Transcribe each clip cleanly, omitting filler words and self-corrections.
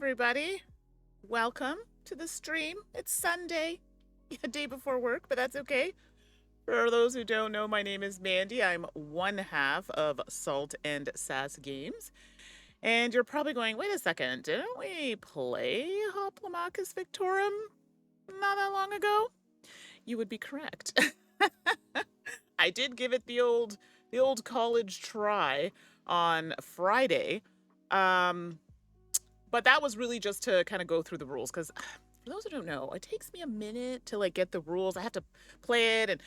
everybody. Welcome to the stream. It's Sunday, a day before work, but that's okay. For those who don't know, my name is Mandi. I'm one half of Salt and Sass Games. And you're probably going, wait a second, didn't we play Hoplomachus Victorum not that long ago? You would be correct. I did give it the old college try on Friday. But that was really just to kind of go through the rules, because for those who don't know, it takes me a minute to like get the rules. I have to play it, and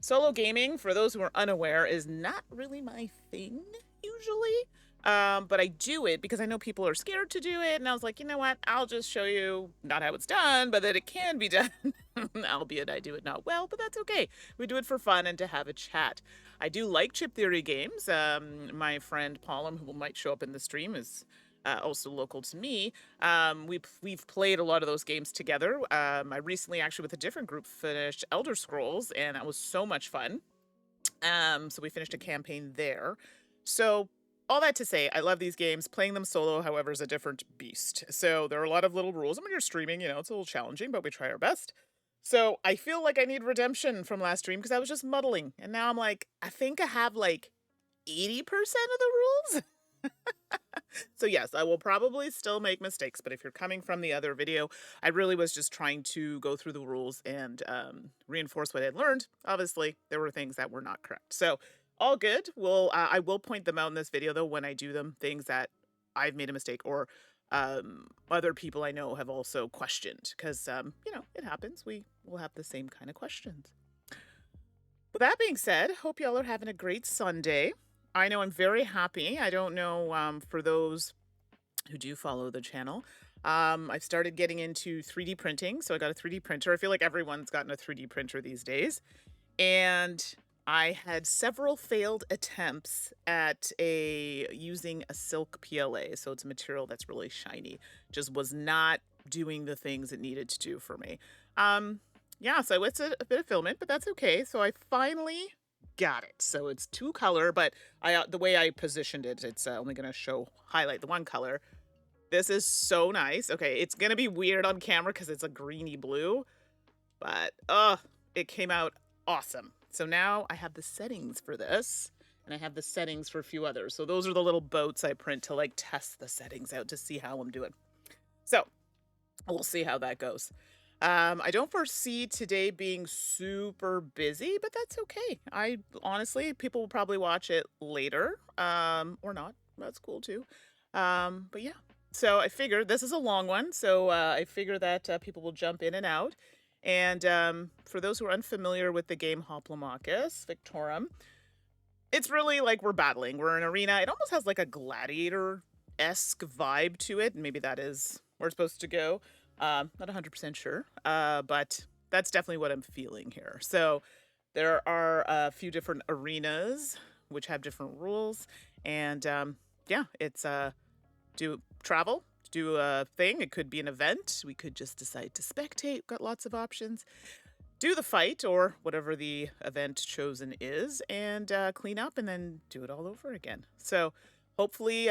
solo gaming, for those who are unaware, is not really my thing usually. But I do it because I know people are scared to do it, and I was like, you know what? I'll just show you not how it's done, but that it can be done. Albeit I do it not well, but that's okay. We do it for fun and to have a chat. I do like chip theory games. My friend Paulum, who might show up in the stream, is also local to me. We've played a lot of those games together. I recently, actually, with a different group, finished Elder Scrolls, and that was so much fun. So we finished a campaign there. So all that to say, I love these games. Playing them solo, however, is a different beast. So there are a lot of little rules. And when you're streaming, you know, it's a little challenging, but we try our best. So I feel like I need redemption from last stream because I was just muddling. And now I'm like, I think I have like 80% of the rules. So yes, I will probably still make mistakes, but if you're coming from the other video, I really was just trying to go through the rules and reinforce what I'd learned. Obviously, there were things that were not correct. So all good. I will point them out in this video, though, when I do them, things that I've made a mistake or other people I know have also questioned, because, you know, it happens. We will have the same kind of questions. With that being said, hope y'all are having a great Sunday. I know I'm very happy. I don't know, for those who do follow the channel, I've started getting into 3D printing. So I got a 3D printer. I feel like everyone's gotten a 3D printer these days. And I had several failed attempts at using a silk PLA. So it's a material that's really shiny. Just was not doing the things it needed to do for me. Yeah, so it's a bit of filament, but that's okay. So I finally got it. So it's 2 color, but the way I positioned it, it's only going to highlight the 1 color. This is so nice. Okay, it's going to be weird on camera because it's a greeny blue, but it came out awesome. So now I have the settings for this, and I have the settings for a few others. So those are the little boats I print to like test the settings out to see how I'm doing. So we'll see how that goes. I don't foresee today being super busy, but that's okay. Honestly, people will probably watch it later, or not. That's cool too. But yeah. So I figured this is a long one, so I figure that people will jump in and out. And for those who are unfamiliar with the game Hoplomachus Victorum, it's really like we're battling. We're in an arena. It almost has like a gladiator-esque vibe to it. Maybe that is where it's supposed to go. Not 100% sure, but that's definitely what I'm feeling here. So there are a few different arenas which have different rules, and yeah, it's do travel, do a thing. It could be an event. We could just decide to spectate. Got lots of options. Do the fight or whatever the event chosen is, and clean up, and then do it all over again. So hopefully,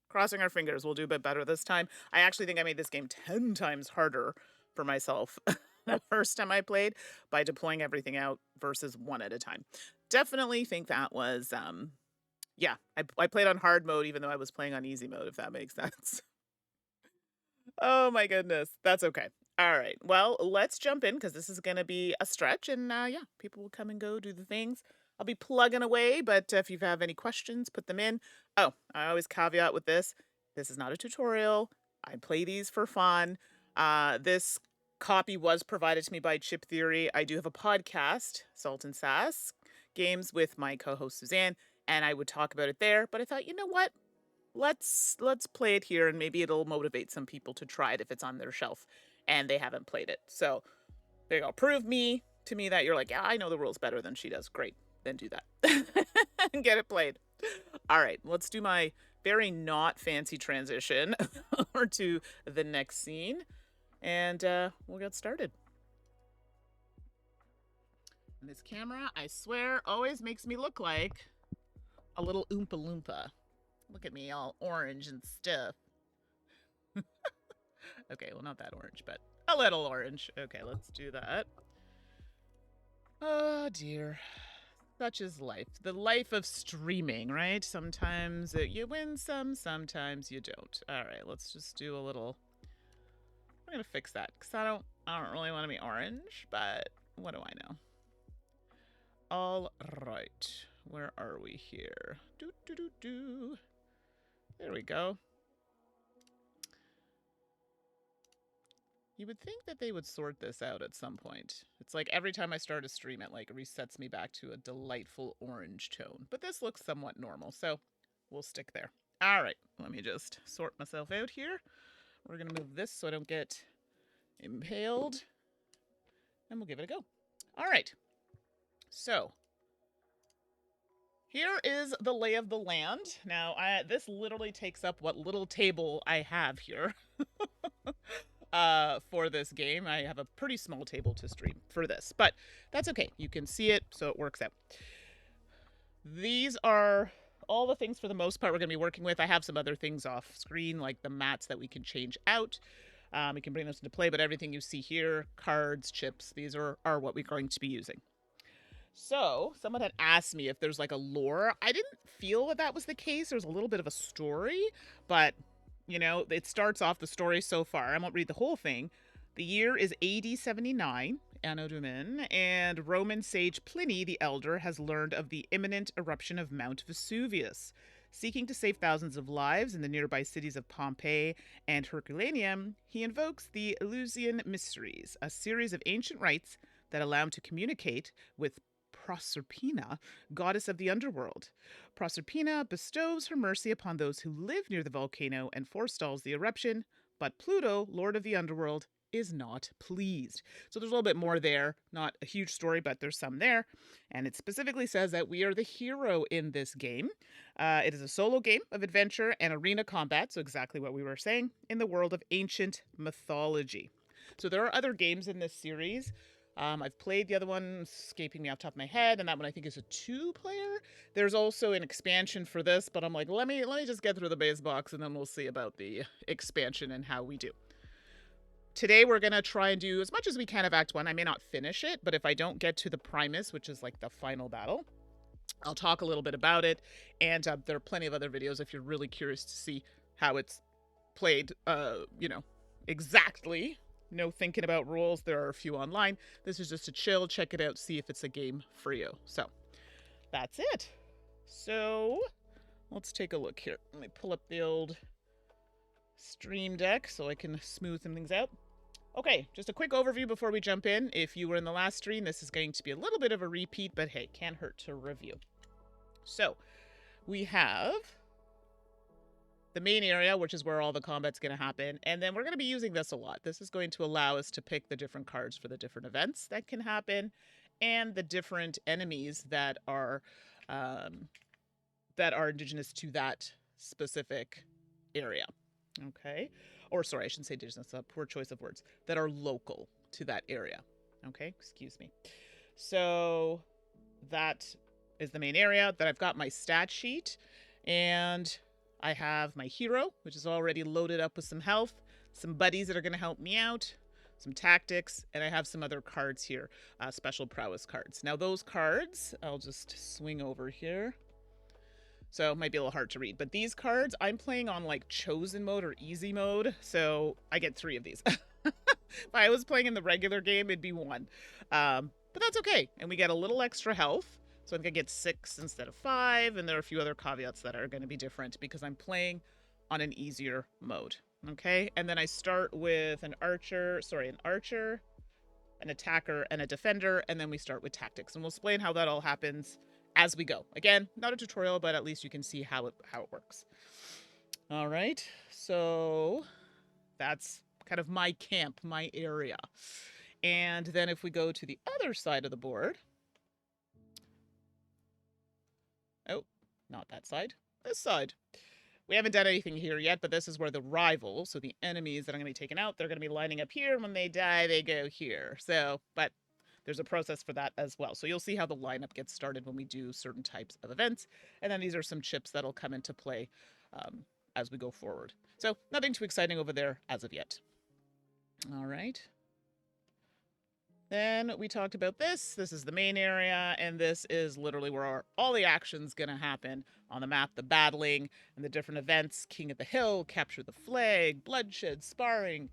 crossing our fingers, we'll do a bit better this time. I actually think I made this game 10 times harder for myself the first time I played by deploying everything out versus 1 at a time. Definitely think that was, yeah, I played on hard mode even though I was playing on easy mode, if that makes sense. Oh my goodness. That's okay. All right. Well, let's jump in because this is going to be a stretch, and yeah, people will come and go, do the things. I'll be plugging away, but if you have any questions, put them in. Oh, I always caveat with this. This is not a tutorial. I play these for fun. This copy was provided to me by Chip Theory. I do have a podcast, Salt and Sass Games, with my co-host Suzanne, and I would talk about it there. But I thought, you know what? Let's play it here, and maybe it'll motivate some people to try it if it's on their shelf and they haven't played it. So there you go. Prove to me that you're like, yeah, I know the rules better than she does. Great. Then do that and get it played. All right, let's do my very not fancy transition over to the next scene, and we'll get started. And this camera, I swear, always makes me look like a little Oompa Loompa. Look at me, all orange and stuff. Okay, well, not that orange, but a little orange. Okay, let's do that. Oh, dear. Such is life. The life of streaming, right? Sometimes you win some, sometimes you don't. All right, let's just do a little... I'm going to fix that, because I don't really want to be orange, but what do I know? All right. Where are we here? There we go. You would think that they would sort this out at some point. It's like every time I start a stream, it like resets me back to a delightful orange tone. But this looks somewhat normal, so we'll stick there. All right, let me just sort myself out here. We're going to move this so I don't get impaled. And we'll give it a go. All right. So here is the lay of the land. Now, this literally takes up what little table I have here. For this game. I have a pretty small table to stream for this, but that's okay. You can see it, so it works out. These are all the things for the most part we're going to be working with. I have some other things off screen, like the mats that we can change out. We can bring those into play, but everything you see here, cards, chips, these are what we're going to be using. So, someone had asked me if there's like a lore. I didn't feel that was the case. There's a little bit of a story, but you know, it starts off the story so far. I won't read the whole thing. The year is AD 79, Anno Domini, and Roman sage Pliny the Elder has learned of the imminent eruption of Mount Vesuvius. Seeking to save thousands of lives in the nearby cities of Pompeii and Herculaneum, he invokes the Eleusinian Mysteries, a series of ancient rites that allow him to communicate with Proserpina, goddess of the underworld. Proserpina bestows her mercy upon those who live near the volcano and forestalls the eruption, but Pluto, lord of the underworld, is not pleased. So there's a little bit more there. Not a huge story, but there's some there. And it specifically says that we are the hero in this game. It is a solo game of adventure and arena combat, so exactly what we were saying, in the world of ancient mythology. So there are other games in this series. I've played the other one, escaping me off the top of my head, and that one I think is a 2-player. There's also an expansion for this, but I'm like, let me just get through the base box, and then we'll see about the expansion and how we do. Today we're going to try and do as much as we can of Act 1. I may not finish it, but if I don't get to the Primus, which is like the final battle, I'll talk a little bit about it, and there are plenty of other videos if you're really curious to see how it's played, exactly. No thinking about rules. There are a few online. This is just a chill, check it out, see if it's a game for you. So, that's it. So, let's take a look here. Let me pull up the old Stream Deck so I can smooth some things out. Okay, just a quick overview before we jump in. If you were in the last stream, this is going to be a little bit of a repeat, but hey, can't hurt to review. So, we have the main area, which is where all the combat's going to happen. And then we're going to be using this a lot. This is going to allow us to pick the different cards for the different events that can happen and the different enemies that are indigenous to that specific area. Okay? Or sorry, I shouldn't say indigenous. That's a poor choice of words. That are local to that area. Okay? Excuse me. So that is the main area. Then I've got my stat sheet, and I have my hero, which is already loaded up with some health, some buddies that are going to help me out, some tactics, and I have some other cards here, special prowess cards. Now those cards, I'll just swing over here. So it might be a little hard to read, but these cards, I'm playing on like chosen mode or easy mode, so I get 3 of these. If I was playing in the regular game, it'd be 1. But that's okay, and we get a little extra health. So I think I get 6 instead of 5, and there are a few other caveats that are going to be different because I'm playing on an easier mode, okay? And then I start with an archer, an attacker, and a defender, and then we start with tactics. And we'll explain how that all happens as we go. Again, not a tutorial, but at least you can see how it works. All right, so that's kind of my camp, my area. And then if we go to the other side of the board, oh, not that side, this side. We haven't done anything here yet, but this is where the rivals, so the enemies that I'm going to be taking out, they're going to be lining up here. When they die, they go here. So, but there's a process for that as well. So you'll see how the lineup gets started when we do certain types of events. And then these are some chips that'll come into play as we go forward. So nothing too exciting over there as of yet. All right. Then we talked about this. This is the main area, and this is literally where all the action's going to happen on the map. The battling and the different events. King of the Hill, capture the flag, bloodshed, sparring.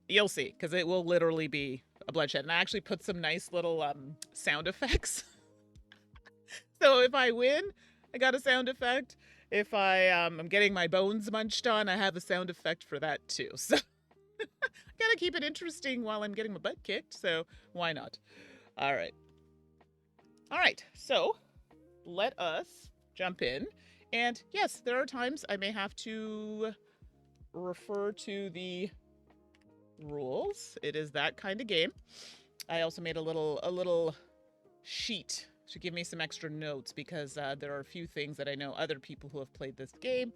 You'll see, because it will literally be a bloodshed. And I actually put some nice little sound effects. So if I win, I got a sound effect. If I'm getting my bones munched on, I have a sound effect for that too. So gotta keep it interesting while I'm getting my butt kicked, so why not? All right. All right, so let us jump in. And yes, there are times I may have to refer to the rules. It is that kind of game. I also made a little sheet to give me some extra notes because there are a few things that I know other people who have played this game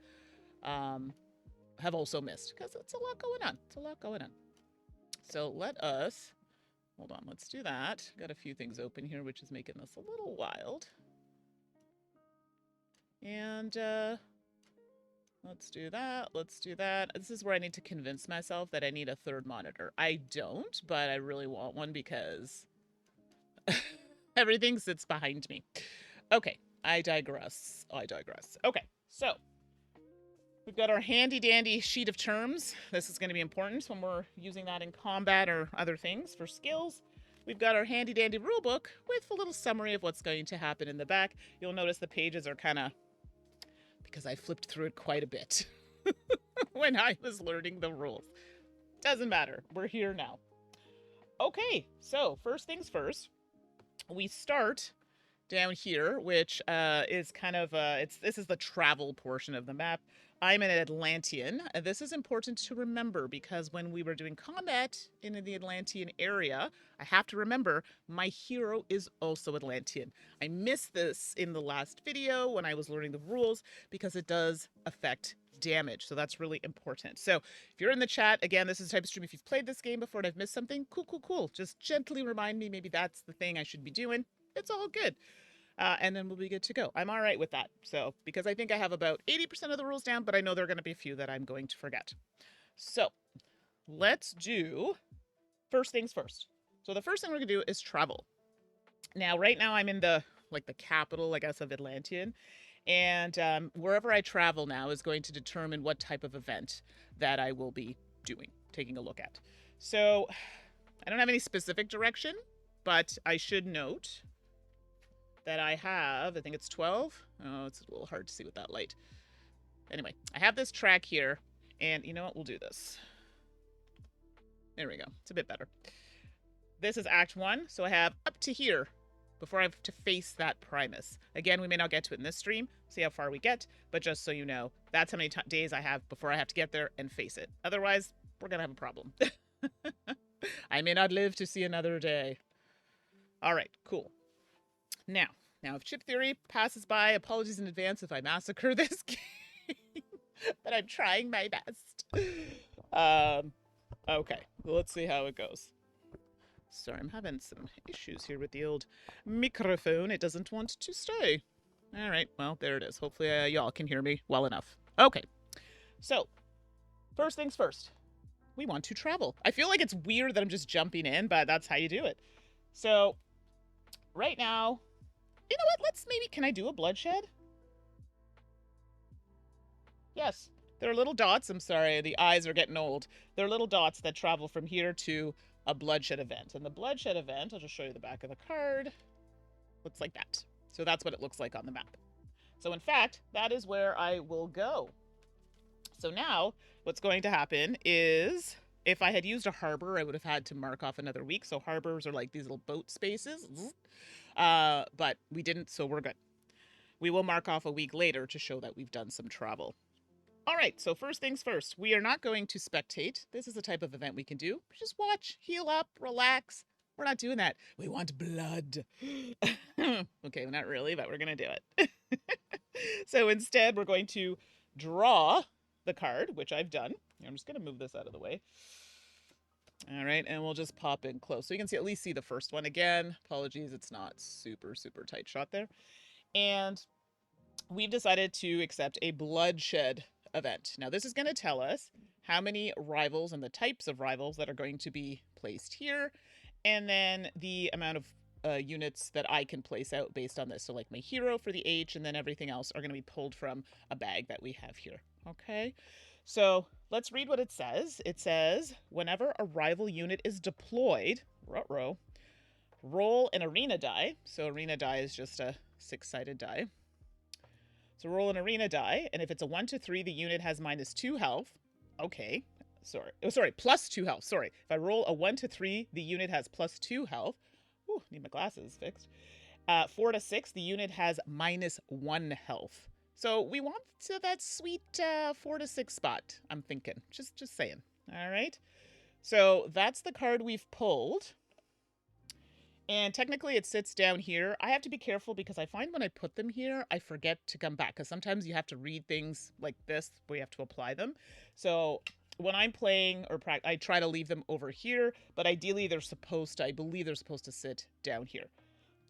have also missed because it's a lot going on. It's a lot going on. So let us, hold on, let's do that. Got a few things open here, which is making this a little wild. And let's do that. Let's do that. This is where I need to convince myself that I need a third monitor. I don't, but I really want one because everything sits behind me. Okay, I digress. Okay, so we've got our handy dandy sheet of terms. This is going to be important when we're using that in combat or other things for skills. We've got our handy dandy rulebook with a little summary of what's going to happen in the back. You'll notice the pages are kind of, because I flipped through it quite a bit when I was learning the rules. Doesn't matter. We're here now. Okay, so first things first. We start down here, which is kind of this is the travel portion of the map. I'm an Atlantean. This is important to remember because when we were doing combat in the Atlantean area, I have to remember my hero is also Atlantean. I missed this in the last video when I was learning the rules because it does affect damage. So that's really important. So if you're in the chat, again, this is the type of stream, if you've played this game before and I've missed something, cool. Just gently remind me, maybe that's the thing I should be doing. It's all good. And then we'll be good to go. I'm all right with that. So, because I think I have about 80% of the rules down, but I know there are going to be a few that I'm going to forget. So, let's do first things first. So the first thing we're going to do is travel. Now, right now I'm in the capital, I guess, of Atlantean. And wherever I travel now is going to determine what type of event that I will be doing, taking a look at. So, I don't have any specific direction, but I should note that I have, I think it's 12. Oh, it's a little hard to see with that light. Anyway, I have this track here, and you know what? We'll do this. There we go. It's a bit better. This is Act 1, so I have up to here before I have to face that Primus. Again, we may not get to it in this stream, see how far we get, but just so you know, that's how many days I have before I have to get there and face it. Otherwise, we're going to have a problem. I may not live to see another day. All right, cool. Now, if Chip Theory passes by, apologies in advance if I massacre this game, but I'm trying my best. Okay, let's see how it goes. Sorry, I'm having some issues here with the old microphone. It doesn't want to stay. All right, well, there it is. Hopefully y'all can hear me well enough. Okay, so first things first. We want to travel. I feel like it's weird that I'm just jumping in, but that's how you do it. So right now, you know what? Can I do a bloodshed? Yes. There are little dots. I'm sorry, the eyes are getting old. There are little dots that travel from here to a bloodshed event. And the bloodshed event, I'll just show you the back of the card, looks like that. So that's what it looks like on the map. So in fact, that is where I will go. So now what's going to happen is if I had used a harbor, I would have had to mark off another week. So harbors are like these little boat spaces. But we didn't, so we're good. We will mark off a week later to show that we've done some travel. All right, so first things first, we are not going to spectate. This is the type of event we can do. Just watch, heal up, relax. We're not doing that. We want blood. Okay, not really, but we're going to do it. So instead, we're going to draw the card, which I've done. I'm just going to move this out of the way. All right, and we'll just pop in close. So you can at least see the first one again. Apologies, it's not super tight shot there. And we've decided to accept a bloodshed event. Now this is going to tell us how many rivals and the types of rivals that are going to be placed here, and then the amount of units that I can place out based on this. So like my hero for the H, and then everything else are going to be pulled from a bag that we have here. Okay, so let's read what it says. It says, whenever a rival unit is deployed, roll an arena die. So arena die is just a 6-sided die. So roll an arena die, and if it's a 1 to 3, the unit has -2 health. Okay, sorry, plus 2 health. Sorry, if I roll a 1 to 3, the unit has +2 health. Ooh, need my glasses fixed. 4 to 6, the unit has -1 health. So we want that sweet 4 to 6 spot, I'm thinking. Just saying. All right. So that's the card we've pulled. And technically it sits down here. I have to be careful because I find when I put them here, I forget to come back. Because sometimes you have to read things like this where you have to apply them. So when I'm playing or I try to leave them over here, but ideally I believe they're supposed to sit down here.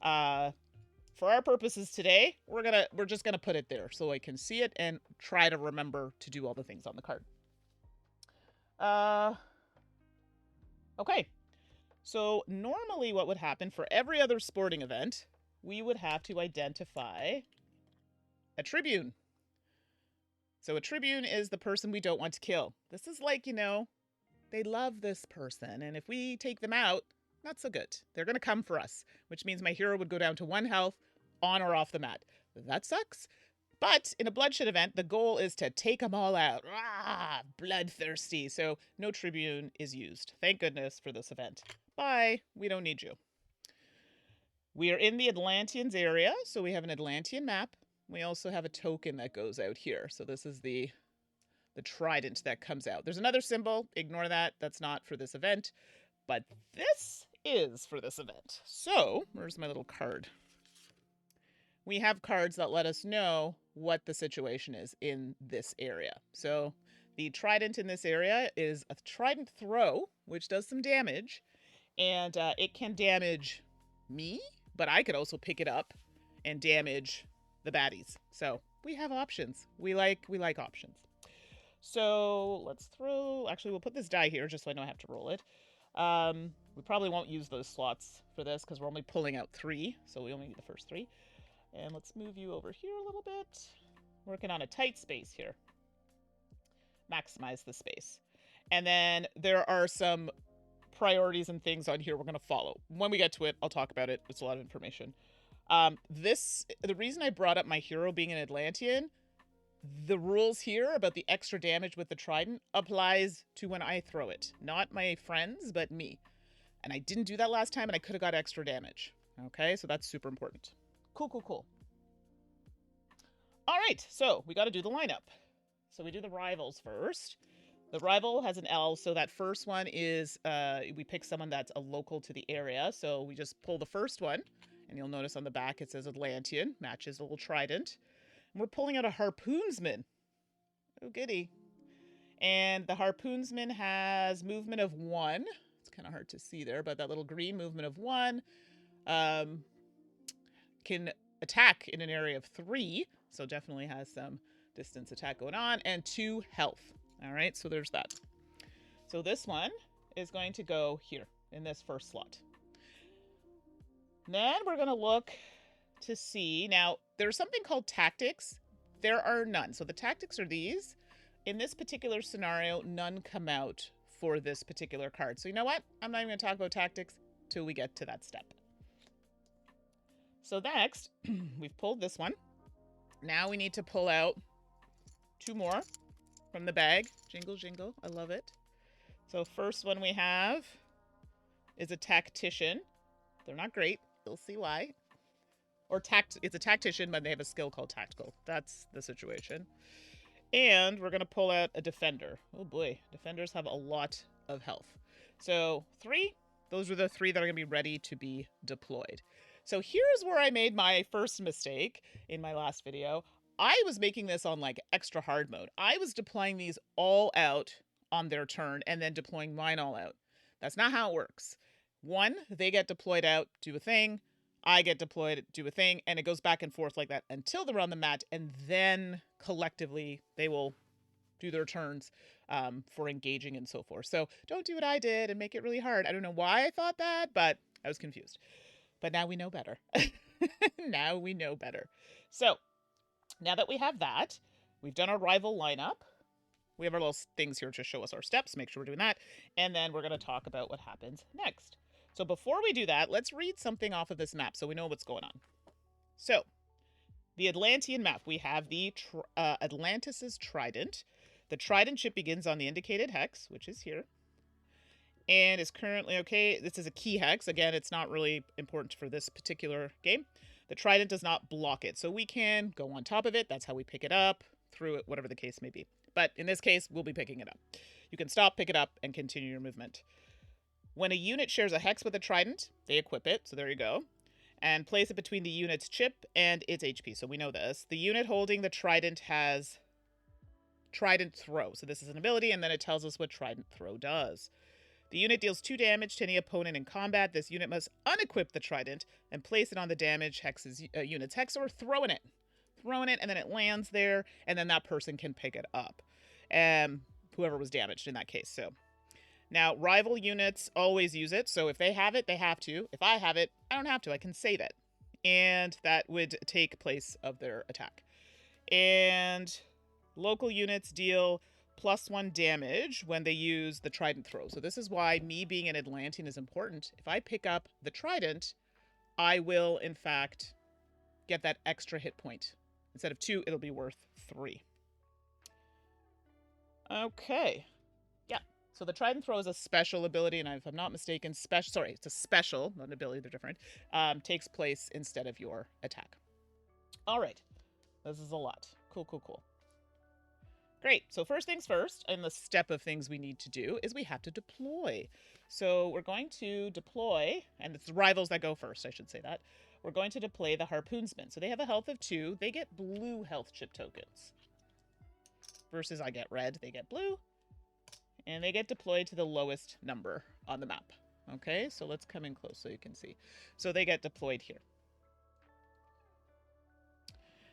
For our purposes today, we're just gonna put it there so I can see it and try to remember to do all the things on the card. Okay. So normally what would happen for every other sporting event, we would have to identify a tribune. So a tribune is the person we don't want to kill. This is like, they love this person, and if we take them out, not so good. They're going to come for us, which means my hero would go down to 1 health on or off the mat. That sucks. But in a bloodshed event, the goal is to take them all out. Bloodthirsty. So no tribune is used. Thank goodness for this event. Bye. We don't need you. We are in the Atlanteans area, so we have an Atlantean map. We also have a token that goes out here. So this is the trident that comes out. There's another symbol. Ignore that. That's not for this event. But this is for this event. So, where's my little card? We have cards that let us know what the situation is in this area. So the trident in this area is a trident throw, which does some damage. And it can damage me, but I could also pick it up and damage the baddies. So we have options. We like options. So let's actually we'll put this die here just so I don't have to roll it. We probably won't use those slots for this because we're only pulling out 3. So we only need the first 3. And let's move you over here a little bit. Working on a tight space here. Maximize the space. And then there are some priorities and things on here we're going to follow. When we get to it, I'll talk about it. It's a lot of information. The reason I brought up my hero being an Atlantean, the rules here about the extra damage with the trident applies to when I throw it. Not my friends, but me. And I didn't do that last time, and I could have got extra damage. Okay, so that's super important. Cool. All right, so we got to do the lineup. So we do the rivals first. The rival has an L, so that first one is, we pick someone that's a local to the area. So we just pull the first one, and you'll notice on the back it says Atlantean, matches a little trident. And we're pulling out a harpoonsman. Oh, goody. And the harpoonsman has movement of 1. It's kind of hard to see there, but that little green movement of 1. Can attack in an area of 3, so definitely has some distance attack going on, and 2 health. All right, so there's that. So this one is going to go here in this first slot. Then we're going to look to see, now there's something called tactics. There are none. So the tactics are these. In this particular scenario, none come out for this particular card. So you know what? I'm not even going to talk about tactics till we get to that step. So next, we've pulled this one. Now we need to pull out 2 more from the bag. Jingle, jingle. I love it. So first one we have is a tactician. They're not great. You'll see why. It's a tactician, but they have a skill called tactical. That's the situation. And we're going to pull out a defender. Oh boy. Defenders have a lot of health. So 3. Those are the 3 that are going to be ready to be deployed. So here's where I made my first mistake in my last video. I was making this on like extra hard mode. I was deploying these all out on their turn and then deploying mine all out. That's not how it works. 1, they get deployed out, do a thing. I get deployed, do a thing, and it goes back and forth like that until they're on the mat, and then collectively they will do their turns for engaging and so forth. So don't do what I did and make it really hard. I don't know why I thought that, but I was confused. But now we know better. Now we know better. So now that we have that, we've done our rival lineup. We have our little things here to show us our steps. Make sure we're doing that. And then we're going to talk about what happens next. So before we do that, let's read something off of this map so we know what's going on. So the Atlantean map, we have the Atlantis's Trident. The Trident ship begins on the indicated hex, which is here, and is currently, okay, this is a key hex. Again, it's not really important for this particular game. The Trident does not block it, so we can go on top of it. That's how we pick it up, through it, whatever the case may be. But in this case, we'll be picking it up. You can stop, pick it up, and continue your movement. When a unit shares a hex with a Trident, they equip it, so there you go, and place it between the unit's chip and its HP. So we know this. The unit holding the Trident has Trident Throw. So this is an ability, and then it tells us what Trident Throw does. The unit deals 2 damage to any opponent in combat. This unit must unequip the Trident and place it on the damage unit's hex, or throwing it. Throwing it, and then it lands there, and then that person can pick it up. Whoever was damaged in that case. So now, rival units always use it. So if they have it, they have to. If I have it, I don't have to. I can save it. And that would take place of their attack. And local units deal +1 damage when they use the Trident Throw. So this is why me being an Atlantean is important. If I pick up the Trident, I will, in fact, get that extra hit point. Instead of 2, it'll be worth 3. Okay. Yeah. So the Trident Throw is a special ability, and if I'm not mistaken, it's a special, not an ability, they're different, takes place instead of your attack. All right. This is a lot. Cool, cool, cool. Great. So first things first, and the step of things we need to do is we have to deploy. So we're going to deploy, and it's the rivals that go first, I should say that. We're going to deploy the Harpoonsmen. So they have a health of 2. They get blue health chip tokens. Versus I get red, they get blue. And they get deployed to the lowest number on the map. Okay, so let's come in close so you can see. So they get deployed here.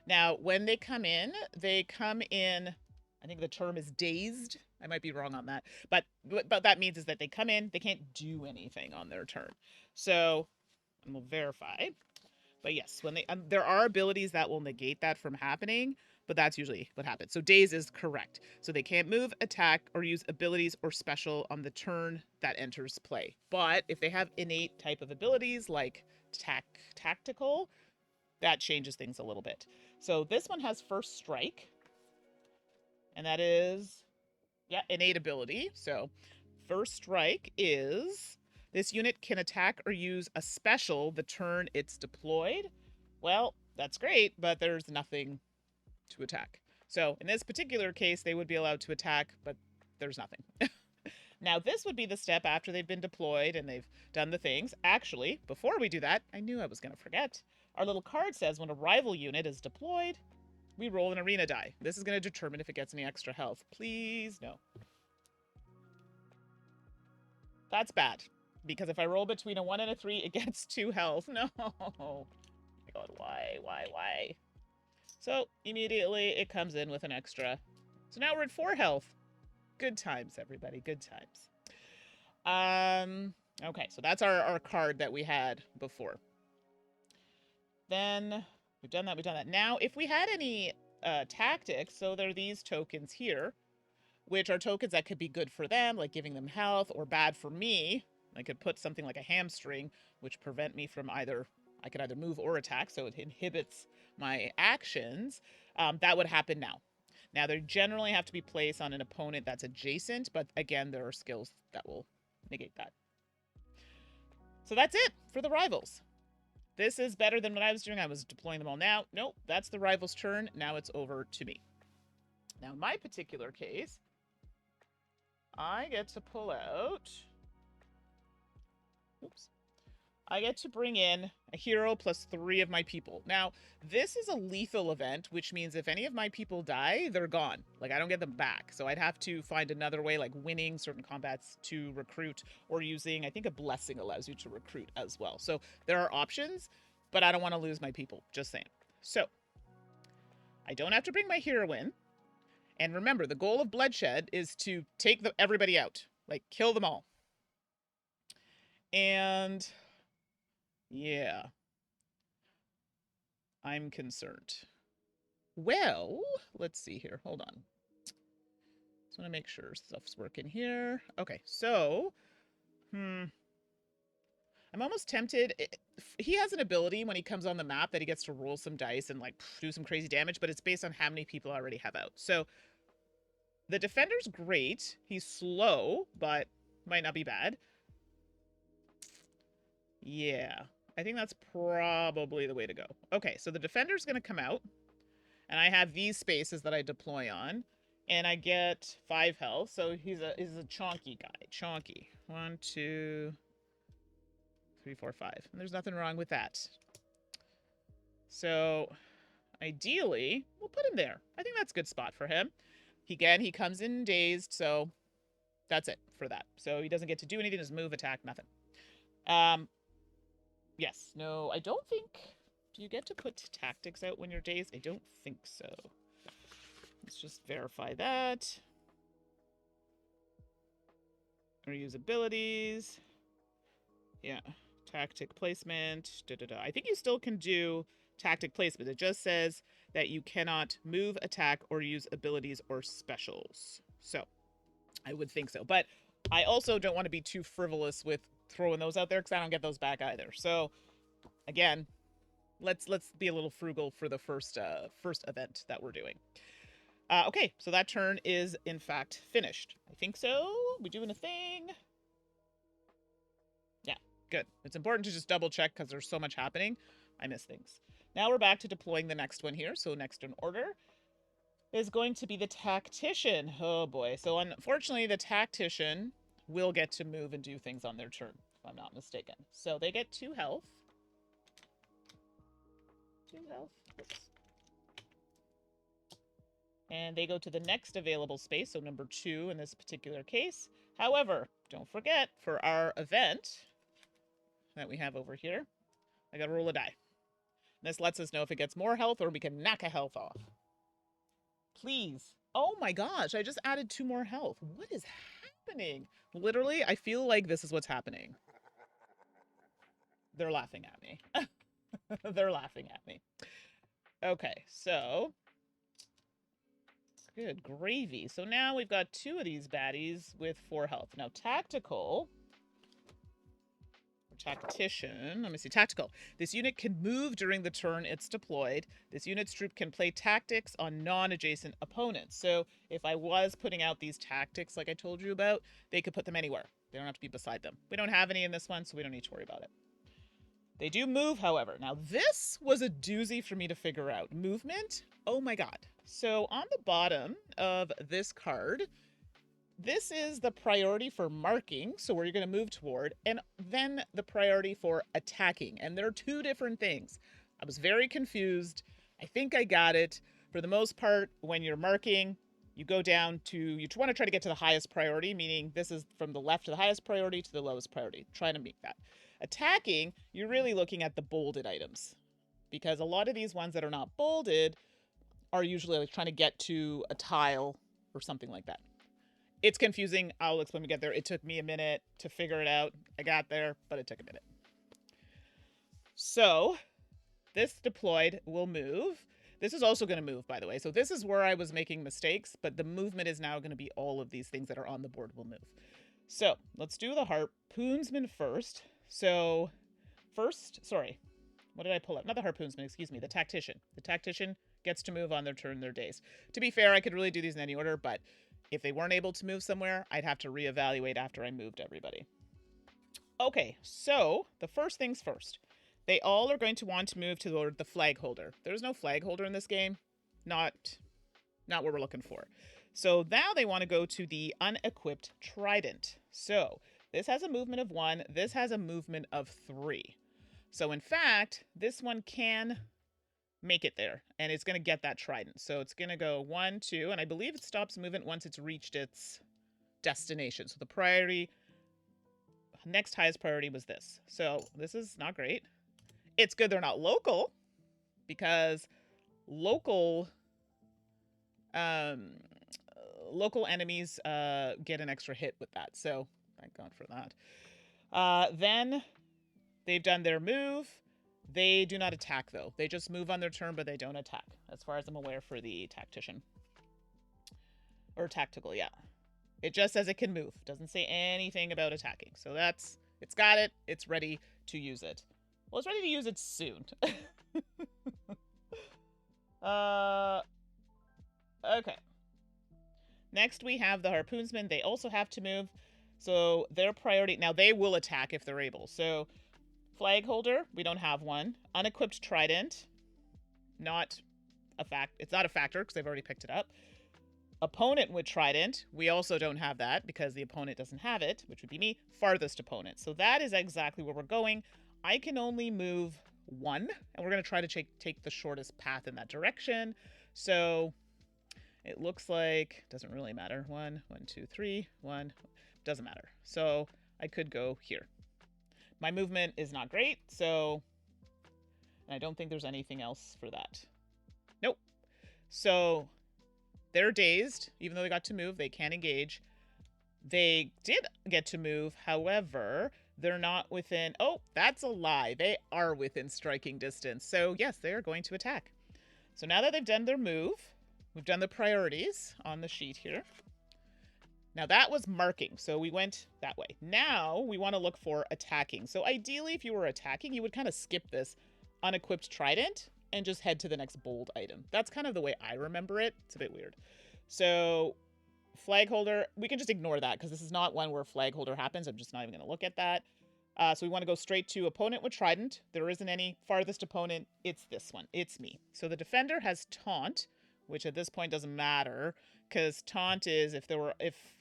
Now, when they come in, I think the term is dazed. I might be wrong on that. But what that means is that they come in, they can't do anything on their turn. So, and we'll verify. But yes, when they there are abilities that will negate that from happening, but that's usually what happens. So daze is correct. So they can't move, attack, or use abilities or special on the turn that enters play. But if they have innate type of abilities like tactical, that changes things a little bit. So this one has first strike. And that is, yeah, innate ability. So first strike is, this unit can attack or use a special the turn it's deployed. Well, that's great, but there's nothing to attack. So in this particular case, they would be allowed to attack, but there's nothing. Now, this would be the step after they've been deployed and they've done the things. Actually, before we do that, I knew I was going to forget. Our little card says when a rival unit is deployed, we roll an arena die. This is going to determine if it gets any extra health. Please, no. That's bad. Because if I roll between a 1 and a 3, it gets 2 health. No. Oh my god, why? So, immediately, it comes in with an extra. So now we're at 4 health. Good times, everybody. Good times. Okay, so that's our card that we had before. Then we've done that. Now, if we had any tactics, so there are these tokens here, which are tokens that could be good for them, like giving them health, or bad for me. I could put something like a hamstring, which prevent me from I could either move or attack, so it inhibits my actions. That would happen now. Now, they generally have to be placed on an opponent that's adjacent, but again, there are skills that will negate that. So that's it for the rivals. This is better than what I was doing. I was deploying them all now. Nope, that's the rival's turn. Now it's over to me. Now, in my particular case, I get to pull out... Oops. I get to bring in a hero plus 3 of my people. Now, this is a lethal event, which means if any of my people die, they're gone. Like, I don't get them back. So I'd have to find another way, like winning certain combats to recruit, or using, I think a blessing allows you to recruit as well. So there are options, but I don't want to lose my people. Just saying. So I don't have to bring my hero in. And remember, the goal of bloodshed is to take everybody out. Like, kill them all. And yeah, I'm concerned. Well, let's see here. Hold on. Just want to make sure stuff's working here. Okay, so, I'm almost tempted. He has an ability when he comes on the map that he gets to roll some dice and like do some crazy damage, but it's based on how many people I already have out. So the defender's great. He's slow, but might not be bad. Yeah, I think that's probably the way to go. Okay, so the defender's going to come out, and I have these spaces that I deploy on, and I get 5 health. So he's a chonky guy. Chonky. 1, 2, 3, 4, 5. And there's nothing wrong with that. So ideally, we'll put him there. I think that's a good spot for him. Again, he comes in dazed, so that's it for that. So he doesn't get to do anything, just move, attack, nothing. Yes, no, I don't think... Do you get to put tactics out when you're dazed? I don't think so. Let's just verify that. Or use abilities. Yeah, tactic placement. I think you still can do tactic placement. It just says that you cannot move, attack, or use abilities or specials. So, I would think so. But I also don't want to be too frivolous with throwing those out there because I don't get those back either. So, again, let's be a little frugal for the first event that we're doing. Okay, so that turn is in fact finished. I think so. We doing a thing? Yeah, good. It's important to just double check because there's so much happening. I miss things. Now we're back to deploying the next one here. So next in order is going to be the tactician. Oh boy. So unfortunately, the tactician will get to move and do things on their turn, if I'm not mistaken. So they get 2 health. 2 health. Oops. And they go to the next available space, so number 2 in this particular case. However, don't forget, for our event that we have over here, I gotta roll a die. This lets us know if it gets more health or we can knock a health off. Please. Oh my gosh, I just added 2 more health. What is happening? Literally, I feel like this is what's happening. They're laughing at me. They're laughing at me. Okay, so... Good gravy. So now we've got 2 of these baddies with 4 health. Now, tactical... Tactician. Let me see. Tactical. This unit can move during the turn it's deployed. This unit's troop can play tactics on non-adjacent opponents. So if I was putting out these tactics like I told you about, they could put them anywhere. They don't have to be beside them. We don't have any in this one, so we don't need to worry about it. They do move, however. Now, this was a doozy for me to figure out. Movement? Oh my god. So on the bottom of this card... This is the priority for marking, so where you're going to move toward, and then the priority for attacking. And they're 2 different things. I was very confused. I think I got it. For the most part, when you're marking, you go down to, you want to try to get to the highest priority, meaning this is from the left to the highest priority to the lowest priority. Trying to make that. Attacking, you're really looking at the bolded items. Because a lot of these ones that are not bolded are usually like trying to get to a tile or something like that. It's confusing. I'll explain when we get there. It took me a minute to figure it out. I got there, but it took a minute. So, this deployed will move. This is also going to move, by the way. So this is where I was making mistakes, but the movement is now going to be all of these things that are on the board will move. So, let's do the harpoonsman first. So, first, sorry. What did I pull up? Not the harpoonsman, excuse me, the tactician. The tactician gets to move on their turn, their days. To be fair, I could really do these in any order, but if they weren't able to move somewhere, I'd have to reevaluate after I moved everybody. Okay, so the first things first. They all are going to want to move toward the flag holder. There's no flag holder in this game. Not what we're looking for. So now they want to go to the unequipped trident. So this has a movement of 1. This has a movement of 3. So in fact, this one can make it there, and it's going to get that trident. So it's going to go 1, 2, and I believe it stops movement once it's reached its destination. So the priority, next highest priority was this. So this is not great. It's good they're not local, because local local enemies get an extra hit with that. So thank God for that. Then they've done their move. They do not attack, though. They just move on their turn, but they don't attack, as far as I'm aware for the tactician. Or tactical, yeah. It just says it can move. Doesn't say anything about attacking. So that's, it's got it. It's ready to use it. Well, it's ready to use it soon. Okay. Next, we have the harpoonsmen. They also have to move. So their priority, now they will attack if they're able. So flag holder, we don't have one. Unequipped trident, not a fact. It's not a factor because they've already picked it up. Opponent with trident, we also don't have that because the opponent doesn't have it, which would be me. Farthest opponent. So that is exactly where we're going. I can only move one, and we're going to try to take the shortest path in that direction. So it looks like, doesn't really matter. 1, 1, 2, 3, 1, doesn't matter. So I could go here. My movement is not great, so I don't think there's anything else for that. Nope. So they're dazed. Even though they got to move, they can't engage. They did get to move. However, they're not within... Oh, that's a lie. They are within striking distance. So yes, they are going to attack. So now that they've done their move, we've done the priorities on the sheet here. Now that was marking, so we went that way. Now we want to look for attacking. So ideally, if you were attacking, you would kind of skip this unequipped trident and just head to the next bold item. That's kind of the way I remember it. It's a bit weird. So flag holder, we can just ignore that because this is not one where flag holder happens. I'm just not even going to look at that. So we want to go straight to opponent with trident. There isn't any farthest opponent. It's this one. It's me. So the defender has taunt, which at this point doesn't matter because taunt is if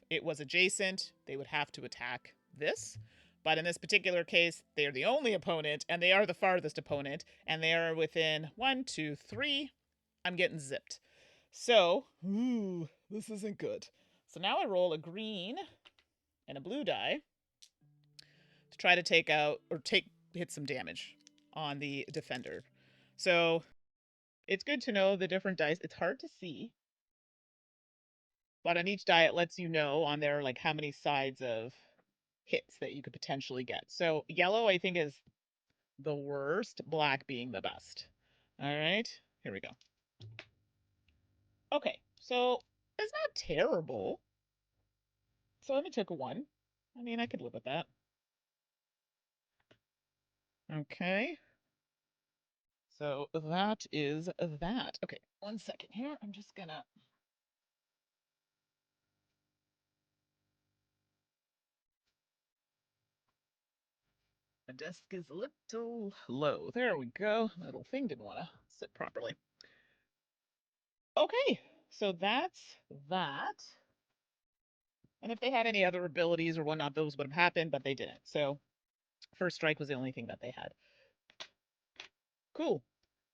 it was adjacent, they would have to attack this. But in this particular case, they are the only opponent and they are the farthest opponent and they are within 1, 2, 3. I'm getting zipped. So, ooh, this isn't good. So now I roll a green and a blue die to try to take out or hit some damage on the defender. So it's good to know the different dice. It's hard to see, but on each die it lets you know on there like how many sides of hits that you could potentially get. So yellow I think is the worst, black being the best. All right, here we go. Okay, so it's not terrible. So let me take a 1. I mean, I could live with that. Okay. So that is that. Okay, 1 second here. I'm just gonna... My desk is a little low. There we go. My little thing didn't want to sit properly. Okay, so that's that. And if they had any other abilities or whatnot, those would have happened, but they didn't. So first strike was the only thing that they had. Cool.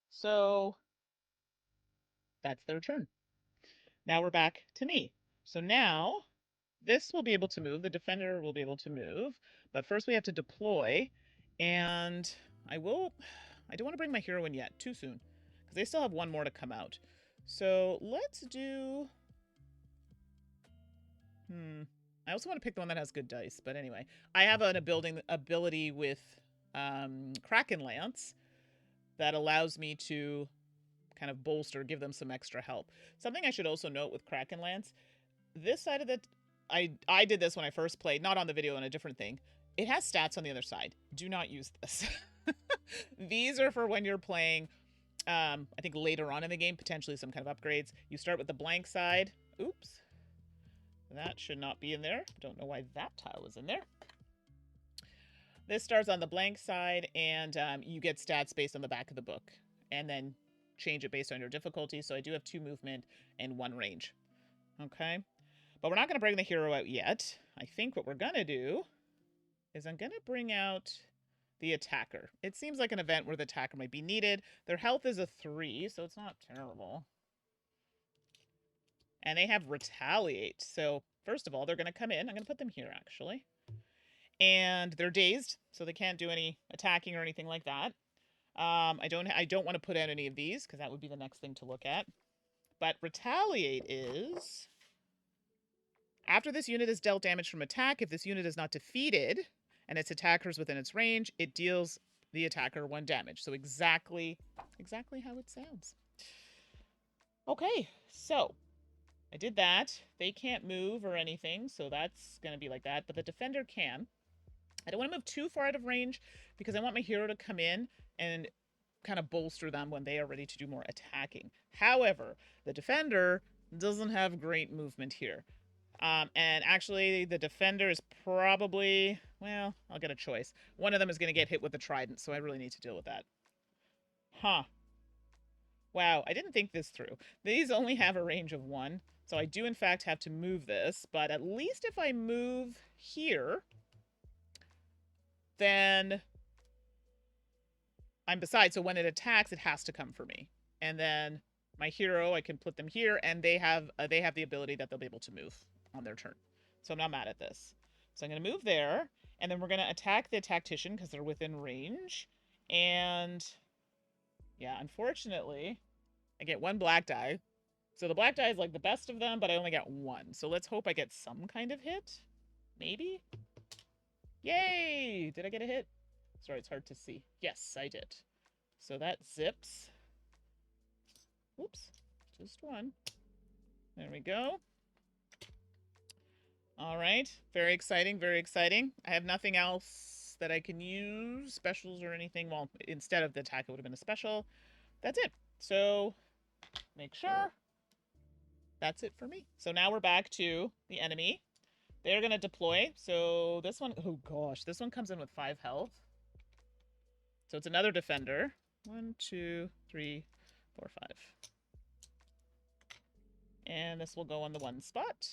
So that's their turn. Now we're back to me. So now this will be able to move. The defender will be able to move. But first we have to deploy. And I don't want to bring my hero in yet. Too soon. Because they still have 1 more to come out. So let's do... I also want to pick the one that has good dice. But anyway, I have an ability with Kraken Lance that allows me to kind of bolster, give them some extra help. Something I should also note with Kraken Lance, this side of the... I did this when I first played, not on the video, on a different thing. It has stats on the other side. Do not use this. These are for when you're playing, I think later on in the game, potentially some kind of upgrades. You start with the blank side. Oops. That should not be in there. Don't know why that tile is in there. This starts on the blank side, and you get stats based on the back of the book. And then change it based on your difficulty. So I do have 2 movement and 1 range. Okay. But we're not going to bring the hero out yet. I think what we're going to do is I'm going to bring out the attacker. It seems like an event where the attacker might be needed. Their health is a 3, so it's not terrible. And they have retaliate. So first of all, they're going to come in. I'm going to put them here, actually. And they're dazed, so they can't do any attacking or anything like that. I don't want to put out any of these because that would be the next thing to look at. But retaliate is After this unit is dealt damage from attack, if this unit is not defeated and its attacker is within its range, it deals the attacker 1 damage. So exactly how it sounds. Okay, so I did that. They can't move or anything, so that's going to be like that. But the defender can. I don't want to move too far out of range because I want my hero to come in and kind of bolster them when they are ready to do more attacking. However, the defender doesn't have great movement here. And actually, the defender is probably, well, I'll get a choice. One of them is going to get hit with the trident, so I really need to deal with that. Huh. Wow, I didn't think this through. These only have a range of 1, so I do in fact have to move this, but at least if I move here, then I'm beside, so when it attacks, it has to come for me. And then my hero, I can put them here, and they have the ability that they'll be able to move on their turn. So I'm not mad at this. So I'm going to move there, and then we're going to attack the tactician because they're within range. And yeah, unfortunately, I get 1 black die. So the black die is like the best of them, but I only got 1. So let's hope I get some kind of hit. Maybe? Yay! Did I get a hit? Sorry, it's hard to see. Yes, I did. So that zips. Oops, just 1. There we go. All right, very exciting, very exciting. I have nothing else that I can use, specials or anything. Well, instead of the attack, it would have been a special. That's it. So make sure. That's it for me. So now we're back to the enemy. They're going to deploy. So this one, oh gosh, this one comes in with 5 health. So it's another defender. 1, 2, 3, 4, 5. And this will go on the 1 spot.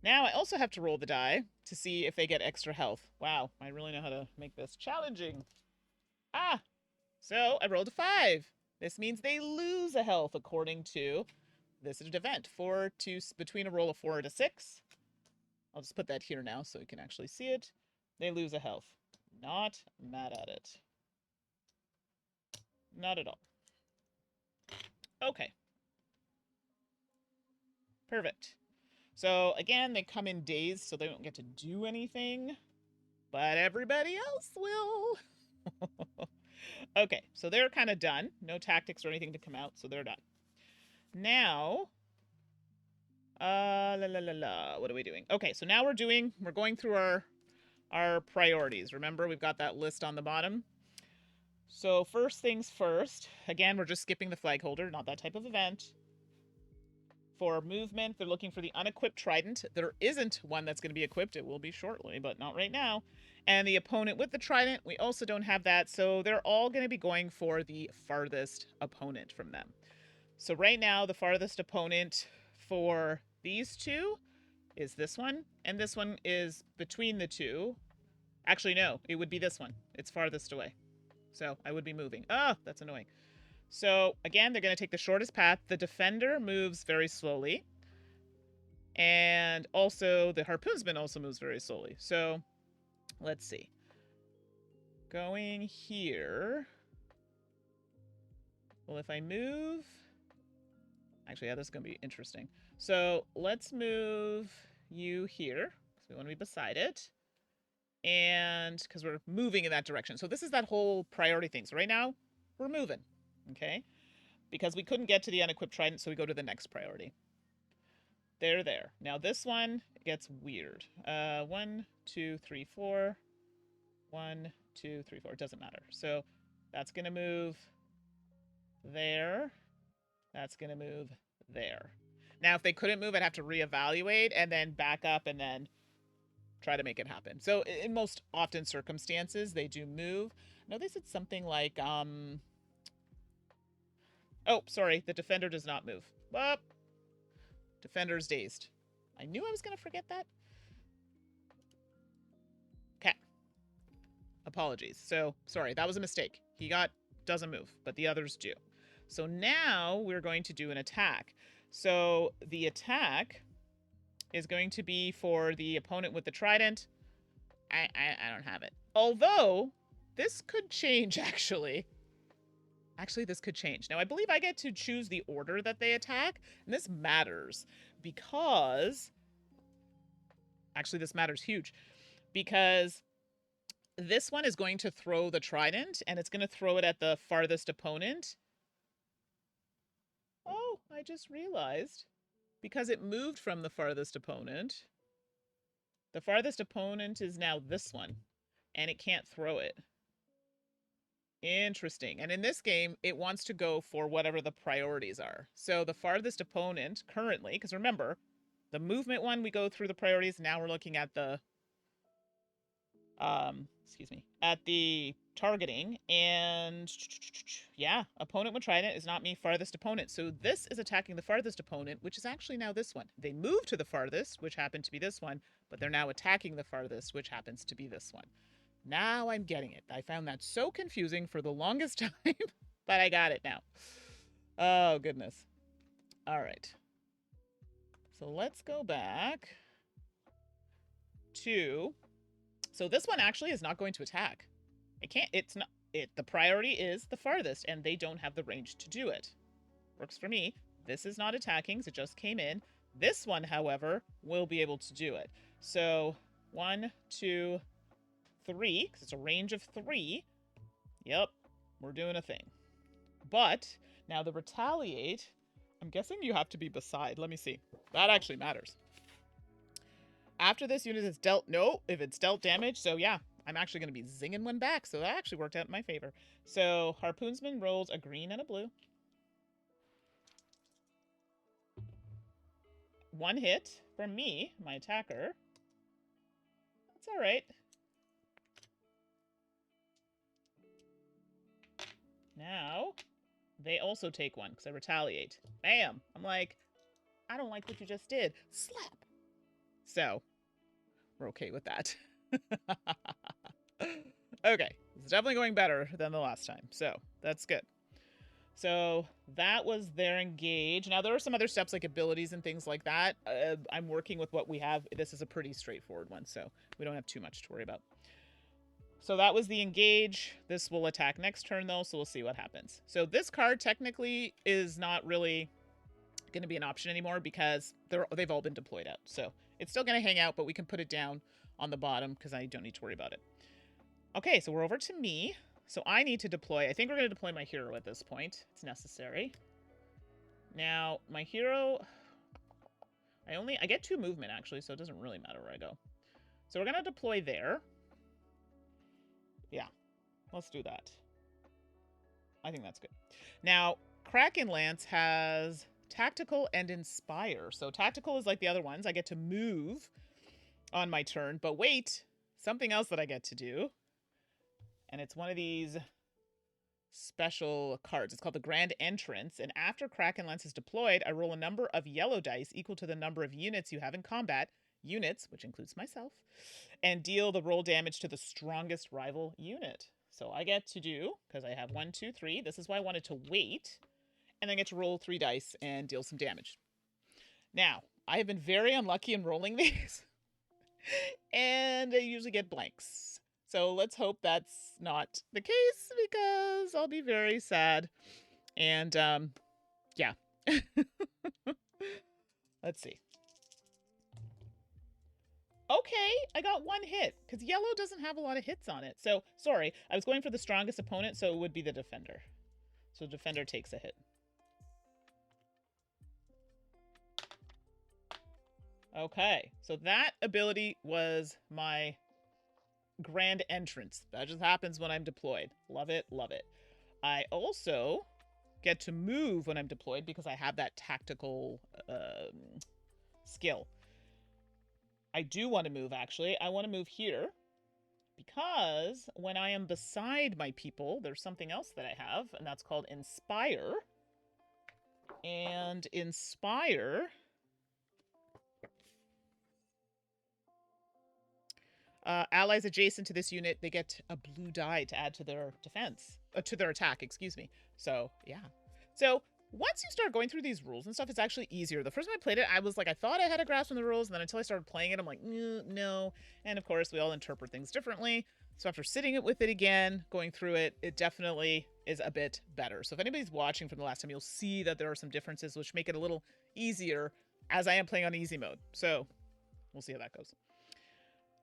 Now I also have to roll the die to see if they get extra health. Wow, I really know how to make this challenging. Ah, so I rolled a 5. This means they lose a health according to this event. Between a roll of 4 to 6. I'll just put that here now so you can actually see it. They lose a health. Not mad at it. Not at all. Okay. Perfect. So again, they come in dazed, so they don't get to do anything. But everybody else will. Okay, so they're kind of done. No tactics or anything to come out, so they're done. Now, what are we doing? Okay, so now we're going through our priorities. Remember, we've got that list on the bottom. So first things first, again, we're just skipping the flag holder, not that type of event. For movement, they're looking for the unequipped trident. There isn't one that's going to be equipped. It will be shortly, but not right now. And the opponent with the trident, we also don't have that. So they're all going to be going for the farthest opponent from them. So right now, the farthest opponent for these two is this one. And this one is between the two. Actually, no, it would be this one. It's farthest away. So I would be moving. Oh, that's annoying. So again, they're going to take the shortest path. The defender moves very slowly. And also the harpoonsman also moves very slowly. So let's see. Going here. Well, if I move... Actually, yeah, this is going to be interesting. So let's move you here. So we want to be beside it. And because we're moving in that direction. So this is that whole priority thing. So right now, we're moving. Okay? Because we couldn't get to the unequipped trident, so we go to the next priority. They're there. Now this one gets weird. 1, 2, 3, 4. 1, 2, 3, 4. It doesn't matter. So that's going to move there. That's going to move there. Now, if they couldn't move, I'd have to reevaluate and then back up and then try to make it happen. So in most often circumstances, they do move. No, they said something like, oh, sorry, the defender does not move. Well, defender's dazed. I knew I was going to forget that. Okay. Apologies. So, sorry, that was a mistake. He doesn't move, but the others do. So now we're going to do an attack. So the attack is going to be for the opponent with the trident. I don't have it. Although, this could change, actually. Actually, this could change. Now, I believe I get to choose the order that they attack, and this matters because Actually, this matters huge because this one is going to throw the trident, and it's going to throw it at the farthest opponent. Oh, I just realized, because it moved from the farthest opponent is now this one, and it can't throw it. Interesting. And in this game, it wants to go for whatever the priorities are. So the farthest opponent currently, because remember, the movement one, we go through the priorities. Now we're looking at the, at the targeting. And yeah, opponent with trident is not me, farthest opponent. So this is attacking the farthest opponent, which is actually now this one. They moved to the farthest, which happened to be this one, but they're now attacking the farthest, which happens to be this one. Now I'm getting it. I found that so confusing for the longest time, but I got it now. Oh, goodness. All right. So let's go back to... So this one actually is not going to attack. It can't... It's not... The priority is the farthest, and they don't have the range to do it. Works for me. This is not attacking, so it just came in. This one, however, will be able to do it. So 1, 2... 3, because it's a range of 3. Yep, we're doing a thing. But now the retaliate, I'm guessing you have to be beside. Let me see. That actually matters. After this unit is dealt, no, if it's dealt damage, so yeah, I'm actually going to be zinging one back, so that actually worked out in my favor. So Harpoonsman rolls a green and a blue. 1 hit from me, my attacker. That's all right. Now, they also take 1, because I retaliate. Bam! I'm like, I don't like what you just did. Slap! So, we're okay with that. Okay, it's definitely going better than the last time, so that's good. So, that was their engage. Now, there are some other steps like abilities and things like that. I'm working with what we have. This is a pretty straightforward one, so we don't have too much to worry about. So that was the engage. This will attack next turn, though, so we'll see what happens. So this card technically is not really going to be an option anymore because they've all been deployed out. So it's still going to hang out, but we can put it down on the bottom because I don't need to worry about it. Okay, so we're over to me. So I need to deploy. I think we're going to deploy my hero at this point. It's necessary. Now, my hero... I get 2 movement, actually, so it doesn't really matter where I go. So we're going to deploy there. Yeah, let's do that. I think that's good. Now, Kraken Lance has Tactical and Inspire. So Tactical is like the other ones. I get to move on my turn. But wait, something else that I get to do. And it's one of these special cards. It's called the Grand Entrance. And after Kraken Lance is deployed, I roll a number of yellow dice equal to the number of units you have in combat. Units, which includes myself, and deal the roll damage to the strongest rival unit. So I get to do, because I have 1, 2, 3. This is why I wanted to wait. And then get to roll 3 dice and deal some damage. Now, I have been very unlucky in rolling these. And I usually get blanks. So let's hope that's not the case, because I'll be very sad. And, yeah. Let's see. Okay, I got 1 hit, because yellow doesn't have a lot of hits on it. So, sorry, I was going for the strongest opponent, so it would be the defender. So defender takes a hit. Okay, so that ability was my Grand Entrance. That just happens when I'm deployed. Love it, love it. I also get to move when I'm deployed because I have that tactical skill. I do want to move, actually. I want to move here because when I am beside my people, there's something else that I have, and that's called Inspire. And Inspire... allies adjacent to this unit, they get a blue die to add to their defense. To their attack, excuse me. So, yeah. So, once you start going through these rules and stuff, it's actually easier. The first time I played it, I was like, I thought I had a grasp on the rules, and then until I started playing it, I'm like, no. And of course, we all interpret things differently. So after sitting with it again, going through it, it definitely is a bit better. So if anybody's watching from the last time, you'll see that there are some differences which make it a little easier as I am playing on easy mode. So, we'll see how that goes.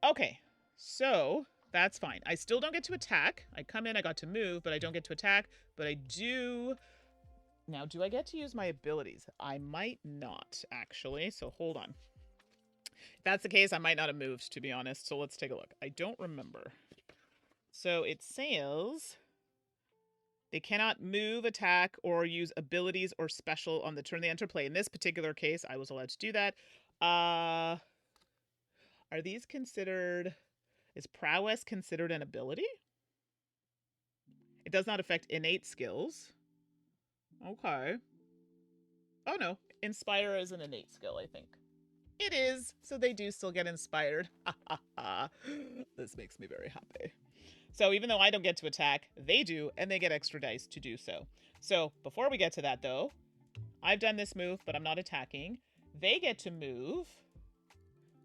Okay, so that's fine. I still don't get to attack. I come in, I got to move, but I don't get to attack. But I do... Now, do I get to use my abilities? I might not, actually. So hold on. If that's the case, I might not have moved, to be honest. So let's take a look. I don't remember. So it says... They cannot move, attack, or use abilities or special on the turn they enter play. In this particular case, I was allowed to do that. Are these considered... Is prowess considered an ability? It does not affect innate skills. Okay. Oh no, inspire is an innate skill, I think. It is, so they do still get inspired. This makes me very happy. So even though I don't get to attack, they do, and they get extra dice to do so. So before we get to that, though, I've done this move, but I'm not attacking. They get to move,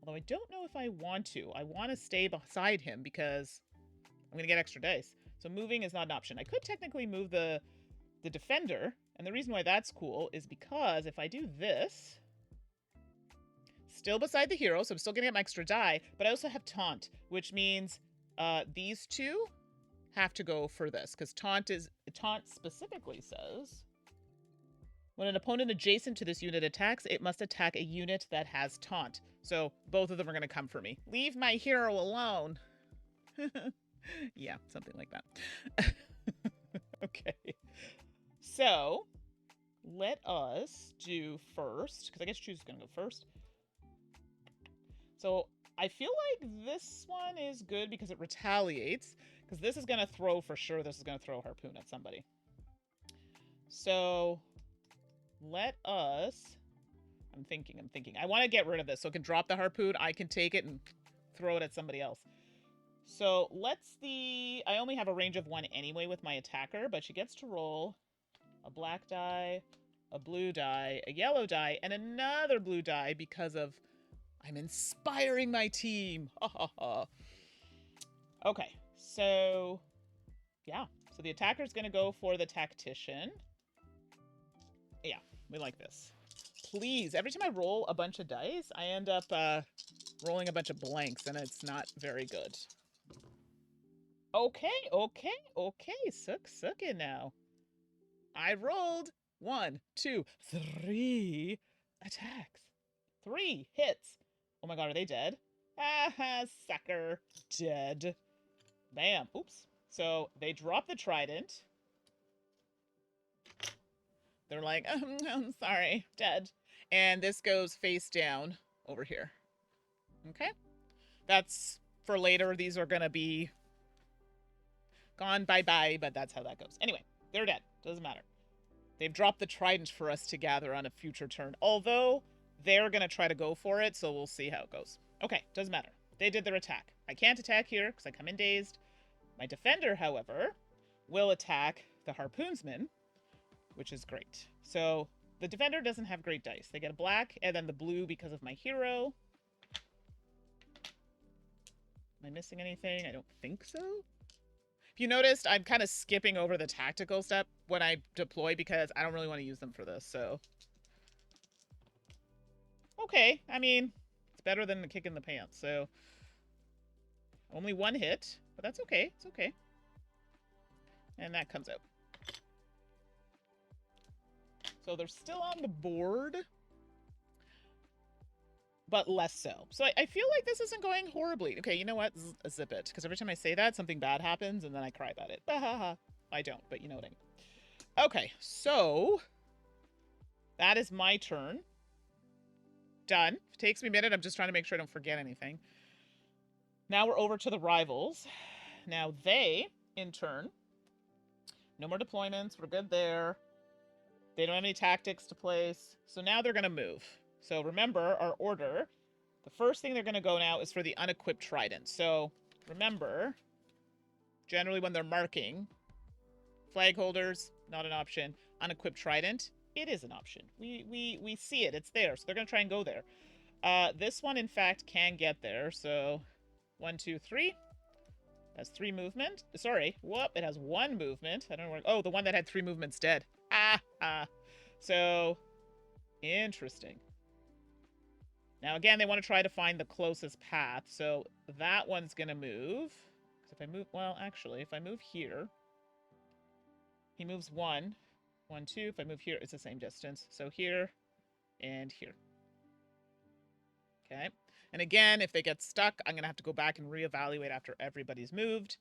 although I don't know if I want to. I want to stay beside him because I'm going to get extra dice. So moving is not an option. I could technically move the defender, and the reason why that's cool is because if I do this, still beside the hero, so I'm still going to get my extra die, but I also have taunt, which means... these two have to go for this, because taunt specifically says when an opponent adjacent to this unit attacks, it must attack a unit that has taunt. So both of them are going to come for me. Leave my hero alone. Yeah, something like that. Okay. So let us do first, because I guess Choose is going to go first. So I feel like this one is good because it retaliates. Because this is going to throw, for sure, this is going to throw a harpoon at somebody. So, let us... I'm thinking. I want to get rid of this. So it can drop the harpoon. I can take it and throw it at somebody else. So, I only have a range of 1 anyway with my attacker. But she gets to roll a black die, a blue die, a yellow die, and another blue die because of... I'm inspiring my team. Okay, so yeah. So the attacker's going to go for the tactician. Yeah, we like this. Please, every time I roll a bunch of dice, I end up rolling a bunch of blanks, and it's not very good. Okay. Suck it now. I rolled 1, 2, 3 attacks. 3 hits. Oh my god, are they dead? Ah, sucker. Dead. Bam. Oops. So, they drop the trident. They're like, I'm sorry. Dead. And this goes face down over here. Okay? That's for later. These are going to be gone bye-bye, but that's how that goes. Anyway, they're dead. Doesn't matter. They've dropped the trident for us to gather on a future turn. Although... they're going to try to go for it, so we'll see how it goes. Okay, doesn't matter. They did their attack. I can't attack here because I come in dazed. My defender, however, will attack the harpoonsman, which is great. So the defender doesn't have great dice. They get a black and then the blue because of my hero. Am I missing anything? I don't think so. If you noticed, I'm kind of skipping over the tactical step when I deploy because I don't really want to use them for this, so... Okay, I mean, it's better than the kick in the pants, so... Only 1 hit, but that's okay. It's okay. And that comes out. So they're still on the board, but less so. So I feel like this isn't going horribly. Okay, you know what? Zip it. Because every time I say that, something bad happens, and then I cry about it. I don't, but you know what I mean. Okay, so... that is my turn. Done. It takes me a minute. I'm just trying to make sure I don't forget anything. Now we're over to the rivals. Now they, in turn, no more deployments. We're good there. They don't have any tactics to place. So now they're going to move. So remember our order. The first thing they're going to go now is for the unequipped trident. So remember, generally when they're marking, flag holders, not an option. Unequipped trident. It is an option. We see it. It's there. So they're going to try and go there. This one, in fact, can get there. So 1, 2, 3. That's 3 movement. Sorry. Whoop. It has 1 movement. I don't know where... oh, the one that had 3 movements dead. So, interesting. Now, again, they want to try to find the closest path. So that one's going to move. If I move, well, actually, if I move here, he moves 1, 1, 2. If I move here, it's the same distance. So here and here. Okay. And again, if they get stuck, I'm going to have to go back and reevaluate after everybody's moved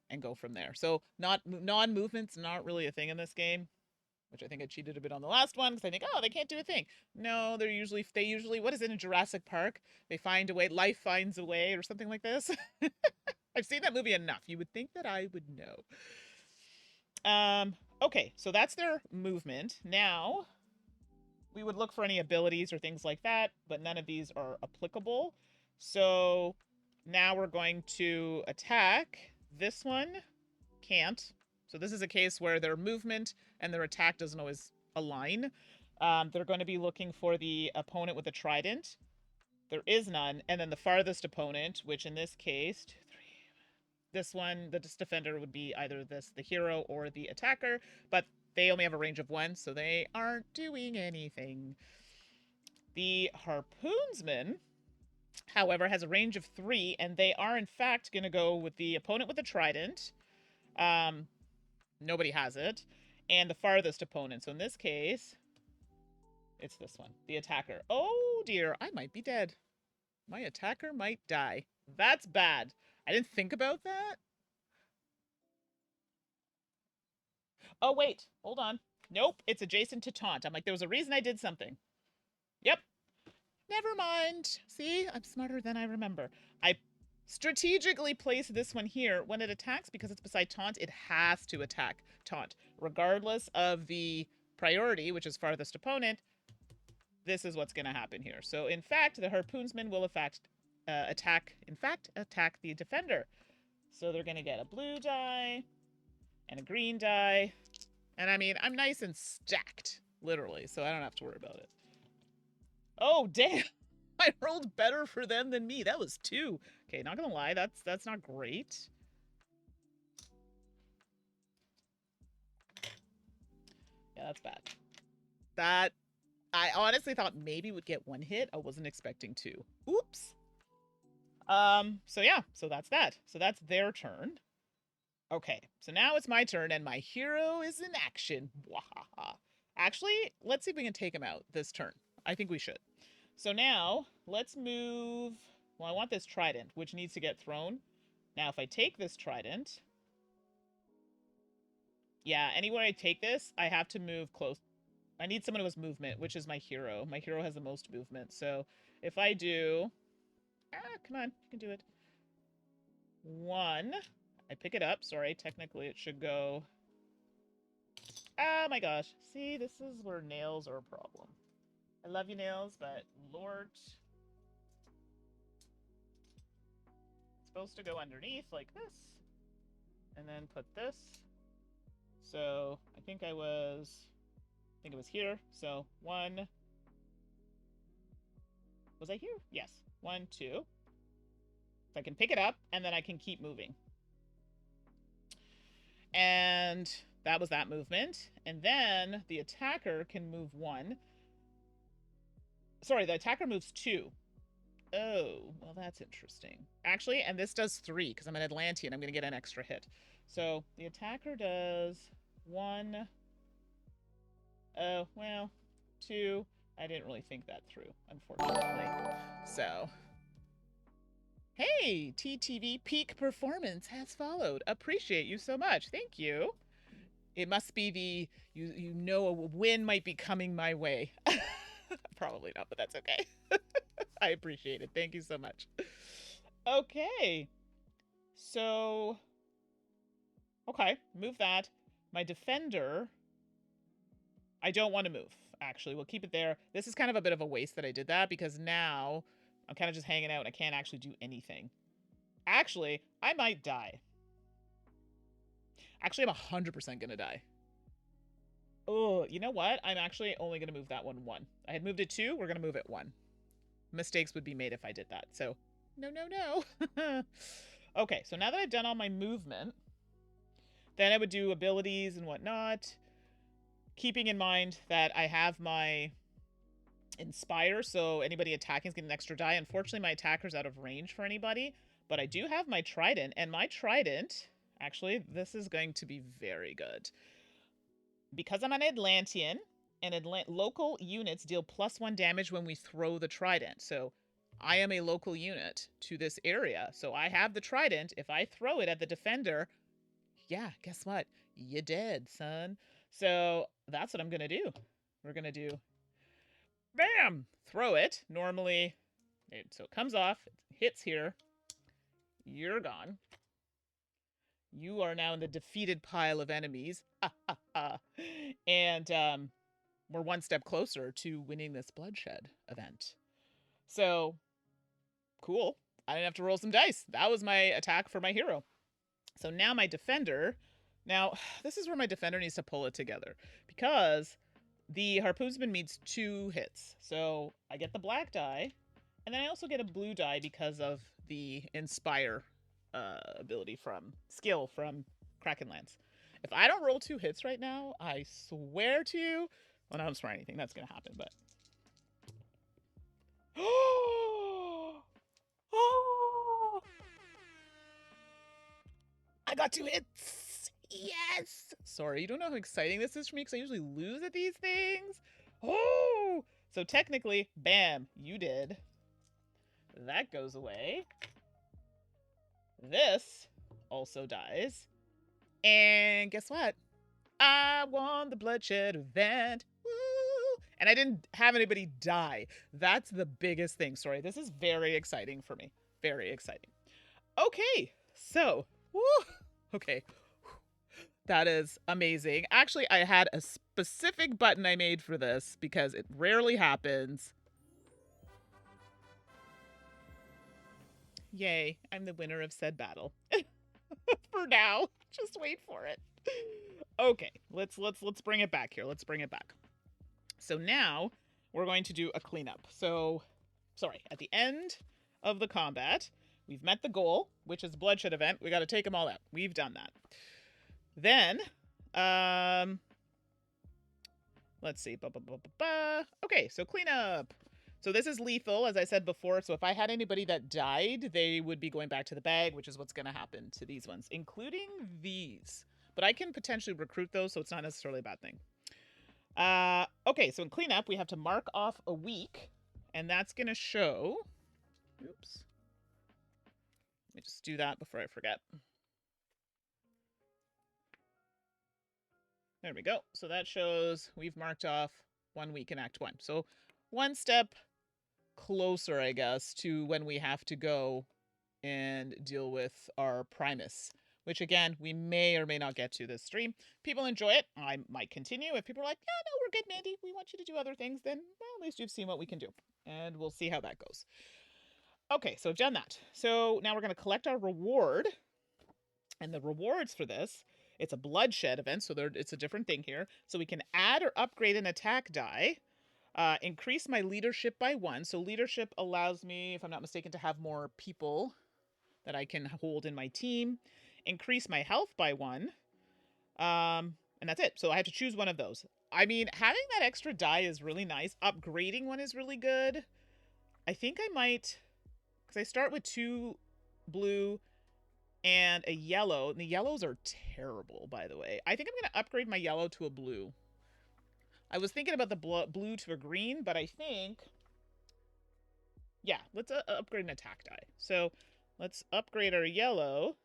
and go from there. So non-movement's not really a thing in this game, which I think I cheated a bit on the last one because I think, oh, they can't do a thing. No, they usually, what is it in Jurassic Park? They find a way, life finds a way or something like this. I've seen that movie enough. You would think that I would know. Okay, so that's their movement. Now, we would look for any abilities or things like that, but none of these are applicable. So now we're going to attack. This one can't. So this is a case where their movement and their attack doesn't always align. They're going to be looking for the opponent with a trident. There is none. And then the farthest opponent, which in this case, 2, 3, this one, the defender would be either the hero or the attacker, but they only have a range of 1, so they aren't doing anything. The harpoonsman, however, has a range of 3, and they are in fact going to go with the opponent with the trident. Nobody has it. And the farthest opponent. So in this case, it's this one, the attacker. Oh dear, I might be dead. My attacker might die. That's bad. I didn't think about that. Oh, wait, hold on. Nope, it's adjacent to taunt. I'm like, there was a reason I did something. Yep. Never mind. See, I'm smarter than I remember. I strategically place this one here. When it attacks, because it's beside taunt, it has to attack taunt. Regardless of the priority, which is farthest opponent, this is what's going to happen here. So, in fact, the harpoonsman will attack the defender. So they're going to get a blue die and a green die. And I mean, I'm nice and stacked, literally, so I don't have to worry about it. Oh, damn. I rolled better for them than me. That was 2. Okay, not gonna lie, that's not great. Yeah, that's bad. That, I honestly thought maybe would get 1 hit. I wasn't expecting 2. Oops. So yeah, so that's that. So that's their turn. Okay, so now it's my turn, and my hero is in action. Wahaha. Actually, let's see if we can take him out this turn. I think we should. So now, let's move... Well, I want this trident, which needs to get thrown. Now, if I take this trident... Yeah, anywhere I take this, I have to move close. I need someone who has movement, which is my hero. My hero has the most movement. So, if I do... come on, you can do it. 1... I pick it up. Sorry, technically it should go... Oh my gosh. See, this is where nails are a problem. I love you, nails, but Lord... It's supposed to go underneath like this. And then put this. So, I think it was here. So, 1... Was I here? Yes. 1, 2. So I can pick it up, and then I can keep moving. And that was that movement. And then the attacker can move 1. Sorry, the attacker moves 2. Oh, well, that's interesting. Actually, and this does 3, because I'm an Atlantean. I'm going to get an extra hit. So the attacker does 1. Oh, well, 2. I didn't really think that through, unfortunately. So... Hey, TTV peak performance has followed. Appreciate you so much. Thank you. It must be the, you know, a win might be coming my way. Probably not, but that's okay. I appreciate it. Thank you so much. Okay. So, okay, move that. My defender, I don't want to move, actually. We'll keep it there. This is kind of a bit of a waste that I did that, because now... I'm kind of just hanging out and I can't actually do anything. Actually, I might die. Actually, I'm 100% gonna die. Oh, you know what? I'm actually only gonna move that one 1. I had moved it 2, we're gonna move it 1. Mistakes would be made if I did that, so no, no, no. Okay, so now that I've done all my movement, then I would do abilities and whatnot, keeping in mind that I have my Inspire, so anybody attacking is getting an extra die. Unfortunately, my attacker's out of range for anybody, but I do have my trident, and my trident, actually, this is going to be very good. Because I'm an Atlantean, and local units deal +1 damage when we throw the trident. So I am a local unit to this area. So I have the trident. If I throw it at the defender, yeah, guess what? You dead, son. So that's what I'm going to do. We're going to do, bam, throw it. Normally, so it comes off, it hits here. You're gone. You are now in the defeated pile of enemies. And we're one step closer to winning this bloodshed event. So, cool. I didn't have to roll some dice. That was my attack for my hero. So now my defender, now this is where my defender needs to pull it together, because the harpoonsman needs 2 hits. So I get the black die, and then I also get a blue die because of the inspire ability from skill from Krakenlance. If I don't roll 2 hits right now, I swear to you, well, I don't swear anything, that's gonna happen, but oh, I got 2 hits. Yes. Sorry, you don't know how exciting this is for me, because I usually lose at these things. Oh, so technically, bam, you did. That goes away. This also dies. And guess what? I won the bloodshed event. Woo! And I didn't have anybody die. That's the biggest thing. Sorry, this is very exciting for me. Very exciting. Okay, so, woo, okay. That is amazing. Actually, I had a specific button I made for this because it rarely happens. Yay, I'm the winner of said battle. For now. Just wait for it. Okay, let's bring it back here. Let's bring it back. So now we're going to do a cleanup. So, sorry, at the end of the combat, we've met the goal, which is bloodshed event. We got to take them all out. We've done that. Then, let's see. Okay, so cleanup. So this is lethal, as I said before. So if I had anybody that died, they would be going back to the bag, which is what's going to happen to these ones, including these. But I can potentially recruit those, so it's not necessarily a bad thing. Okay, so in cleanup, we have to mark off a week, and that's going to show... Oops. Let me just do that before I forget. There we go. So that shows we've marked off 1 week in Act 1. So one step closer, I guess, to when we have to go and deal with our Primus, which again, we may or may not get to this stream. People enjoy it. I might continue. If people are like, yeah, no, we're good, Mandi, we want you to do other things, then, well, at least you've seen what we can do. And we'll see how that goes. Okay, so I've done that. So now we're going to collect our reward. And the rewards for this, it's a bloodshed event, so it's a different thing here. So we can add or upgrade an attack die. Increase my leadership by 1. So leadership allows me, if I'm not mistaken, to have more people that I can hold in my team. Increase my health by 1. And that's it. So I have to choose one of those. I mean, having that extra die is really nice. Upgrading one is really good. I think I might, because I start with 2 blue and a yellow. And the yellows are terrible, by the way. I think I'm going to upgrade my yellow to a blue. I was thinking about the blue to a green, but I think... Yeah, let's upgrade an attack die. So let's upgrade our yellow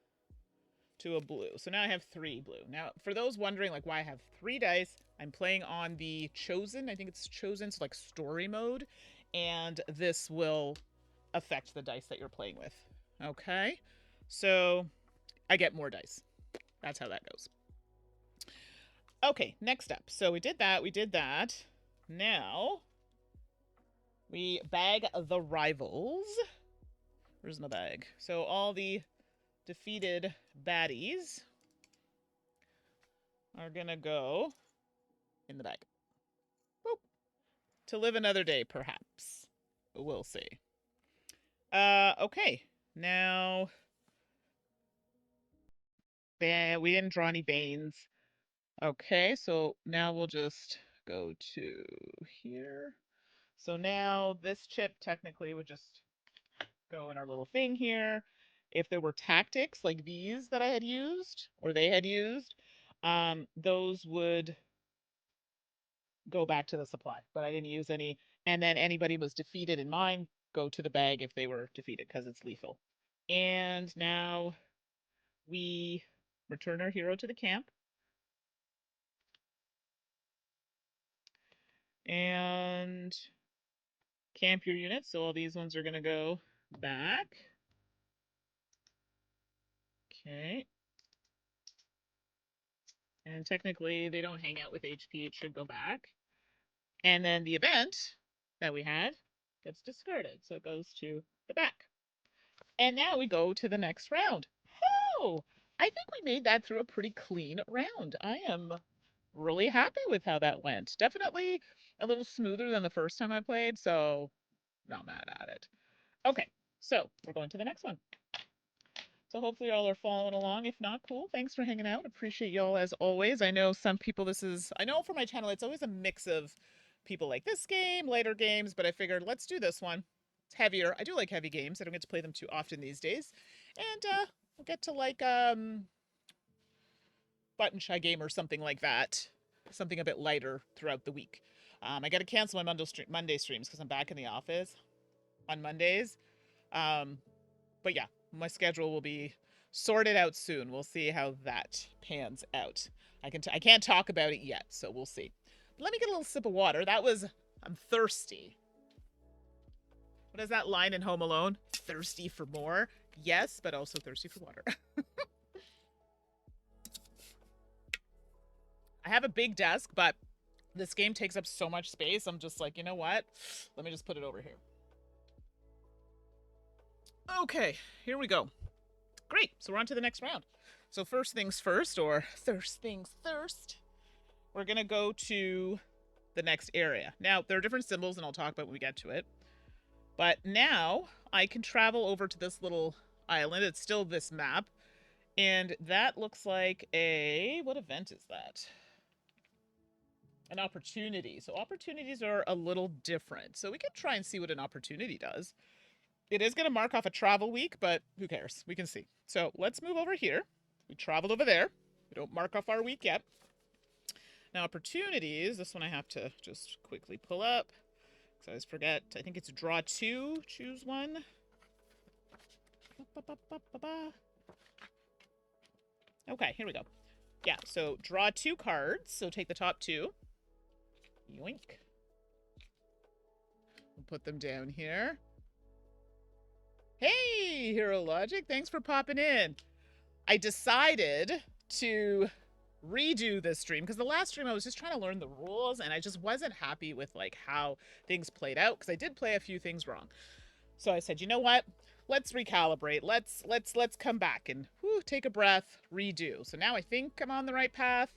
to a blue. So now I have 3 blue. Now, for those wondering, like, why I have 3 dice, I'm playing on the Chosen. I think it's Chosen, so like story mode. And this will affect the dice that you're playing with. Okay? So I get more dice. That's how that goes. Okay, next up. So we did that. Now, we bag the rivals. Where's my bag? So all the defeated baddies are gonna go in the bag. Boop. To live another day, perhaps. We'll see. Okay. Now, we didn't draw any Banes. Okay, so now we'll just go to here. So now this chip technically would just go in our little thing here. If there were tactics like these that I had used or they had used, those would go back to the supply, but I didn't use any. And then anybody was defeated in mine, go to the bag if they were defeated because it's lethal. And now we return our hero to the camp. And camp your units. So all these ones are going to go back. Okay. And technically, they don't hang out with HP. It should go back. And then the event that we had gets discarded. So it goes to the back. And now we go to the next round. Oh, I think we made that through a pretty clean round. I am really happy with how that went. Definitely a little smoother than the first time I played, so not mad at it. Okay, so we're going to the next one. So hopefully y'all are following along. If not, cool. Thanks for hanging out. Appreciate y'all as always. I know some people I know for my channel, it's always a mix of people like this game, later games, but I figured let's do this one. It's heavier. I do like heavy games. I don't get to play them too often these days. And we'll get to like button shy game or something like that. Something a bit lighter throughout the week. I got to cancel my Monday streams because I'm back in the office on Mondays. But yeah, my schedule will be sorted out soon. We'll see how that pans out. I can't talk about it yet, so we'll see. But let me get a little sip of water. I'm thirsty. What is that line in Home Alone? Thirsty for more? Yes, but also thirsty for water. I have a big desk, but this game takes up so much space. I'm just like, you know what? Let me just put it over here. Okay, here we go. Great, so we're on to the next round. So first things first, or thirst things first, we're going to go to the next area. Now, there are different symbols, and I'll talk about when we get to it. But now I can travel over to this little island. It's still this map. And that looks like what event is that? An opportunity. So opportunities are a little different. So we can try and see what an opportunity does. It is going to mark off a travel week, but who cares? We can see. So let's move over here. We traveled over there. We don't mark off our week yet. Now opportunities, this one I have to just quickly pull up. Because I always forget. I think it's draw 2, choose one. Okay, here we go. Yeah, so draw 2 cards. So take the top 2. Yoink. We'll put them down here. Hey, Hero Logic, thanks for popping in. I decided to redo this stream because the last stream I was just trying to learn the rules and I just wasn't happy with like how things played out because I did play a few things wrong. So I said, you know what? Let's recalibrate. Let's come back and take a breath, redo. So now I think I'm on the right path.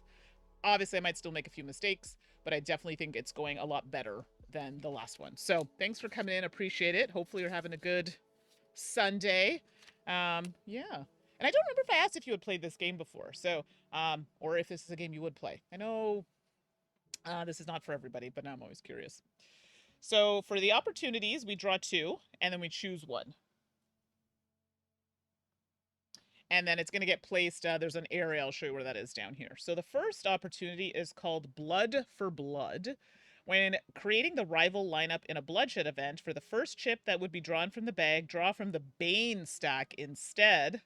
Obviously, I might still make a few mistakes, but I definitely think it's going a lot better than the last one. So thanks for coming in. Appreciate it. Hopefully you're having a good Sunday. Yeah. And I don't remember if I asked if you had played this game before. So, or if this is a game you would play. I know this is not for everybody, but now I'm always curious. So for the opportunities, we draw 2, and then we choose 1. And then it's going to get placed, there's an area, I'll show you where that is down here. So the first opportunity is called Blood for Blood. When creating the rival lineup in a bloodshed event, for the first chip that would be drawn from the bag, draw from the Bane stack instead,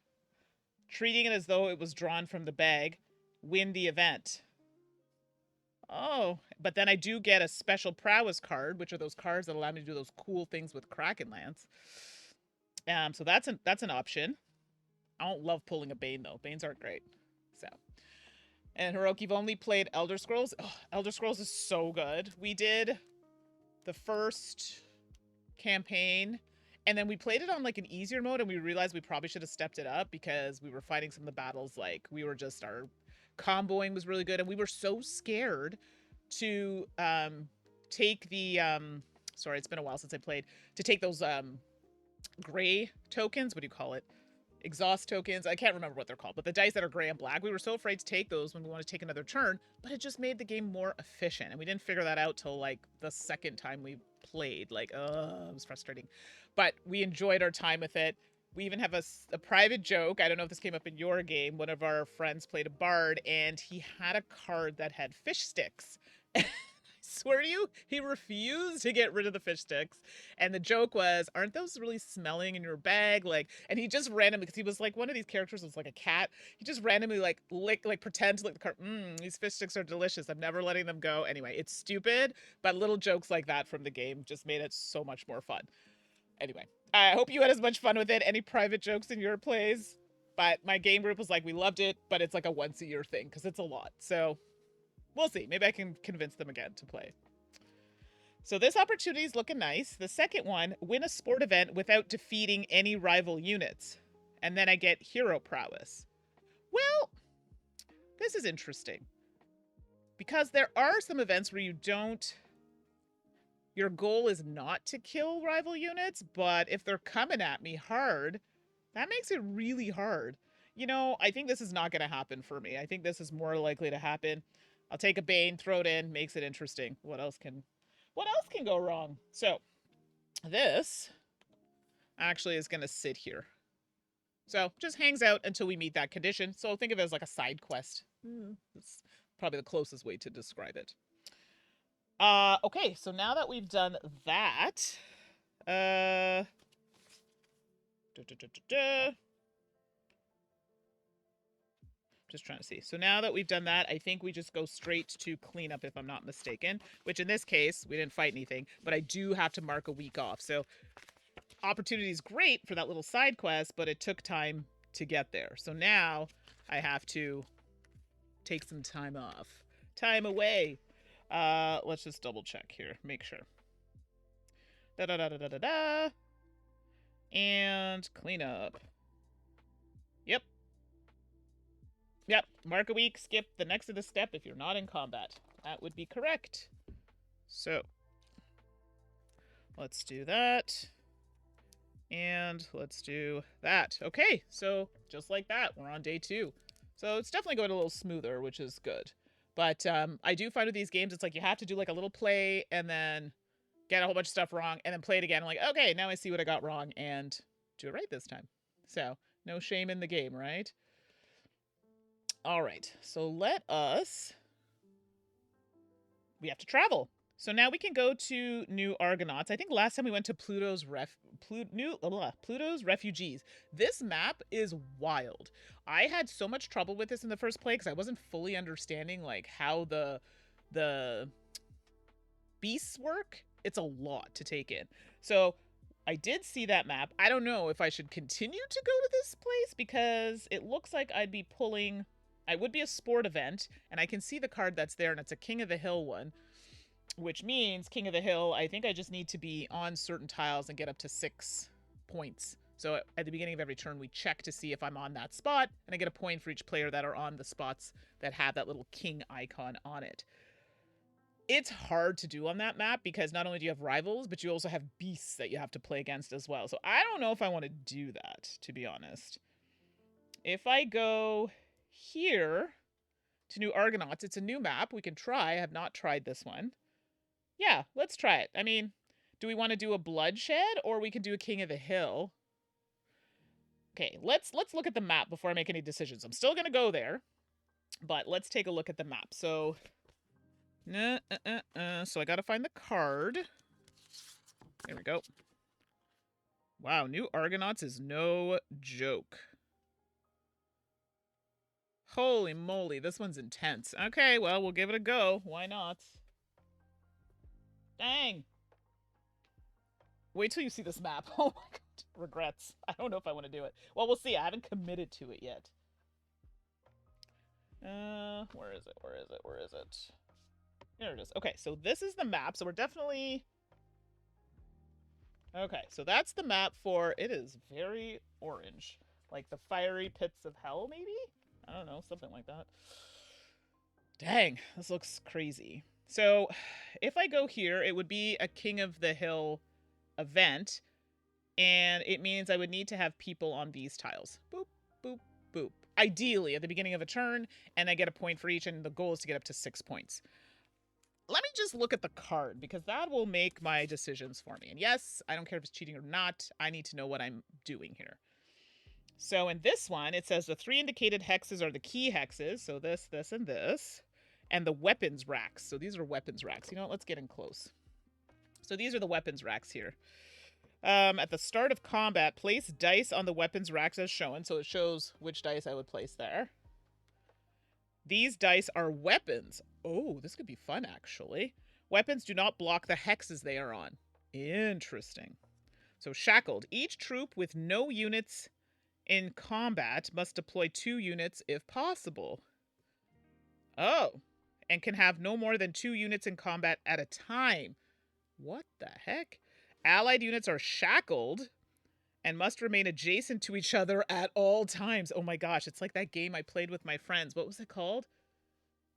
treating it as though it was drawn from the bag, win the event. Oh, but then I do get a special prowess card, which are those cards that allow me to do those cool things with Kraken Lance. So that's an option. I don't love pulling a Bane, though. Banes aren't great. So. And Hiroki, you've only played Elder Scrolls. Oh, Elder Scrolls is so good. We did the first campaign, and then we played it on like an easier mode, and we realized we probably should have stepped it up because we were fighting some of the battles. Like our comboing was really good, and we were so scared to take the sorry, it's been a while since I played, to take those gray tokens. What do you call it? Exhaust tokens. I can't remember what they're called, but the dice that are gray and black. We were so afraid to take those when we wanted to take another turn, but it just made the game more efficient, and we didn't figure that out till like the second time we played. Like, it was frustrating. But we enjoyed our time with it. We even have a private joke. I don't know if this came up in your game. One of our friends played a bard, and he had a card that had fish sticks. I swear to you, he refused to get rid of the fish sticks. And the joke was, aren't those really smelling in your bag? Like, and he just randomly, because he was like, one of these characters was like a cat. He just randomly like pretend to lick the card. These fish sticks are delicious. I'm never letting them go. Anyway, it's stupid, but little jokes like that from the game just made it so much more fun. Anyway, I hope you had as much fun with it. Any private jokes in your plays? But my game group was like, we loved it, but it's like a once a year thing because it's a lot. So we'll see. Maybe I can convince them again to play. So this opportunity is looking nice. The second one, win a sport event without defeating any rival units. And then I get hero prowess. Well, this is interesting. Because there are some events where you don't... Your goal is not to kill rival units, but if they're coming at me hard, that makes it really hard. You know, I think this is not going to happen for me. I think this is more likely to happen. I'll take a Bane, throw it in, makes it interesting. What else can go wrong? So, this actually is going to sit here. So, just hangs out until we meet that condition. So, think of it as like a side quest. That's probably the closest way to describe it. Okay, so now that we've done that, just trying to see. So now that we've done that, I think we just go straight to cleanup, if I'm not mistaken, which in this case, we didn't fight anything, but I do have to mark a week off. So opportunity is great for that little side quest, but it took time to get there. So now I have to take some time off. Time away. Let's just double check here. Make sure. Da-da-da-da-da-da. And clean up. Yep. Yep. Mark a week. Skip the next of the step if you're not in combat. That would be correct. So, let's do that. And let's do that. Okay, so just like that, we're on day 2. So it's definitely going a little smoother, which is good. But I do find with these games, it's like you have to do like a little play and then get a whole bunch of stuff wrong and then play it again. I'm like, okay, now I see what I got wrong and do it right this time. So no shame in the game, right? All right, so we have to travel. So now we can go to New Argonauts. I think last time we went to Pluto's Refugees. This map is wild. I had so much trouble with this in the first play because I wasn't fully understanding like how the beasts work. It's a lot to take in. So I did see that map. I don't know if I should continue to go to this place because it looks like I would be a sport event, and I can see the card that's there, and it's a King of the Hill one. Which means King of the Hill, I think I just need to be on certain tiles and get up to 6 points. So at the beginning of every turn, we check to see if I'm on that spot, and I get a point for each player that are on the spots that have that little king icon on it. It's hard to do on that map because not only do you have rivals, but you also have beasts that you have to play against as well. So I don't know if I want to do that, to be honest. If I go here to New Argonauts, it's a new map. We can try. I have not tried this one. Yeah, let's try it. I mean, do we want to do a bloodshed or we can do a King of the Hill? Okay, let's look at the map before I make any decisions. I'm still going to go there, but let's take a look at the map. So, so I got to find the card. There we go. Wow, New Argonauts is no joke. Holy moly, this one's intense. Okay, well, we'll give it a go. Why not? Dang. Wait till you see this map. Oh my god. Regrets. I don't know if I want to do it. Well, we'll see. I haven't committed to it yet. Where is it? Where is it? Where is it? There it is. Okay, so this is the map. So we're definitely... Okay, so that's the map for... It is very orange. Like the fiery pits of hell, maybe? I don't know. Something like that. Dang. This looks crazy. So, if I go here, it would be a King of the Hill event, and it means I would need to have people on these tiles. Boop, boop, boop. Ideally, at the beginning of a turn, and I get a point for each, and the goal is to get up to 6 points. let me just look at the card, because that will make my decisions for me. And yes, I don't care if it's cheating or not. I need to know what I'm doing here. So in this one, it says the 3 indicated hexes are the key hexes. So this, this, and this. And the weapons racks. So these are weapons racks. You know what? Let's get in close. So these are the weapons racks here. At the start of combat, place dice on the weapons racks as shown. So it shows which dice I would place there. These dice are weapons. Oh, this could be fun, actually. Weapons do not block the hexes they are on. Interesting. So shackled. Each troop with no units in combat must deploy 2 units if possible. Oh, and can have no more than 2 units in combat at a time. What the heck? Allied units are shackled and must remain adjacent to each other at all times. Oh my gosh, it's like that game I played with my friends. What was it called?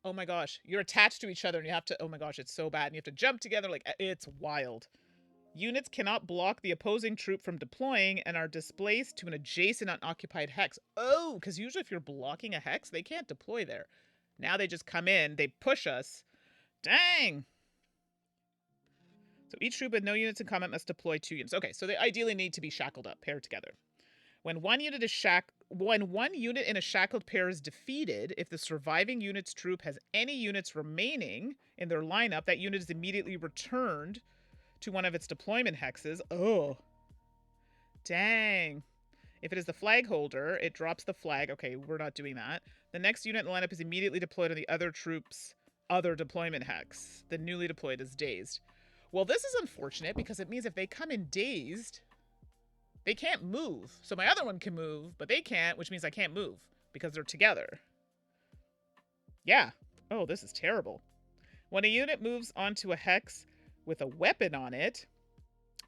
Oh my gosh, you're attached to each other and you have to, oh my gosh, it's so bad. And you have to jump together, like, it's wild. Units cannot block the opposing troop from deploying and are displaced to an adjacent unoccupied hex. Oh, because usually if you're blocking a hex, they can't deploy there. Now they just come in, they push us. Dang! So each troop with no units in combat must deploy 2 units. Okay, so they ideally need to be shackled up, paired together. When one unit in a shackled pair is defeated, if the surviving unit's troop has any units remaining in their lineup, that unit is immediately returned to one of its deployment hexes. Oh. Dang. If it is the flag holder, it drops the flag. Okay, we're not doing that. The next unit in the lineup is immediately deployed on the other troop's other deployment hex. The newly deployed is dazed. Well, this is unfortunate because it means if they come in dazed, they can't move. So my other one can move, but they can't, which means I can't move because they're together. Yeah. Oh, this is terrible. When a unit moves onto a hex with a weapon on it,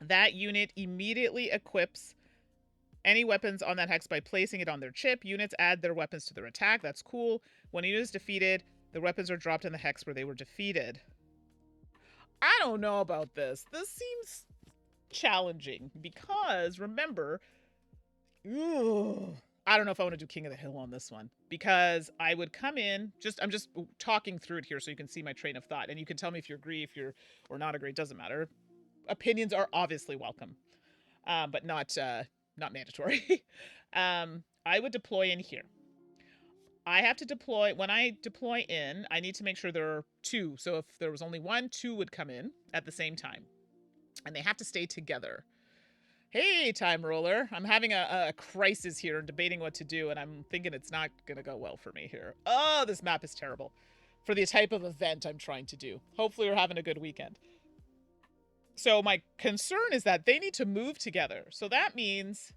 that unit immediately equips any weapons on that hex by placing it on their chip. Units add their weapons to their attack. That's cool. When a unit is defeated, the weapons are dropped in the hex where they were defeated. I don't know about this. This seems challenging because, remember, I don't know if I want to do King of the Hill on this one because I would come in, I'm just talking through it here so you can see my train of thought and you can tell me if you agree, or not agree. It doesn't matter. Opinions are obviously welcome, but not mandatory. I would deploy in here. I have to deploy, when I deploy in, I need to make sure there are 2. So if there was only 1, 2 would come in at the same time. And they have to stay together. Hey, Time Roller. I'm having a crisis here and debating what to do, and I'm thinking it's not going to go well for me here. Oh, this map is terrible for the type of event I'm trying to do. Hopefully we're having a good weekend. So my concern is that they need to move together. So that means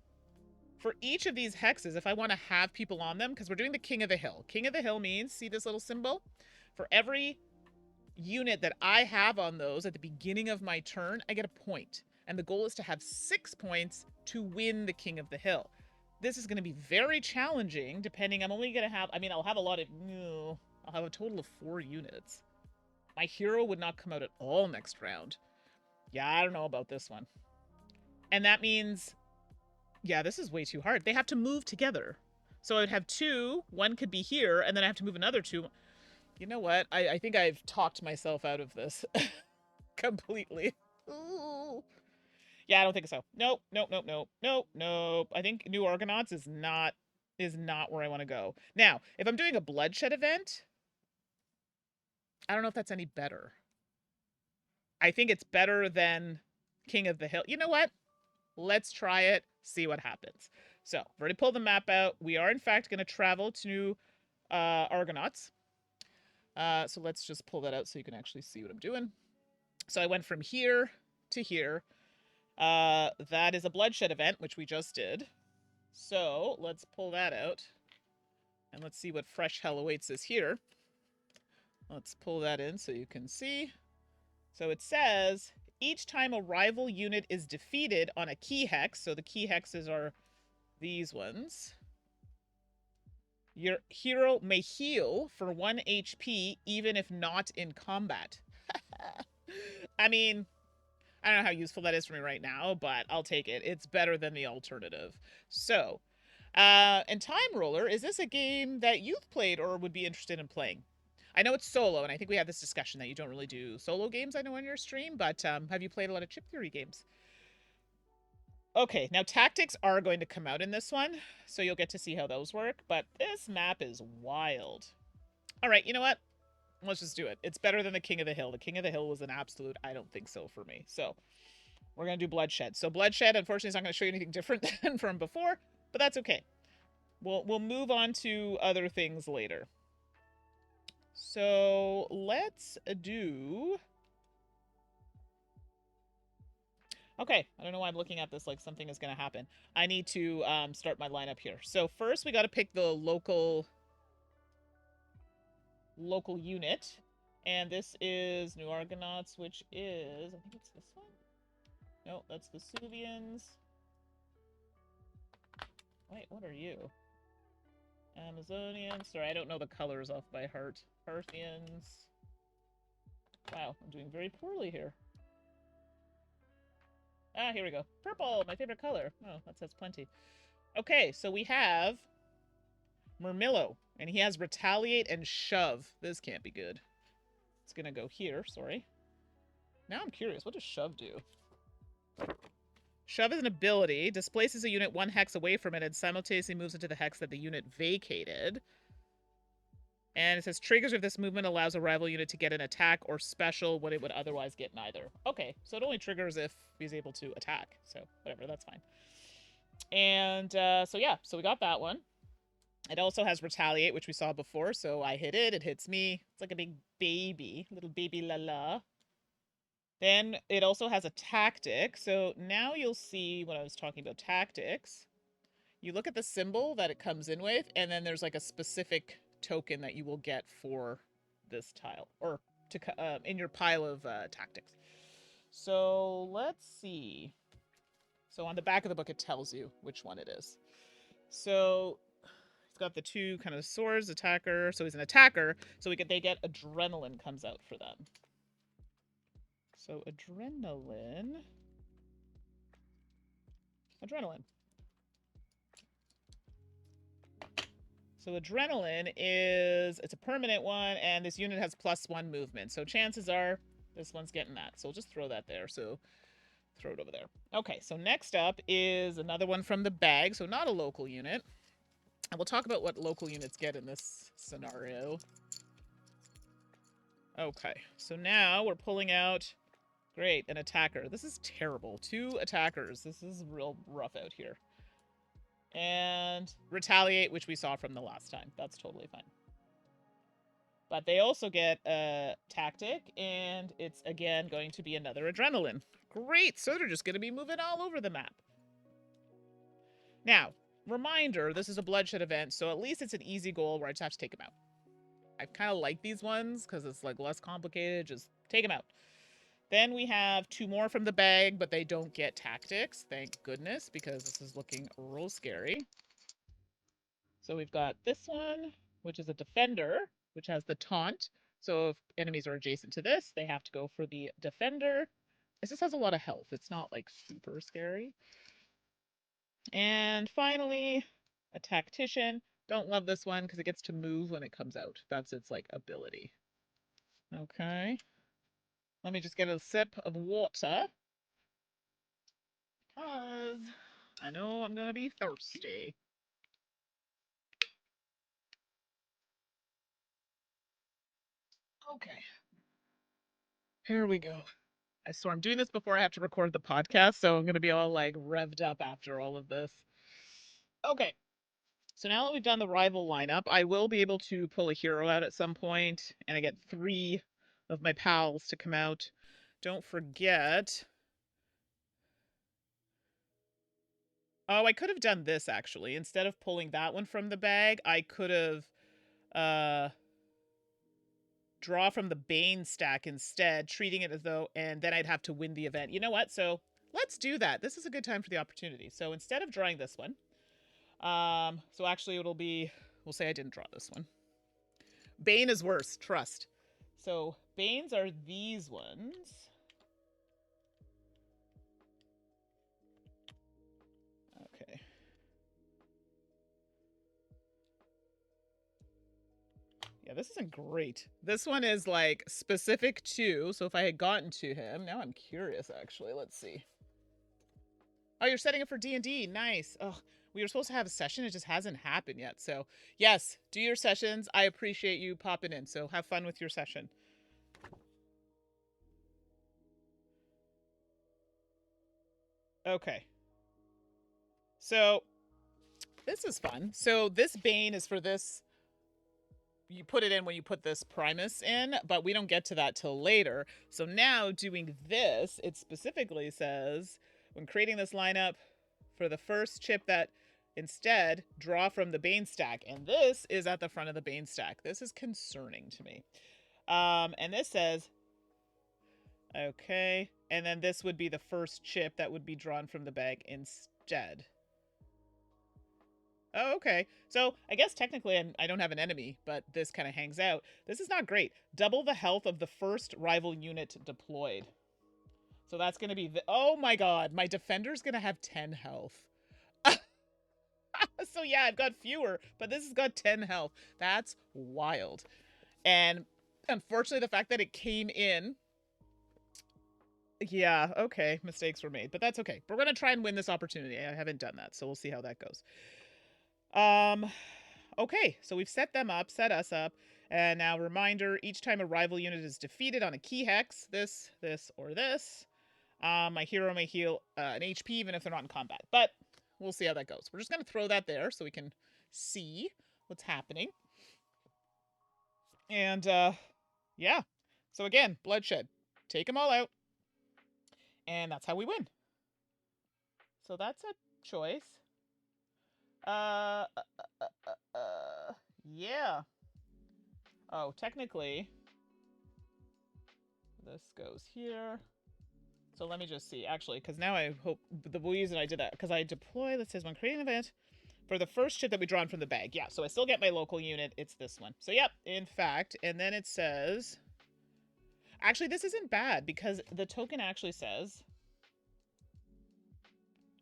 for each of these hexes, if I want to have people on them, because we're doing the King of the Hill. King of the Hill means, see this little symbol? For every unit that I have on those at the beginning of my turn, I get a point. And the goal is to have 6 points to win the King of the Hill. This is going to be very challenging, depending, I'm only going to have, I'll have a lot of, I'll have a total of 4 units. My hero would not come out at all next round. Yeah, I don't know about this one. And that means, yeah, this is way too hard. They have to move together. So I would have 2, 1 could be here, and then I have to move another 2. You know what? I think I've talked myself out of this completely. Ooh. Yeah, I don't think so. Nope. I think New Argonauts is not where I want to go. Now, if I'm doing a bloodshed event, I don't know if that's any better. I think it's better than King of the Hill. You know what? Let's try it, see what happens. So, I've already pulled the map out. We are, in fact, going to travel to Argonauts. So let's just pull that out so you can actually see what I'm doing. So I went from here to here. That is a bloodshed event, which we just did. So let's pull that out. And let's see what fresh hell awaits us here. Let's pull that in so you can see. So it says, each time a rival unit is defeated on a key hex, so the key hexes are these ones, your hero may heal for 1 HP even if not in combat. I mean, I don't know how useful that is for me right now, but I'll take it. It's better than the alternative. So, and Time Roller, is this a game that you've played or would be interested in playing? I know it's solo, and I think we had this discussion that you don't really do solo games, I know, on your stream, but have you played a lot of chip theory games? Okay, now tactics are going to come out in this one, so you'll get to see how those work, but this map is wild. All right, you know what? Let's just do it. It's better than the King of the Hill. The King of the Hill was an absolute, I don't think so for me. So we're going to do Bloodshed. So Bloodshed, unfortunately, is not going to show you anything different than from before, but that's okay. We'll move on to other things later. So let's do... Okay, I don't know why I'm looking at this like something is going to happen. I need to start my lineup here. So first we got to pick the local unit. And this is New Argonauts, which is... I think it's this one? No, that's the Suvians. Wait, what are you? Amazonians. Sorry, I don't know the colors off by heart. Parthians. Wow, I'm doing very poorly here. Ah, here we go. Purple, my favorite color. Oh, that says plenty. Okay, so we have Murmillo, and he has Retaliate and Shove. This can't be good. It's gonna go here, sorry. Now I'm curious, what does Shove do? Shove is an ability, displaces a unit 1 hex away from it, and simultaneously moves into the hex that the unit vacated. And it says, triggers if this movement allows a rival unit to get an attack or special when it would otherwise get neither. Okay, so it only triggers if he's able to attack. So, whatever, that's fine. And, so yeah, so we got that one. It also has Retaliate, which we saw before, so I hit it, it hits me. It's like a big baby, little baby la-la. Then it also has a tactic. So now you'll see when I was talking about tactics, you look at the symbol that it comes in with, and then there's like a specific token that you will get for this tile, or to in your pile of tactics. So let's see. So on the back of the book, it tells you which one it is. So it's got the 2 kind of swords, attacker. So he's an attacker. So they get adrenaline comes out for them. So adrenaline. So adrenaline it's a permanent one, and this unit has +1 movement. So chances are this one's getting that. So we'll just throw that there. So throw it over there. Okay, so next up is another one from the bag. So not a local unit. And we'll talk about what local units get in this scenario. Okay, so now we're pulling out, great, an attacker. This is terrible. 2 attackers. This is real rough out here. And Retaliate, which we saw from the last time. That's totally fine. But they also get a tactic, and it's, again, going to be another adrenaline. Great, so they're just going to be moving all over the map. Now, reminder, this is a bloodshed event, so at least it's an easy goal where I just have to take them out. I kind of like these ones because it's like less complicated. Just take them out. Then we have 2 more from the bag, but they don't get tactics. Thank goodness, because this is looking real scary. So we've got this one, which is a defender, which has the taunt. So if enemies are adjacent to this, they have to go for the defender. This just has a lot of health. It's not like super scary. And finally, a tactician. Don't love this one because it gets to move when it comes out. That's its like ability. Okay. Let me just get a sip of water. Because I know I'm going to be thirsty. Okay. Here we go. So I'm doing this before I have to record the podcast, so I'm going to be all like revved up after all of this. Okay. So now that we've done the rival lineup, I will be able to pull a hero out at some point, and I get 3 of my pals to come out. Don't forget... Oh, I could have done this, actually. Instead of pulling that one from the bag, I could have draw from the Bane stack instead, treating it as though, and then I'd have to win the event. You know what? So let's do that. This is a good time for the opportunity. So instead of drawing this one, so actually it'll be, we'll say I didn't draw this one. Bane is worse, trust. So Banes are these ones. Okay. Yeah, this isn't great. This one is like specific to, so if I had gotten to him, now I'm curious actually. Let's see. Oh, you're setting it for D&D. Nice. Oh, we were supposed to have a session. It just hasn't happened yet. So yes, do your sessions. I appreciate you popping in. So have fun with your session. Okay. So this is fun. So this Bane is for this. You put it in when you put this Primus in, but we don't get to that till later. So now doing this, it specifically says when creating this lineup for the first chip that instead draw from the Bane stack. And this is at the front of the Bane stack. This is concerning to me. And this says, okay. And then this would be the first chip that would be drawn from the bag instead. Oh, okay. So I guess technically I don't have an enemy, but this kind of hangs out. This is not great. Double the health of the first rival unit deployed. So that's going to be... oh my god, my defender's going to have 10 health. So yeah, I've got fewer, but this has got 10 health. That's wild. And unfortunately, the fact that it came in... yeah, okay, mistakes were made, but that's okay. We're going to try and win this opportunity. I haven't done that, so we'll see how that goes. Okay, so we've set us up, and now reminder, each time a rival unit is defeated on a key hex, this, or this, my hero may heal an HP even if they're not in combat, but we'll see how that goes. We're just going to throw that there so we can see what's happening. And, yeah. So again, bloodshed. Take them all out. And that's how we win. So that's a choice. Yeah. Oh, technically, this goes here. So let me just see, actually, because now I hope the reason I did that, because I deploy, that says when creating an event for the first chip that we drawn from the bag. Yeah, so I still get my local unit. It's this one. So yep, in fact, and then it says, actually, this isn't bad because the token actually says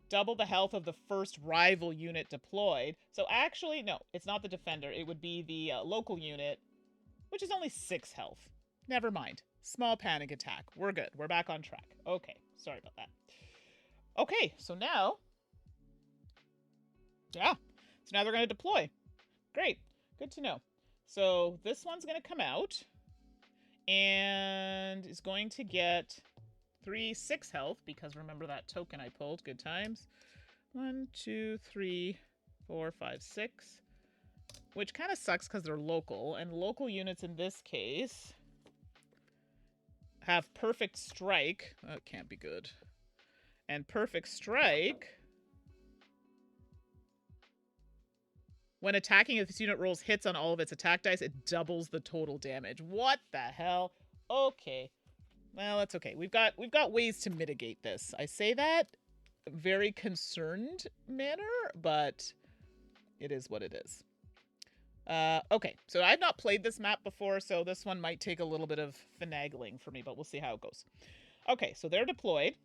double the health of the first rival unit deployed. So actually, no, it's not the defender. It would be the local unit, which is only 6 health. Never mind. Small panic attack. We're good. We're back on track. Okay, sorry about that. Okay, so now... yeah, so now they're going to deploy. Great. Good to know. So this one's going to come out and is going to get 6 health, because remember that token I pulled. Good times. 1, 2, 3, 4, 5, 6. Which kind of sucks because they're local. And local units in this case have perfect strike. That can't be good. And perfect strike, when attacking, if this unit rolls hits on all of its attack dice, it doubles the total damage. What the hell? Okay. Well, that's okay. We've got ways to mitigate this. I say that very concerned manner, but it is what it is. Okay, so I've not played this map before, so this one might take a little bit of finagling for me, but we'll see how it goes. Okay, so they're deployed.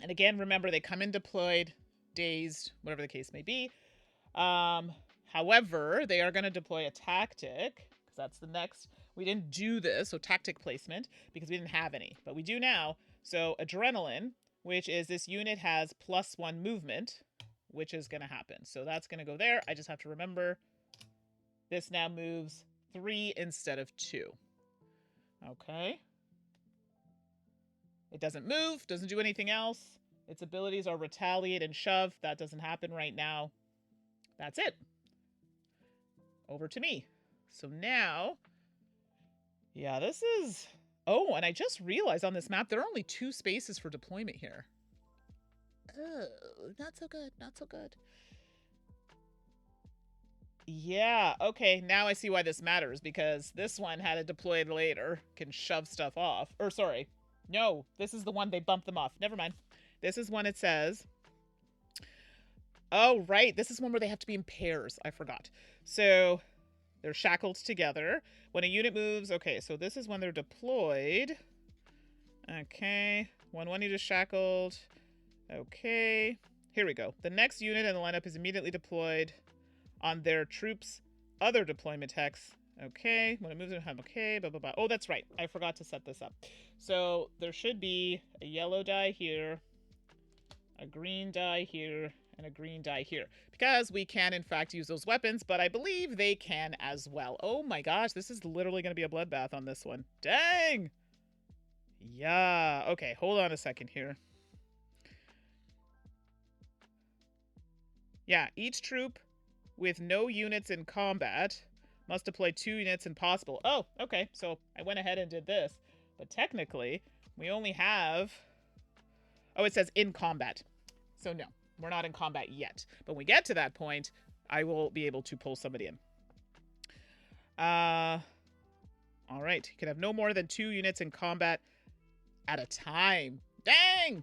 And again, remember, they come in deployed, dazed, whatever the case may be. However, they are going to deploy a tactic, because that's the next... we didn't do this, so tactic placement, because we didn't have any, but we do now. So adrenaline, which is this unit has +1 movement, which is going to happen. So that's going to go there. I just have to remember this now moves 3 instead of 2. Okay. It doesn't move, doesn't do anything else. Its abilities are retaliate and shove. That doesn't happen right now. That's it. Over to me. So now... yeah, this is... oh, and I just realized on this map, there are only 2 spaces for deployment here. Oh, not so good, not so good. Yeah, okay, now I see why this matters, because this one had it deployed later, can shove stuff off. Or, sorry, no, this is the one they bumped them off. Never mind. This is one it says... oh, right, this is one where they have to be in pairs. I forgot. So... they're shackled together. When a unit moves... okay, so this is when they're deployed. Okay. When one unit is shackled. Okay. Here we go. The next unit in the lineup is immediately deployed on their troops' other deployment hex Okay, when it moves in, okay, blah, blah, blah. Oh, that's right. I forgot to set this up. So there should be a yellow die here, a green die here, and a green die here. Because we can, in fact, use those weapons, but I believe they can as well. Oh my gosh, this is literally going to be a bloodbath on this one. Dang! Yeah, okay, hold on a second here. Yeah, each troop with no units in combat must deploy 2 units in possible. Oh, okay, so I went ahead and did this. But technically, we only have... Oh, it says in combat. So no, we're not in combat yet. But when we get to that point, I will be able to pull somebody in. All right, you can have no more than 2 units in combat at a time. Dang!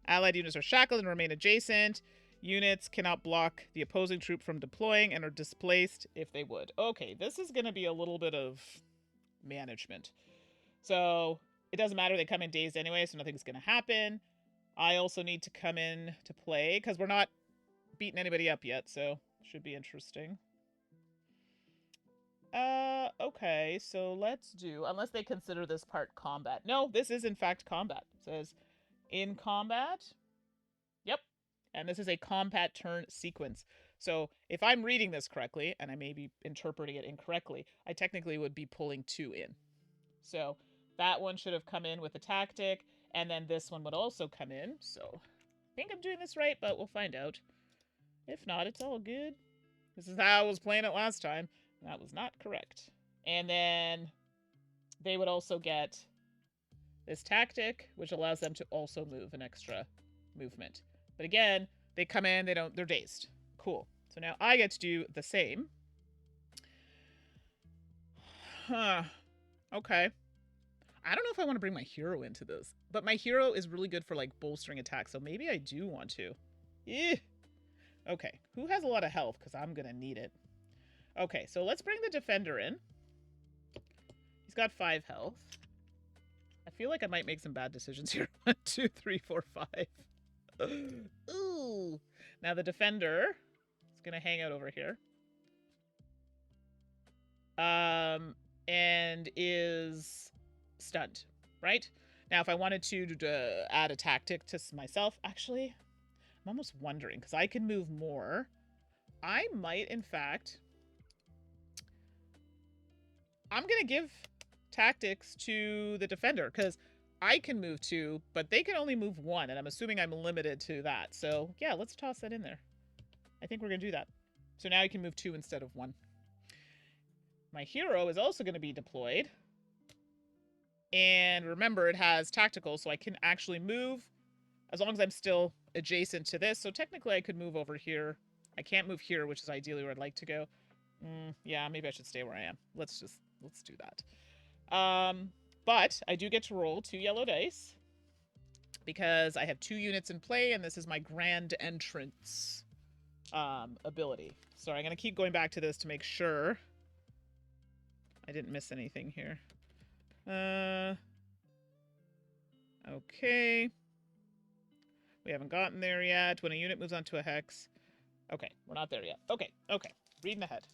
Allied units are shackled and remain adjacent. Units cannot block the opposing troop from deploying and are displaced if they would. Okay, this is going to be a little bit of management. So it doesn't matter. They come in dazed anyway, so nothing's going to happen. I also need to come in to play because we're not beating anybody up yet, so it should be interesting. Okay, so let's do, unless they consider this part combat. No, this is in fact combat. It says in combat. Yep. And this is a combat turn sequence. So if I'm reading this correctly, and I may be interpreting it incorrectly, I technically would be pulling 2 in. So that one should have come in with a tactic, and then this one would also come in. So I think I'm doing this right, but we'll find out. If not, it's all good. This is how I was playing it last time. That was not correct. And then they would also get this tactic, which allows them to also move an extra movement. But again, they come in, they're dazed. Cool. So now I get to do the same. Huh. Okay. I don't know if I want to bring my hero into this, but my hero is really good for like bolstering attacks, so maybe I do want to. Okay, who has a lot of health? Because I'm going to need it. Okay, so let's bring the defender in. He's got 5 health. I feel like I might make some bad decisions here. 1, 2, 3, 4, 5. Ooh. Now the defender is going to hang out over here. And is stunned, right? Now, if I wanted to add a tactic to myself, actually, I'm almost wondering, because I can move more. I might, in fact... I'm going to give tactics to the defender, because I can move 2, but they can only move 1, and I'm assuming I'm limited to that. So, yeah, let's toss that in there. I think we're going to do that. So now I can move 2 instead of 1. My hero is also going to be deployed. And remember, it has tactical, so I can actually move as long as I'm still adjacent to this. So technically, I could move over here. I can't move here, which is ideally where I'd like to go. Yeah, maybe I should stay where I am. Let's do that. But I do get to roll 2 yellow dice because I have 2 units in play, and this is my grand entrance ability. So I'm going to keep going back to this to make sure I didn't miss anything here. Okay. We haven't gotten there yet. When a unit moves onto a hex. Okay, we're not there yet. Okay. Reading ahead.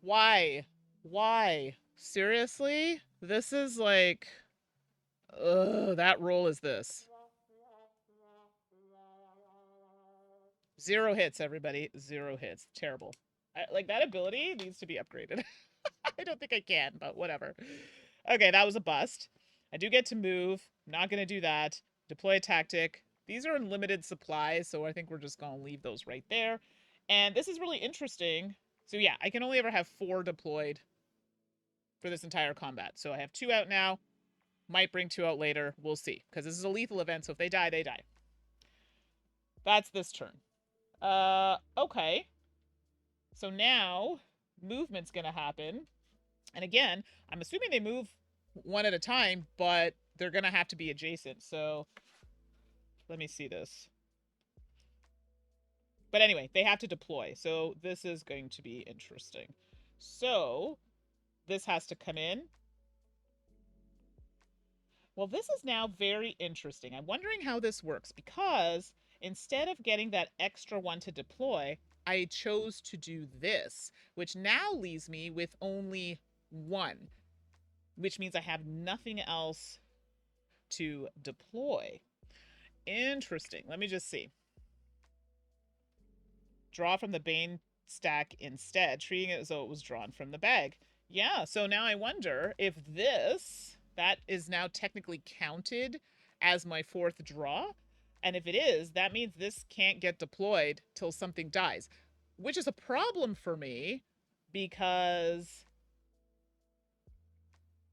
Why? Seriously? This is like... Ugh, that roll is this. 0 hits, everybody. 0 hits. Terrible. Like, that ability needs to be upgraded. I don't think I can, but whatever. Okay, that was a bust. I do get to move. I'm not going to do that. Deploy a tactic. These are in limited supply, so I think we're just going to leave those right there. And this is really interesting. So yeah, I can only ever have 4 deployed for this entire combat. So I have 2 out now. Might bring 2 out later. We'll see. Because this is a lethal event, so if they die, they die. That's this turn. Okay. So now, movement's going to happen. And again, I'm assuming they move 1 at a time, but they're going to have to be adjacent. So let me see this. But anyway, they have to deploy. So this is going to be interesting. So this has to come in. Well, this is now very interesting. I'm wondering how this works because instead of getting that extra 1 to deploy, I chose to do this, which now leaves me with only 1, which means I have nothing else to deploy. Interesting. Let me just see. Draw from the Bane stack instead, treating it as though it was drawn from the bag. Yeah, so now I wonder if that is now technically counted as my 4th draw. And if it is, that means this can't get deployed till something dies, which is a problem for me because,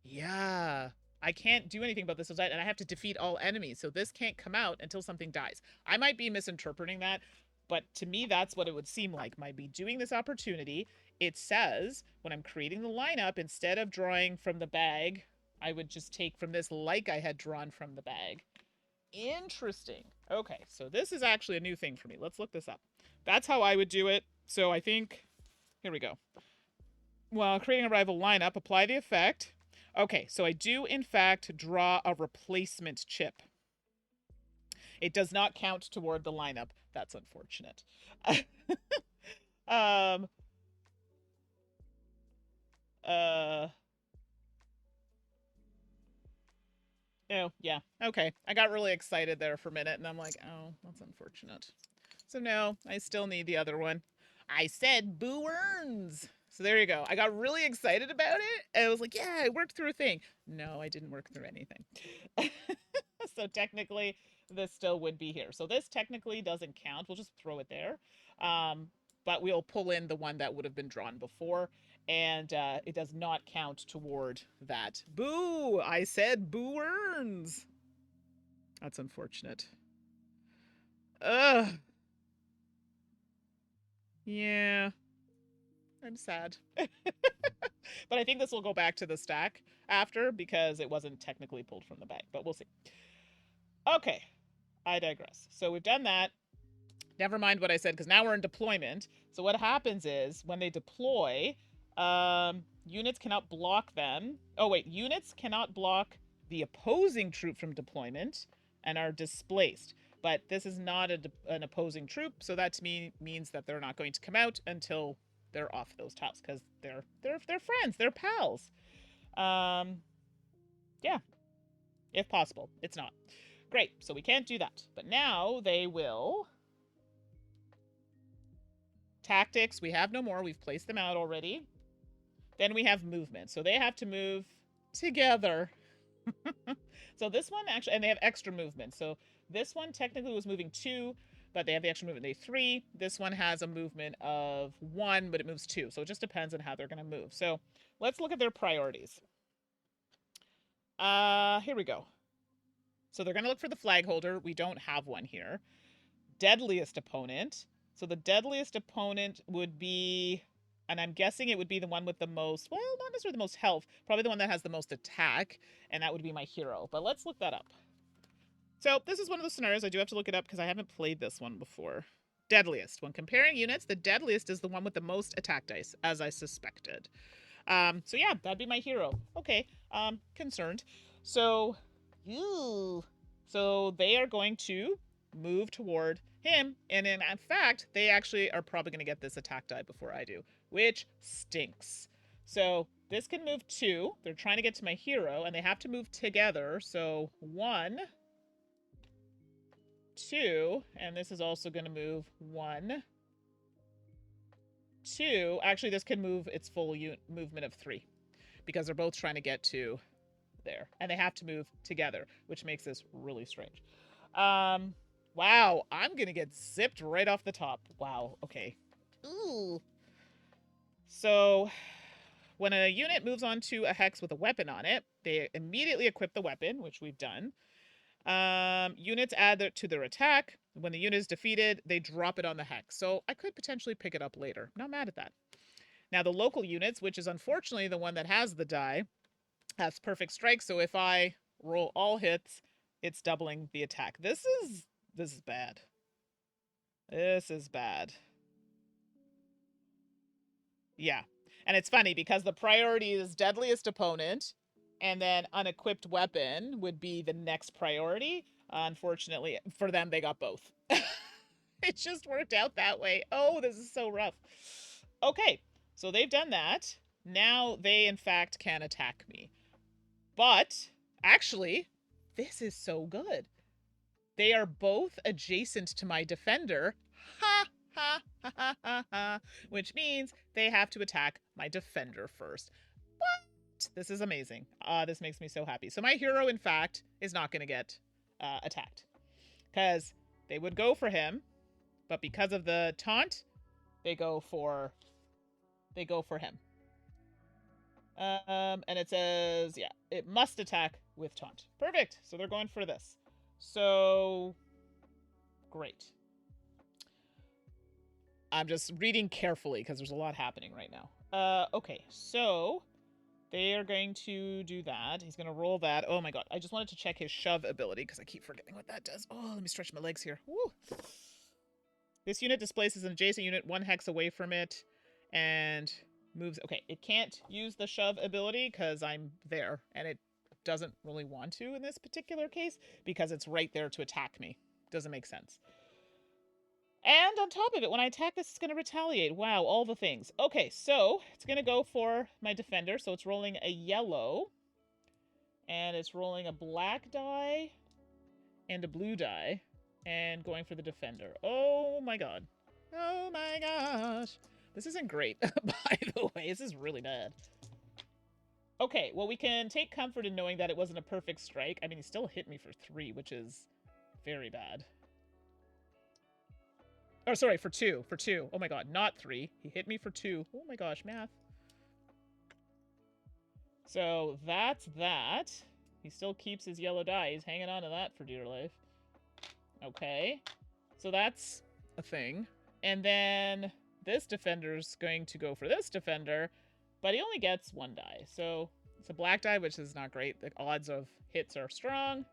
yeah, I can't do anything about this, and I have to defeat all enemies, so this can't come out until something dies. I might be misinterpreting that, but to me, that's what it would seem like. Might be doing this opportunity. It says when I'm creating the lineup, instead of drawing from the bag, I would just take from this like I had drawn from the bag. Interesting. Okay, so this is actually a new thing for me. Let's look this up. That's how I would do it. So I think, here we go. While creating a rival lineup, apply the effect. Okay, so I do, in fact, draw a replacement chip. It does not count toward the lineup. That's unfortunate. Oh, yeah. Okay. I got really excited there for a minute, and I'm like, oh, that's unfortunate. So no, I still need the other one. I said Boo Earns. So there you go. I got really excited about it. And I was like, yeah, I worked through a thing. No, I didn't work through anything. So technically, this still would be here. So this technically doesn't count. We'll just throw it there. But we'll pull in the one that would have been drawn before. And it does not count toward that. Boo! I said Boo Earns. That's unfortunate. Ugh. Yeah. I'm sad. But I think this will go back to the stack after because it wasn't technically pulled from the bag, but we'll see. Okay, I digress. So we've done that. Never mind what I said because now we're in deployment. So what happens is when they deploy, units cannot block them. Oh wait, units cannot block the opposing troop from deployment and are displaced. But this is not an opposing troop, so that to me means that they're not going to come out until they're off those tiles because they're friends, they're pals. Yeah, if possible. It's not. Great, so we can't do that. But now they will. Tactics, we have no more. We've placed them out already. Then we have movement. So they have to move together. So this one actually, and they have extra movement. So this one technically was moving 2, but they have the extra movement. They 3. This one has a movement of 1, but it moves 2. So it just depends on how they're going to move. So let's look at their priorities. Here we go. So they're going to look for the flag holder. We don't have one here. Deadliest opponent. So the deadliest opponent would be, and I'm guessing it would be the one with the most, well, not necessarily the most health, probably the one that has the most attack, and that would be my hero. But let's look that up. So this is one of the scenarios. I do have to look it up because I haven't played this one before. Deadliest. When comparing units, the deadliest is the one with the most attack dice, as I suspected. So yeah, that'd be my hero. Okay, concerned. So, so they are going to move toward him, and in fact, they actually are probably going to get this attack die before I do, which stinks. So this can move 2. They're trying to get to my hero, and they have to move together. So 1, 2, and this is also going to move 1, 2. Actually, this can move its full movement of 3 because they're both trying to get to there, and they have to move together, which makes this really strange. Wow, I'm gonna get zipped right off the top. Wow, okay. Ooh. So when a unit moves onto a hex with a weapon on it, they immediately equip the weapon, which we've done. Units add to their attack. When the unit is defeated, they drop it on the hex. So I could potentially pick it up later. I'm not mad at that. Now the local units, which is unfortunately the one that has the die, has perfect strike. So if I roll all hits, it's doubling the attack. This is bad. This is bad. Yeah. And it's funny because the priority is deadliest opponent, and then unequipped weapon would be the next priority. Unfortunately, for them, they got both. It just worked out that way. Oh, this is so rough. Okay, so they've done that. Now they, in fact, can attack me. But, actually, this is so good. They are both adjacent to my defender. Ha, ha, ha, ha, ha, ha. Which means they have to attack my defender first. What? This is amazing. This makes me so happy. So my hero, in fact, is not going to get attacked. Because they would go for him, but because of the taunt, they go for him. And it says, yeah, it must attack with taunt. Perfect. So they're going for this. So, great. I'm just reading carefully because there's a lot happening right now. Okay, so they are going to do that. He's going to roll that. Oh my god, I just wanted to check his shove ability because I keep forgetting what that does. Oh, let me stretch my legs here. Woo. This unit displaces an adjacent unit 1 hex away from it and moves. Okay, it can't use the shove ability because I'm there, and it doesn't really want to in this particular case because it's right there to attack me. Doesn't make sense. And on top of it, when I attack this, it's going to retaliate. Wow, all the things. Okay, so it's going to go for my defender. So it's rolling a yellow. And it's rolling a black die and a blue die. And going for the defender. Oh my god. Oh my gosh. This isn't great, by the way. This is really bad. Okay, well, we can take comfort in knowing that it wasn't a perfect strike. I mean, he still hit me for 3, which is very bad. Oh, sorry, for 2. For 2. Oh my god, not 3. He hit me for 2. Oh my gosh, math. So that's that. He still keeps his yellow die. He's hanging on to that for dear life. Okay. So that's a thing. And then this defender's going to go for this defender, but he only gets 1 die. So it's a black die, which is not great. The odds of hits are strong.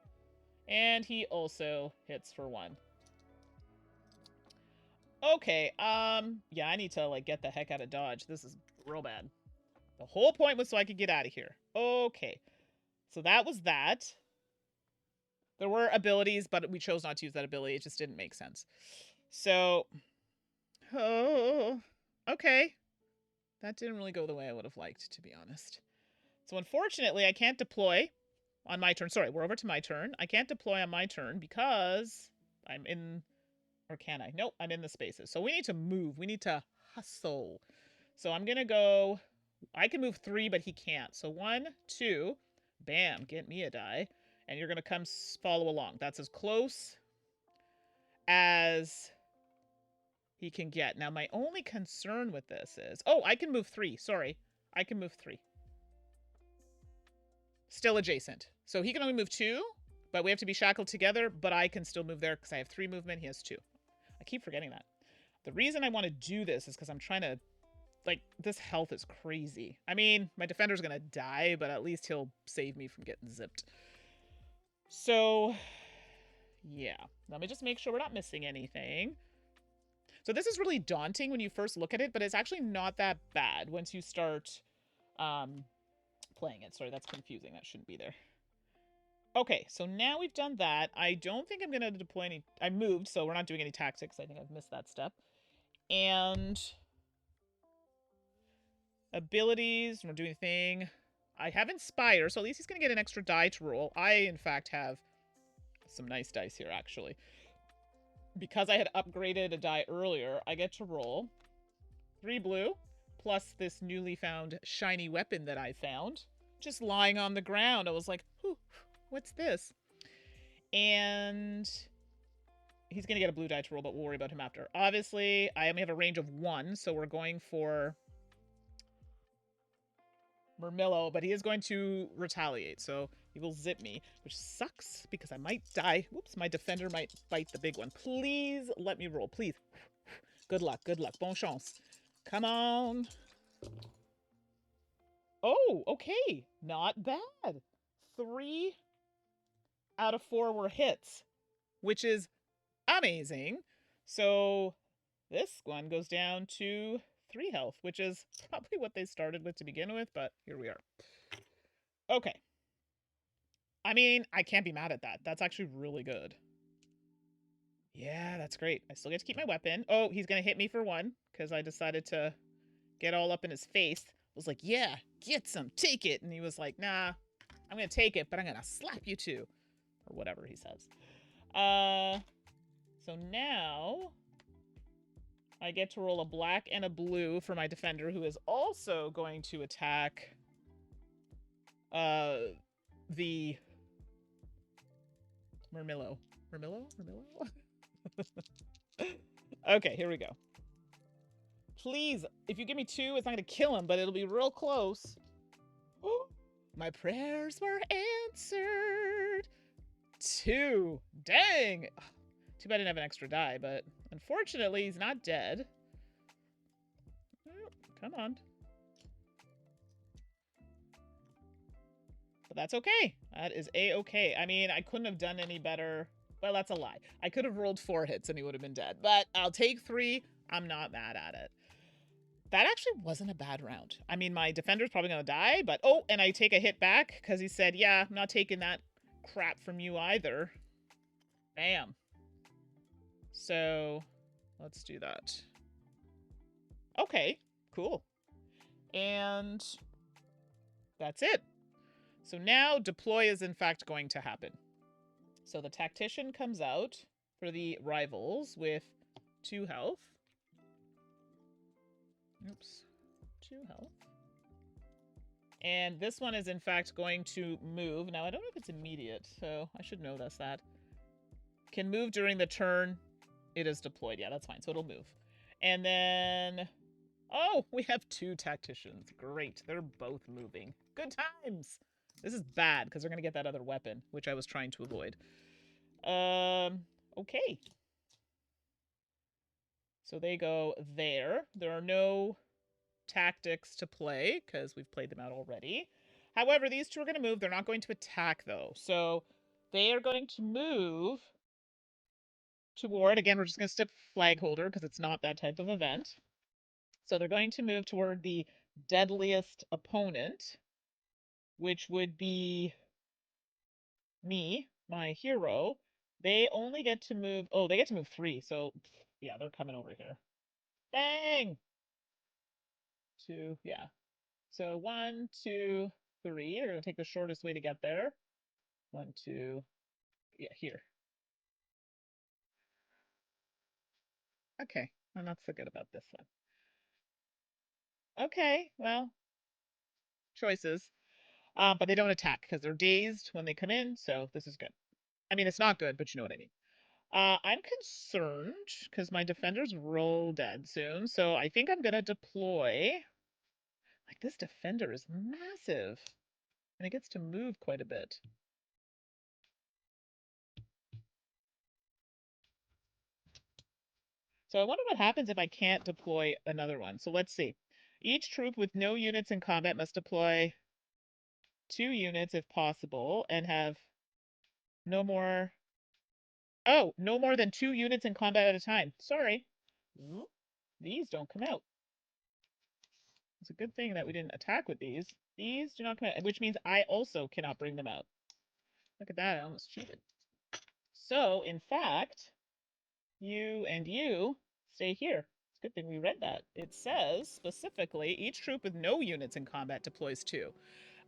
And he also hits for 1. Okay, yeah, I need to, like, get the heck out of Dodge. This is real bad. The whole point was so I could get out of here. Okay, so that was that. There were abilities, but we chose not to use that ability. It just didn't make sense. So, oh, okay. That didn't really go the way I would have liked, to be honest. So, unfortunately, I can't deploy on my turn. Sorry, we're over to my turn. I can't deploy on my turn because I'm in... Or can I? Nope, I'm in the spaces. So we need to move. We need to hustle. So I'm going to go... I can move 3, but he can't. So 1, 2, bam, get me a die. And you're going to come follow along. That's as close as he can get. Now, my only concern with this is... Oh, I can move 3. Sorry. I can move 3. Still adjacent. So he can only move 2, but we have to be shackled together. But I can still move there because I have 3 movement. He has 2. I keep forgetting that. The reason I want to do this is because I'm trying to... Like, this health is crazy. I mean, my defender's going to die, but at least he'll save me from getting zipped. So, yeah. Let me just make sure we're not missing anything. So this is really daunting when you first look at it, but it's actually not that bad once you start playing it. Sorry, that's confusing. That shouldn't be there. Okay, so now we've done that. I don't think I'm going to deploy any... I moved, so we're not doing any tactics. I think I've missed that step. And... abilities, we're doing a thing. I have Inspire, so at least he's going to get an extra die to roll. I, in fact, have some nice dice here, actually. Because I had upgraded a die earlier, I get to roll 3 blue, plus this newly found shiny weapon that I found. Just lying on the ground. I was like, whew, what's this? And he's going to get a blue die to roll, but we'll worry about him after. Obviously, I only have a range of 1, so we're going for... Murmillo, but he is going to retaliate, so he will zip me, which sucks because I might die. Whoops, my defender might bite the big one. Please let me roll, please. Good luck, good luck. Bon chance. Come on. Oh, okay. Not bad. 3 out of 4 were hits, which is amazing. So this one goes down to 3 health, which is probably what they started with to begin with, but here we are. Okay. I mean, I can't be mad at that. That's actually really good. Yeah, that's great. I still get to keep my weapon. Oh, he's going to hit me for 1 because I decided to get all up in his face. I was like, yeah, get some, take it. And he was like, nah, I'm going to take it, but I'm going to slap you too. Or whatever he says. So now I get to roll a black and a blue for my defender, who is also going to attack the Murmillo. Murmillo? Okay, here we go. Please, if you give me 2, it's not going to kill him, but it'll be real close. My prayers were answered. 2. Dang. Too bad I didn't have an extra die, but unfortunately, he's not dead. Oh, come on. But that's okay. That is a-okay. I mean, I couldn't have done any better. Well, that's a lie. I could have rolled 4 hits and he would have been dead. But I'll take 3. I'm not mad at it. That actually wasn't a bad round. I mean, my defender's probably going to die, but... Oh, and I take a hit back because he said, yeah, I'm not taking that crap from you either. Bam. So, let's do that. Okay, cool. And that's it. So now deploy is in fact going to happen. So the tactician comes out for the rivals with 2 health. Oops. 2 health. And this one is in fact going to move. Now I don't know if it's immediate, so I should know that's that. Can move during the turn it is deployed. Yeah, that's fine. So it'll move. And then... Oh, we have 2 tacticians. Great. They're both moving. Good times. This is bad because they're going to get that other weapon, which I was trying to avoid. Okay. So they go there. There are no tactics to play because we've played them out already. However, these 2 are going to move. They're not going to attack, though. So they are going to move toward... Again, we're just going to skip flag holder because it's not that type of event. So they're going to move toward the deadliest opponent, which would be me, my hero. They only get to move... Oh, they get to move 3. So, yeah, they're coming over here. Bang! 2, yeah. So 1, 2, 3. They're going to take the shortest way to get there. 1, 2, yeah, here. Okay, I'm not so good about this one. Okay, well, choices. But they don't attack because they're dazed when they come in, so this is good. I mean, it's not good, but you know what I mean. I'm concerned because my defender's roll dead soon, so I think I'm going to deploy. Like, this defender is massive, and it gets to move quite a bit. So I wonder what happens if I can't deploy another one. So let's see. Each troop with no units in combat must deploy 2 units if possible, and have no more... Oh, no more than 2 units in combat at a time. Sorry. These don't come out. It's a good thing that we didn't attack with these. These do not come out, which means I also cannot bring them out. Look at that, I almost cheated. So, in fact, you and you stay here. It's a good thing we read that. It says, specifically, each troop with no units in combat deploys 2.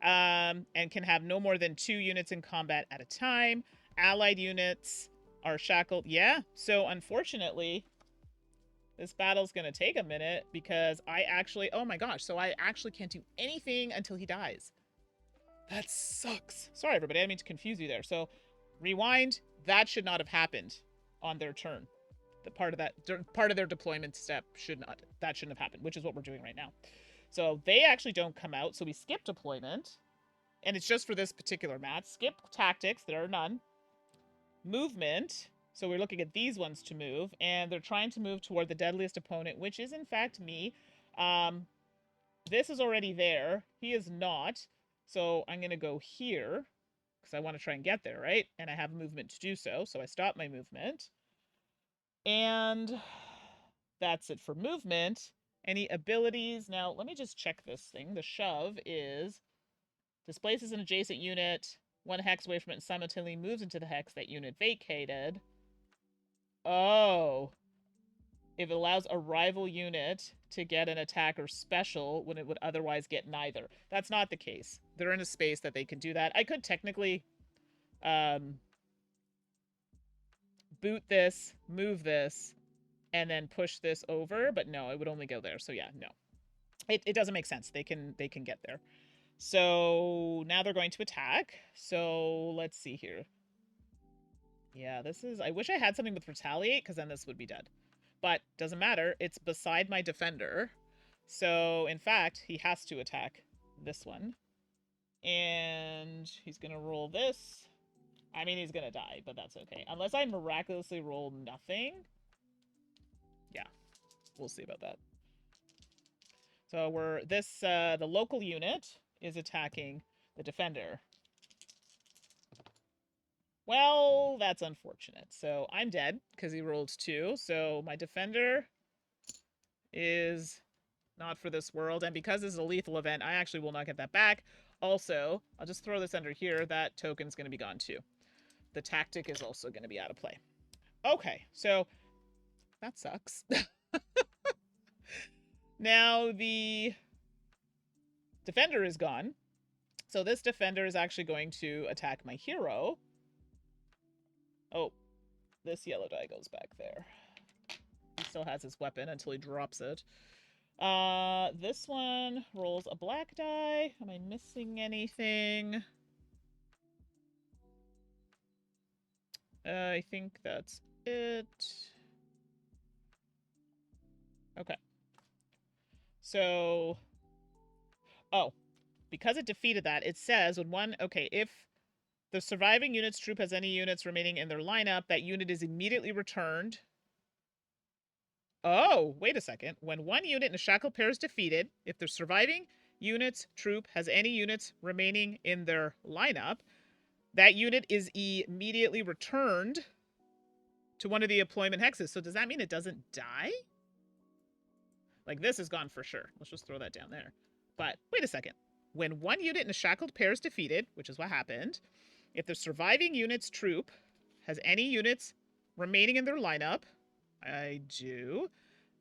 And can have no more than 2 units in combat at a time. Allied units are shackled. Yeah, so unfortunately... This battle's gonna take a minute because I actually... Oh my gosh, so I actually can't do anything until he dies. That sucks. Sorry, everybody, I didn't mean to confuse you there. So, rewind. That should not have happened on their turn. The part of their deployment step shouldn't have happened, which is what we're doing right now. So, they actually don't come out, so we skip deployment. And it's just for this particular match. Skip tactics, there are none. Movement... So we're looking at these ones to move, and they're trying to move toward the deadliest opponent, which is in fact me. This is already there. He is not. So I'm going to go here, because I want to try and get there, right? And I have movement to do so, so I stop my movement. And that's it for movement. Any abilities? Now, let me just check this thing. The shove is displaces an adjacent unit, 1 hex away from it, and simultaneously moves into the hex that unit vacated. Oh. If it allows a rival unit to get an attack or special when it would otherwise get neither. That's not the case. They're in a space that they can do that. I could technically boot this, move this, and then push this over, but no, it would only go there. So yeah, no. It doesn't make sense. They can get there. So now they're going to attack. So let's see here. Yeah, this is... I wish I had something with retaliate, because then this would be dead. But doesn't matter. It's beside my defender. So, in fact, he has to attack this one. And he's going to roll this. I mean, he's going to die, but that's okay. Unless I miraculously roll nothing. Yeah, we'll see about that. So we're... the local unit is attacking the defender. Well, that's unfortunate. So I'm dead because he rolled 2. So my defender is not for this world. And because this is a lethal event, I actually will not get that back. Also, I'll just throw this under here. That token's going to be gone too. The tactic is also going to be out of play. Okay, so that sucks. Now the defender is gone. So this defender is actually going to attack my hero. Oh, this yellow die goes back there. He still has his weapon until he drops it. This one rolls a black die. Am I missing anything? I think that's it. Okay. So, oh, because it defeated that, it says when one... Okay, if the surviving unit's troop has any units remaining in their lineup, that unit is immediately returned. Oh, wait a second. When one unit in a shackled pair is defeated, if the surviving unit's troop has any units remaining in their lineup, that unit is immediately returned to one of the deployment hexes. So does that mean it doesn't die? Like, this is gone for sure. Let's just throw that down there. But wait a second. When one unit in a shackled pair is defeated, which is what happened, if the surviving unit's troop has any units remaining in their lineup, I do,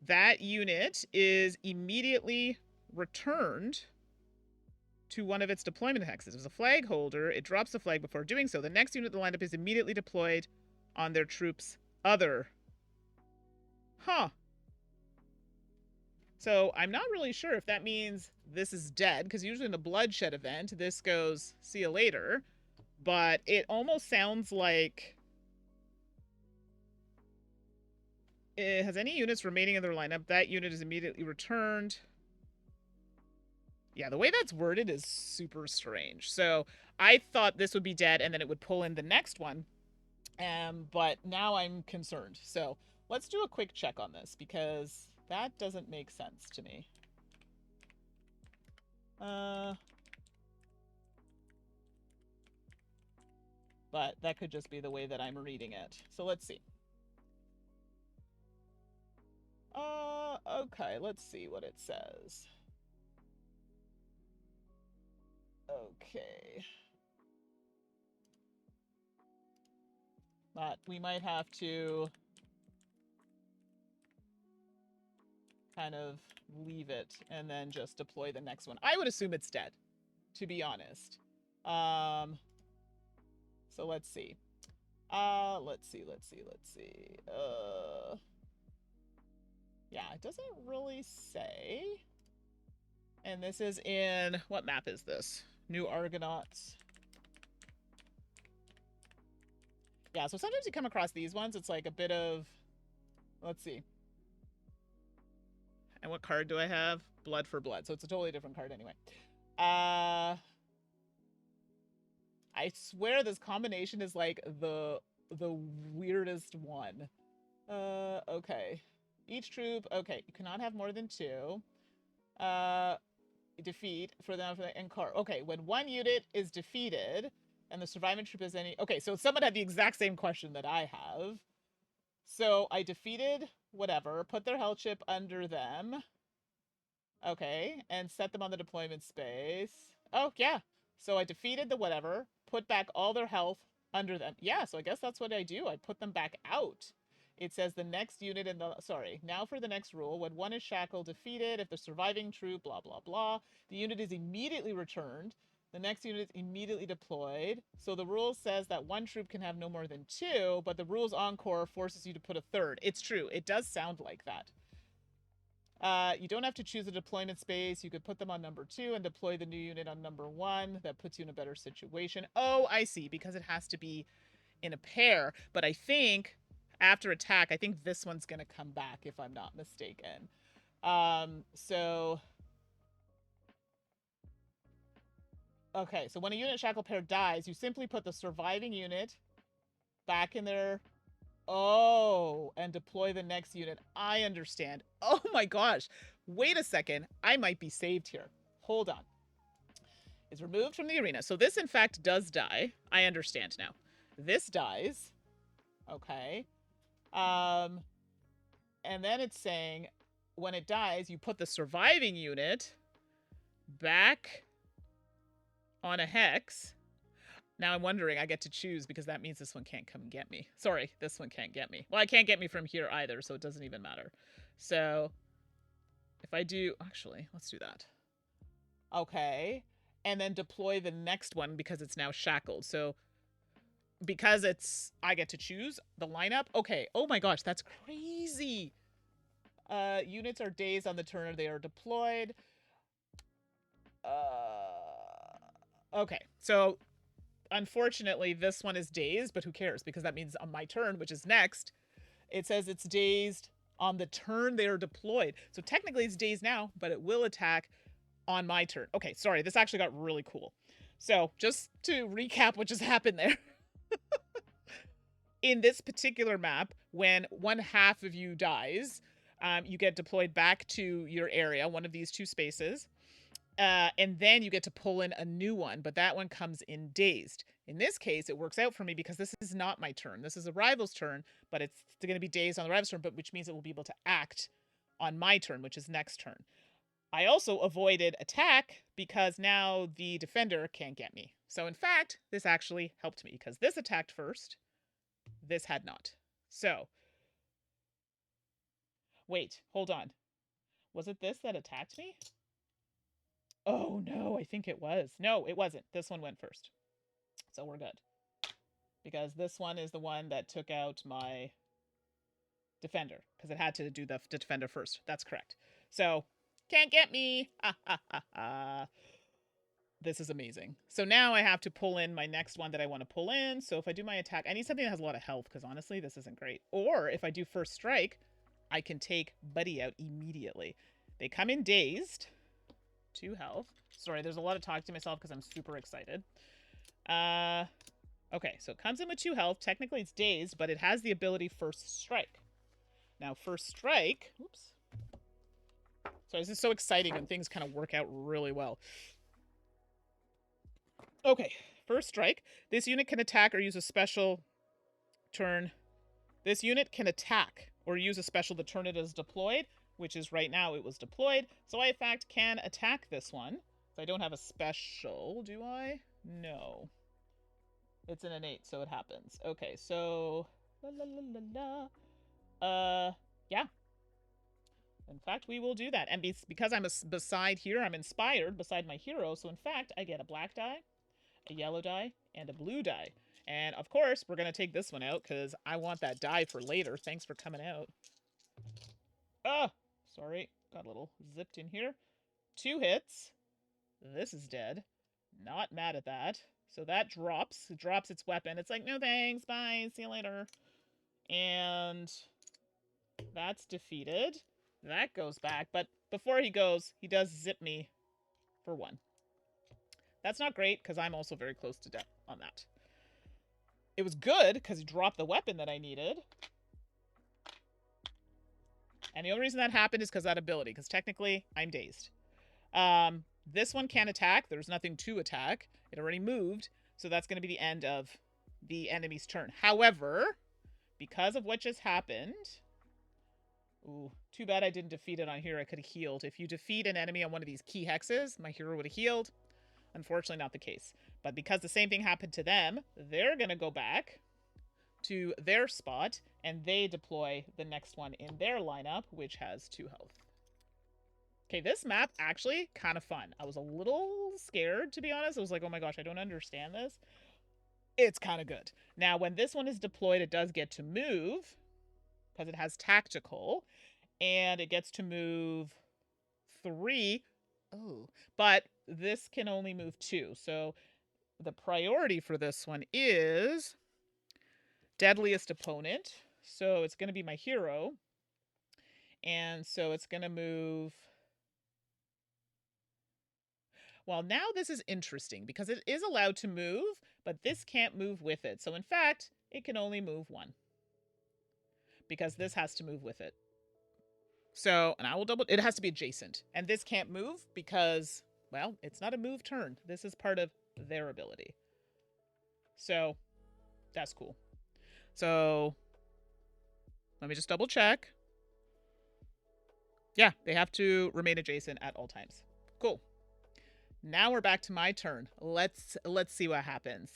that unit is immediately returned to one of its deployment hexes. As a flag holder, it drops the flag before doing so. The next unit in the lineup is immediately deployed on their troop's other. Huh. So I'm not really sure if that means this is dead, because usually in a bloodshed event, this goes, see you later. But it almost sounds like it has any units remaining in their lineup. That unit is immediately returned. Yeah, the way that's worded is super strange. So I thought this would be dead and then it would pull in the next one. But now I'm concerned. So let's do a quick check on this because that doesn't make sense to me. But that could just be the way that I'm reading it. So let's see. Okay, let's see what it says. Okay. But we might have to kind of leave it and then just deploy the next one. I would assume it's dead, to be honest. So let's see. Let's see. Yeah, it doesn't really say. And this is in, what map is this? New Argonauts. Yeah, so sometimes you come across these ones, it's like a bit of, let's see. And what card do I have? Blood for Blood. So it's a totally different card anyway. I swear this combination is like the weirdest one. Okay. Each troop, okay, you cannot have more than 2. Defeat for them and car. Okay, when one unit is defeated and the surviving troop has any... Okay, so someone had the exact same question that I have. So I defeated whatever, put their health chip under them. Okay, and set them on the deployment space. Oh, yeah. So I defeated the whatever, put back all their health under them. Yeah, so I guess that's what I do. I put them back out. it says the next unit in the, sorry, now for the next rule. When one is shackled, defeated, if the surviving troop, blah, blah, blah, the unit is immediately returned. The next unit is immediately deployed. So the rule says that one troop can have no more than 2, but the rules encore forces you to put a 3rd. It's true. It does sound like that. You don't have to choose a deployment space. You could put them on number 2 and deploy the new unit on number 1. That puts you in a better situation. Oh, I see. Because it has to be in a pair. But I think after attack, I think this one's going to come back if I'm not mistaken. So... Okay, so when a unit shackle pair dies, you simply put the surviving unit back in their... Oh, and deploy the next unit. I understand. Oh my gosh. Wait a second. I might be saved here. Hold on. It's removed from the arena. So this, in fact, does die. I understand now. This dies. Okay. And then it's saying when it dies, you put the surviving unit back on a hex. Now I'm wondering, I get to choose because that means this one can't come and get me. Sorry, this one can't get me. Well, it can't get me from here either, so it doesn't even matter. So if I do, actually, let's do that. Okay. And then deploy the next one because it's now shackled. So because it's, I get to choose the lineup. Okay. Oh my gosh, that's crazy. Units are dazed on the turn they are deployed. Okay. So unfortunately, this one is dazed, but who cares? Because that means on my turn, which is next, it says it's dazed on the turn they are deployed. So technically it's dazed now, but it will attack on my turn. Okay, sorry, this actually got really cool. So just to recap what just happened there. In this particular map, when one half of you dies, you get deployed back to your area, one of these 2 spaces. And then you get to pull in a new one, but that one comes in dazed. In this case, it works out for me because this is not my turn. This is a rival's turn, but it's going to be dazed on the rival's turn, but which means it will be able to act on my turn, which is next turn. I also avoided attack because now the defender can't get me. So in fact, this actually helped me because this attacked first. This had not. So, wait, hold on. Was it this that attacked me? Oh, no, I think it was. No, it wasn't. This one went first. So we're good. Because this one is the one that took out my defender. Because it had to do the defender first. That's correct. So, can't get me. Ha, ha, ha, ha. This is amazing. So now I have to pull in my next one that I want to pull in. So if I do my attack, I need something that has a lot of health. Because honestly, this isn't great. Or if I do first strike, I can take Buddy out immediately. They come in dazed. 2 health. Sorry, there's a lot of talking to myself because I'm super excited. Okay, so it comes in with 2 health. Technically it's dazed, but it has the ability first strike. Now first strike, oops. So this is so exciting when things kind of work out really well. Okay, first strike. This unit can attack or use a special turn. This unit can attack or use a special the turn it is deployed, which is right now it was deployed. So I, in fact, can attack this one. So I don't have a special, do I? No. It's an innate, so it happens. Okay, so... yeah. In fact, we will do that. And because I'm beside here, I'm inspired beside my hero. So in fact, I get a black die, a yellow die, and a blue die. And of course, we're going to take this one out because I want that die for later. Thanks for coming out. Ah! Sorry, got a little zipped in here. 2 hits. This is dead. Not mad at that. So that drops. It drops its weapon. It's like, no thanks, bye, see you later. And that's defeated. That goes back, but before he goes, he does zip me for 1. That's not great, because I'm also very close to death on that. It was good, because he dropped the weapon that I needed. And the only reason that happened is because of that ability, because technically, I'm dazed. This one can't attack. There's nothing to attack. It already moved, so that's going to be the end of the enemy's turn. However, because of what just happened... Ooh, too bad I didn't defeat it on here. I could have healed. If you defeat an enemy on one of these key hexes, my hero would have healed. Unfortunately, not the case. But because the same thing happened to them, they're going to go back, to their spot, and they deploy the next one in their lineup, which has 2 health. Okay, this map actually kind of fun. I was a little scared, to be honest. I was like, oh my gosh, I don't understand this. It's kind of good. Now, when this one is deployed, it does get to move, because it has tactical, and it gets to move 3. Oh, but this can only move 2. So the priority for this one is deadliest opponent. So it's going to be my hero. And so it's going to move. Well, now this is interesting because it is allowed to move, but this can't move with it. So in fact, it can only move 1 because this has to move with it. So, and I will double, it has to be adjacent. And this can't move because, well, it's not a move turn. This is part of their ability. So, that's cool. So, let me just double check. Yeah, they have to remain adjacent at all times. Cool. Now we're back to my turn. Let's see what happens.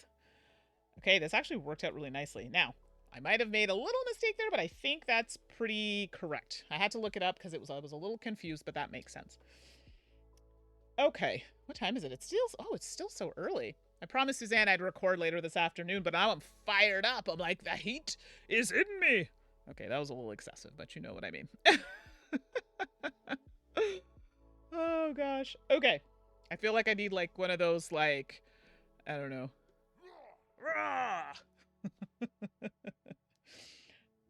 Okay, this actually worked out really nicely. Now, I might have made a little mistake there, but I think that's pretty correct. I had to look it up because I was a little confused, but that makes sense. Okay, what time is it? It's still so early. I promised Suzanne I'd record later this afternoon, but now I'm fired up. I'm like, the heat is in me. Okay, that was a little excessive, but you know what I mean. Oh, gosh. Okay. I feel like I need, like, one of those, like, I don't know.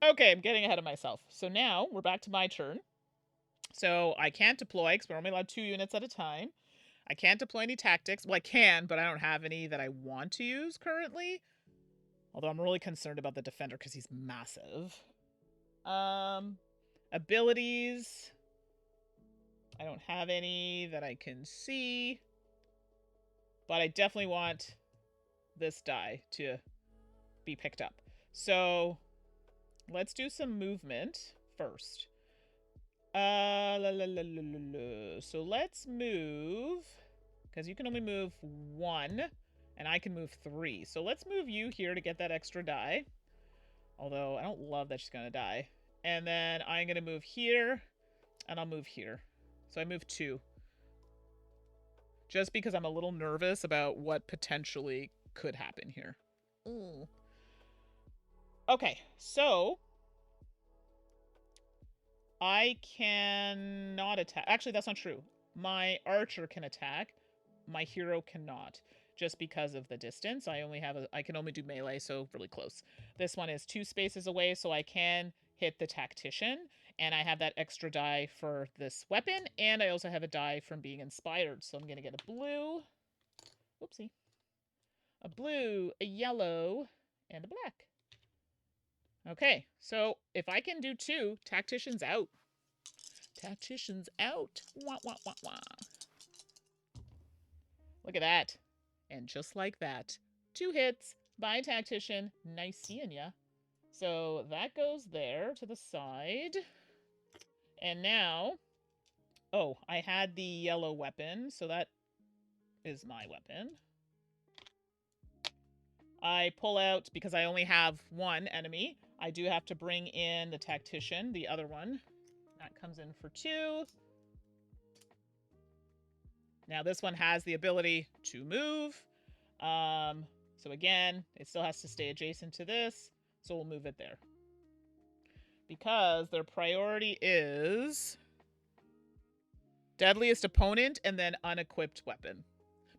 Okay, I'm getting ahead of myself. So now we're back to my turn. So I can't deploy because we're only allowed 2 units at a time. I can't deploy any tactics. Well, I can, but I don't have any that I want to use currently. Although I'm really concerned about the defender because he's massive. Abilities. I don't have any that I can see. But I definitely want this die to be picked up. So let's do some movement first. So let's move, because you can only move 1, and I can move 3. So let's move you here to get that extra die. Although I don't love that she's going to die. And then I'm going to move here, and I'll move here. So I move 2. Just because I'm a little nervous about what potentially could happen here. Ooh. Okay, so I cannot attack. Actually, that's not true. My archer can attack. My hero cannot, just because of the distance. I can only do melee, so really close. This one is 2 spaces away, so I can hit the tactician, and I have that extra die for this weapon, and I also have a die from being inspired. So I'm going to get a blue. Oopsie. A blue, a yellow, and a black. Okay, so if I can do 2, tactician's out. Tactician's out. Wah, wah, wah, wah. Look at that. And just like that, 2 hits by tactician. Nice seeing ya. So that goes there to the side. And now, oh, I had the yellow weapon, so that is my weapon. I pull out, because I only have 1 enemy, I do have to bring in the tactician, the other one. That comes in for 2. Now this one has the ability to move. So again, it still has to stay adjacent to this, so we'll move it there. Because their priority is deadliest opponent and then unequipped weapon.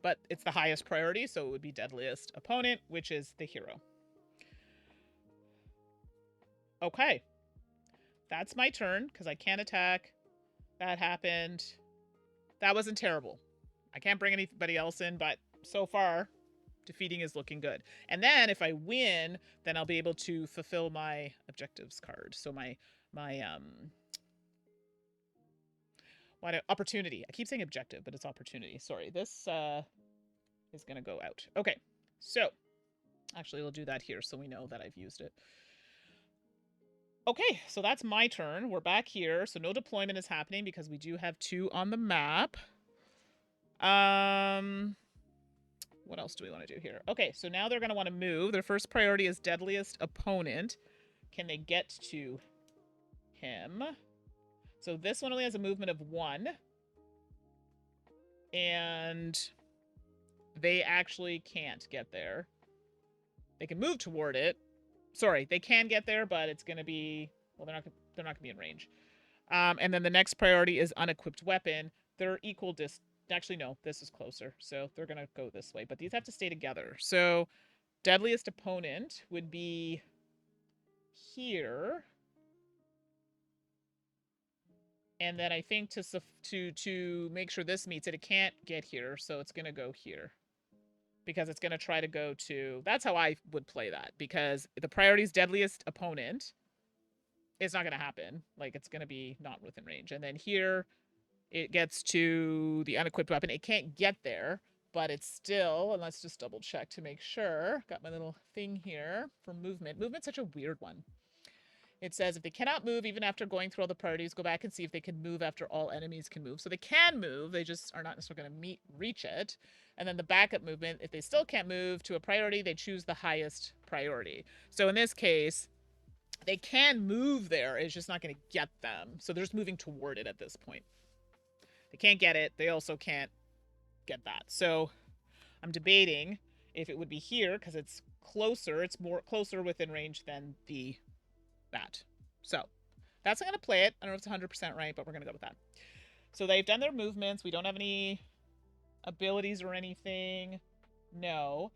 But it's the highest priority, so it would be deadliest opponent, which is the hero. Okay. That's my turn, because I can't attack. That happened. That wasn't terrible. I can't bring anybody else in, but so far, defeating is looking good. And if I win, then I'll be able to fulfill my objectives card. So my opportunity. I keep saying objective, but it's opportunity. Sorry, this is going to go out. Okay, so actually we'll do that here so we know that I've used it. Okay, so that's my turn. We're back here, so no deployment is happening because we do have 2 on the map. what else do we want to do here? Okay, so now they're going to want to move. Their first priority is deadliest opponent. Can they get to him? So this one only has a movement of 1. And they actually can't get there. They can move toward it. Sorry, they can get there, but it's going to be... Well, they're not going to be in range. And then the next priority is unequipped weapon. They're equal distance. Actually, no, this is closer. So they're going to go this way. But these have to stay together. So deadliest opponent would be here. And then I think to make sure this meets it, it can't get here. So it's going to go here. Because it's going to try to go to... That's how I would play that. Because the priority is deadliest opponent. It's not going to happen. Like, it's going to be not within range. And then here, it gets to the unequipped weapon. It can't get there, but it's still... And let's just double check to make sure. Got my little thing here for movement. Movement's such a weird one. It says, if they cannot move even after going through all the priorities, go back and see if they can move after all enemies can move. So they can move. They just are not necessarily going to reach it. And then the backup movement, if they still can't move to a priority, they choose the highest priority. So in this case, they can move there. It's just not going to get them. So they're just moving toward it at this point. They can't get it. They also can't get that. So I'm debating if it would be here because it's closer. It's more closer within range than that. So that's how I'm going to play it. I don't know if it's 100% right, but we're going to go with that. So they've done their movements. We don't have any abilities or anything. No.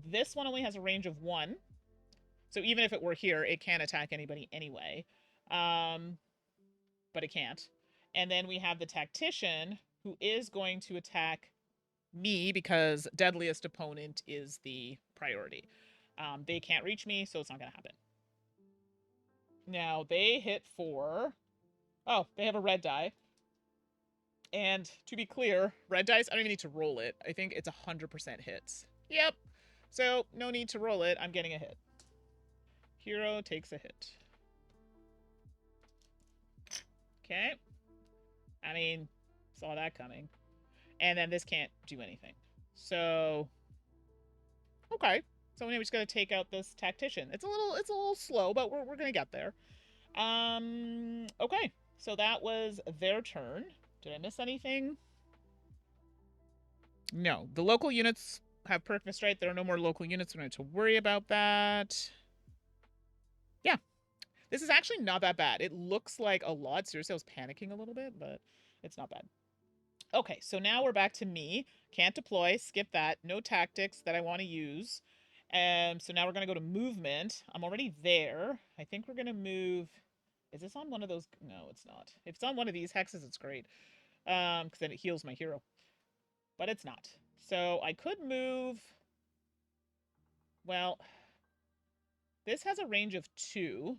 This one only has a range of 1. So even if it were here, it can't attack anybody anyway. But it can't. And then we have the tactician, who is going to attack me because deadliest opponent is the priority. They can't reach me, so it's not going to happen. Now, they hit for... Oh, they have a red die. And to be clear, red dice, I don't even need to roll it. I think it's 100% hits. Yep. So, no need to roll it. I'm getting a hit. Hero takes a hit. Okay. I mean, saw that coming. And then this can't do anything. So, okay. So we just got to take out this tactician. It's a little slow, but we're going to get there. Okay. So that was their turn. Did I miss anything? No. The local units have perk right. There are no more local units. We don't have to worry about that. Yeah. This is actually not that bad. It looks like a lot. Seriously, I was panicking a little bit, but it's not bad. Okay, so now we're back to me. Can't deploy. Skip that. No tactics that I want to use. So now we're going to go to movement. I'm already there. I think we're going to move... Is this on one of those? No, it's not. If it's on one of these hexes, it's great. Because then it heals my hero. But it's not. So I could move... Well, this has a range of 2.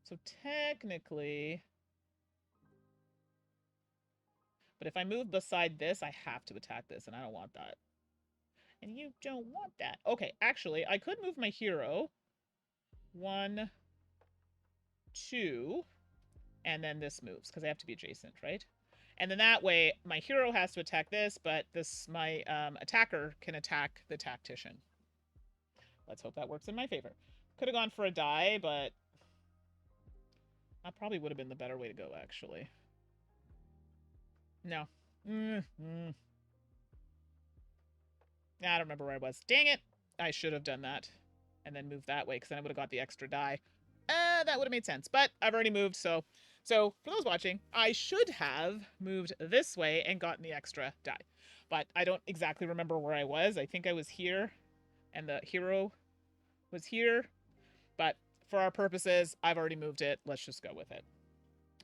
So technically... But if I move beside this, I have to attack this, and I don't want that. And you don't want that. Okay, actually, I could move my hero. 1, 2, and then this moves, because I have to be adjacent, right? And then that way, my hero has to attack this, but my attacker can attack the tactician. Let's hope that works in my favor. Could have gone for a die, but that probably would have been the better way to go, actually. No. I don't remember where I was. Dang it! I should have done that. And then moved that way, because then I would have got the extra die. That would have made sense. But I've already moved, so for those watching, I should have moved this way and gotten the extra die. But I don't exactly remember where I was. I think I was here, and the hero was here. But for our purposes, I've already moved it. Let's just go with it.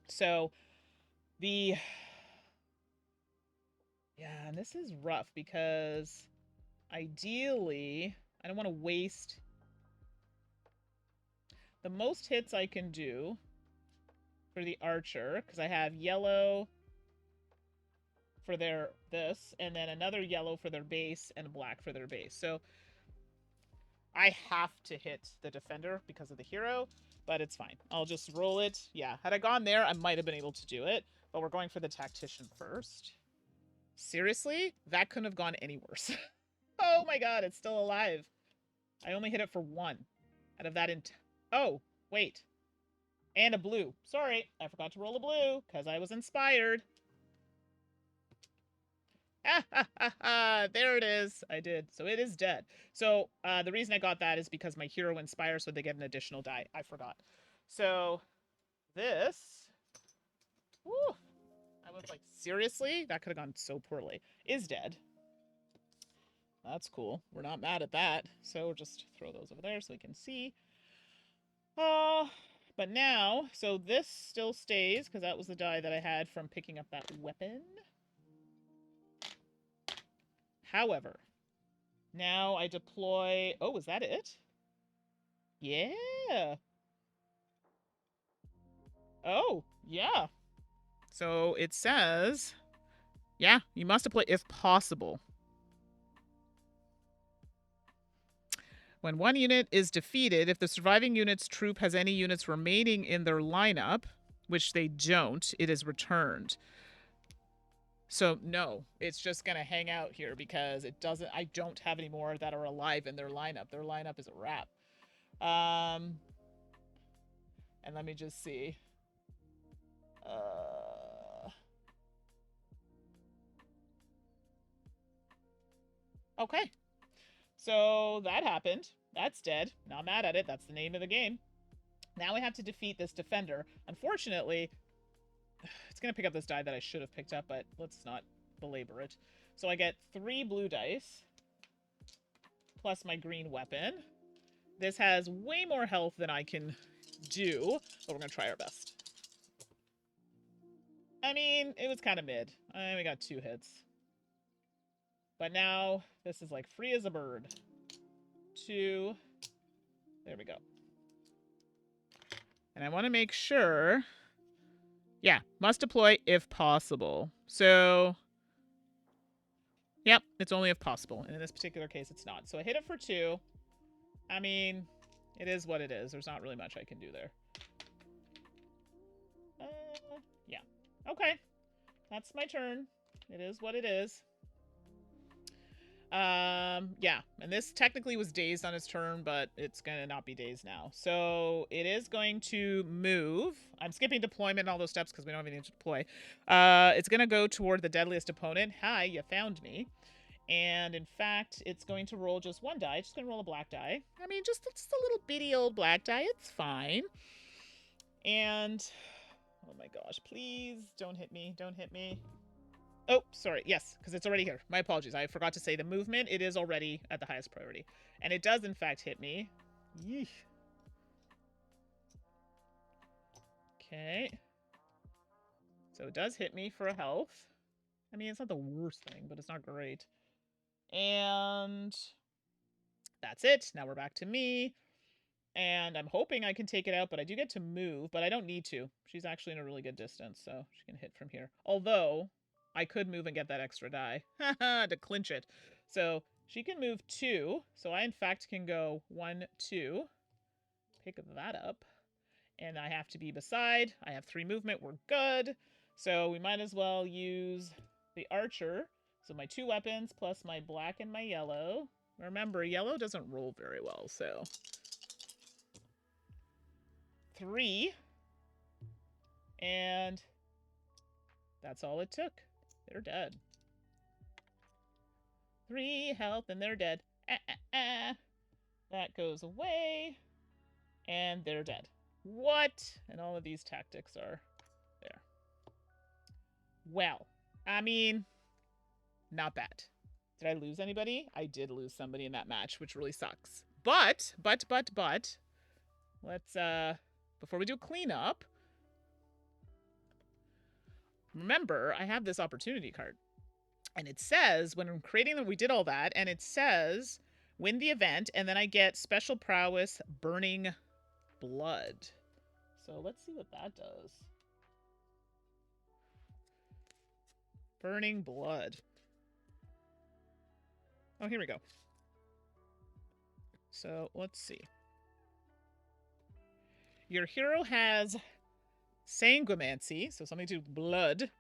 So, yeah, and this is rough because ideally, I don't want to waste the most hits I can do for the archer, because I have yellow for this, and then another yellow for their base, and black for their base. So I have to hit the defender because of the hero, but it's fine. I'll just roll it. Yeah, had I gone there, I might have been able to do it, but we're going for the tactician first. Seriously? That couldn't have gone any worse. Oh my god, it's still alive. I only hit it for 1 out of that oh, wait. And a blue. Sorry, I forgot to roll a blue because I was inspired. Ha ha ha ha! There it is. I did. So it is dead. So the reason I got that is because my hero inspires, so they get an additional die. I forgot. So this. Woo! I was like, seriously? That could have gone so poorly. Is dead. That's cool. We're not mad at that. So just throw those over there so we can see. But now, so this still stays because that was the die that I had from picking up that weapon. However, now I deploy... Oh, is that it? Yeah. Oh, yeah. So it says, yeah, you must deploy if possible. When one unit is defeated, if the surviving unit's troop has any units remaining in their lineup, which they don't, it is returned. So no, it's just going to hang out here because it doesn't, I don't have any more that are alive in their lineup. Their lineup is a wrap. And let me just see. Okay. So that happened. That's dead. Not mad at it. That's the name of the game. Now we have to defeat this defender. Unfortunately, it's going to pick up this die that I should have picked up, but let's not belabor it. So I get 3 blue dice plus my green weapon. This has way more health than I can do, but we're going to try our best. I mean, it was kind of mid. I only got 2 hits. But now, this is like free as a bird. 2. There we go. And I want to make sure... Yeah, must deploy if possible. So... Yep, it's only if possible. And in this particular case, it's not. So I hit it for 2. I mean, it is what it is. There's not really much I can do there. Yeah. Okay. That's my turn. It is what it is. Yeah. And this technically was dazed on its turn, but it's going to not be dazed now. So it is going to move. I'm skipping deployment and all those steps because we don't have anything to deploy. It's going to go toward the deadliest opponent. Hi, you found me. And in fact, it's going to roll just 1 die. It's just going to roll a black die. I mean, just a little bitty old black die. It's fine. And, oh my gosh, please don't hit me. Don't hit me. Oh, sorry. Yes, because it's already here. My apologies. I forgot to say the movement. It is already at the highest priority. And it does, in fact, hit me. Yeesh. Okay. So it does hit me for a health. I mean, it's not the worst thing, but it's not great. And that's it. Now we're back to me. And I'm hoping I can take it out, but I do get to move, but I don't need to. She's actually in a really good distance, so she can hit from here. Although, I could move and get that extra die to clinch it. So she can move 2. So I, in fact, can go 1, 2. Pick that up. And I have to be beside. I have 3 movement. We're good. So we might as well use the archer. So my 2 weapons plus my black and my yellow. Remember, yellow doesn't roll very well, so... 3. And that's all it took. They're dead. 3 health and they're dead. That goes away. And they're dead. What? And all of these tactics are there. Well, I mean, not bad. Did I lose anybody? I did lose somebody in that match, which really sucks. But, let's, before we do cleanup, remember, I have this opportunity card. And it says, when I'm creating them, we did all that, and it says, win the event, and then I get special prowess, burning blood. So let's see what that does. Burning blood. Oh, here we go. So let's see. Your hero has sanguimancy, so something to do with blood.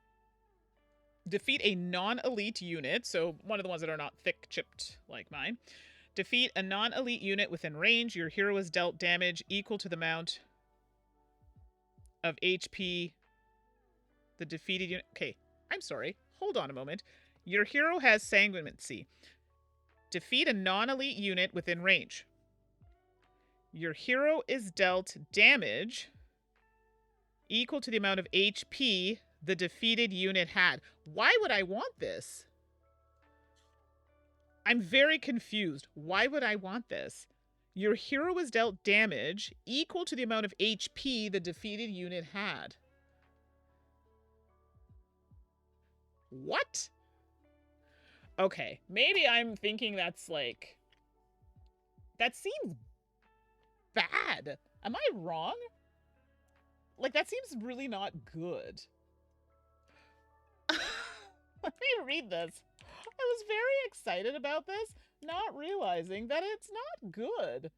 Defeat a non-elite unit, so one of the ones that are not thick-chipped like mine. Defeat a non-elite unit within range. Your hero is dealt damage equal to the amount of HP the defeated unit... Okay, I'm sorry. Hold on a moment. Your hero has sanguinancy. Defeat a non-elite unit within range. Your hero is dealt damage equal to the amount of HP the defeated unit had. Why would I want this? I'm very confused. Why would I want this? Your hero is dealt damage equal to the amount of HP the defeated unit had. What? Okay, maybe I'm thinking that's like... That seems bad. Am I wrong? Like, that seems really not good. Let me read this. I was very excited about this, not realizing that it's not good.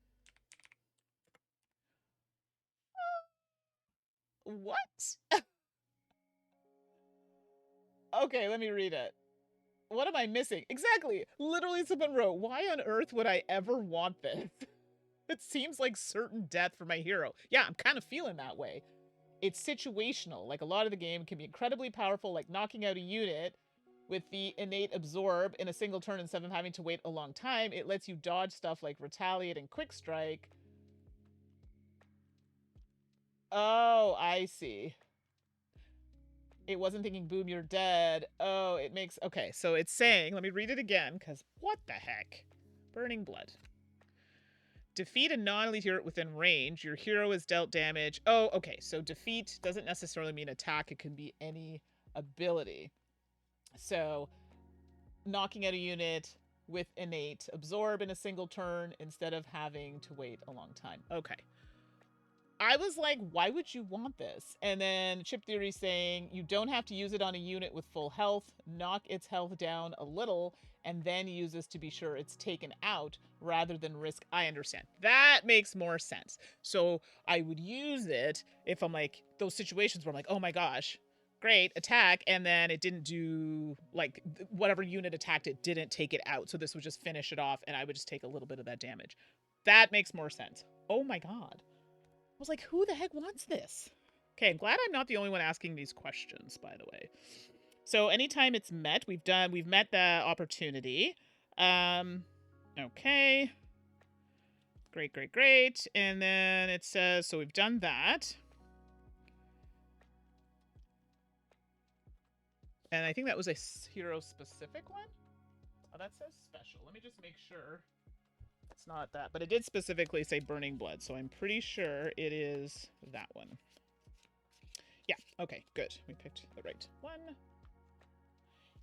What? Okay, let me read it. What am I missing? Exactly. Literally someone wrote, why on earth would I ever want this? It seems like certain death for my hero. Yeah, I'm kind of feeling that way. It's situational. Like, a lot of the game can be incredibly powerful, like knocking out a unit with the innate absorb in a single turn instead of having to wait a long time. It lets you dodge stuff like retaliate and quick strike. Oh, I see. It wasn't thinking, boom, you're dead. Oh, it makes... Okay, so it's saying... Let me read it again, because what the heck? Burning Blood. Defeat a non-elite hero within range. Your hero is dealt damage. Oh, okay, so defeat doesn't necessarily mean attack. It can be any ability. So, knocking out a unit with innate absorb in a single turn instead of having to wait a long time. Okay. I was like, why would you want this? And then Chip Theory saying you don't have to use it on a unit with full health, knock its health down a little, and then use this to be sure it's taken out rather than risk. I understand. That makes more sense. So I would use it if I'm like, those situations where I'm like, oh my gosh, great, attack, and then it didn't do, like, whatever unit attacked it didn't take it out. So this would just finish it off, and I would just take a little bit of that damage. That makes more sense. Oh my god. I was like, who the heck wants this? Okay, I'm glad I'm not the only one asking these questions, by the way. So anytime it's met, we've met the opportunity. Okay. Great, great, great. And then it says, so we've done that. And I think that was a hero-specific one. Oh, that says special. Let me just make sure. It's not that, but it did specifically say Burning Blood, so I'm pretty sure it is that one. Yeah, okay, good. We picked the right one.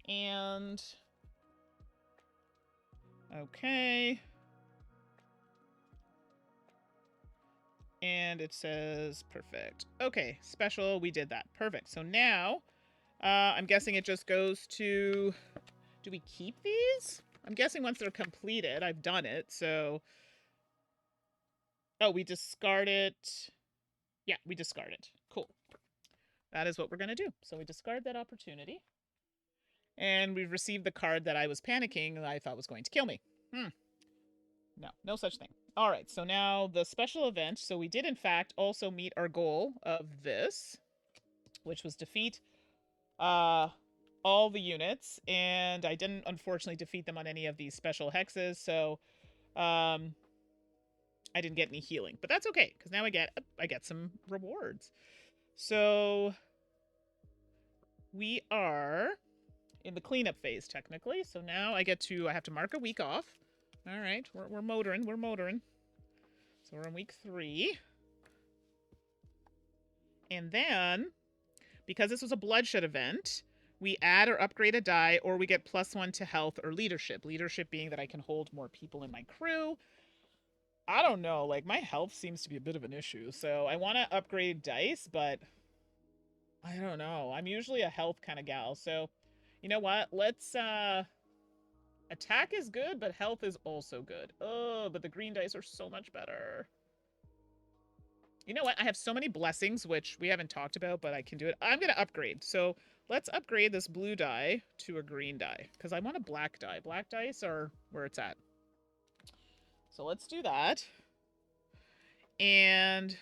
And... okay. And it says perfect. Okay, special, we did that. Perfect. So now, I'm guessing it just goes to... Do we keep these? I'm guessing once they're completed, I've done it, so... Oh, we discard it. Yeah, we discard it. Cool. That is what we're going to do. So we discard that opportunity. And we've received the card that I was panicking and I thought was going to kill me. No, no such thing. All right, so now the special event. So we did, in fact, also meet our goal of this, which was defeat all the units. And I didn't, unfortunately, defeat them on any of these special hexes, so... I didn't get any healing, but that's okay because now I get some rewards. So we are in the cleanup phase technically. So now I have to mark a week off. All right, we're motoring. So we're on week 3, and then because this was a bloodshed event, we add or upgrade a die, or we get +1 to health or leadership. Leadership being that I can hold more people in my crew. I don't know, like, my health seems to be a bit of an issue, so I want to upgrade dice, but I don't know. I'm usually a health kind of gal, so you know what? Let's, attack is good, but health is also good. Oh, but the green dice are so much better. You know what? I have so many blessings, which we haven't talked about, but I can do it. I'm going to upgrade. So let's upgrade this blue die to a green die, because I want a black die. Black dice are where it's at. So let's do that. And...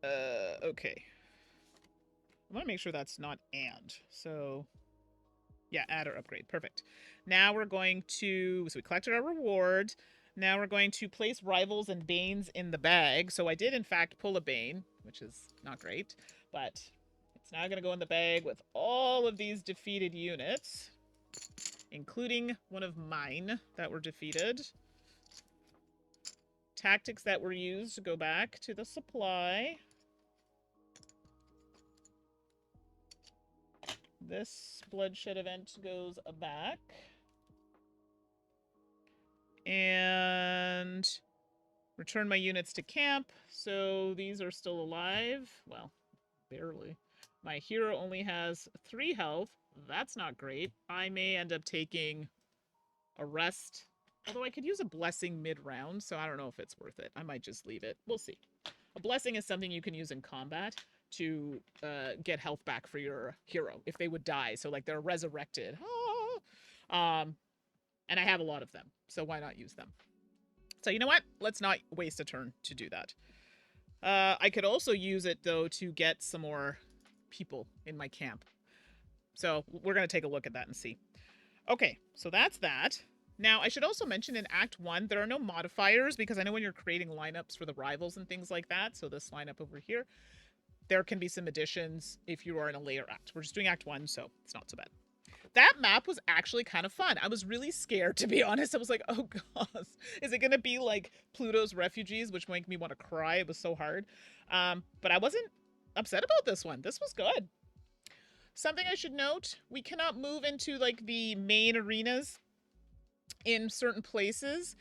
okay. I want to make sure that's not and. So, yeah, add or upgrade. Perfect. Now we're going to... so we collected our reward. Now we're going to place rivals and banes in the bag. So I did, in fact, pull a bane, which is not great. But it's now going to go in the bag with all of these defeated units, including one of mine that were defeated. Tactics that were used to go back to the supply. This bloodshed event goes back. And return my units to camp. So these are still alive. Well, barely. My hero only has 3 health. That's not great. I may end up taking a rest. Although I could use a blessing mid-round, so I don't know if it's worth it. I might just leave it. We'll see. A blessing is something you can use in combat to get health back for your hero if they would die. So, like, they're resurrected. And I have a lot of them, so why not use them? So you know what? Let's not waste a turn to do that. I could also use it, though, to get some more people in my camp. So we're going to take a look at that and see. Okay, so that's that. Now, I should also mention in Act 1, there are no modifiers, because I know when you're creating lineups for the rivals and things like that, so this lineup over here, there can be some additions if you are in a later act. We're just doing Act 1, so it's not so bad. That map was actually kind of fun. I was really scared, to be honest. I was like, oh gosh, is it going to be like Pluto's Refugees, which make me want to cry? It was so hard. But I wasn't upset about this one. This was good. Something I should note, we cannot move into like the main arenas in certain places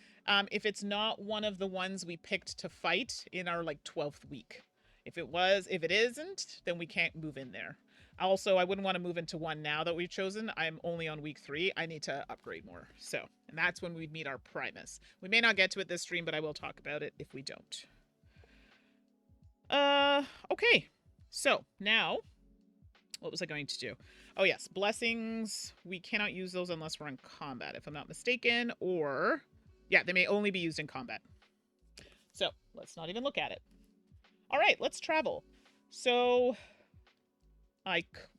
if it's not one of the ones we picked to fight in our like 12th week. If it isn't, then we can't move in there. Also, I wouldn't want to move into one now that we've chosen. I'm only on week 3. I need to upgrade more. So, and that's when we'd meet our Primus. We may not get to it this stream, but I will talk about it if we don't. Okay. So, now, what was I going to do? Oh, yes. Blessings. We cannot use those unless we're in combat, if I'm not mistaken. Or, yeah, they may only be used in combat. So, let's not even look at it. All right, let's travel. So...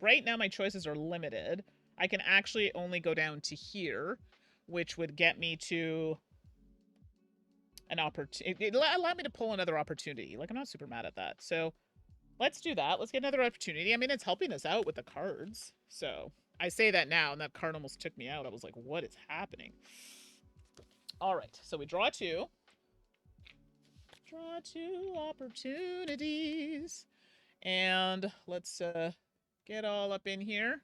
right now my choices are limited. I can actually only go down to here, which would get me to an opportunity. It allowed me to pull another opportunity. Like, I'm not super mad at that. So let's do that. Let's get another opportunity. I mean, it's helping us out with the cards. So I say that now, and that card almost took me out. I was like, what is happening? All right, so we draw 2. Draw 2 opportunities. And let's get all up in here.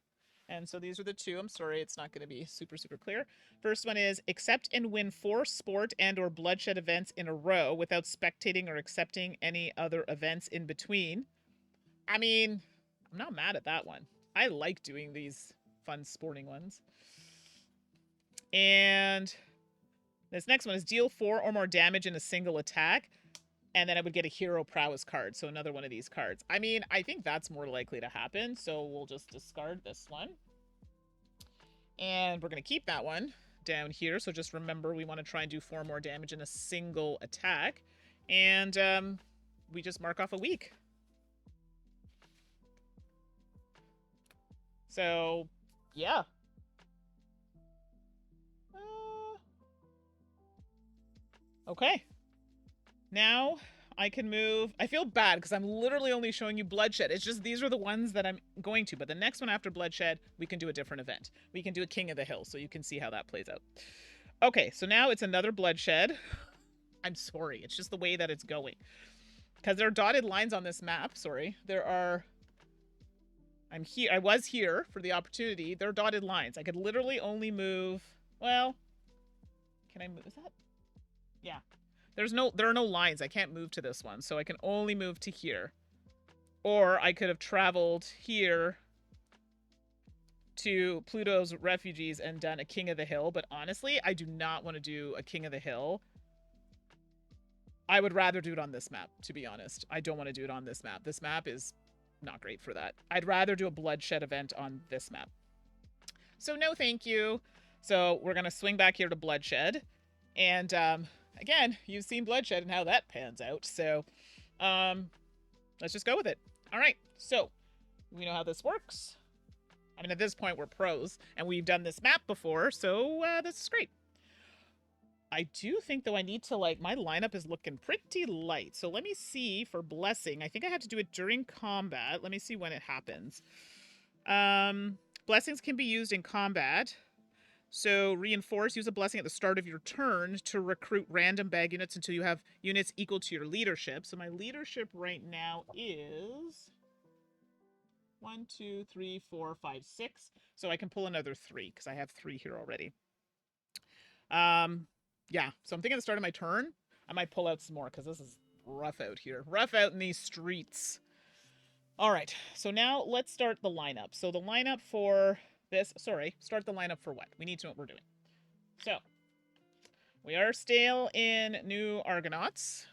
And so these are the 2. I'm sorry, it's not going to be super clear. First one is accept and win 4 sport and or bloodshed events in a row without spectating or accepting any other events in between. I mean, I'm not mad at that one. I like doing these fun sporting ones. And this next one is deal 4 or more damage in a single attack. And then I would get a hero prowess card. So another one of these cards. I mean, I think that's more likely to happen. So we'll just discard this one. And we're going to keep that one down here. So just remember, we want to try and do 4 more damage in a single attack. And we just mark off a week. So, yeah. Okay. Now I can move. I feel bad because I'm literally only showing you bloodshed. It's just these are the ones that I'm going to. But the next one after bloodshed, we can do a different event. We can do a King of the Hill, so you can see how that plays out. Okay, so now it's another bloodshed. I'm sorry. It's just the way that it's going. Because there are dotted lines on this map. Sorry. There are... I'm here. I was here for the opportunity. There are dotted lines. I could literally only move... Well... Can I move? Is that... Yeah. There are no lines. I can't move to this one, so I can only move to here. Or I could have traveled here to Pluto's Refugees and done a King of the Hill, but honestly, I do not want to do a King of the Hill. I would rather do it on this map, to be honest. I don't want to do it on this map. This map is not great for that. I'd rather do a bloodshed event on this map. So no thank you. So we're going to swing back here to bloodshed. And again, you've seen bloodshed and how that pans out. So let's just go with it. All right, so we know how this works. I mean, at this point, we're pros, and we've done this map before, so this is great. I do think, though, I need to, like, my lineup is looking pretty light. So let me see for Blessing. I think I have to do it during combat. Let me see when it happens. Blessings can be used in combat. So Reinforce, use a blessing at the start of your turn to recruit random bag units until you have units equal to your leadership. So my leadership right now is 1, 2, 3, 4, 5, 6. So I can pull another 3 because I have 3 here already. Yeah, so I'm thinking at the start of my turn, I might pull out some more because this is rough out here. Rough out in these streets. All right, so now let's start the lineup. So the lineup for this, start the lineup for what? We need to know what we're doing. So we are still in New Argonauts.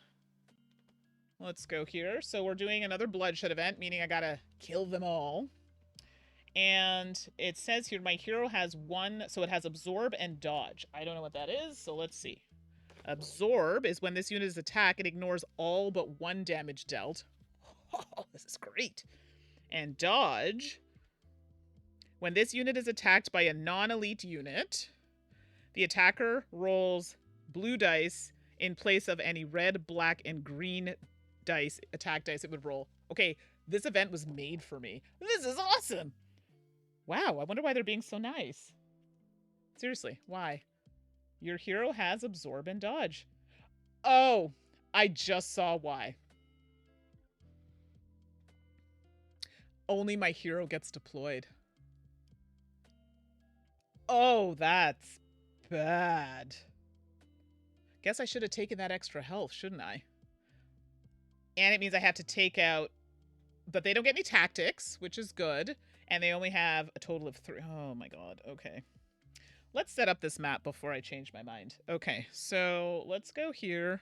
Let's go here. So we're doing another bloodshed event, meaning I gotta kill them all. And it says here my hero has 1, so it has absorb and dodge. I don't know what that is, so let's see. Absorb is when this unit is attacked, it ignores all but 1 damage dealt. Oh, this is great. And dodge, when this unit is attacked by a non-elite unit, the attacker rolls blue dice in place of any red, black, and green dice, attack dice it would roll. Okay, this event was made for me. This is awesome! Wow, I wonder why they're being so nice. Seriously, why? Your hero has absorb and dodge. Oh, I just saw why. Only my hero gets deployed. Oh, that's bad. Guess I should have taken that extra health, shouldn't I? And it means I have to take out... But they don't get any tactics, which is good. And they only have a total of 3. Oh my god, okay. Let's set up this map before I change my mind. Okay, so let's go here.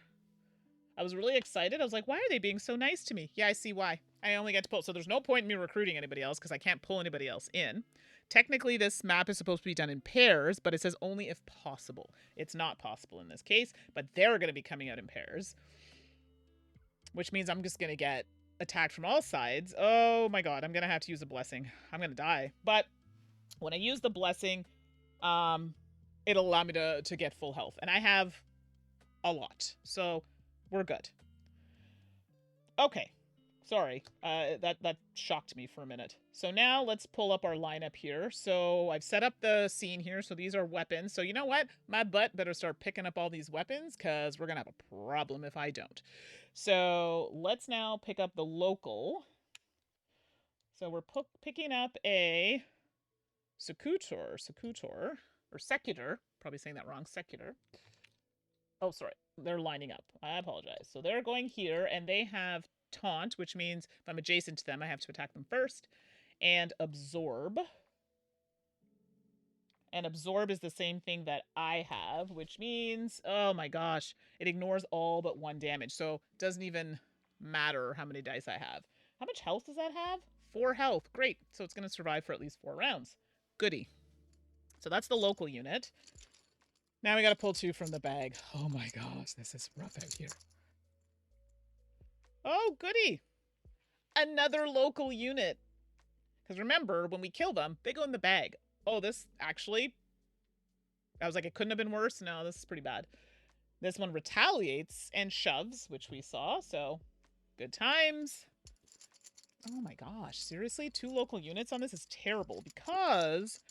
I was really excited. I was like, why are they being so nice to me? Yeah, I see why. I only get to pull. So there's no point in me recruiting anybody else because I can't pull anybody else in. Technically, this map is supposed to be done in pairs, but it says only if possible. It's not possible in this case, but they're going to be coming out in pairs. Which means I'm just going to get attacked from all sides. Oh my god, I'm going to have to use a blessing. I'm going to die. But when I use the blessing, it'll allow me to get full health. And I have a lot. So we're good. Okay. Sorry. That shocked me for a minute. So now let's pull up our lineup here. So I've set up the scene here. So these are weapons. So you know what? My butt better start picking up all these weapons because we're going to have a problem if I don't. So let's now pick up the local. So we're picking up a Secutor, or Secutor. Probably saying that wrong. Secutor. Oh, sorry. They're lining up. I apologize. So they're going here, and they have Taunt, which means if I'm adjacent to them, I have to attack them first. And Absorb. And Absorb is the same thing that I have, which means, oh my gosh, it ignores all but 1 damage. So it doesn't even matter how many dice I have. How much health does that have? 4 health. Great. So it's going to survive for at least 4 rounds. Goody. So that's the local unit. Now we got to pull 2 from the bag. Oh my gosh, this is rough out here. Oh, goody. Another local unit. Because remember, when we kill them, they go in the bag. Oh, this actually... I was like, it couldn't have been worse. No, this is pretty bad. This one retaliates and shoves, which we saw. So, good times. Oh my gosh. Seriously? 2 local units on this is terrible. Because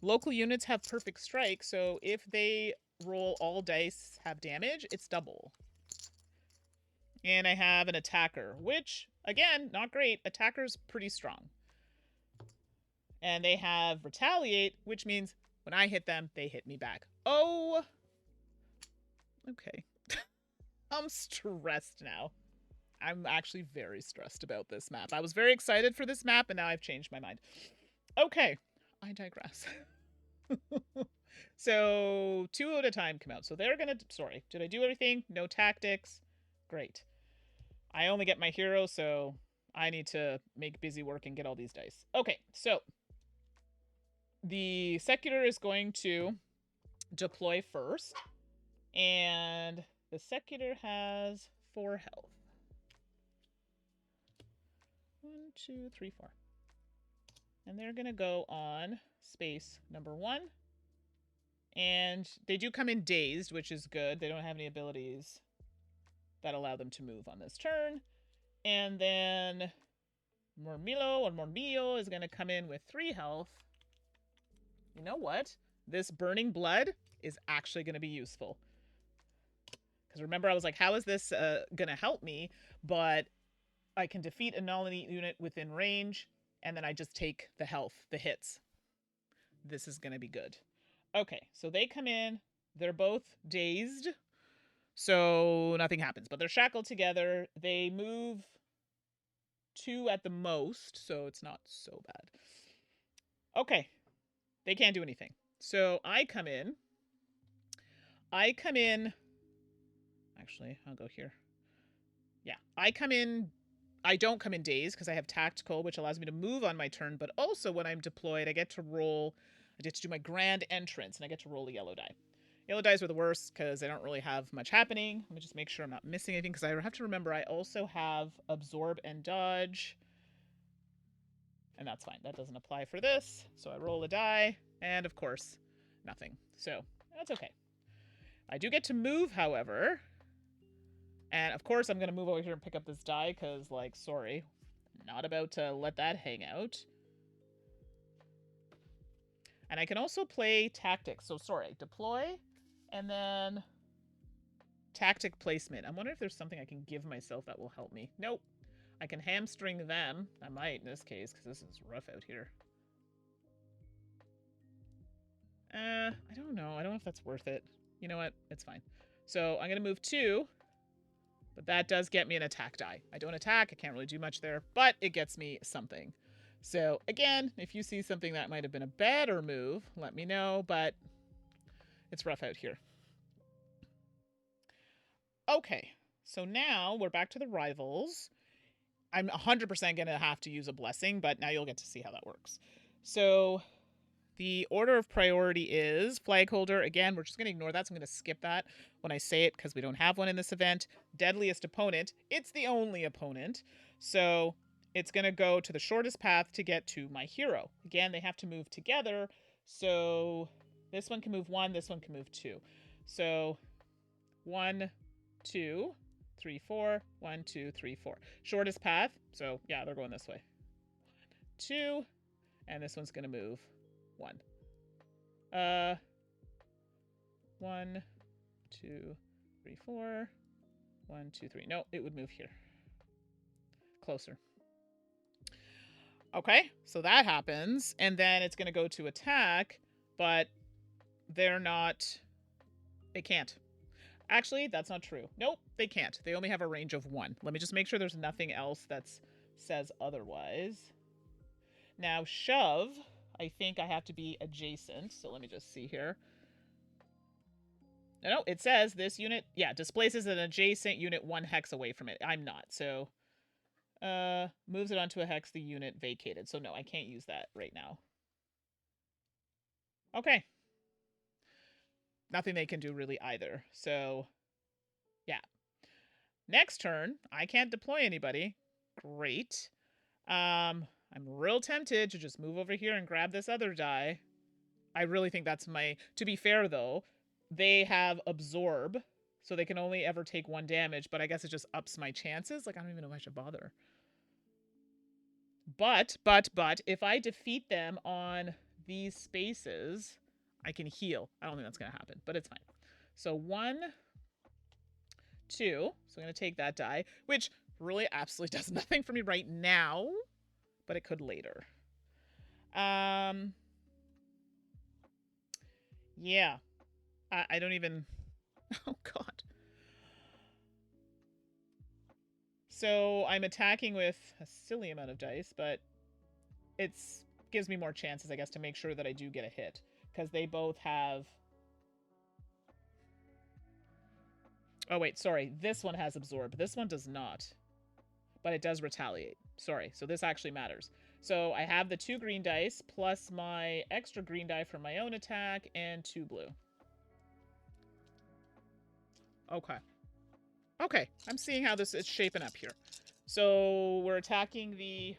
local units have perfect strike. So, if they roll all dice have damage, it's double. And I have an attacker, which, again, not great. Attacker's pretty strong. And they have retaliate, which means when I hit them, they hit me back. Oh! Okay. I'm stressed now. I'm actually very stressed about this map. I was very excited for this map, and now I've changed my mind. Okay. I digress. So, 2 at a time come out. So they're gonna... Sorry. Did I do everything? No tactics? Great. I only get my hero, so I need to make busy work and get all these dice. Okay, so the secular is going to deploy first, and the secular has 4 health. 1, 2, 3, 4. And they're going to go on space number 1. And they do come in dazed, which is good. They don't have any abilities that allow them to move on this turn. And then Mormillo is going to come in with 3 health. You know what? This burning blood is actually going to be useful. Because remember, I was like, how is this going to help me? But I can defeat a non-elite unit within range, and then I just take the health, the hits. This is going to be good. Okay, so they come in. They're both dazed, so nothing happens. But they're shackled together. They move 2 at the most, so it's not so bad. Okay, they can't do anything. So I come in. Actually, I'll go here. Yeah, I don't come in dazed because I have tactical, which allows me to move on my turn. But also when I'm deployed, I get to do my grand entrance, and I get to roll a yellow die. Yellow dice are the worst because I don't really have much happening. Let me just make sure I'm not missing anything, because I have to remember I also have absorb and dodge. And that's fine. That doesn't apply for this. So I roll a die, and of course, nothing. So that's okay. I do get to move, however. And of course, I'm going to move over here and pick up this die because, like, sorry. Not about to let that hang out. And I can also play tactics. So, sorry, deploy and then tactic placement. I'm wondering if there's something I can give myself that will help me. Nope. I can hamstring them. I might in this case because this is rough out here. I don't know. I don't know if that's worth it. You know what? It's fine. So I'm going to move 2. But that does get me an attack die. I don't attack. I can't really do much there. But it gets me something. So again, if you see something that might have been a better move, let me know. But it's rough out here. Okay. So now we're back to the rivals. I'm 100% going to have to use a blessing. But now you'll get to see how that works. So the order of priority is flag holder. Again, we're just going to ignore that, so I'm going to skip that when I say it because we don't have one in this event. Deadliest opponent. It's the only opponent. So it's going to go to the shortest path to get to my hero. Again, they have to move together. So this one can move 1, this one can move 2. So 1, 2, 3, 4. 1, 2, 3, 4. Shortest path. So yeah, they're going this way. 2. And this one's going to move 1. 1, 2, 3, 4. 1, 2, 3. No, it would move here. Closer. Okay, so that happens. And then it's going to go to attack, but they're not... They can't. Actually, that's not true. Nope, they can't. They only have a range of 1. Let me just make sure there's nothing else that says otherwise. Now, shove... I think I have to be adjacent. So let me just see here. No, it says this unit, yeah, displaces an adjacent unit 1 hex away from it. I'm not. So moves it onto a hex the unit vacated. So no, I can't use that right now. Okay. Nothing they can do really either. So yeah. Next turn, I can't deploy anybody. Great. I'm real tempted to just move over here and grab this other die. I really think that's my... To be fair, though, they have absorb, so they can only ever take 1 damage, but I guess it just ups my chances. Like, I don't even know if I should bother. But, if I defeat them on these spaces, I can heal. I don't think that's going to happen, but it's fine. So 1, 2. So I'm going to take that die, which really absolutely does nothing for me right now, but it could later. Yeah. I don't even... Oh, God. So I'm attacking with a silly amount of dice, but it gives me more chances, I guess, to make sure that I do get a hit. Because they both have... Oh, wait, sorry. This one has absorb. This one does not. But it does retaliate. sorry. So this actually matters. So I have the 2 green dice plus my extra green die for my own attack and 2 blue. Okay. Okay, I'm seeing how this is shaping up here. So we're attacking the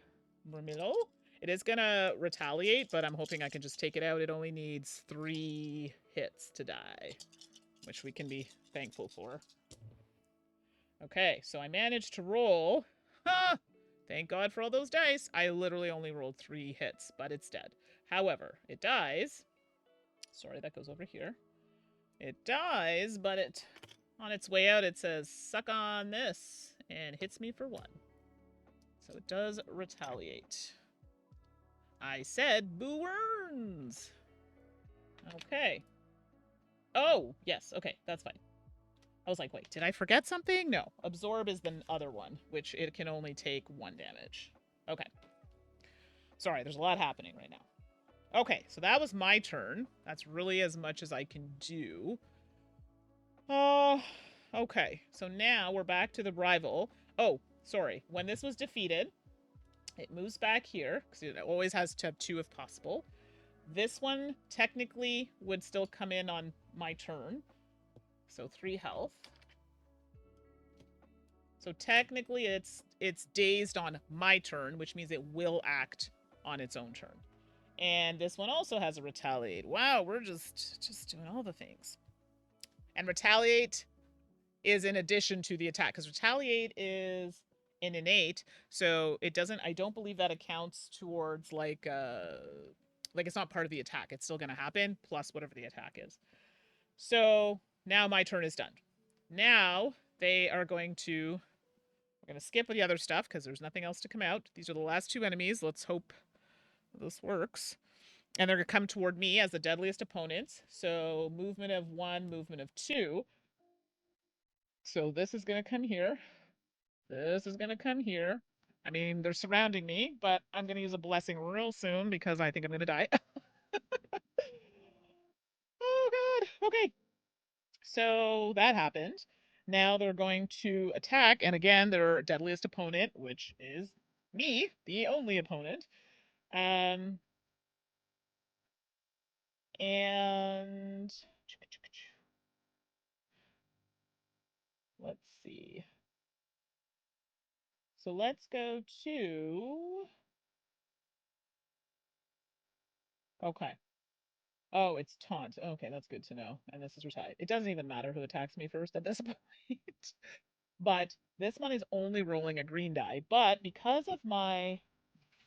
Murmillo. It is gonna retaliate, but I'm hoping I can just take it out. It only needs 3 hits to die, which we can be thankful for. Okay, so I managed to roll. Ha! Thank God for all those dice. I literally only rolled 3 hits, but it's dead. However, it dies. Sorry, that goes over here. It dies, but it on its way out, it says, suck on this, and hits me for 1. So it does retaliate. I said boo earns. Okay. Oh, yes. Okay, that's fine. I was like, wait, did I forget something? No. Absorb is the other one, which it can only take 1 damage. Okay. Sorry, there's a lot happening right now. Okay, so that was my turn. That's really as much as I can do. Okay. So now we're back to the rival. Oh, sorry. When this was defeated, it moves back here, because it always has to have 2 if possible. This one technically would still come in on my turn. So 3 health. So technically it's dazed on my turn, which means it will act on its own turn. And this one also has a retaliate. Wow, we're just doing all the things. And retaliate is in addition to the attack, because retaliate is an innate, so it doesn't, I don't believe that accounts towards like it's not part of the attack. It's still gonna happen, plus whatever the attack is. So now my turn is done. Now they are going to, we're gonna skip the other stuff because there's nothing else to come out. These are the last 2 enemies. Let's hope this works. And they're gonna come toward me as the deadliest opponents. So movement of 1, movement of 2. So this is gonna come here. This is gonna come here. I mean, they're surrounding me, but I'm gonna use a blessing real soon because I think I'm gonna die. Oh god. Okay. So that happened. Now they're going to attack, and again, their deadliest opponent, which is me, the only opponent. And let's see. So let's go to, okay. Oh, it's taunt. Okay, that's good to know. And this is retired. It doesn't even matter who attacks me first at this point. But this one is only rolling a green die. But because of my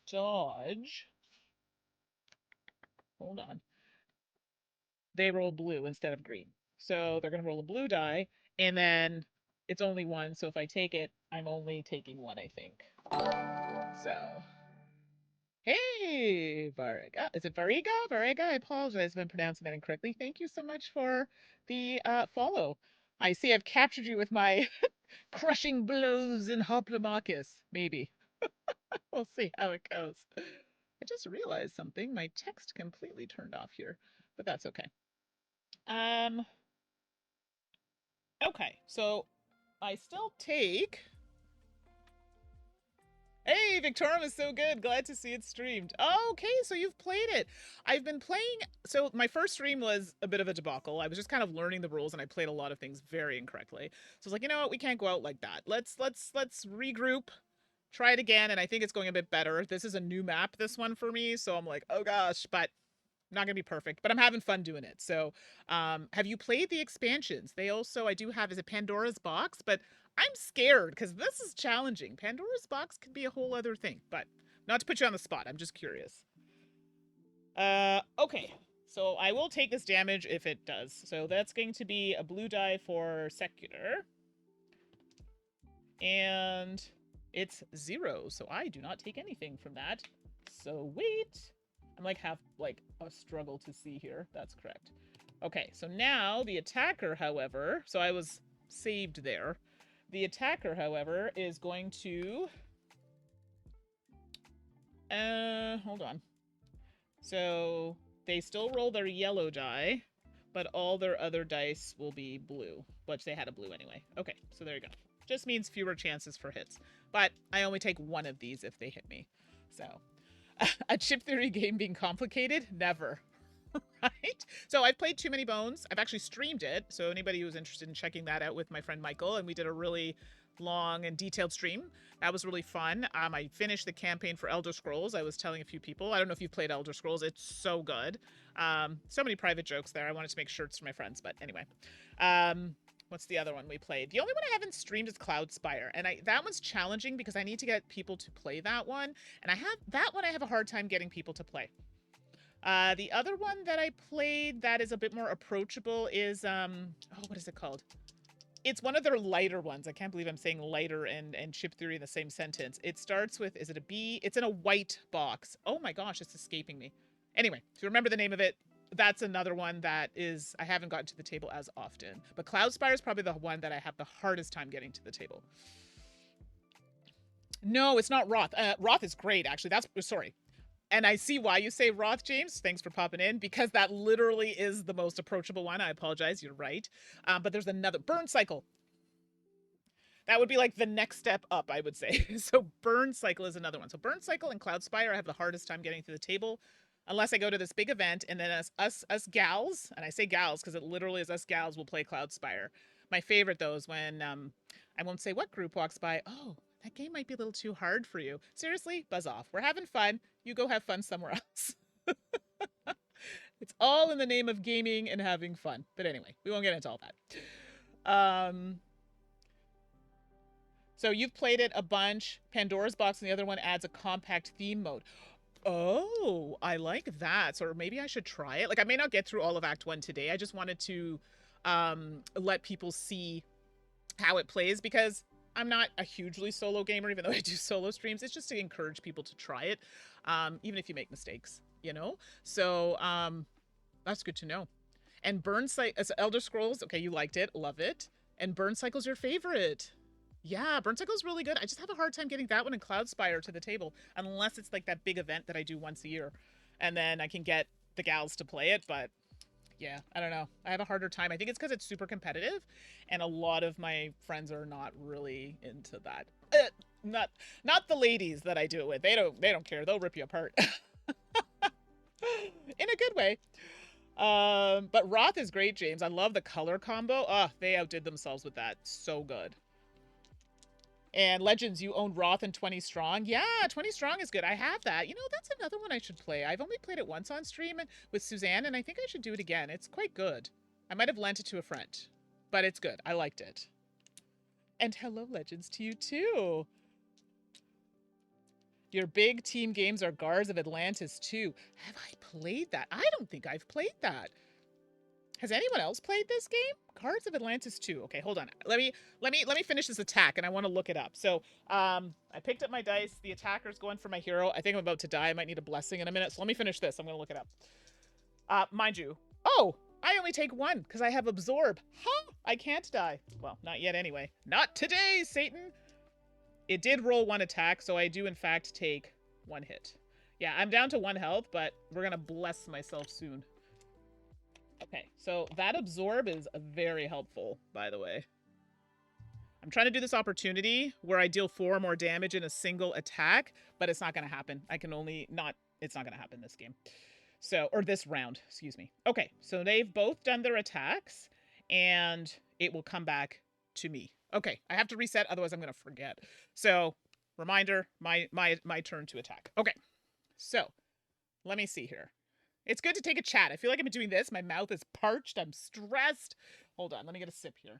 dodge, hold on, they roll blue instead of green. So they're going to roll a blue die, and then it's only 1. So if I take it, I'm only taking 1, I think. So, hey, Variga. Is it Variga? Variga, I apologize if I'm pronouncing that incorrectly. Thank you so much for the follow. I see I've captured you with my crushing blows in Hoplomachus. Maybe. We'll see how it goes. I just realized something. My text completely turned off here, but that's okay. Okay, so I still take... Hey, Victorum is so good. Glad to see it streamed. Oh, okay, so you've played it. I've been playing... So my first stream was a bit of a debacle. I was just kind of learning the rules, and I played a lot of things very incorrectly. So I was like, you know what? We can't go out like that. Let's regroup, try it again, and I think it's going a bit better. This is a new map, this one, for me, so I'm like, oh gosh, but... not gonna be perfect, but I'm having fun doing it. So have you played the expansions? They also, I do have, is it Pandora's Box? But I'm scared because this is challenging. Pandora's Box could be a whole other thing, but not to put you on the spot. I'm just curious. Okay, so I will take this damage if it does. So that's going to be a blue die for secular, and it's 0, so I do not take anything from that. So wait. I'm like have like a struggle to see here. That's correct. Okay, so now the attacker, however, so I was saved there. The attacker, however, is going to hold on. So they still roll their yellow die, but all their other dice will be blue, which they had a blue anyway. Okay, so there you go. Just means fewer chances for hits. But I only take one of these if they hit me. So, a chip theory game being complicated? Never. Right? So I've played Too Many Bones. I've actually streamed it. So anybody who's interested in checking that out with my friend Michael, and we did a really long and detailed stream. That was really fun. I finished the campaign for Elder Scrolls. I was telling a few people. I don't know if you've played Elder Scrolls. It's so good. So many private jokes there. I wanted to make shirts for my friends, but anyway. What's the other one we played? The only one I haven't streamed is Cloudspire, and that one's challenging because I need to get people to play that one, and I have a hard time getting people to play. The other one that I played that is a bit more approachable is what is it called? It's one of their lighter ones. I can't believe I'm saying lighter and chip theory in the same sentence. It starts with, is it a B? It's in a white box. Oh my gosh, it's escaping me. Anyway, if you remember the name of it, that's another one that is, I haven't gotten to the table as often. But Cloudspire is probably the one that I have the hardest time getting to the table. No, it's not Roth. Roth is great, actually. Sorry. And I see why you say Roth, James. Thanks for popping in, because that literally is the most approachable one. I apologize. You're right. But there's another. Burn Cycle. That would be like the next step up, I would say. So Burn Cycle is another one. So Burn Cycle and Cloudspire, I have the hardest time getting to the table. Unless I go to this big event, and then us gals, and I say gals because it literally is us gals, will play Cloudspire. My favorite, though, is when, I won't say what group walks by. Oh, that game might be a little too hard for you. Seriously, buzz off. We're having fun. You go have fun somewhere else. It's all in the name of gaming and having fun. But anyway, we won't get into all that. So you've played it a bunch. Pandora's Box, and the other one adds a compact theme mode. Oh, I like that. So maybe I should try it. Like, I may not get through all of Act 1 today. I just wanted to let people see how it plays, because I'm not a hugely solo gamer, even though I do solo streams. It's just to encourage people to try it, even if you make mistakes, you know? So that's good to know. And Burn Cycle, Elder Scrolls, okay, you liked it, love it. And Burn Cycle's your favorite. Yeah, Burn Cycle's really good. I just have a hard time getting that one and Cloudspire to the table, unless it's like that big event that I do once a year. And then I can get the gals to play it, but yeah, I don't know. I have a harder time. I think it's because it's super competitive, and a lot of my friends are not really into that. Not the ladies that I do it with. They don't care. They'll rip you apart. In a good way. But Roth is great, James. I love the color combo. Oh, they outdid themselves with that. So good. And Legends, you own Roth and 20 Strong. Yeah, 20 Strong is good. I have that. You know, that's another one I should play. I've only played it once on stream with Suzanne, and I think I should do it again. It's quite good. I might have lent it to a friend, but it's good. I liked it. And hello, Legends, to you too. Your big team games are Guards of Atlantis too. Have I played that? I don't think I've played that. Has anyone else played this game? Cards of Atlantis 2. Okay, hold on. Let me finish this attack, and I want to look it up. So, I picked up my dice. The attacker's going for my hero. I think I'm about to die. I might need a blessing in a minute. So let me finish this. I'm going to look it up. Mind you. Oh, I only take one because I have Absorb. Huh? I can't die. Well, not yet anyway. Not today, Satan. It did roll one attack, so I do in fact take one hit. Yeah, I'm down to 1 health, but we're going to bless myself soon. Okay, so that Absorb is very helpful, by the way. I'm trying to do this opportunity where I deal 4 more damage in a single attack, but it's not going to happen. It's not going to happen this game. So, or this round, excuse me. Okay, so they've both done their attacks, and it will come back to me. Okay, I have to reset, otherwise I'm going to forget. So, reminder, my turn to attack. Okay, so, let me see here. It's good to take a chat. I feel like I've been doing this. My mouth is parched. I'm stressed. Hold on. Let me get a sip here.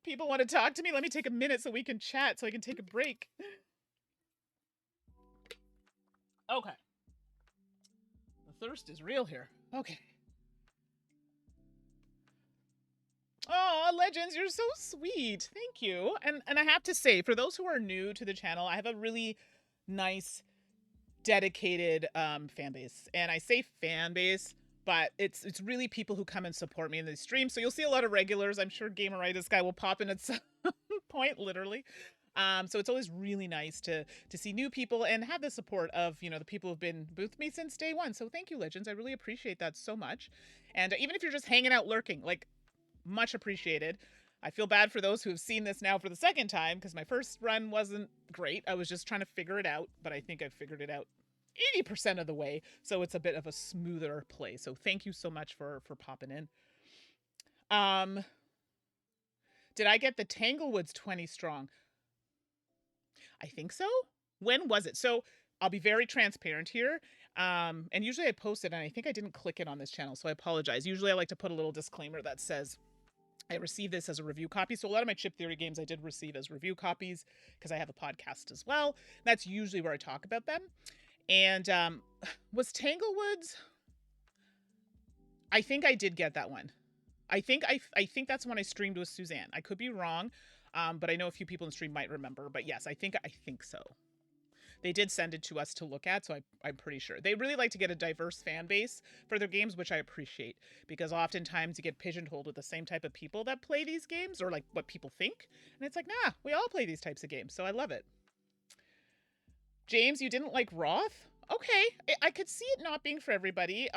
People want to talk to me. Let me take a minute so we can chat, so I can take a break. Okay. The thirst is real here. Okay. Oh, Legends, you're so sweet. Thank you. And I have to say, for those who are new to the channel, I have a really nice, dedicated fan base. And I say fan base, but it's really people who come and support me in the stream. So you'll see a lot of regulars. I'm sure Gameritis guy will pop in at some point, literally. So it's always really nice to see new people and have the support of, you know, the people who've been with me since day one. So thank you, Legends. I really appreciate that so much. And even if you're just hanging out lurking, like, much appreciated. I feel bad for those who have seen this now for the second time, because my first run wasn't great. I was just trying to figure it out, but I think I've figured it out 80% of the way, so it's a bit of a smoother play. So thank you so much for popping in. Did I get the Tanglewoods 20 strong? I think so. When was it? So I'll be very transparent here. And usually I post it, and I think I didn't click it on this channel, so I apologize. Usually I like to put a little disclaimer that says I received this as a review copy. So a lot of my Chip Theory games I did receive as review copies because I have a podcast as well. That's usually where I talk about them. And was Tanglewoods? I think I did get that one. I think that's when I streamed with Suzanne. I could be wrong, but I know a few people in the stream might remember. But yes, I think so. They did send it to us to look at, so I'm pretty sure. They really like to get a diverse fan base for their games, which I appreciate, because oftentimes you get pigeonholed with the same type of people that play these games, or like what people think. And it's like, nah, we all play these types of games, so I love it. James, you didn't like Roth? Okay, I could see it not being for everybody.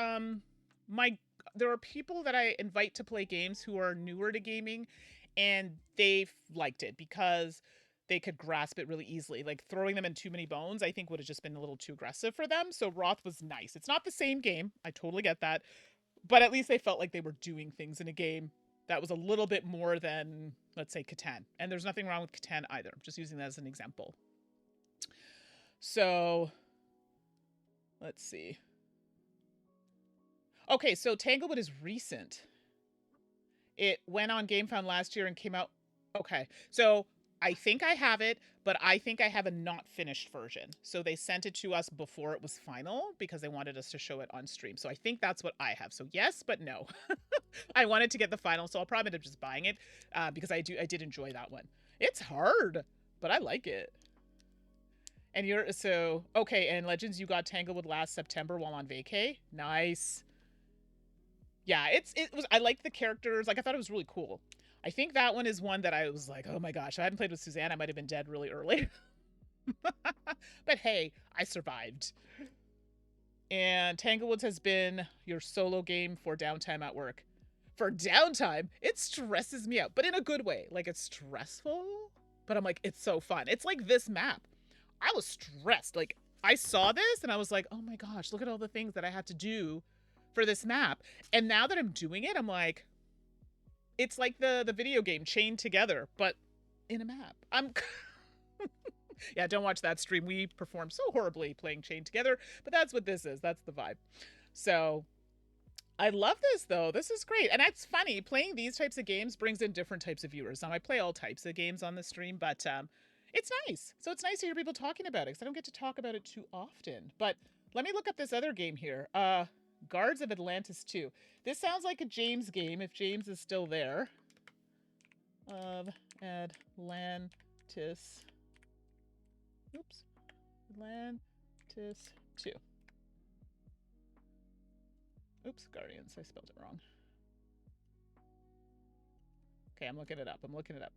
There are people that I invite to play games who are newer to gaming, and they've liked it because they could grasp it really easily. Like throwing them in too many bones, I think would have just been a little too aggressive for them. So Roth was nice. It's not the same game. I totally get that. But at least they felt like they were doing things in a game that was a little bit more than, let's say, Catan. And there's nothing wrong with Catan either. I'm just using that as an example. So let's see. Okay, so Tanglewood is recent. It went on GameFound last year and came out. Okay, so I think I have it, but I think I have a not finished version. So they sent it to us before it was final because they wanted us to show it on stream. So I think that's what I have. So yes, but no. I wanted to get the final, so I'll probably end up just buying it because I did enjoy that one. It's hard, but I like it. And okay, and Legends, you got Tanglewood last September while on vacay. Nice. Yeah, I liked the characters. Like, I thought it was really cool. I think that one is one that I was like, oh my gosh, if I hadn't played with Suzanne, I might have been dead really early. But hey, I survived. And Tanglewoods has been your solo game for downtime at work. For downtime, it stresses me out, but in a good way. Like, it's stressful, but I'm like, it's so fun. It's like this map. I was stressed. Like, I saw this and I was like, oh my gosh, look at all the things that I had to do for this map. And now that I'm doing it, I'm like, it's like the video game Chained Together, but in a map. Yeah, don't watch that stream. We performed so horribly playing Chained Together, but that's what this is. That's the vibe. So I love this, though. This is great. And that's funny. Playing these types of games brings in different types of viewers. Now, I play all types of games on the stream, but it's nice. So it's nice to hear people talking about it, because I don't get to talk about it too often. But let me look up this other game here. Guards of Atlantis 2. This sounds like a James game, if James is still there. Of Atlantis. Oops. Atlantis 2. Oops, Guardians. I spelled it wrong. Okay, I'm looking it up.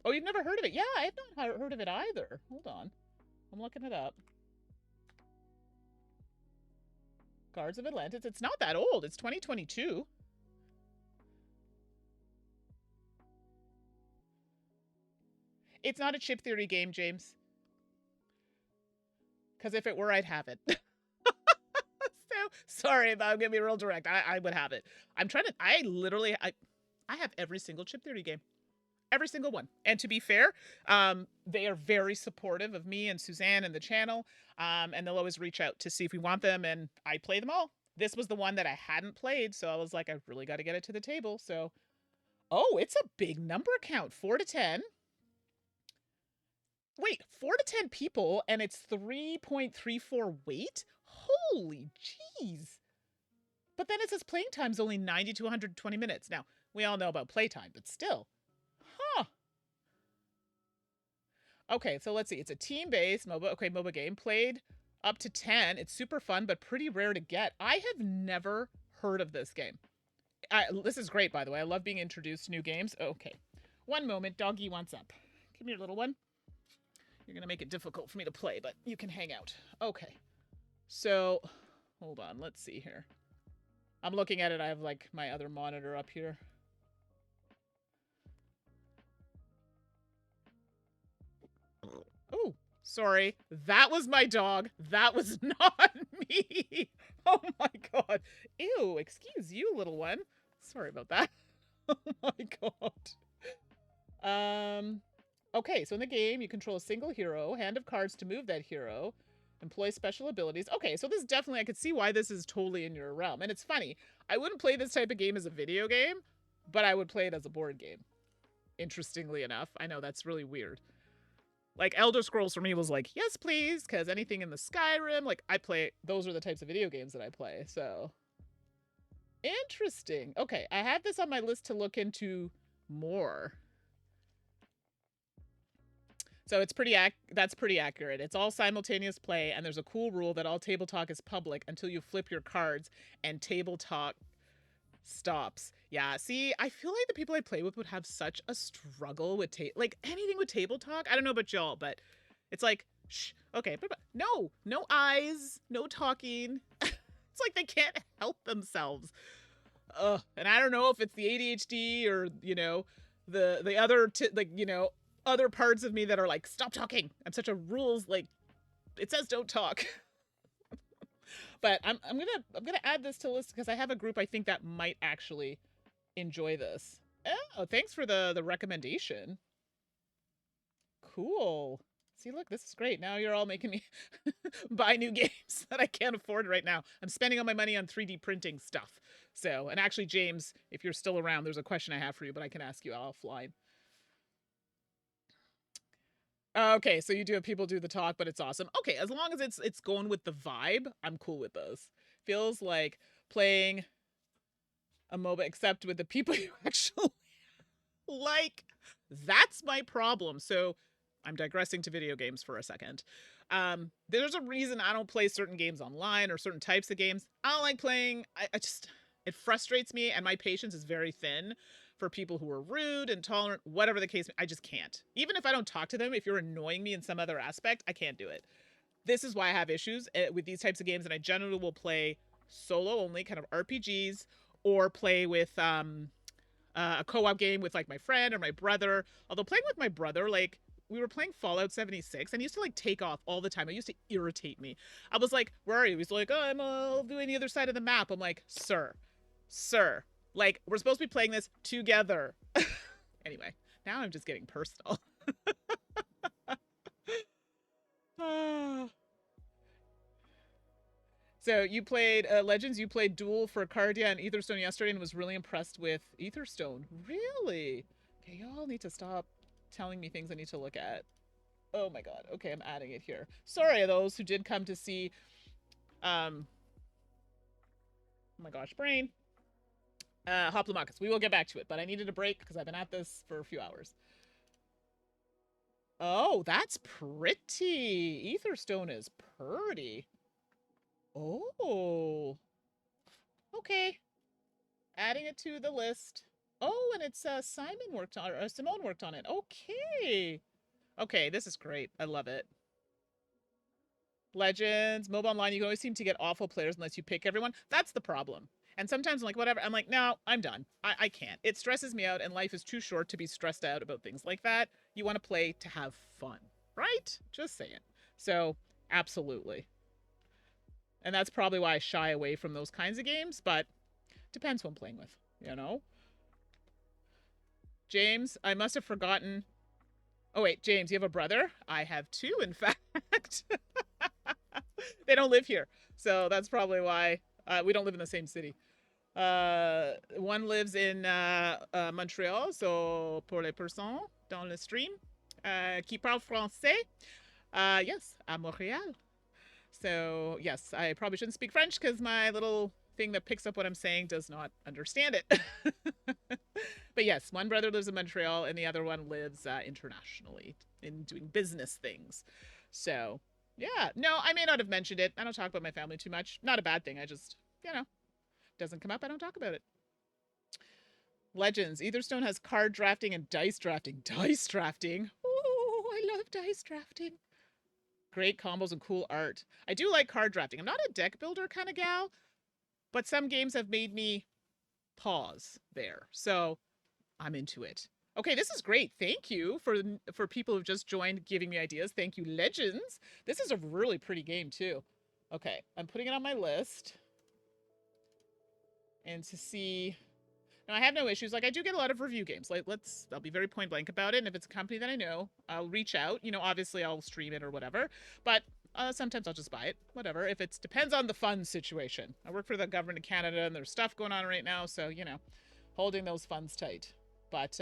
Oh, you've never heard of it? Yeah, I have not heard of it either. Hold on. I'm looking it up. Guards of Atlantis. It's not that old. It's 2022. It's not a Chip Theory game, James. Because if it were, I'd have it. So, sorry, but I'm going to be real direct. I would have it. I have every single Chip Theory game. Every single one. And to be fair, they are very supportive of me and Suzanne and the channel. And they'll always reach out to see if we want them. And I play them all. This was the one that I hadn't played. So I was like, I really got to get it to the table. So, oh, it's a big number count. 4 to 10. Wait, 4 to 10 people, and it's 3.34 weight? Holy jeez. But then it says playing time's only 90 to 120 minutes. Now, we all know about playtime, but still. Huh. Okay, so let's see. It's a team-based MOBA game. Played up to 10. It's super fun, but pretty rare to get. I have never heard of this game. This is great, by the way. I love being introduced to new games. Okay. One moment. Doggy wants up. Come here, little one. You're going to make it difficult for me to play, but you can hang out. Okay. So, hold on. Let's see here. I'm looking at it. I have, like, my other monitor up here. Oh, sorry. That was my dog. That was not me. Oh my god. Ew, excuse you, little one. Sorry about that. Oh my god. Okay, so in the game, you control a single hero, hand of cards to move that hero, employ special abilities. Okay, so this definitely, I could see why this is totally in your realm. And it's funny, I wouldn't play this type of game as a video game, but I would play it as a board game. Interestingly enough. I know, that's really weird. Like, Elder Scrolls for me was like, yes, please, because anything in the Skyrim, like, I play, those are the types of video games that I play, so. Interesting. Okay, I have this on my list to look into more. So it's that's pretty accurate. It's all simultaneous play, and there's a cool rule that all table talk is public until you flip your cards and table talk stops. Yeah, see, I feel like the people I play with would have such a struggle with like anything with table talk. I don't know about y'all, but it's like, shh, okay, no eyes, no talking. It's like they can't help themselves. And I don't know if it's the ADHD or, you know, the other, like, you know, other parts of me that are like, stop talking. I'm such a rules, like, it says don't talk. But I'm gonna add this to list because I have a group I think that might actually enjoy this. Oh, thanks for the recommendation. Cool. See, look, this is great. Now you're all making me buy new games that I can't afford right now. I'm spending all my money on 3D printing stuff. So, and actually, James, if you're still around, there's a question I have for you, but I can ask you offline. Okay, so you do have people do the talk, but it's awesome. Okay, as long as it's going with the vibe, I'm cool with those. Feels like playing a MOBA, except with the people you actually like. That's my problem. So I'm digressing to video games for a second. There's a reason I don't play certain games online or certain types of games. I don't like playing. I just, it frustrates me, and my patience is very thin for people who are rude, intolerant, whatever the case. I just can't. Even if I don't talk to them, if you're annoying me in some other aspect, I can't do it. This is why I have issues with these types of games, and I generally will play solo only, kind of RPGs, or play with a co-op game with like my friend or my brother. Although playing with my brother, like, we were playing Fallout 76 and he used to like take off all the time. It used to irritate me. I was like, where are you? He's like, oh, I'm doing the other side of the map. I'm like, sir, like, we're supposed to be playing this together. Anyway, now I'm just getting personal. So you played Legends, you played Duel for Cardia and Etherstone yesterday and was really impressed with Etherstone. Really? Okay, y'all need to stop telling me things I need to look at. Oh my god. Okay, I'm adding it here. Sorry those who did come to see oh my gosh, brain. Hoplomachus. We will get back to it, but I needed a break because I've been at this for a few hours. Oh, that's pretty. Etherstone is pretty. Oh. Okay. Adding it to the list. Oh, and it's Simon worked on, or Simone worked on it. Okay. Okay, this is great. I love it. Legends, mobile online, you always seem to get awful players unless you pick everyone. That's the problem. And sometimes I'm like, whatever. I'm like, no, I'm done. I can't. It stresses me out, and life is too short to be stressed out about things like that. You want to play to have fun, right? Just saying. So, absolutely. And that's probably why I shy away from those kinds of games, but depends who I'm playing with, you know? James, I must have forgotten. Oh, wait, James, you have a brother? I have two, in fact. They don't live here, so that's probably why we don't live in the same city. One lives in Montreal, so pour les personnes dans le stream qui parlent français. Yes, à Montréal. So, yes, I probably shouldn't speak French because my little thing that picks up what I'm saying does not understand it. But yes, one brother lives in Montreal and the other one lives internationally in doing business things. So, yeah. No, I may not have mentioned it. I don't talk about my family too much. Not a bad thing. I just, you know, doesn't come up. I don't talk about it. Legends. Etherstone has card drafting and dice drafting. Dice drafting? Oh, I love dice drafting. Great combos and cool art. I do like card drafting. I'm not a deck builder kind of gal, but some games have made me pause there. So I'm into it. Okay, this is great. Thank you for people who've just joined giving me ideas. Thank you, Legends. This is a really pretty game, too. Okay, I'm putting it on my list. And to see... Now, I have no issues. Like, I do get a lot of review games. Like, I'll be very point blank about it. And if it's a company that I know, I'll reach out. You know, obviously I'll stream it or whatever. But sometimes I'll just buy it. Whatever. If it's depends on the funds situation. I work for the government of Canada and there's stuff going on right now. So, you know, holding those funds tight. But,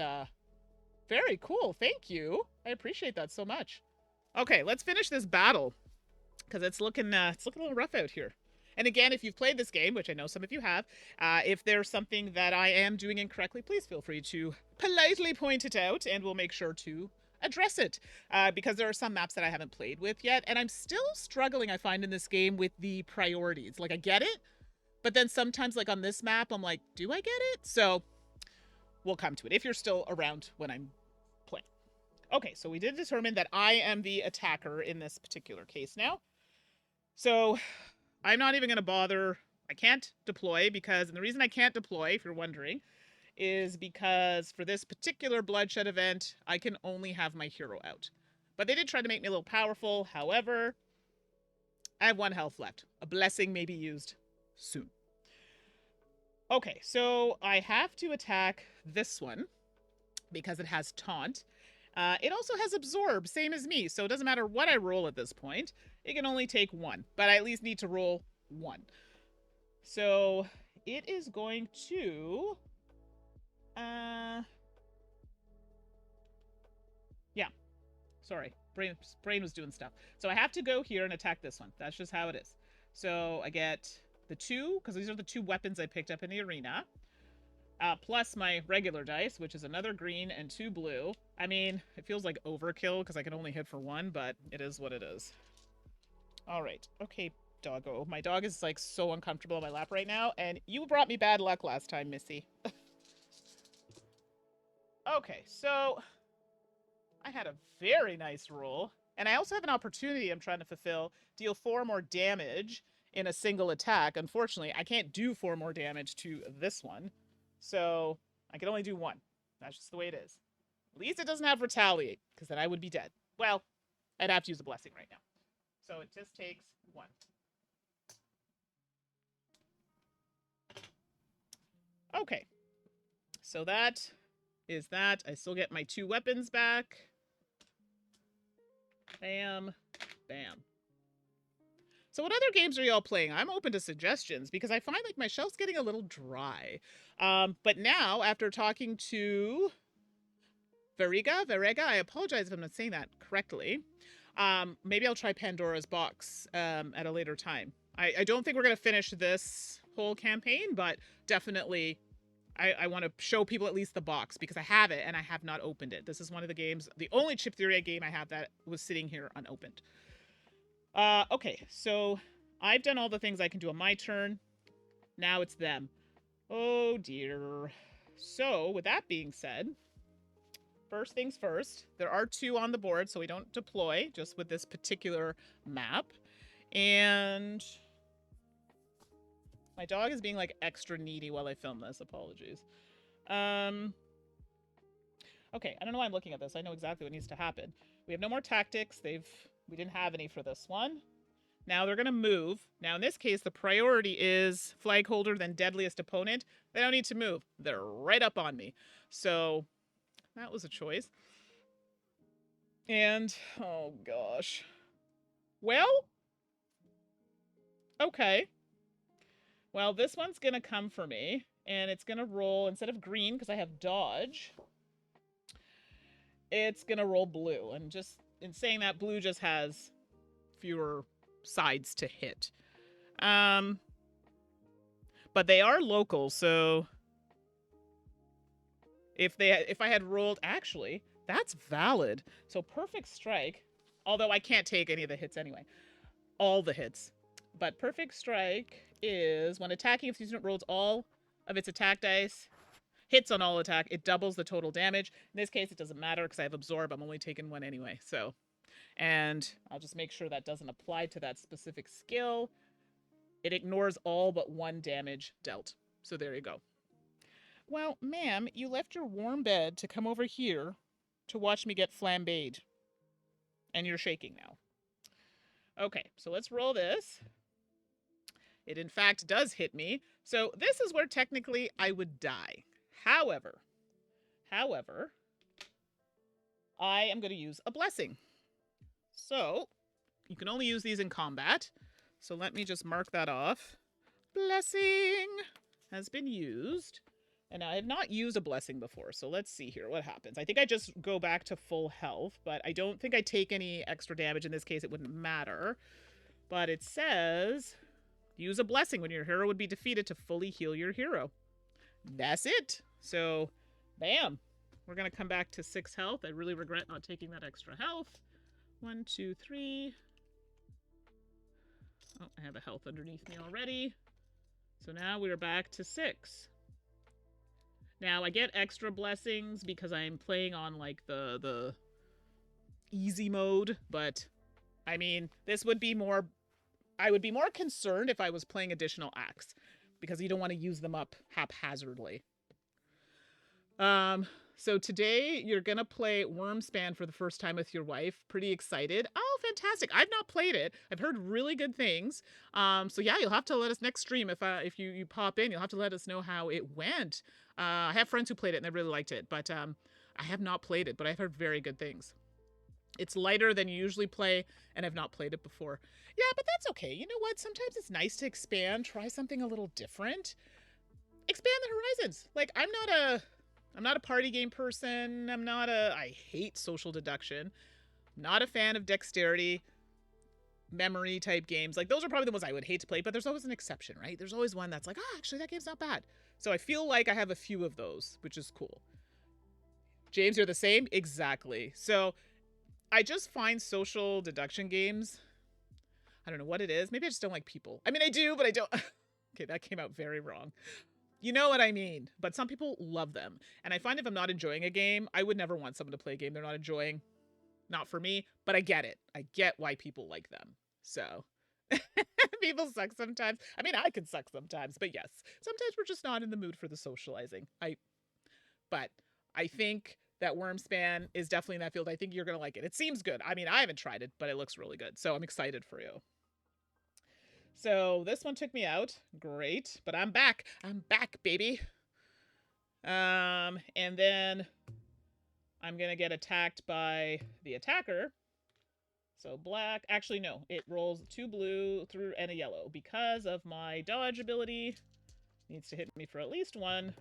very cool. Thank you. I appreciate that so much. Okay, let's finish this battle. Because it's looking a little rough out here. And again, if you've played this game, which I know some of you have, if there's something that I am doing incorrectly, please feel free to politely point it out, and we'll make sure to address it. Because there are some maps that I haven't played with yet, and I'm still struggling, I find, in this game with the priorities. Like, I get it, but then sometimes, like, on this map, I'm like, do I get it? So, we'll come to it, if you're still around when I'm playing. Okay, so we did determine that I am the attacker in this particular case now. So... I'm not even going to bother. I can't deploy because, and the reason I can't deploy, if you're wondering, is because for this particular bloodshed event, I can only have my hero out. But they did try to make me a little powerful. However, I have 1 health left. A blessing may be used soon. Okay, so I have to attack this one because it has taunt. It also has absorb, same as me, so it doesn't matter what I roll at this point. It can only take 1, but I at least need to roll 1. So it is going to... yeah. Sorry, brain was doing stuff. So I have to go here and attack this one. That's just how it is. So I get the 2, because these are the 2 weapons I picked up in the arena. Plus my regular dice, which is another green and 2 blue. I mean, it feels like overkill because I can only hit for 1, but it is what it is. All right. Okay, doggo. My dog is, like, so uncomfortable on my lap right now, and you brought me bad luck last time, Missy. Okay, so I had a very nice roll, and I also have an opportunity I'm trying to fulfill. Deal 4 more damage in a single attack. Unfortunately, I can't do 4 more damage to this one. So I can only do 1. That's just the way it is. At least it doesn't have retaliate, because then I would be dead. Well, I'd have to use a blessing right now. So it just takes 1. Okay. So that is that. I still get my 2 weapons back. Bam. Bam. So what other games are y'all playing? I'm open to suggestions because I find like my shelf's getting a little dry. But now, after talking to Verega, I apologize if I'm not saying that correctly. Maybe I'll try Pandora's Box at a later time. I don't think we're going to finish this whole campaign, but definitely I want to show people at least the box because I have it and I have not opened it. This is one of the games, the only Chip Theory game I have that was sitting here unopened. Okay, so I've done all the things I can do on my turn. Now it's them. Oh dear. So, with that being said, first things first, there are 2 on the board, so we don't deploy, just with this particular map. And my dog is being, like, extra needy while I film this. Apologies. Okay, I don't know why I'm looking at this. I know exactly what needs to happen. We have no more tactics. We didn't have any for this one. Now they're going to move. Now in this case, the priority is flag holder, then deadliest opponent. They don't need to move. They're right up on me. So that was a choice. And, oh gosh. Well, okay. Well, this one's going to come for me. And it's going to roll, instead of green, because I have dodge, it's going to roll blue. And just in saying that, blue just has fewer sides to hit. But they are local, so if I had rolled, actually, that's valid. So perfect strike, although I can't take any of the hits anyway. All the hits. But perfect strike is when attacking, if the unit rolls all of its attack dice, hits on all attack, it doubles the total damage. In this case, it doesn't matter because I have absorb. I'm only taking 1 anyway, so. And I'll just make sure that doesn't apply to that specific skill. It ignores all but 1 damage dealt. So there you go. Well, ma'am, you left your warm bed to come over here to watch me get flambéed. And you're shaking now. Okay, so let's roll this. It, in fact, does hit me. So this is where technically I would die. However, I am going to use a blessing. So you can only use these in combat. So let me just mark that off. Blessing has been used. And I have not used a blessing before, so let's see here what happens. I think I just go back to full health, but I don't think I take any extra damage. In this case, it wouldn't matter. But it says, use a blessing when your hero would be defeated to fully heal your hero. That's it. So, bam. We're going to come back to 6 health. I really regret not taking that extra health. 1, 2, 3. Oh, I have a health underneath me already. So now we're back to 6. Now, I get extra blessings because I'm playing on, like, the easy mode, but, I mean, this would be more... I would be more concerned if I was playing additional acts, because you don't want to use them up haphazardly. So today, you're going to play Wormspan for the first time with your wife. Pretty excited. Oh, fantastic. I've not played it. I've heard really good things. So yeah, you'll have to let us next stream, if you pop in, you'll have to let us know how it went. I have friends who played it and they really liked it, but I have not played it, but I've heard very good things. It's lighter than you usually play, and I've not played it before. Yeah, but that's okay. You know what? Sometimes it's nice to expand, try something a little different. Expand the horizons. Like, I'm not a party game person. I hate social deduction. I'm not a fan of dexterity, memory type games. Like, those are probably the ones I would hate to play, but there's always an exception, right? There's always one that's like, oh, actually, that game's not bad. So I feel like I have a few of those, which is cool. James, you're the same? Exactly. So I just find social deduction games, I don't know what it is. Maybe I just don't like people. I mean, I do, but I don't. Okay, that came out very wrong. You know what I mean. But some people love them. And I find if I'm not enjoying a game, I would never want someone to play a game they're not enjoying. Not for me, but I get it. I get why people like them. So people suck sometimes. I mean, I can suck sometimes, but yes, sometimes we're just not in the mood for the socializing. But I think that Wormspan is definitely in that field. I think you're going to like it. It seems good. I mean, I haven't tried it, but it looks really good. So I'm excited for you. So this one took me out. Great. But I'm back. I'm back, baby. And then I'm going to get attacked by the attacker. So black, actually no, it rolls 2 blue through and a yellow. Because of my dodge ability, needs to hit me for at least 1.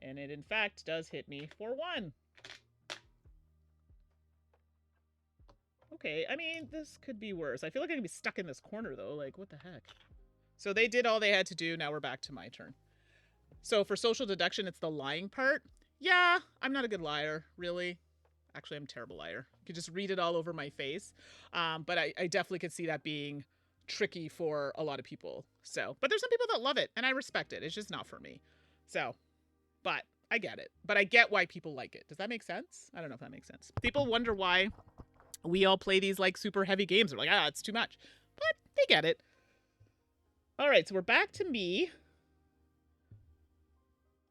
And it in fact does hit me for 1. Okay, I mean, this could be worse. I feel like I'm going to be stuck in this corner though, like what the heck. So they did all they had to do, now we're back to my turn. So for social deduction, it's the lying part. Yeah, I'm not a good liar, really. Actually, I'm a terrible liar. You could just read it all over my face. But I definitely could see that being tricky for a lot of people. So, but there's some people that love it, and I respect it. It's just not for me. So, but I get it. But I get why people like it. Does that make sense? I don't know if that makes sense. People wonder why we all play these like super heavy games. They're like, ah, it's too much. But they get it. All right, so we're back to me.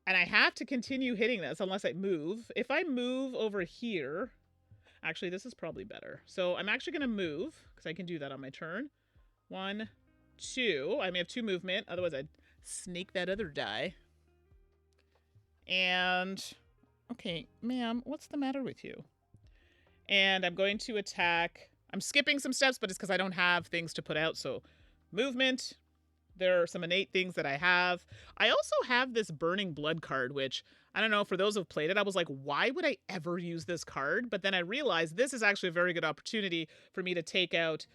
And I have to continue hitting this unless I move. If I move over here, actually, this is probably better. So I'm actually going to move because I can do that on my turn. 1, 2. I may have 2 movement. Otherwise, I'd snake that other die. And, okay, ma'am, what's the matter with you? And I'm going to attack. I'm skipping some steps, but it's because I don't have things to put out. So movement. There are some innate things that I have. I also have this Burning Blood card, which, I don't know, for those who've played it, I was like, why would I ever use this card? But then I realized this is actually a very good opportunity for me to take out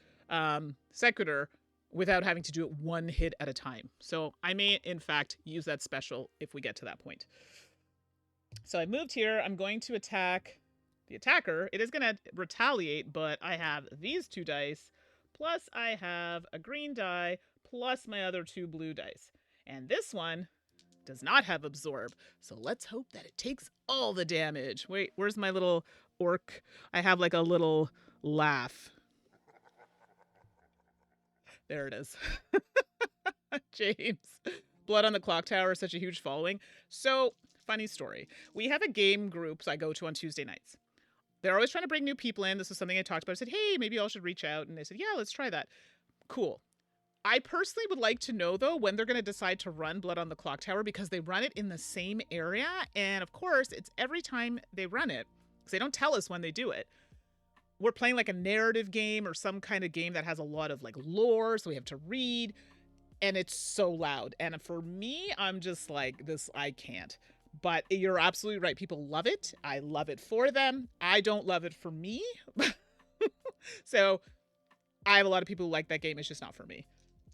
Sequitur without having to do it 1 hit at a time. So I may, in fact, use that special if we get to that point. So I moved here. I'm going to attack the attacker. It is going to retaliate, but I have these 2 dice, plus I have a green die, plus my other 2 blue dice. And this one does not have absorb. So let's hope that it takes all the damage. Wait, where's my little orc? I have like a little laugh. There it is. James, Blood on the Clock Tower is such a huge following. So, funny story. We have a game group I go to on Tuesday nights. They're always trying to bring new people in. This is something I talked about. I said, hey, maybe y'all should reach out. And they said, yeah, let's try that. Cool. I personally would like to know, though, when they're going to decide to run Blood on the Clock Tower, because they run it in the same area. And, of course, it's every time they run it, because they don't tell us when they do it. We're playing like a narrative game or some kind of game that has a lot of like lore, so we have to read. And it's so loud. And for me, I'm just like, this, I can't. But you're absolutely right. People love it. I love it for them. I don't love it for me. So I have a lot of people who like that game. It's just not for me.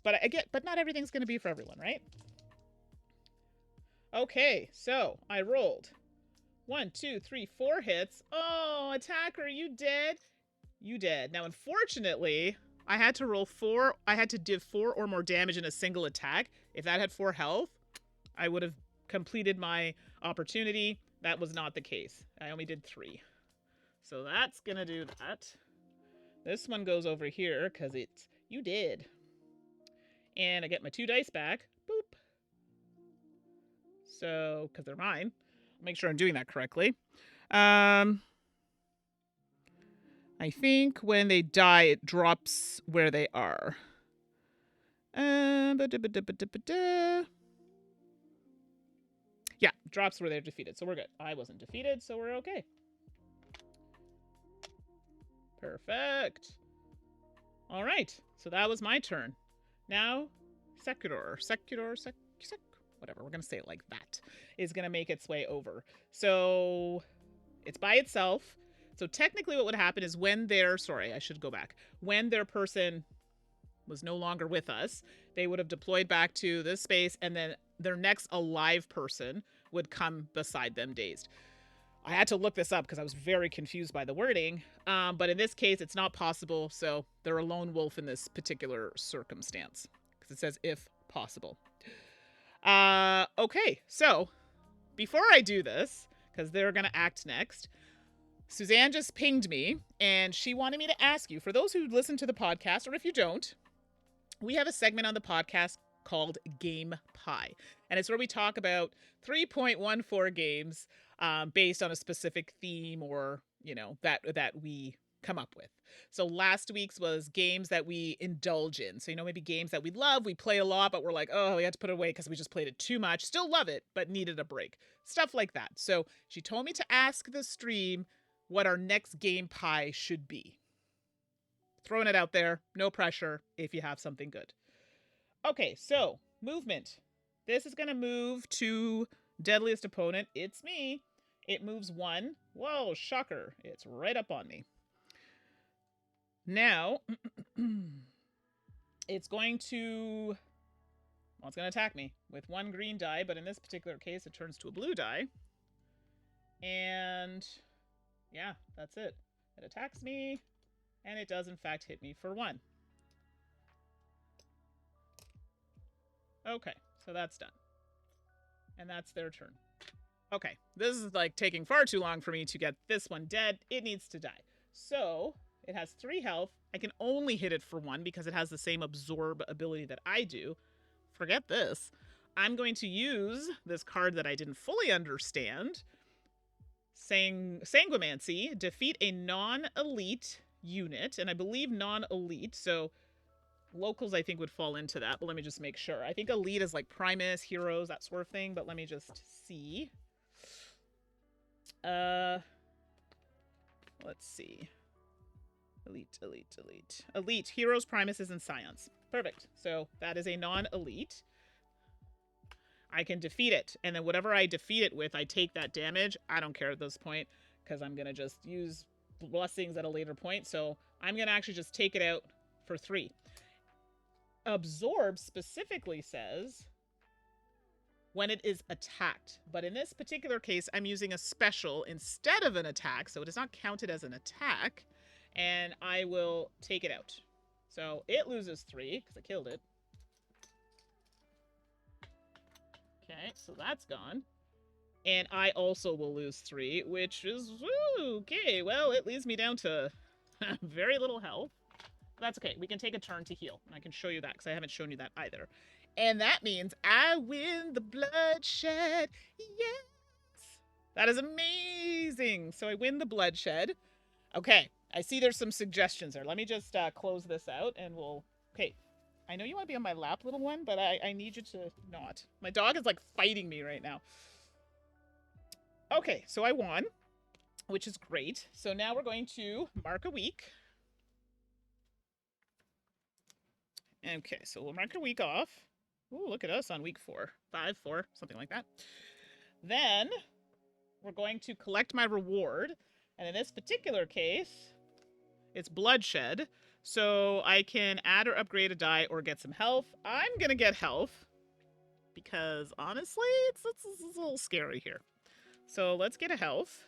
But I get, but not everything's going to be for everyone, right? Okay, so I rolled 1, 2, 3, 4 hits. Oh, attacker, you dead? You dead. Now, unfortunately, I had to roll 4. I had to give 4 or more damage in a single attack. If that had 4 health, I would have completed my opportunity. That was not the case. I only did 3. So that's going to do that. This one goes over here because it's, you did. And I get my 2 dice back. Boop. So, because they're mine. I'll make sure I'm doing that correctly. I think when they die, it drops where they are. Yeah, drops where they're defeated. So we're good. I wasn't defeated, so we're okay. Perfect. All right. So that was my turn. Now, Secutor, whatever, we're going to say it like that, is going to make its way over. So it's by itself. So technically what would happen is when their, sorry, I should go back. When their person was no longer with us, they would have deployed back to this space, and then their next alive person would come beside them dazed. I had to look this up because I was very confused by the wording. But in this case, it's not possible. So they're a lone wolf in this particular circumstance because it says if possible. Okay, so before I do this, because they're going to act next, Suzanne just pinged me and she wanted me to ask you, for those who listen to the podcast, or if you don't, we have a segment on the podcast called Game Pie. And it's where we talk about 3.14 games based on a specific theme or, you know, that we come up with. So last week's was games that we indulge in. So, you know, maybe games that we love, we play a lot, but we're like, oh, we had to put it away because we just played it too much. Still love it, but needed a break. Stuff like that. So she told me to ask the stream what our next Game Pie should be. Throwing it out there. No pressure if you have something good. Okay, so movement. This is going to move to deadliest opponent. It's me. It moves 1. Whoa, shocker. It's right up on me. Now, it's going to, well, it's going to attack me with 1 green die, but in this particular case, it turns to a blue die. And yeah, that's it. It attacks me, and it does, in fact, hit me for 1. Okay, so that's done. And that's their turn. Okay, this is like taking far too long for me to get this one dead. It needs to die. So it has 3 health. I can only hit it for 1 because it has the same absorb ability that I do. Forget this. I'm going to use this card that I didn't fully understand. Sanguimancy. Defeat a non-elite unit. And I believe non-elite, so locals I think would fall into that. But let me just make sure. I think elite is like Primus, heroes, that sort of thing. But let me just see. Let's see. Elite. Heroes, Primuses, and Scions. Perfect. So that is a non-elite. I can defeat it. And then whatever I defeat it with, I take that damage. I don't care at this point because I'm going to just use blessings at a later point. So I'm going to actually just take it out for 3. Absorb specifically says when it is attacked. But in this particular case, I'm using a special instead of an attack. So it is not counted as an attack. And I will take it out. So it loses 3 because I killed it. Okay, so that's gone. And I also will lose 3, which is, okay, well, it leaves me down to very little health. That's okay. We can take a turn to heal. And I can show you that because I haven't shown you that either. And that means I win the bloodshed. Yes. That is amazing. So I win the bloodshed. Okay. I see there's some suggestions there. Let me just close this out and we'll... Okay. I know you want to be on my lap, little one, but I need you to not. My dog is like fighting me right now. Okay, so I won, which is great. So now we're going to mark a week. Okay, so we'll mark a week off. Ooh, look at us on week 4. 5, 4, something like that. Then we're going to collect my reward. And in this particular case, it's bloodshed. So I can add or upgrade a die or get some health. I'm going to get health because honestly, it's a little scary here. So let's get a health.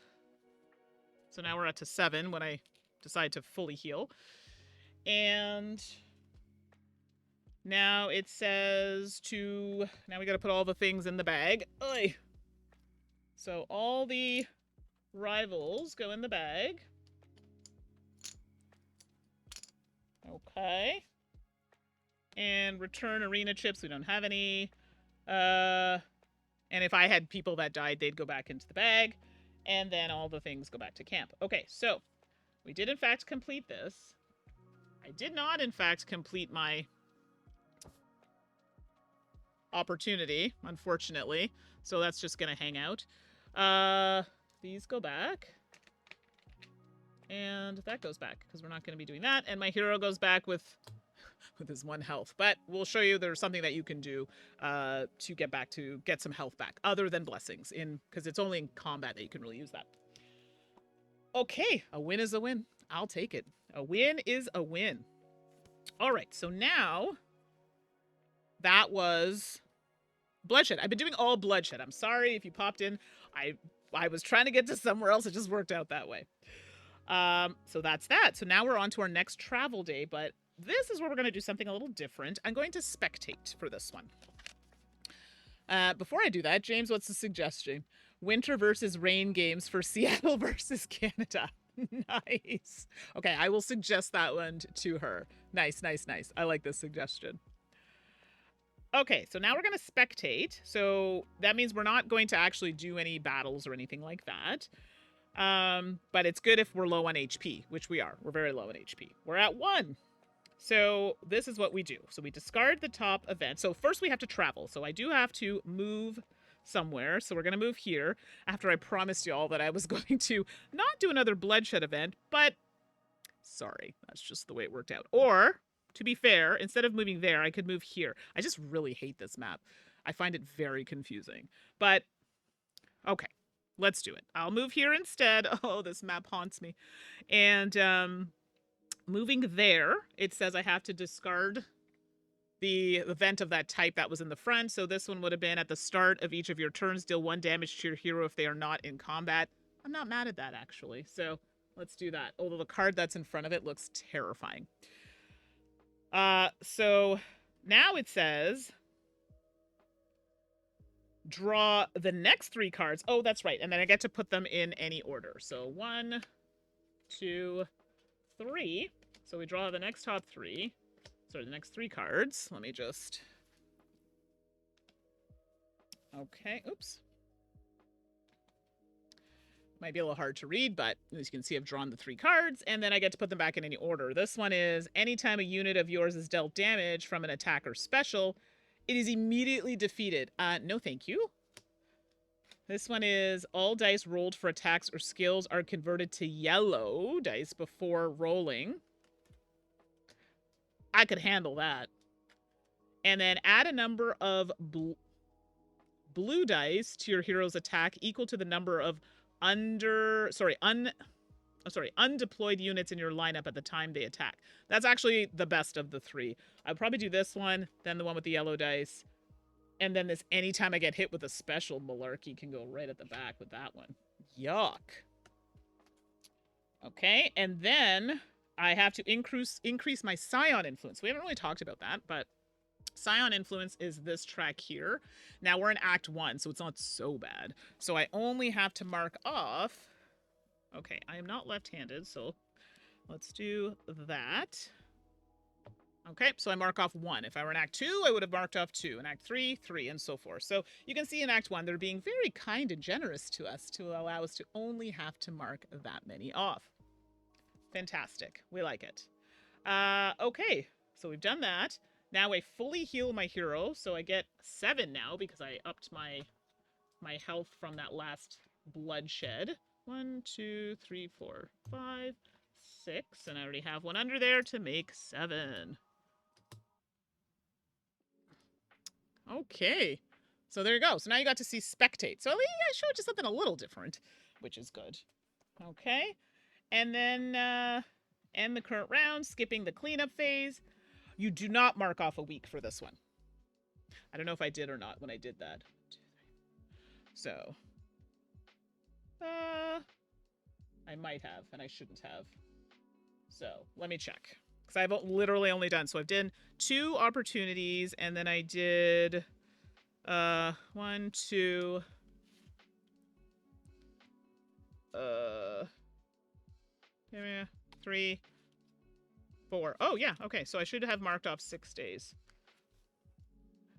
So now we're up to 7 when I decide to fully heal. And now it says to... Now we got to put all the things in the bag. Oy. So all the rivals go in the bag. Okay. And return arena chips. We don't have any. And if I had people that died, they'd go back into the bag. And then all the things go back to camp. Okay, so we did in fact complete this. I did not in fact complete my opportunity, unfortunately. So that's just going to hang out. These go back. And that goes back, because we're not going to be doing that. And my hero goes back with his 1 health. But we'll show you there's something that you can do to get some health back, other than blessings, because it's only in combat that you can really use that. Okay, a win is a win. I'll take it. A win is a win. All right, so now that was bloodshed. I've been doing all bloodshed. I'm sorry if you popped in. I was trying to get to somewhere else. It just worked out that way. So that's that. So now we're on to our next travel day, but this is where we're going to do something a little different. I'm going to spectate for this one. Before I do that, James, what's the suggestion? Winter versus rain games for Seattle versus Canada. Nice. Okay, I will suggest that one to her. Nice, nice, nice. I like this suggestion. Okay, so now we're going to spectate. So that means we're not going to actually do any battles or anything like that. But it's good if we're low on HP, which we are. We're very low on HP. We're at 1. So this is what we do. So we discard the top event. So first we have to travel. So I do have to move somewhere. So we're going to move here after I promised you all that I was going to not do another bloodshed event, but sorry, that's just the way it worked out. Or, to be fair, instead of moving there, I could move here. I just really hate this map. I find it very confusing. But, okay. Let's do it. I'll move here instead. Oh, this map haunts me. And moving there, it says I have to discard the event of that type that was in the front. So this one would have been at the start of each of your turns, deal 1 damage to your hero if they are not in combat. I'm not mad at that, actually. So let's do that. Although the card that's in front of it looks terrifying. So now it says... draw the next 3 cards. Oh, that's right. And then I get to put them in any order. So 1, 2, 3. So we draw the next top 3. Sorry, the next 3 cards. Let me just... Okay, oops. Might be a little hard to read, but as you can see, I've drawn the 3 cards, and then I get to put them back in any order. This one is, anytime a unit of yours is dealt damage from an attack or special, it is immediately defeated. No thank you. This one is, all dice rolled for attacks or skills are converted to yellow dice before rolling. I could handle that. And then add a number of blue dice to your hero's attack equal to the number of undeployed units in your lineup at the time they attack. That's actually the best of the 3. I'd probably do this one, then the one with the yellow dice, and then this anytime I get hit with a special malarkey can go right at the back with that one. Yuck. Okay, and then I have to increase my Scion influence. We haven't really talked about that, but Scion influence is this track here. Now we're in Act 1, so it's not so bad. So I only have to mark off... Okay, I am not left-handed, so let's do that. Okay, so I mark off 1. If I were in Act 2, I would have marked off 2. In Act 3, 3, and so forth. So you can see in Act 1, they're being very kind and generous to us to allow us to only have to mark that many off. Fantastic. We like it. Okay, so we've done that. Now I fully heal my hero, so I get 7 now because I upped my health from that last bloodshed. 1, 2, 3, 4, 5, 6, and I already have 1 under there to make 7. Okay, so there you go. So now you got to see spectate. So I showed you something a little different, which is good. Okay, and then end the current round, skipping the cleanup phase. You do not mark off a week for this one. I don't know if I did or not when I did that. So, I might have, and I shouldn't have. So, let me check. Because I've literally only done, so I've done 2 opportunities, and then I did, 1, 2, 3, 4. Oh, yeah, okay, so I should have marked off 6 days.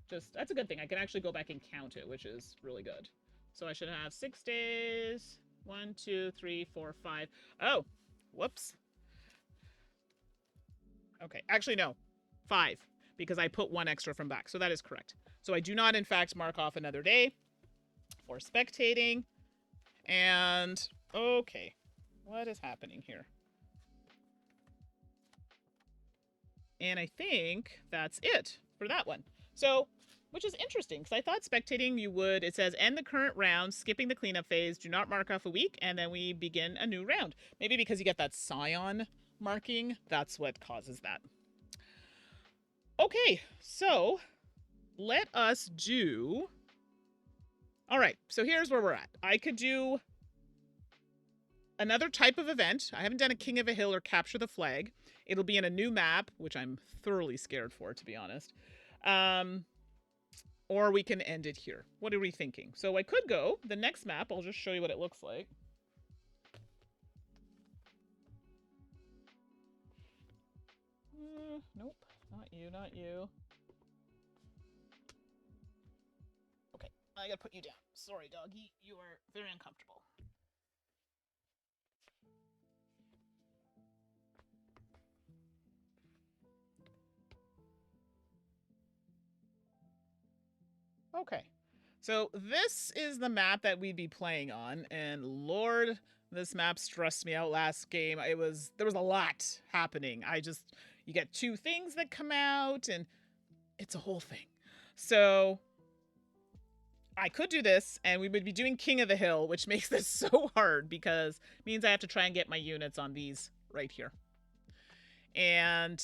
That's a good thing. I can actually go back and count it, which is really good. So I should have 6 days. 1, 2, 3, 4, 5. Oh, whoops. Okay, actually, no. 5, because I put 1 extra from back. So that is correct. So I do not, in fact, mark off another day for spectating. And, okay, what is happening here? And I think that's it for that one. So, which is interesting, because I thought spectating you would, it says end the current round, skipping the cleanup phase, do not mark off a week, and then we begin a new round. Maybe because you get that scion marking, that's what causes that. Okay, so let us do... All right, so here's where we're at. I could do another type of event. I haven't done a King of a Hill or Capture the Flag. It'll be in a new map, which I'm thoroughly scared for, to be honest. Or we can end it here. What are we thinking? So I could go the next map. I'll just show you what it looks like. Nope, not you, not you. Okay, I gotta put you down. Sorry, doggy. You are very uncomfortable. Okay, so this is the map that we'd be playing on, and Lord, this map stressed me out last game. There was a lot happening. You get 2 things that come out, and it's a whole thing. So I could do this, and we would be doing King of the Hill, which makes this so hard because it means I have to try and get my units on these right here. And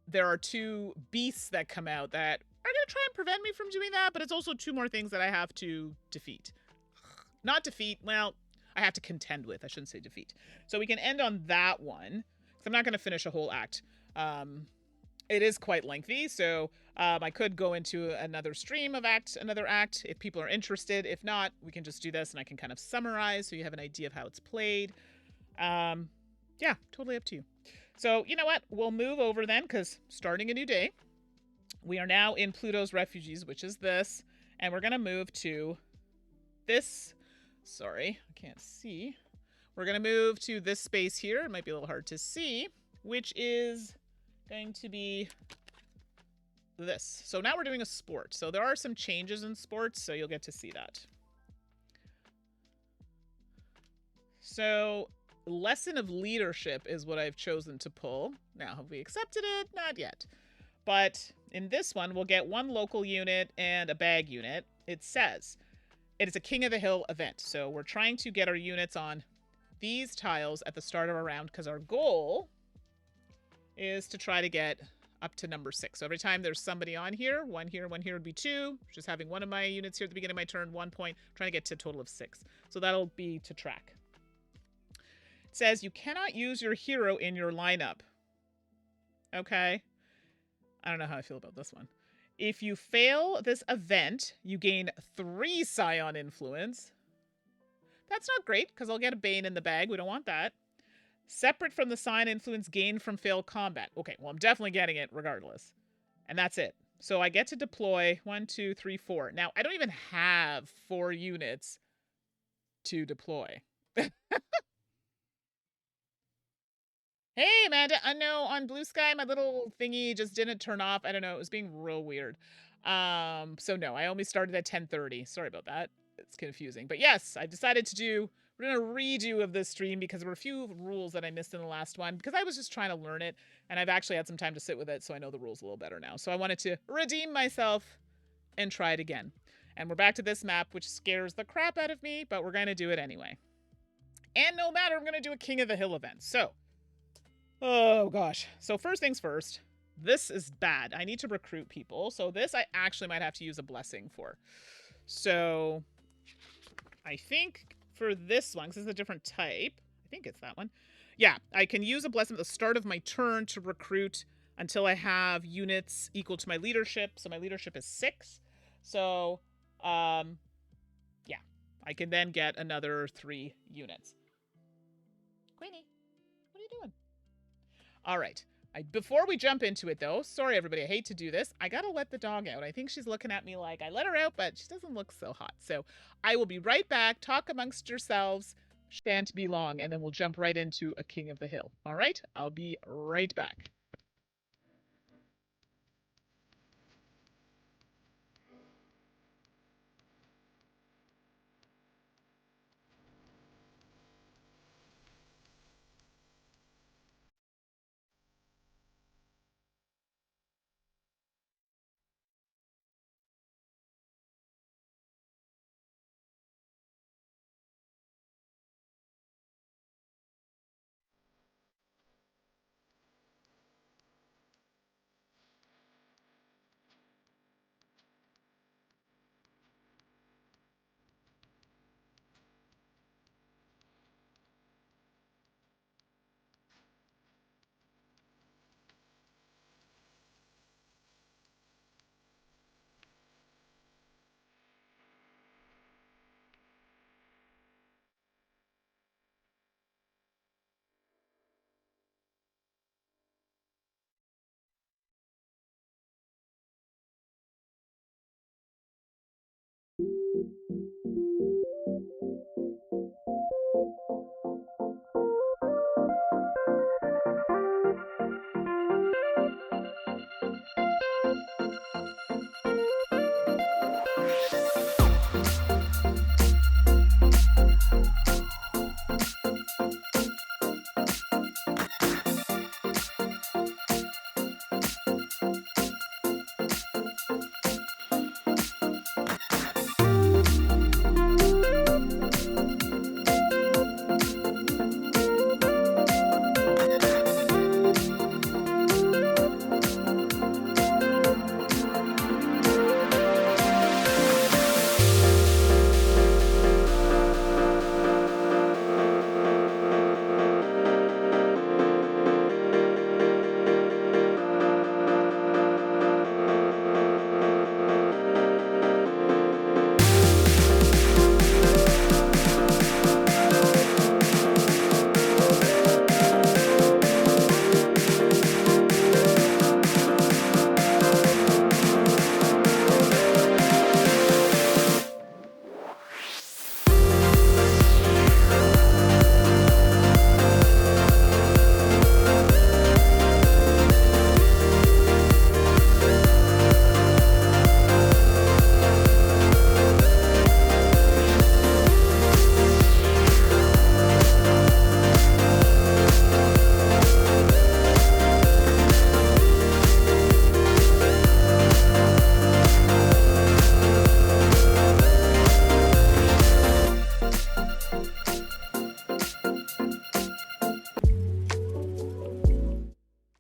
there are 2 beasts that come out that are going to try and prevent me from doing that, but it's also 2 more things that I have to defeat. Not defeat, well, I have to contend with. I shouldn't say defeat. So we can end on that one, because I'm not going to finish a whole act. It is quite lengthy, so I could go into another stream of another act if people are interested. If not, we can just do this, and I can kind of summarize so you have an idea of how it's played. Yeah, totally up to you. So, you know what? We'll move over then, because starting a new day. We are now in Pluto's Refugees, which is this, and we're going to move to this. Sorry, I can't see. We're going to move to this space here. It might be a little hard to see, which is going to be this. So now we're doing a sport. So there are some changes in sports, so you'll get to see that. So Lesson of Leadership is what I've chosen to pull. Now, have we accepted it? Not yet. But in this one, we'll get 1 local unit and a bag unit. It says it is a King of the Hill event. So we're trying to get our units on these tiles at the start of our round because our goal is to try to get up to number 6. So every time there's somebody on here, 1 here, 1 here would be 2. Just having 1 of my units here at the beginning of my turn, 1 point, trying to get to a total of 6. So that'll be to track. It says you cannot use your hero in your lineup. Okay. I don't know how I feel about this one. If you fail this event, you gain 3 Scion influence. That's not great, because I'll get a Bane in the bag. We don't want that. Separate from the sign influence gained from failed combat. Okay, well, I'm definitely getting it regardless. And that's it. So I get to deploy 1, 2, 3, 4. Now, I don't even have 4 units to deploy. Hey, Amanda. I know on Blue Sky, my little thingy just didn't turn off. I don't know. It was being real weird. So no, I only started at 10:30. Sorry about that. It's confusing. But yes, I decided to do, we're doing a redo of this stream because there were a few rules that I missed in the last one because I was just trying to learn it. And I've actually had some time to sit with it, so I know the rules a little better now. So I wanted to redeem myself and try it again. And we're back to this map, which scares the crap out of me, but we're going to do it anyway. And no matter, I'm going to do a King of the Hill event. So, oh gosh. So first things first, this is bad. I need to recruit people. So this I actually might have to use a blessing for. So I think for this one, because it's a different type, I think it's that one. Yeah, I can use a blessing at the start of my turn to recruit until I have units equal to my leadership. So my leadership is 6. So, yeah, I can then get another 3 units. Queenie, what are you doing? All right. Before we jump into it, though, sorry, everybody, I hate to do this. I got to let the dog out. I think she's looking at me like I let her out, but she doesn't look so hot. So I will be right back. Talk amongst yourselves. Shan't be long, and then we'll jump right into a King of the Hill. All right? I'll be right back.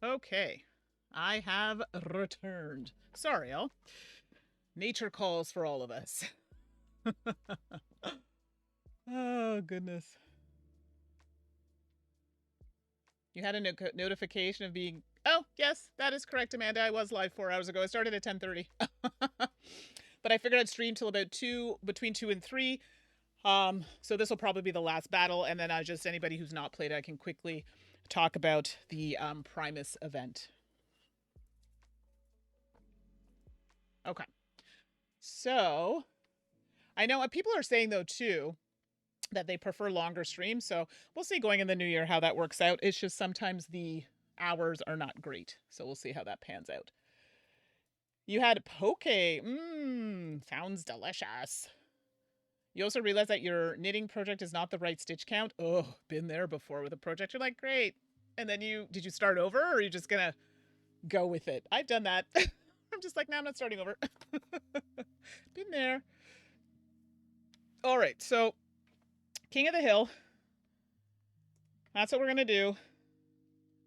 Okay, I have returned. Sorry, all. Nature calls for all of us. Oh, goodness. You had a notification of being... Oh, yes, that is correct, Amanda. I was live 4 hours ago. I started at 10:30. But I figured I'd stream till about between 2 and 3. So this will probably be the last battle, and then just anybody who's not played, I can quickly talk about the Primus event. Okay. So I know people are saying, though, too, that they prefer longer streams. So we'll see going in the new year how that works out. It's just sometimes the hours are not great. So we'll see how that pans out. You had poke. Sounds delicious. You also realize that your knitting project is not the right stitch count. Oh, been there before with a project. You're like, great. And then did you start over, or are you just going to go with it? I've done that. I'm just like, no, I'm not starting over. Been there. All right, so King of the Hill. That's what we're going to do.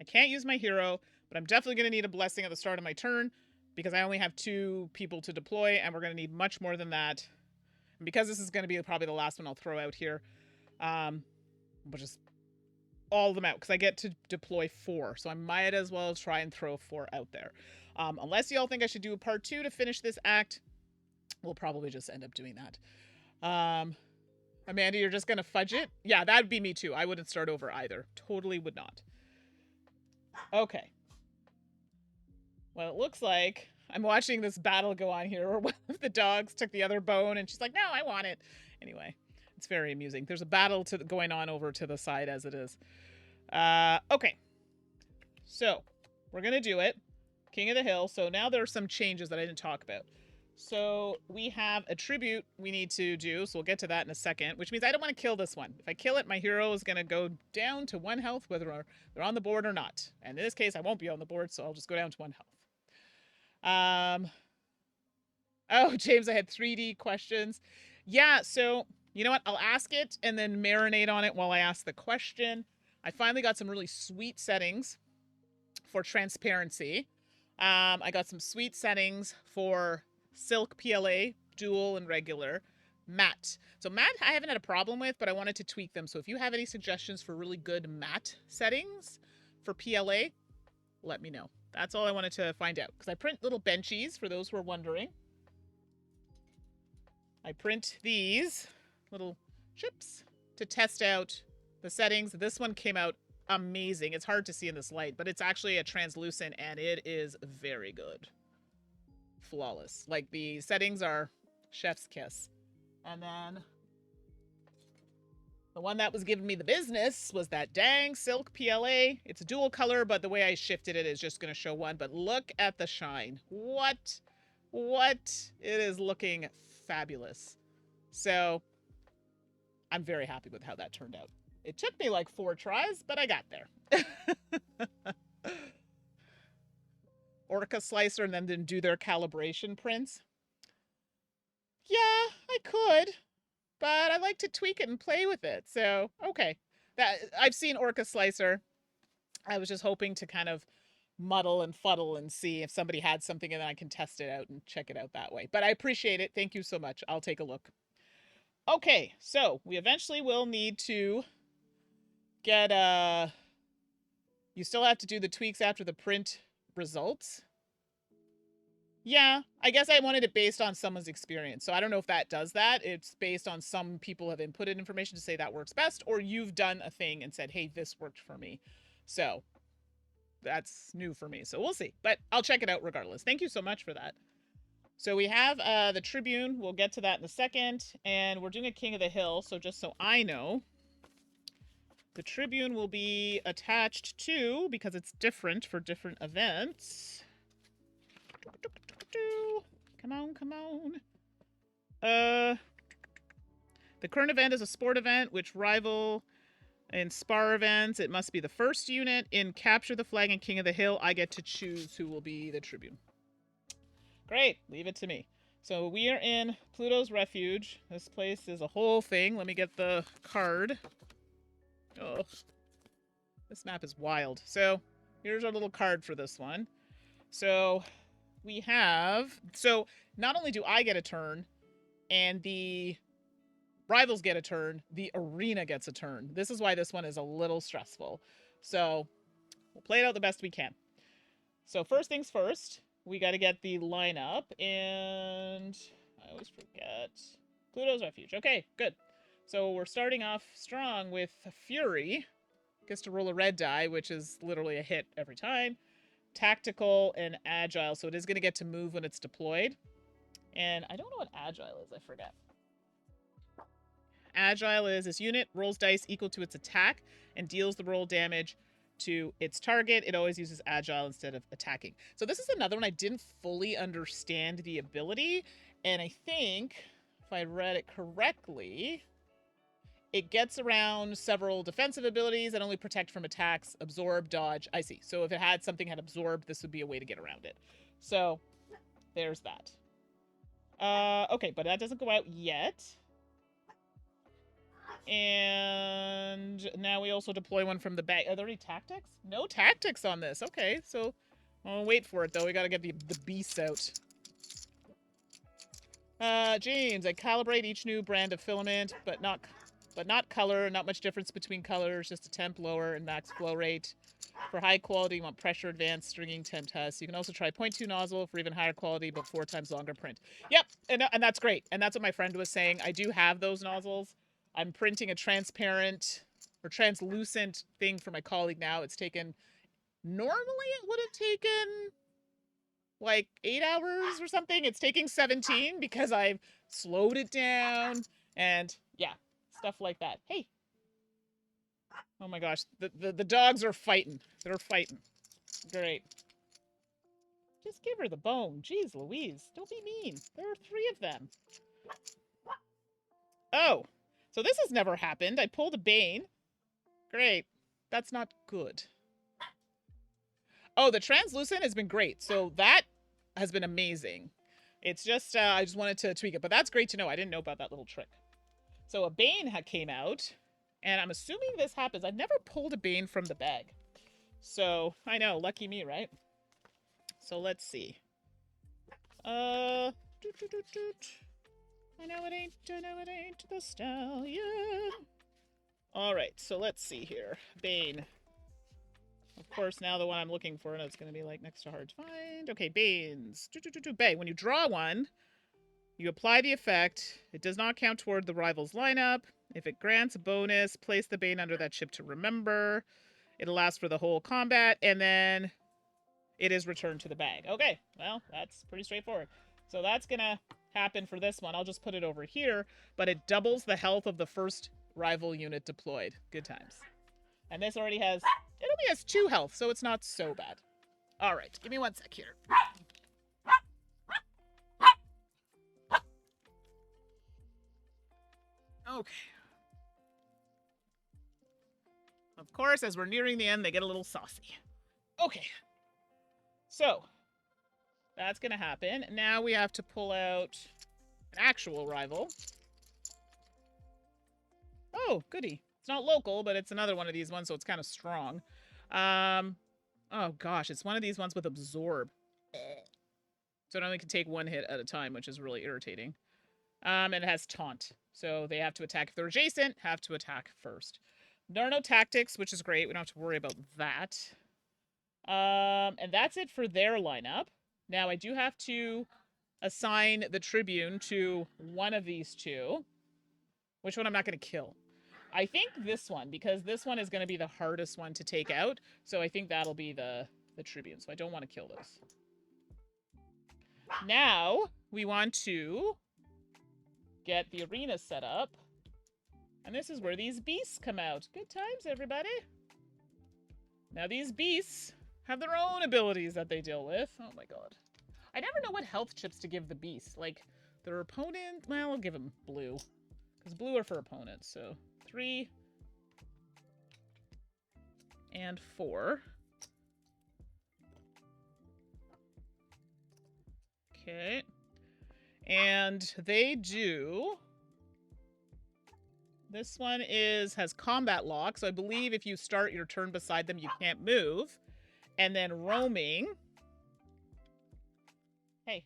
I can't use my hero, but I'm definitely going to need a blessing at the start of my turn because I only have 2 people to deploy, and we're going to need much more than that. And because this is going to be probably the last one I'll throw out here, we'll just all of them out because I get to deploy 4. So I might as well try and throw 4 out there. Unless y'all think I should do a part 2 to finish this act, we'll probably just end up doing that. Amanda, you're just going to fudge it? Yeah, that'd be me too. I wouldn't start over either. Totally would not. Okay. Well, it looks like I'm watching this battle go on here where one of the dogs took the other bone and she's like, no, I want it. Anyway, it's very amusing. There's a battle going on over to the side as it is. Okay. So we're going to do it. King of the Hill. So now there are some changes that I didn't talk about. So we have a tribute we need to do. So we'll get to that in a second, which means I don't want to kill this one. If I kill it, my hero is going to go down to 1 health, whether they're on the board or not. And in this case, I won't be on the board, so I'll just go down to 1 health. Oh, James, I had 3D questions. Yeah, so you know what? I'll ask it and then marinate on it while I ask the question. I finally got some really sweet settings for transparency. I got some sweet settings for Silk PLA, dual and regular, matte. So matte I haven't had a problem with, but I wanted to tweak them. So if you have any suggestions for really good matte settings for PLA, let me know. That's all I wanted to find out. Because I print little benchies, for those who are wondering. I print these little chips to test out the settings. This one came out amazing. It's hard to see in this light, but it's actually a translucent, and it is very good. Flawless. Like, the settings are chef's kiss. And then the one that was giving me the business was that dang Silk PLA. It's a dual color, but the way I shifted it is just going to show one. But look at the shine. What? It is looking fabulous. So I'm very happy with how that turned out. It took me like 4 tries, but I got there. Orca Slicer and then do their calibration prints. Yeah, I could, but I like to tweak it and play with it. So, okay. I've seen Orca Slicer. I was just hoping to kind of muddle and fuddle and see if somebody had something, and then I can test it out and check it out that way. But I appreciate it. Thank you so much. I'll take a look. Okay, so we eventually will need to get you still have to do the tweaks after the print results. Yeah, I guess I wanted it based on someone's experience. So I don't know if that does that. It's based on some people have inputted information to say that works best, or you've done a thing and said, hey, this worked for me. So that's new for me. So we'll see. But I'll check it out regardless. Thank you so much for that. So we have the Tribune. We'll get to that in a second. And we're doing a King of the Hill. So just so I know, the Tribune will be attached to, because it's different for different events. Come on. The current event is a sport event, which rival in spar events. It must be the first unit. In Capture the Flag and King of the Hill, I get to choose who will be the Tribune. Great. Leave it to me. So we are in Pluto's Refuge. This place is a whole thing. Let me get the card. Oh, this map is wild. So here's our little card for this one. So we have, so not only do I get a turn and the rivals get a turn, the arena gets a turn. This is why this one is a little stressful. So we'll play it out the best we can. So first things first, we got to get the lineup, and I always forget. Pluto's Refuge. Okay, good. So we're starting off strong with Fury. Gets to roll a red die, which is literally a hit every time. Tactical and Agile, so it is going to get to move when it's deployed. And I don't know what Agile is, I forget. Agile is this unit rolls dice equal to its attack and deals the roll damage to its target. It always uses Agile instead of attacking. So this is another one I didn't fully understand the ability, and I think, if I read it correctly, it gets around several defensive abilities that only protect from attacks, absorb, dodge. I see. So if it had something had absorbed, this would be a way to get around it. So there's that. Okay, but that doesn't go out yet. And now we also deploy one from the bag. Are there any tactics? No tactics on this. Okay, so I'll wait for it, though. We gotta get the beasts out. James, I calibrate each new brand of filament, but not color. Not much difference between colors, just a temp lower and max flow rate. For high quality, you want pressure advanced stringing temp test. You can also try 0.2 nozzle for even higher quality, but 4 times longer print. Yep, and that's great. And that's what my friend was saying. I do have those nozzles. I'm printing a transparent or translucent thing for my colleague now. It's taken, normally it would have taken like 8 hours or something. It's taking 17 because I've slowed it down and yeah, stuff like that. Hey. Oh my gosh, the dogs are fighting. They're fighting. Great. Just give her the bone. Jeez Louise, don't be mean. There are 3 of them. Oh, so this has never happened. I pulled a Bane. Great. That's not good. Oh, the translucent has been great. So that has been amazing. It's just, I just wanted to tweak it. But that's great to know. I didn't know about that little trick. So a Bane came out. And I'm assuming this happens. I've never pulled a Bane from the bag. So, I know. Lucky me, right? So let's see. I know it ain't the stallion. Alright, so let's see here. Bane. Of course, now the one I'm looking for, and it's going to be like next to hard to find. Okay, Banes. Bane. When you draw one, you apply the effect. It does not count toward the rival's lineup. If it grants a bonus, place the Bane under that chip to remember. It'll last for the whole combat, and then it is returned to the bag. Okay, well, that's pretty straightforward. So that's going to happen for this one. I'll just put it over here, but it doubles the health of the first rival unit deployed. Good times. And this already has, it only has 2 health, so it's not so bad. All right, give me 1 sec here. Okay. Of course, as we're nearing the end, they get a little saucy. Okay. So, that's going to happen. Now we have to pull out an actual rival. Oh, goody. It's not local, but it's another one of these ones, so it's kind of strong. Oh, gosh. It's one of these ones with absorb. So it only can take 1 hit at a time, which is really irritating. And it has taunt. So they have to attack. If they're adjacent, have to attack first. There are no tactics, which is great. We don't have to worry about that. And that's it for their lineup. Now, I do have to assign the Tribune to one of these 2. Which one I'm not going to kill. I think this one, because this one is going to be the hardest one to take out. So I think that'll be the Tribune. So I don't want to kill this. Now, we want to get the arena set up. And this is where these beasts come out. Good times, everybody. Now, these beasts have their own abilities that they deal with. Oh, my God. I never know what health chips to give the beasts. Like, their opponent... Well, I'll give them blue. Because blue are for opponents. So, 3 and 4. Okay. And they do... This one has combat lock, so I believe if you start your turn beside them, you can't move. And then roaming. Hey.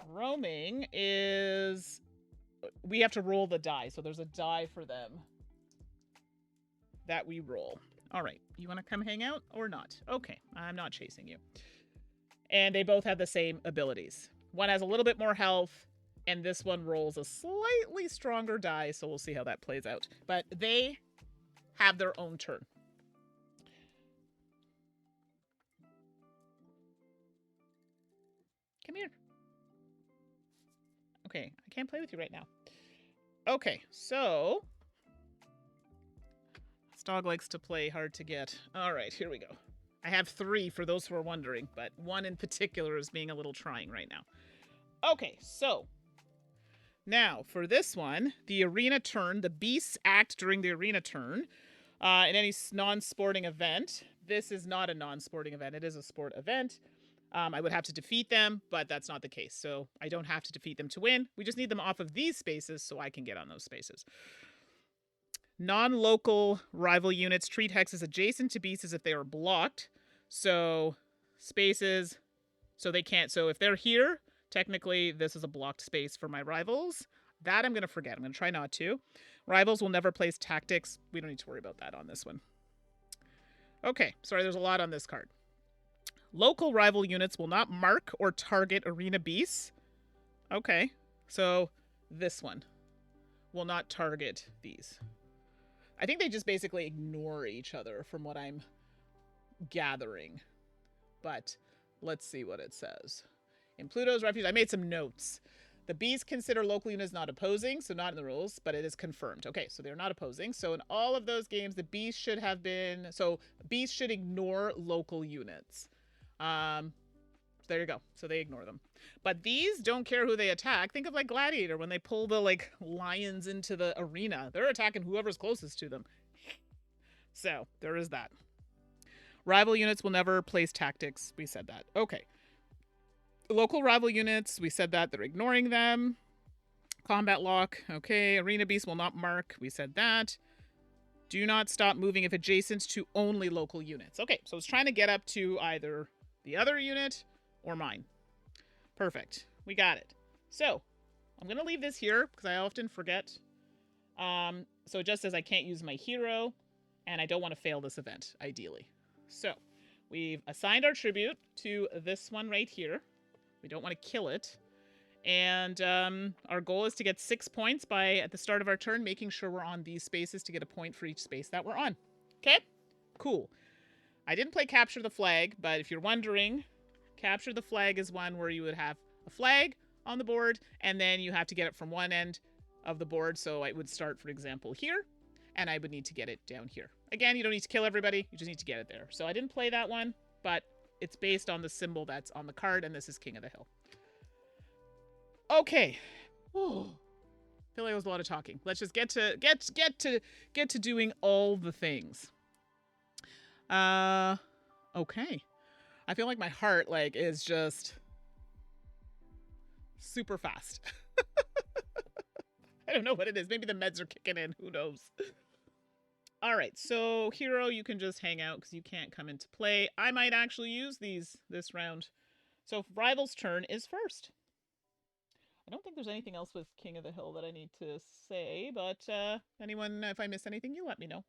Roaming is... We have to roll the die, so there's a die for them that we roll. All right, you want to come hang out or not? Okay, I'm not chasing you. And they both have the same abilities. One has a little bit more health, and this one rolls a slightly stronger die, so we'll see how that plays out. But they have their own turn. Come here. Okay, I can't play with you right now. Okay, so this dog likes to play hard to get. All right, here we go. I have 3 for those who are wondering, but one in particular is being a little trying right now. Okay, so now for this one, the arena turn, the beasts act during the arena turn in any non-sporting event. This is not a non-sporting event. It is a sport event. I would have to defeat them, but that's not the case. So I don't have to defeat them to win. We just need them off of these spaces so I can get on those spaces. Non-local rival units treat hexes adjacent to beasts as if they are blocked. So spaces, so they can't. So if they're here, technically this is a blocked space for my rivals. That I'm going to forget. I'm going to try not to. Rivals will never place tactics. We don't need to worry about that on this one. Okay, sorry, there's a lot on this card. Local rival units will not mark or target arena beasts. Okay, so this one will not target these. I think they just basically ignore each other from what I'm gathering. But let's see what it says. In Pluto's refuge, I made some notes. The beasts consider local units not opposing, so not in the rules, but it is confirmed. Okay, so they're not opposing. So in all of those games, the beasts should have been... So beasts should ignore local units. There you go. So they ignore them. But these don't care who they attack. Think of like Gladiator when they pull the like lions into the arena. They're attacking whoever's closest to them. So there is that. Rival units will never place tactics. We said that. Okay. Local rival units, we said that. They're ignoring them. Combat lock. Okay. Arena beasts will not mark. We said that. Do not stop moving if adjacent to only local units. Okay. So it's trying to get up to either the other unit or mine. Perfect. We got it. So I'm going to leave this here because I often forget. So it just says I can't use my hero and I don't want to fail this event, ideally. So we've assigned our tribute to this one right here. We don't want to kill it. And our goal is to get 6 points by at the start of our turn, making sure we're on these spaces to get a point for each space that we're on. Okay? Cool. I didn't play Capture the Flag, but if you're wondering, Capture the Flag is one where you would have a flag on the board, and then you have to get it from one end of the board. So I would start, for example, here, and I would need to get it down here. Again, you don't need to kill everybody. You just need to get it there. So I didn't play that one, but it's based on the symbol that's on the card, and this is King of the Hill. Okay. Ooh. I feel like it was a lot of talking. Let's just get to doing all the things. Okay. I feel like my heart is just super fast. I don't know what it is. Maybe the meds are kicking in. Who knows? All right. So hero, you can just hang out because you can't come into play. I might actually use these this round. So rival's turn is first. I don't think there's anything else with King of the Hill that I need to say, but anyone, if I miss anything, you let me know.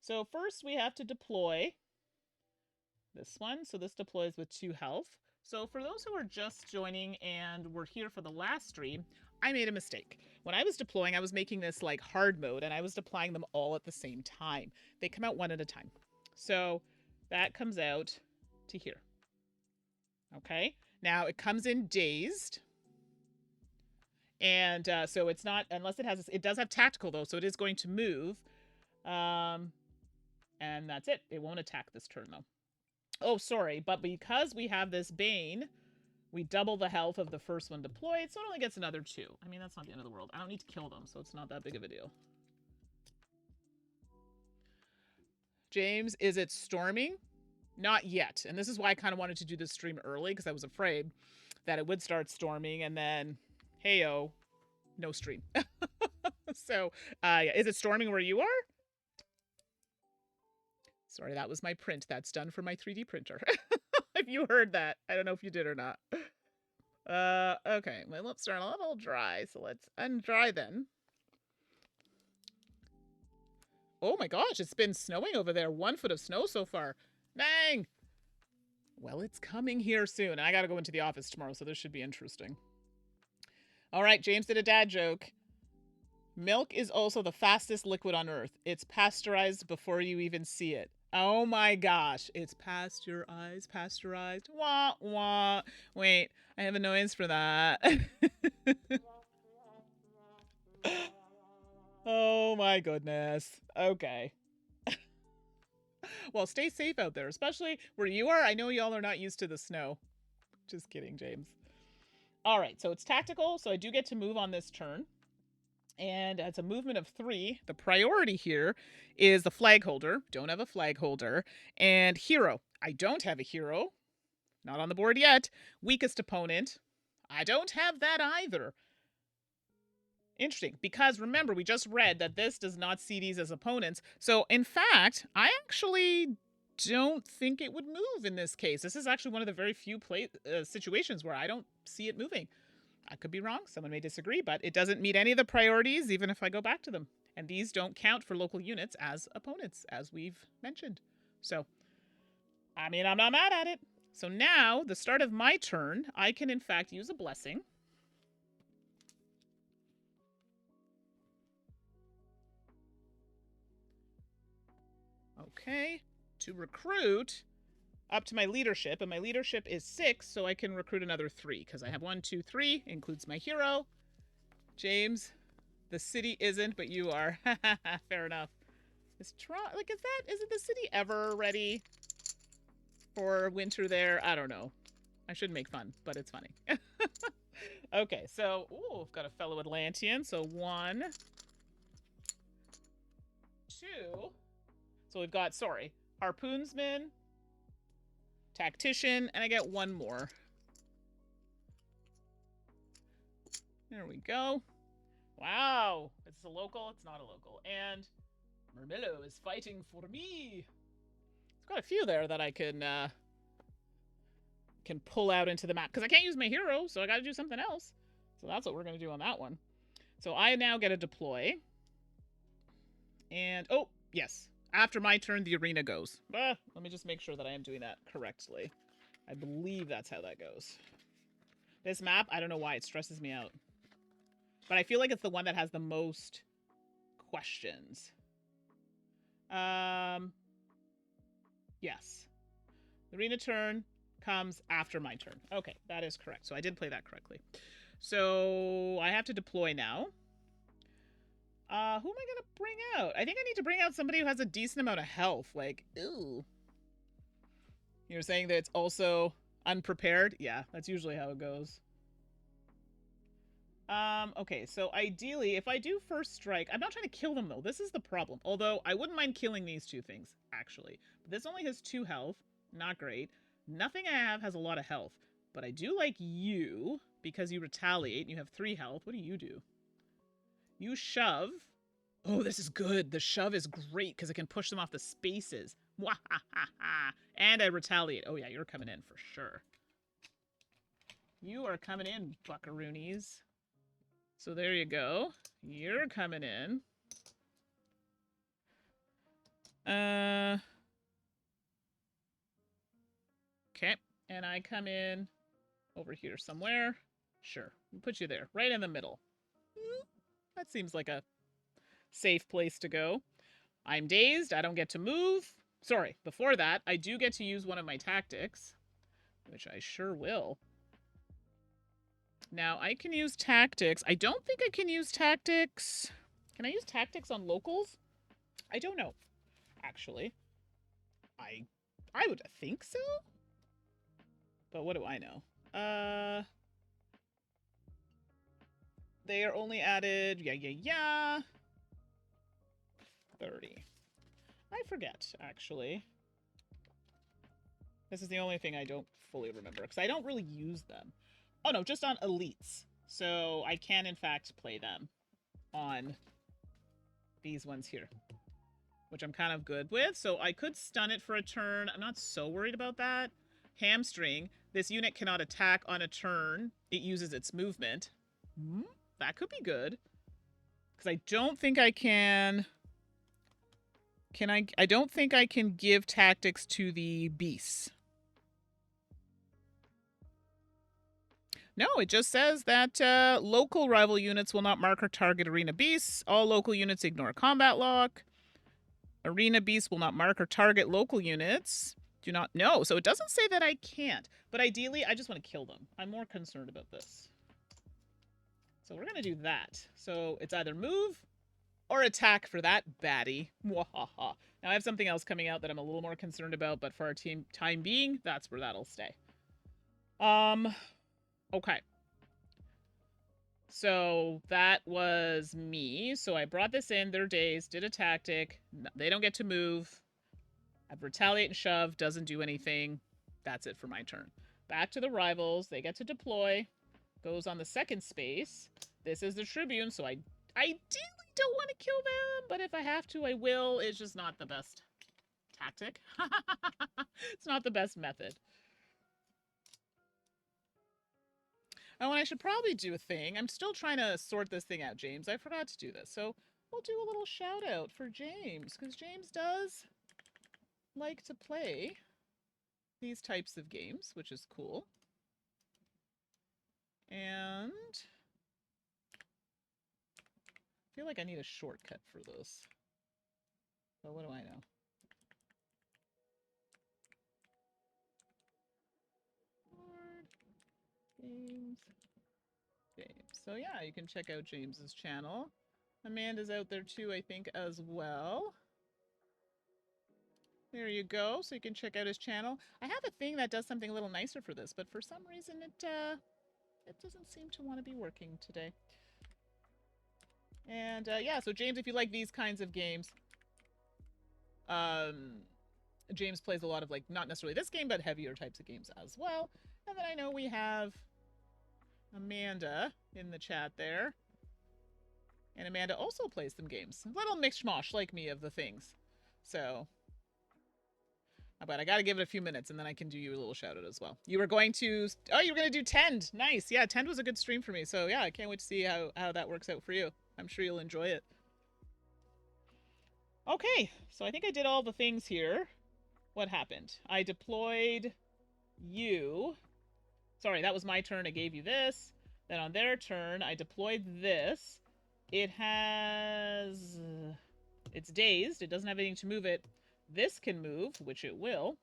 So first we have to deploy this one. So this deploys with 2 health. So for those who are just joining and were here for the last stream, I made a mistake. When I was deploying, I was making this like hard mode and I was deploying them all at the same time. They come out one at a time. So that comes out to here. Okay. Now it comes in dazed. And so it's not, unless it has, it does have tactical though. So it is going to move. And that's it. It won't attack this turn though. Oh, sorry. But because we have this Bane, we double the health of the first one deployed. So it only gets another 2. I mean, that's not the end of the world. I don't need to kill them. So it's not that big of a deal. James, is it storming? Not yet. And this is why I kind of wanted to do this stream early because I was afraid that it would start storming and then, hey-oh, no stream. So, yeah. Is it storming where you are? Sorry, that was my print. That's done for my 3D printer. If you heard that. I don't know if you did or not. Okay. My lips are a little dry, so let's undry then. Oh my gosh, it's been snowing over there. 1 foot of snow so far. Dang! Well, it's coming here soon. I got to go into the office tomorrow, so this should be interesting. All right, James did a dad joke. Milk is also the fastest liquid on Earth. It's pasteurized before you even see it. Oh my gosh. It's pasteurized. Wah, wah. Wait, I have a noise for that. Oh my goodness. Okay. Well, stay safe out there, especially where you are. I know y'all are not used to the snow. Just kidding, James. All right, so it's tactical, so I do get to move on this turn. And it's a movement of 3. The priority here is the flag holder. Don't have a flag holder. And hero. I don't have a hero. Not on the board yet. Weakest opponent. I don't have that either. Interesting, because remember, we just read that this does not see these as opponents. So, in fact, I actually don't think it would move in this case. This is actually one of the very few situations where I don't see it moving. I could be wrong. Someone may disagree, but it doesn't meet any of the priorities, even if I go back to them. And these don't count for local units as opponents, as we've mentioned. So, I mean, I'm not mad at it. So now, the start of my turn, I can, in fact, use a blessing. Okay, to recruit up to my leadership, and my leadership is 6, so I can recruit another 3, because I have 1, 2, 3, includes my hero. James, the city isn't, but you are. Fair enough. Isn't the city ever ready for winter there? I don't know. I shouldn't make fun, but it's funny. Okay, so, ooh, I've got a fellow Atlantean, so 1, 2... So we've got, harpoonsman, tactician, and I get 1 more. There we go. Wow. Is this a local? It's not a local. And Mermillo is fighting for me. I've got a few there that I can pull out into the map. Because I can't use my hero, so I got to do something else. So that's what we're going to do on that one. So I now get a deploy. And, oh, yes. After my turn, the arena goes. Let me just make sure that I am doing that correctly. I believe that's how that goes. This map, I don't know why, it stresses me out. But I feel like it's the one that has the most questions. Yes. The arena turn comes after my turn. Okay, that is correct. So I did play that correctly. So I have to deploy now. Who am I gonna bring out? I think I need to bring out somebody who has a decent amount of health. Like, ooh. You're saying that it's also unprepared? Yeah, that's usually how it goes. Okay, so ideally, if I do first strike, I'm not trying to kill them, though. This is the problem. Although, I wouldn't mind killing these 2 things, actually. But this only has 2 health. Not great. Nothing I have has a lot of health. But I do like you, because you retaliate, and you have 3 health. What do you do? You shove. Oh, this is good. The shove is great because it can push them off the spaces. And I retaliate. Oh, yeah, you're coming in for sure. You are coming in, buckaroonies. So there you go. You're coming in. Okay. And I come in over here somewhere. Sure. We'll put you there. Right in the middle. That seems like a safe place to go. I'm dazed. I don't get to move. Sorry, before that, I do get to use one of my tactics, which I sure will. Now, I can use tactics. I don't think I can use tactics. Can I use tactics on locals? I don't know, actually. I would think so. But what do I know? They are only added, 30. I forget, actually. This is the only thing I don't fully remember, because I don't really use them. Oh, no, just on elites. So I can, in fact, play them on these ones here, which I'm kind of good with. So I could stun it for a turn. I'm not so worried about that. Hamstring. This unit cannot attack on a turn. It uses its movement. That could be good. Because I don't think I can... I don't think I can give tactics to the beasts. No, it just says that local rival units will not mark or target arena beasts. All local units ignore combat lock. Arena beasts will not mark or target local units. Do not know. So it doesn't say that I can't. But ideally, I just want to kill them. I'm more concerned about this. So we're going to do that. So it's either move or attack for that baddie. Mwahaha. Now I have something else coming out that I'm a little more concerned about, but for our time being, that's where that'll stay. Okay. So that was me. So I brought this in, their days, did a tactic. They don't get to move. I've retaliate and shove, doesn't do anything. That's it for my turn. Back to the rivals. They get to deploy. Goes on the second space. This is the Tribune, so I ideally don't want to kill them, but if I have to, I will. It's just not the best tactic. It's not the best method. Oh, and I should probably do a thing. I'm still trying to sort this thing out, James. I forgot to do this. So we'll do a little shout out for James, because James does like to play these types of games, which is cool. And I feel like I need a shortcut for this. But what do I know? James. So yeah, you can check out James's channel. Amanda's out there too, I think, as well. There you go. So you can check out his channel. I have a thing that does something a little nicer for this, but for some reason it doesn't seem to want to be working today. And yeah, so James, if you like these kinds of games, James plays a lot of, like, not necessarily this game, but heavier types of games as well. And then I know we have Amanda in the chat there. And Amanda also plays some games. A little mishmash like me of the things. So, but I gotta give it a few minutes and then I can do you a little shout out as well. You were going to, oh, you were gonna do Tend. Nice. Yeah, Tend was a good stream for me. So yeah, I can't wait to see how that works out for you. I'm sure you'll enjoy it. Okay, so I think I did all the things here. What happened? I deployed you. Sorry, that was my turn. I gave you this. Then on their turn, I deployed this. It has... It's dazed. It doesn't have anything to move it. This can move, which it will.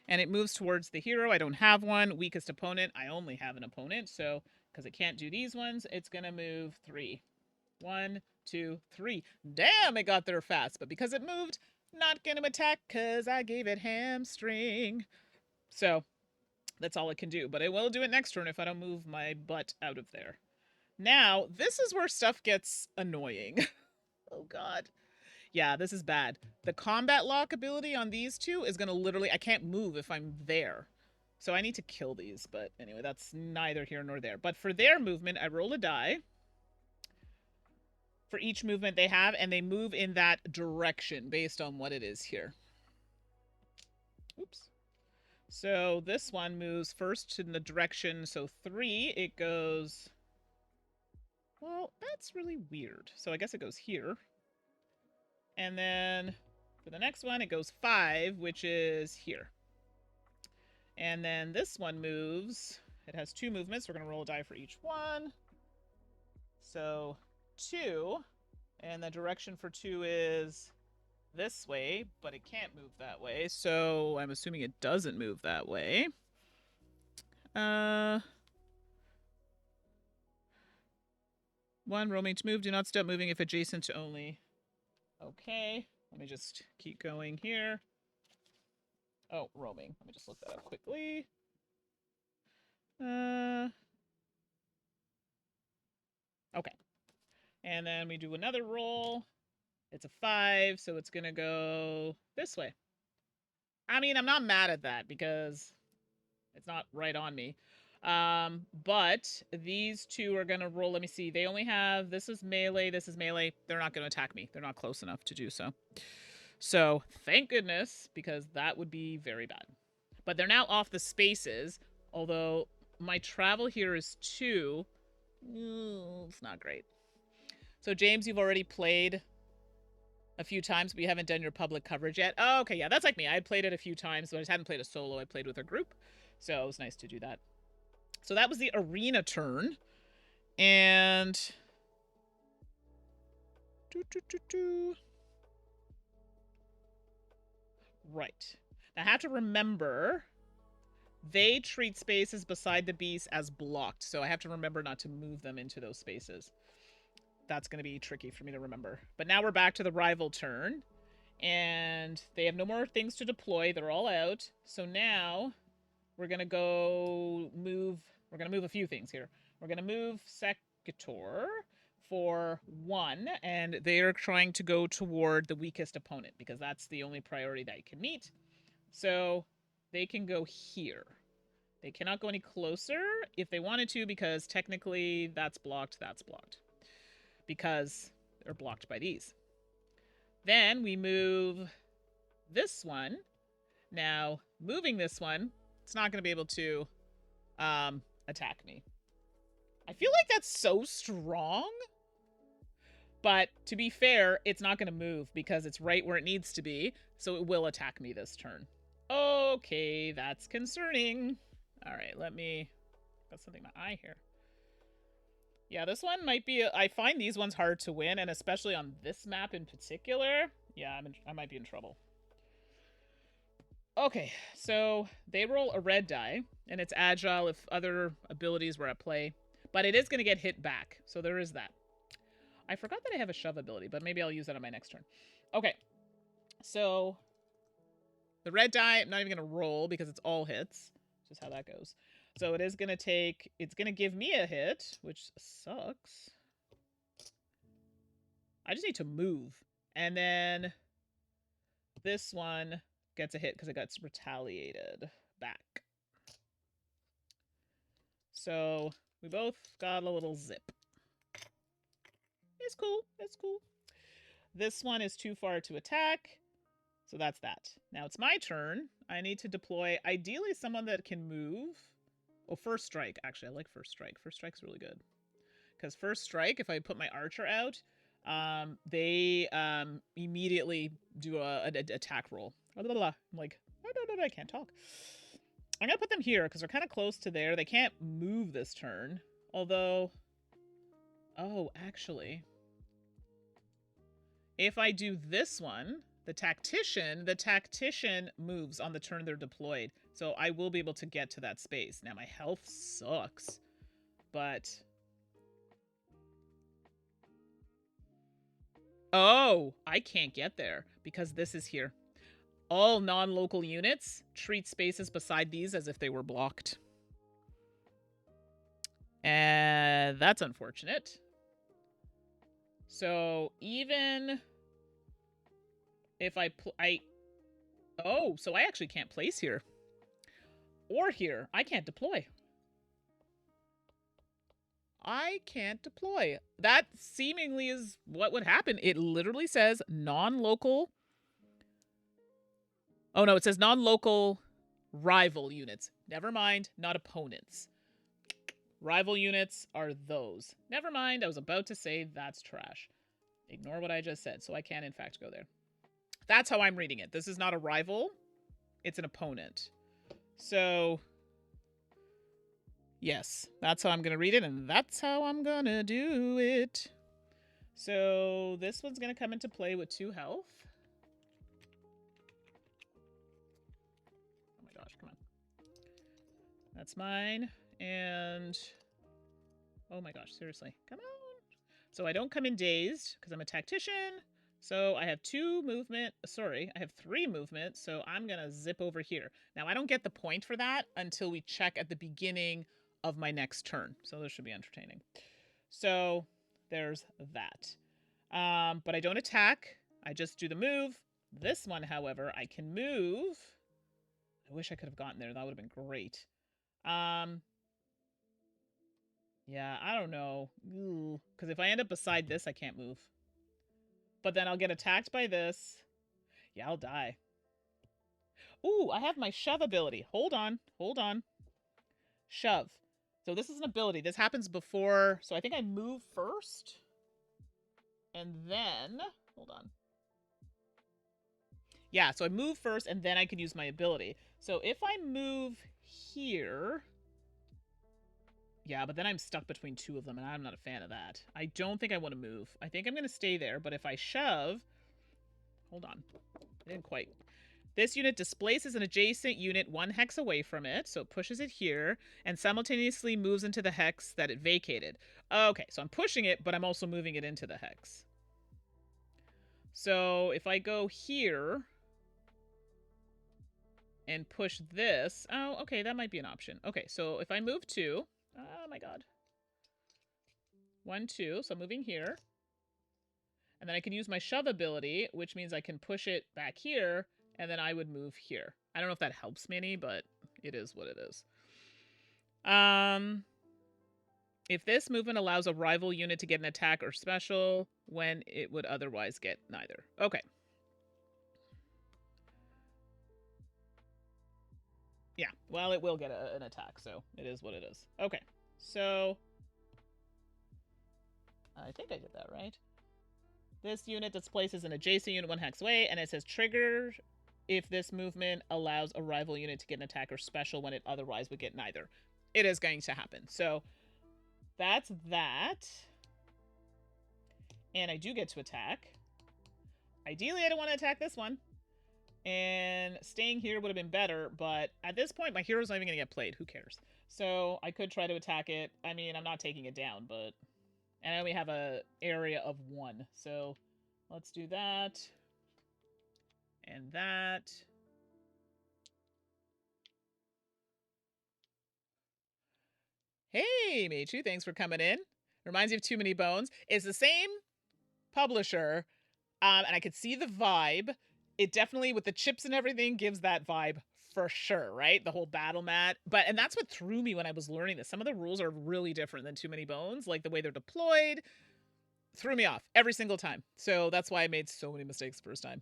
And it moves towards the hero. I don't have one. Weakest opponent. I only have an opponent. So, because it can't do these ones, it's going to move 3. 1, 2, 3. Damn, it got there fast. But because it moved, not going to attack because I gave it hamstring. So, that's all it can do. But it will do it next turn if I don't move my butt out of there. Now, this is where stuff gets annoying. Oh, God. Yeah, this is bad. The combat lock ability on these two is going to literally... I can't move if I'm there. So I need to kill these. But anyway, that's neither here nor there. But for their movement, I roll a die for each movement they have, and they move in that direction based on what it is here. Oops. So this one moves first in the direction, so 3, it goes... Well, that's really weird. So I guess it goes here. And then for the next one, it goes 5, which is here. And then this one moves. It has 2 movements. We're going to roll a die for each one. So 2. And the direction for 2 is this way, but it can't move that way. So I'm assuming it doesn't move that way. 1, roaming to move. Do not stop moving if adjacent to only. Okay, let me just keep going here. Oh, roaming. Let me just look that up quickly. Okay. And then we do another roll. It's a 5, so it's going to go this way. I mean, I'm not mad at that because it's not right on me. But these two are going to roll. Let me see. They only have, this is melee, this is melee. They're not going to attack me. They're not close enough to do so. So thank goodness, because that would be very bad. But they're now off the spaces, although my travel here is 2. It's not great. So James, you've already played a few times, but you haven't done your public coverage yet. Oh, okay, yeah, that's like me. I had played it a few times, but I just hadn't played a solo. I played with a group, so it was nice to do that. So that was the arena turn. And... Right. Now, I have to remember... They treat spaces beside the beast as blocked, so I have to remember not to move them into those spaces. That's going to be tricky for me to remember. But now we're back to the rival turn, and they have no more things to deploy. They're all out. So now we're going to go move... We're going to move a few things here. We're going to move Secator for 1, and they're trying to go toward the weakest opponent, because that's the only priority that you can meet. So... they can go here. They cannot go any closer if they wanted to, because technically that's blocked, because they're blocked by these. Then we move this one. Now, moving this one, it's not going to be able to attack me. I feel like that's so strong. But to be fair, it's not going to move because it's right where it needs to be, so it will attack me this turn. Okay, that's concerning. All right, let me... got something in my eye here. Yeah, this one might be... I find these ones hard to win, and especially on this map in particular. Yeah, I might be in trouble. Okay, so they roll a red die, and it's agile if other abilities were at play. But it is going to get hit back, so there is that. I forgot that I have a shove ability, but maybe I'll use that on my next turn. Okay, so... the red die, I'm not even going to roll because it's all hits. Just how that goes. So it is going to take... it's going to give me a hit, which sucks. I just need to move. And then this one gets a hit because it gets retaliated back. So we both got a little zip. It's cool. It's cool. This one is too far to attack. So that's that. Now it's my turn. I need to deploy, ideally, someone that can move. Oh, first strike. Actually, I like first strike. First strike's really good. Because first strike, if I put my archer out, they immediately do an attack roll. Blah, blah, blah. I'm like, I can't talk. I'm going to put them here because they're kind of close to there. They can't move this turn. Although, oh, actually, if I do this one... the tactician moves on the turn they're deployed. So I will be able to get to that space. Now, my health sucks, but... oh, I can't get there because this is here. All non-local units treat spaces beside these as if they were blocked. And that's unfortunate. So even... if oh, so I actually can't place here. Or here. I can't deploy. I can't deploy. That seemingly is what would happen. It literally says non-local... oh no, it says non-local rival units. Never mind, not opponents. Rival units are those. Never mind, I was about to say that's trash. Ignore what I just said, so I can in fact go there. That's how I'm reading it. This is not a rival. It's an opponent. So, yes, that's how I'm going to read it, and that's how I'm going to do it. So, this one's going to come into play with 2 health. Oh my gosh, come on. That's mine. And, oh my gosh, seriously. Come on. So I don't come in dazed, because I'm a tactician. So I have 2 movement, sorry, I have 3 movement, so I'm going to zip over here. Now, I don't get the point for that until we check at the beginning of my next turn. So this should be entertaining. So there's that. But I don't attack. I just do the move. This one, however, I can move. I wish I could have gotten there. That would have been great. Yeah, I don't know. Because if I end up beside this, I can't move. But then I'll get attacked by this. Yeah, I'll die. Ooh, I have my shove ability. Hold on. Hold on. Shove. So this is an ability. This happens before... so I think I move first. And then... hold on. Yeah, so I move first, and then I can use my ability. So if I move here... Yeah, but then I'm stuck between two of them, and I'm not a fan of that. I don't think I want to move. I think I'm going to stay there, but if I shove... Hold on. I didn't quite... This unit displaces an adjacent unit 1 hex away from it, so it pushes it here, and simultaneously moves into the hex that it vacated. Okay, so I'm pushing it, but I'm also moving it into the hex. So if I go here and push this... Oh, okay, that might be an option. Okay, so if I move 2... Oh my god. 1, 2, so I'm moving here. And then I can use my shove ability, which means I can push it back here, and then I would move here. I don't know if that helps me any, but it is what it is. If this movement allows a rival unit to get an attack or special when it would otherwise get neither. Okay. Yeah, well, it will get an attack, so it is what it is. Okay, so... I think I did that right. This unit displaces an adjacent unit 1 hex away, and it says trigger if this movement allows a rival unit to get an attack or special when it otherwise would get neither. It is going to happen. So that's that. And I do get to attack. Ideally, I don't want to attack this one. And staying here would have been better, but at this point, my hero's not even going to get played. Who cares? So I could try to attack it. I mean, I'm not taking it down, but... And I only have an area of 1. So let's do that. And that. Hey, Michu, thanks for coming in. Reminds you of Too Many Bones. It's the same publisher, and I could see the vibe. It definitely, with the chips and everything, gives that vibe for sure, right? The whole battle mat. And that's what threw me when I was learning this. Some of the rules are really different than Too Many Bones. Like the way they're deployed threw me off every single time. So that's why I made so many mistakes the first time.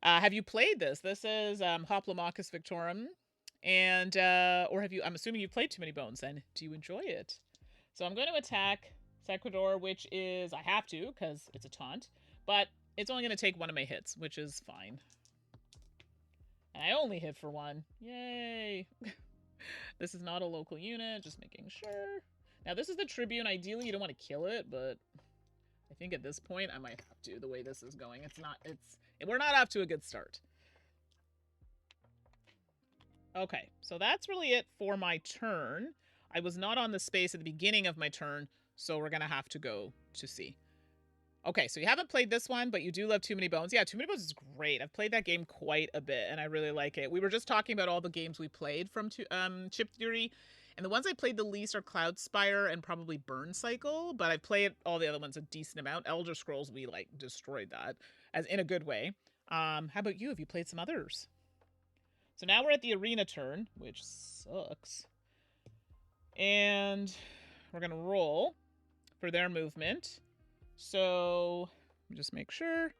Have you played this? This is Hoplomachus Victorum. And, or have you, I'm assuming you've played Too Many Bones then. Do you enjoy it? So I'm going to attack Sequador, which is, I have to, because it's a taunt. But it's only going to take 1 of my hits, which is fine. And I only hit for 1. Yay! This is not a local unit, just making sure. Now, this is the Tribune. Ideally, you don't want to kill it, but I think at this point, I might have to, the way this is going. We're not off to a good start. Okay, so that's really it for my turn. I was not on the space at the beginning of my turn, so we're going to have to go to C. Okay, so you haven't played this one, but you do love Too Many Bones. Yeah, Too Many Bones is great. I've played that game quite a bit, and I really like it. We were just talking about all the games we played from Chip Theory, and the ones I played the least are Cloud Spire and probably Burn Cycle, but I've played all the other ones a decent amount. Elder Scrolls, we, like, destroyed that, as in a good way. How about you? Have you played some others? So now we're at the arena turn, which sucks. And we're going to roll for their movement. So, just make sure.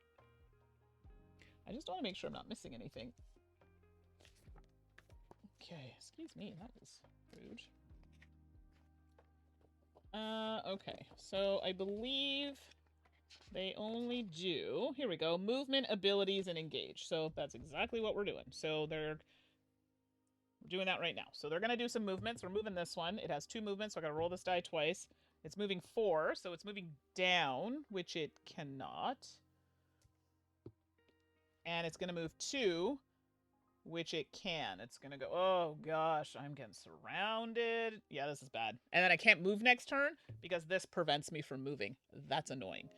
I just want to make sure I'm not missing anything. Okay, excuse me, that was rude. Okay, so I believe they only do, here we go, movement, abilities, and engage. So that's exactly what we're doing. So we're doing that right now. So they're going to do some movements. We're moving this one. It has 2 movements, so I got to roll this die twice. It's moving 4, so it's moving down, which it cannot. And it's going to move 2, which it can. It's going to go, oh gosh, I'm getting surrounded. Yeah, this is bad. And then I can't move next turn because this prevents me from moving. That's annoying.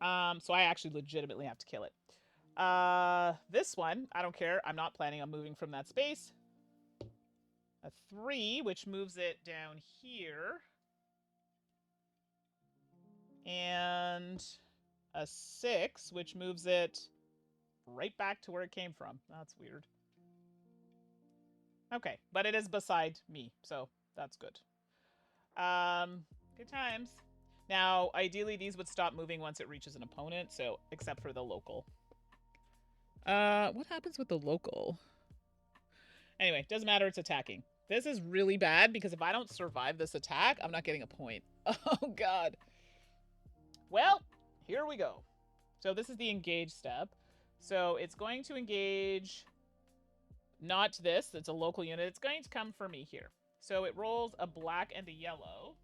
So I actually legitimately have to kill it. This one, I don't care. I'm not planning on moving from that space. A 3, which moves it down here. And a 6, which moves it right back to where it came from. That's weird. Okay, but it is beside me, so that's good. Good times. Now, ideally, these would stop moving once it reaches an opponent, so except for the local. What happens with the local? Anyway, doesn't matter, it's attacking. This is really bad, because if I don't survive this attack, I'm not getting a point. Oh, God. Well, here we go. So this is the engage step. So it's going to engage not this. It's a local unit. It's going to come for me here. So it rolls a black and a yellow.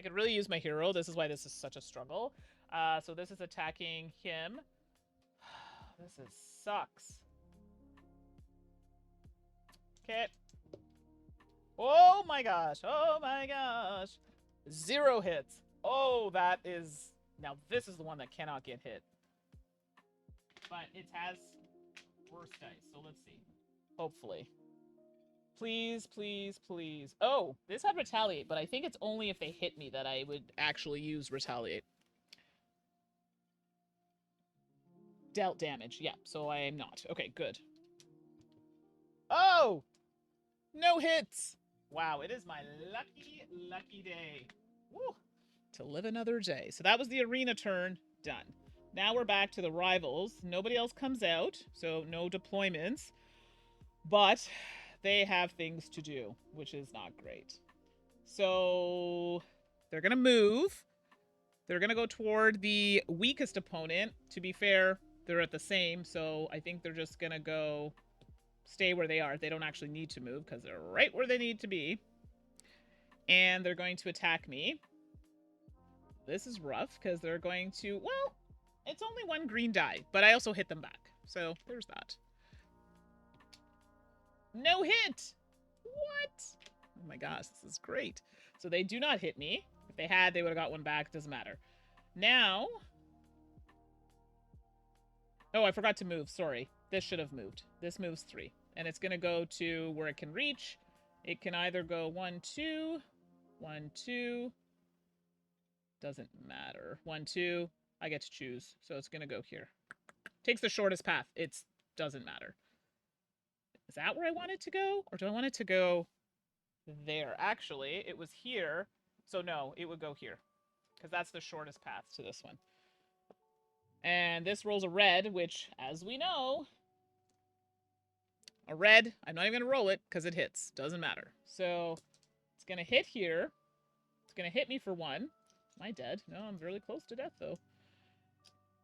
I could really use my hero. This is why this is such a struggle. So this is attacking him. Sucks. Okay. Oh my gosh. Oh my gosh. 0 hits. Oh, that is... Now this is the one that cannot get hit. But it has worse dice, so let's see. Hopefully. Please, please, please. Oh, this had retaliate, but I think it's only if they hit me that I would actually use retaliate. Dealt damage. Yeah, so I am not. Okay, good. Oh! No hits! Wow, it is my lucky, lucky day. Woo! To live another day. So that was the arena turn. Done. Now we're back to the rivals. Nobody else comes out, so no deployments. But they have things to do, which is not great. So they're going to move. They're going to go toward the weakest opponent. To be fair, they're at the same, so I think they're just going to go stay where they are. They don't actually need to move because they're right where they need to be. And they're going to attack me. This is rough because they're going to, well, it's only 1 green die, but I also hit them back. So there's that. No hit! What? Oh my gosh, this is great. So they do not hit me. If they had, they would have got 1 back. Doesn't matter. Now... Oh, I forgot to move. Sorry. This should have moved. This moves 3. And it's going to go to where it can reach. It can either go 1, 2, 1, 2. Doesn't matter. 1, 2. I get to choose. So it's going to go here. Takes the shortest path. It doesn't matter. Is that where I want it to go? Or do I want it to go there? Actually, it was here. So no, it would go here. Because that's the shortest path to this one. And this rolls a red, which, as we know, a red, I'm not even going to roll it because it hits. Doesn't matter. So it's going to hit here. It's going to hit me for 1. Am I dead? No, I'm really close to death, though.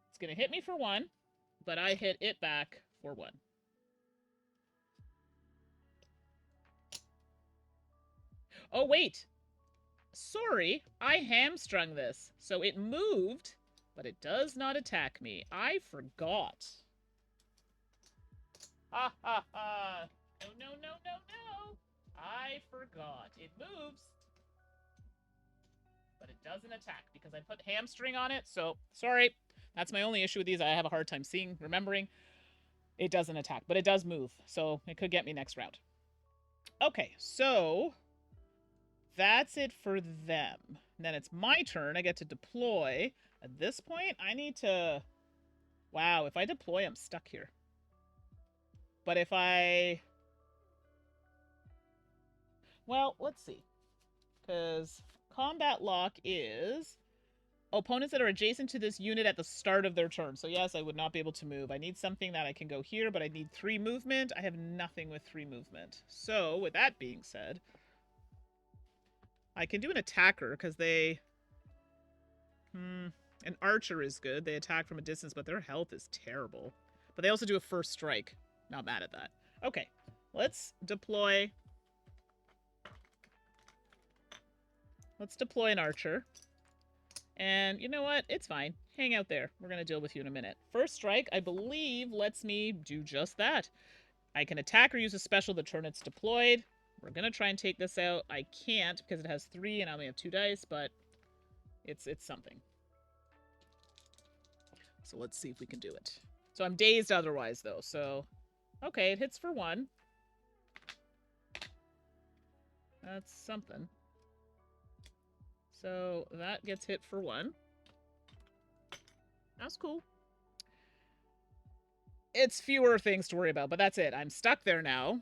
It's going to hit me for 1, but I hit it back for 1. Oh, wait. Sorry, I hamstrung this. So it moved, but it does not attack me. I forgot. Ha ha ha. No, no, no, no, no. I forgot. It moves, but it doesn't attack because I put hamstring on it. So, sorry. That's my only issue with these. I have a hard time remembering. It doesn't attack, but it does move. So it could get me next round. Okay, so that's it for them. And then it's my turn. I get to deploy. At this point, I need to... Wow, if I deploy, I'm stuck here. But if I... Well, let's see. Because combat lock is... Opponents that are adjacent to this unit at the start of their turn. So yes, I would not be able to move. I need something that I can go here, but I need 3 movement. I have nothing with 3 movement. So, with that being said... I can do an attacker, because they... An archer is good. They attack from a distance, but their health is terrible. But they also do a first strike. Not mad at that. Okay, let's deploy... Let's deploy an archer. And you know what? It's fine. Hang out there. We're going to deal with you in a minute. First strike, I believe, lets me do just that. I can attack or use a special the turn it's deployed. We're going to try and take this out. I can't because it has 3 and I only have 2 dice, but it's something. So let's see if we can do it. So I'm dazed otherwise, though. So, okay, it hits for 1. That's something. So that gets hit for 1. That's cool. It's fewer things to worry about, but that's it. I'm stuck there now.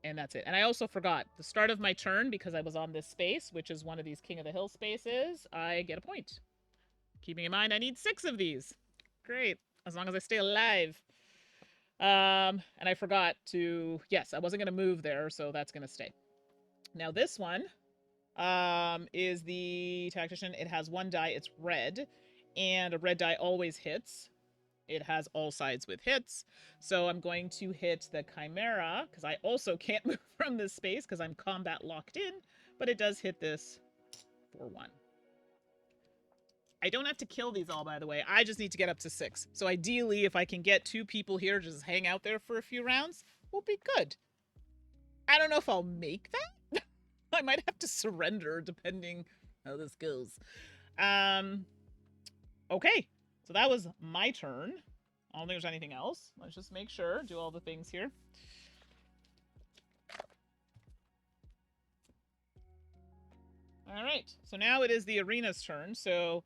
And that's it. And I also forgot the start of my turn, because I was on this space, which is one of these King of the Hill spaces, I get a point. Keeping in mind, I need 6 of these. Great. As long as I stay alive. And I forgot to... Yes, I wasn't going to move there, so that's going to stay. Now this one is the Tactician. It has 1 die. It's red. And a red die always hits. it has all sides with hits. So I'm going to hit the Chimera, because I also can't move from this space because I'm combat locked in, but it does hit this for 1. I don't have to kill these all, by the way. I just need to get up to 6. So ideally, if I can get 2 people here, just hang out there for a few rounds, we'll be good. I don't know if I'll make that. I might have to surrender depending how this goes. Okay, so that was my turn. I don't think there's anything else. Let's just make sure, do all the things here. All right, so now it is the arena's turn. So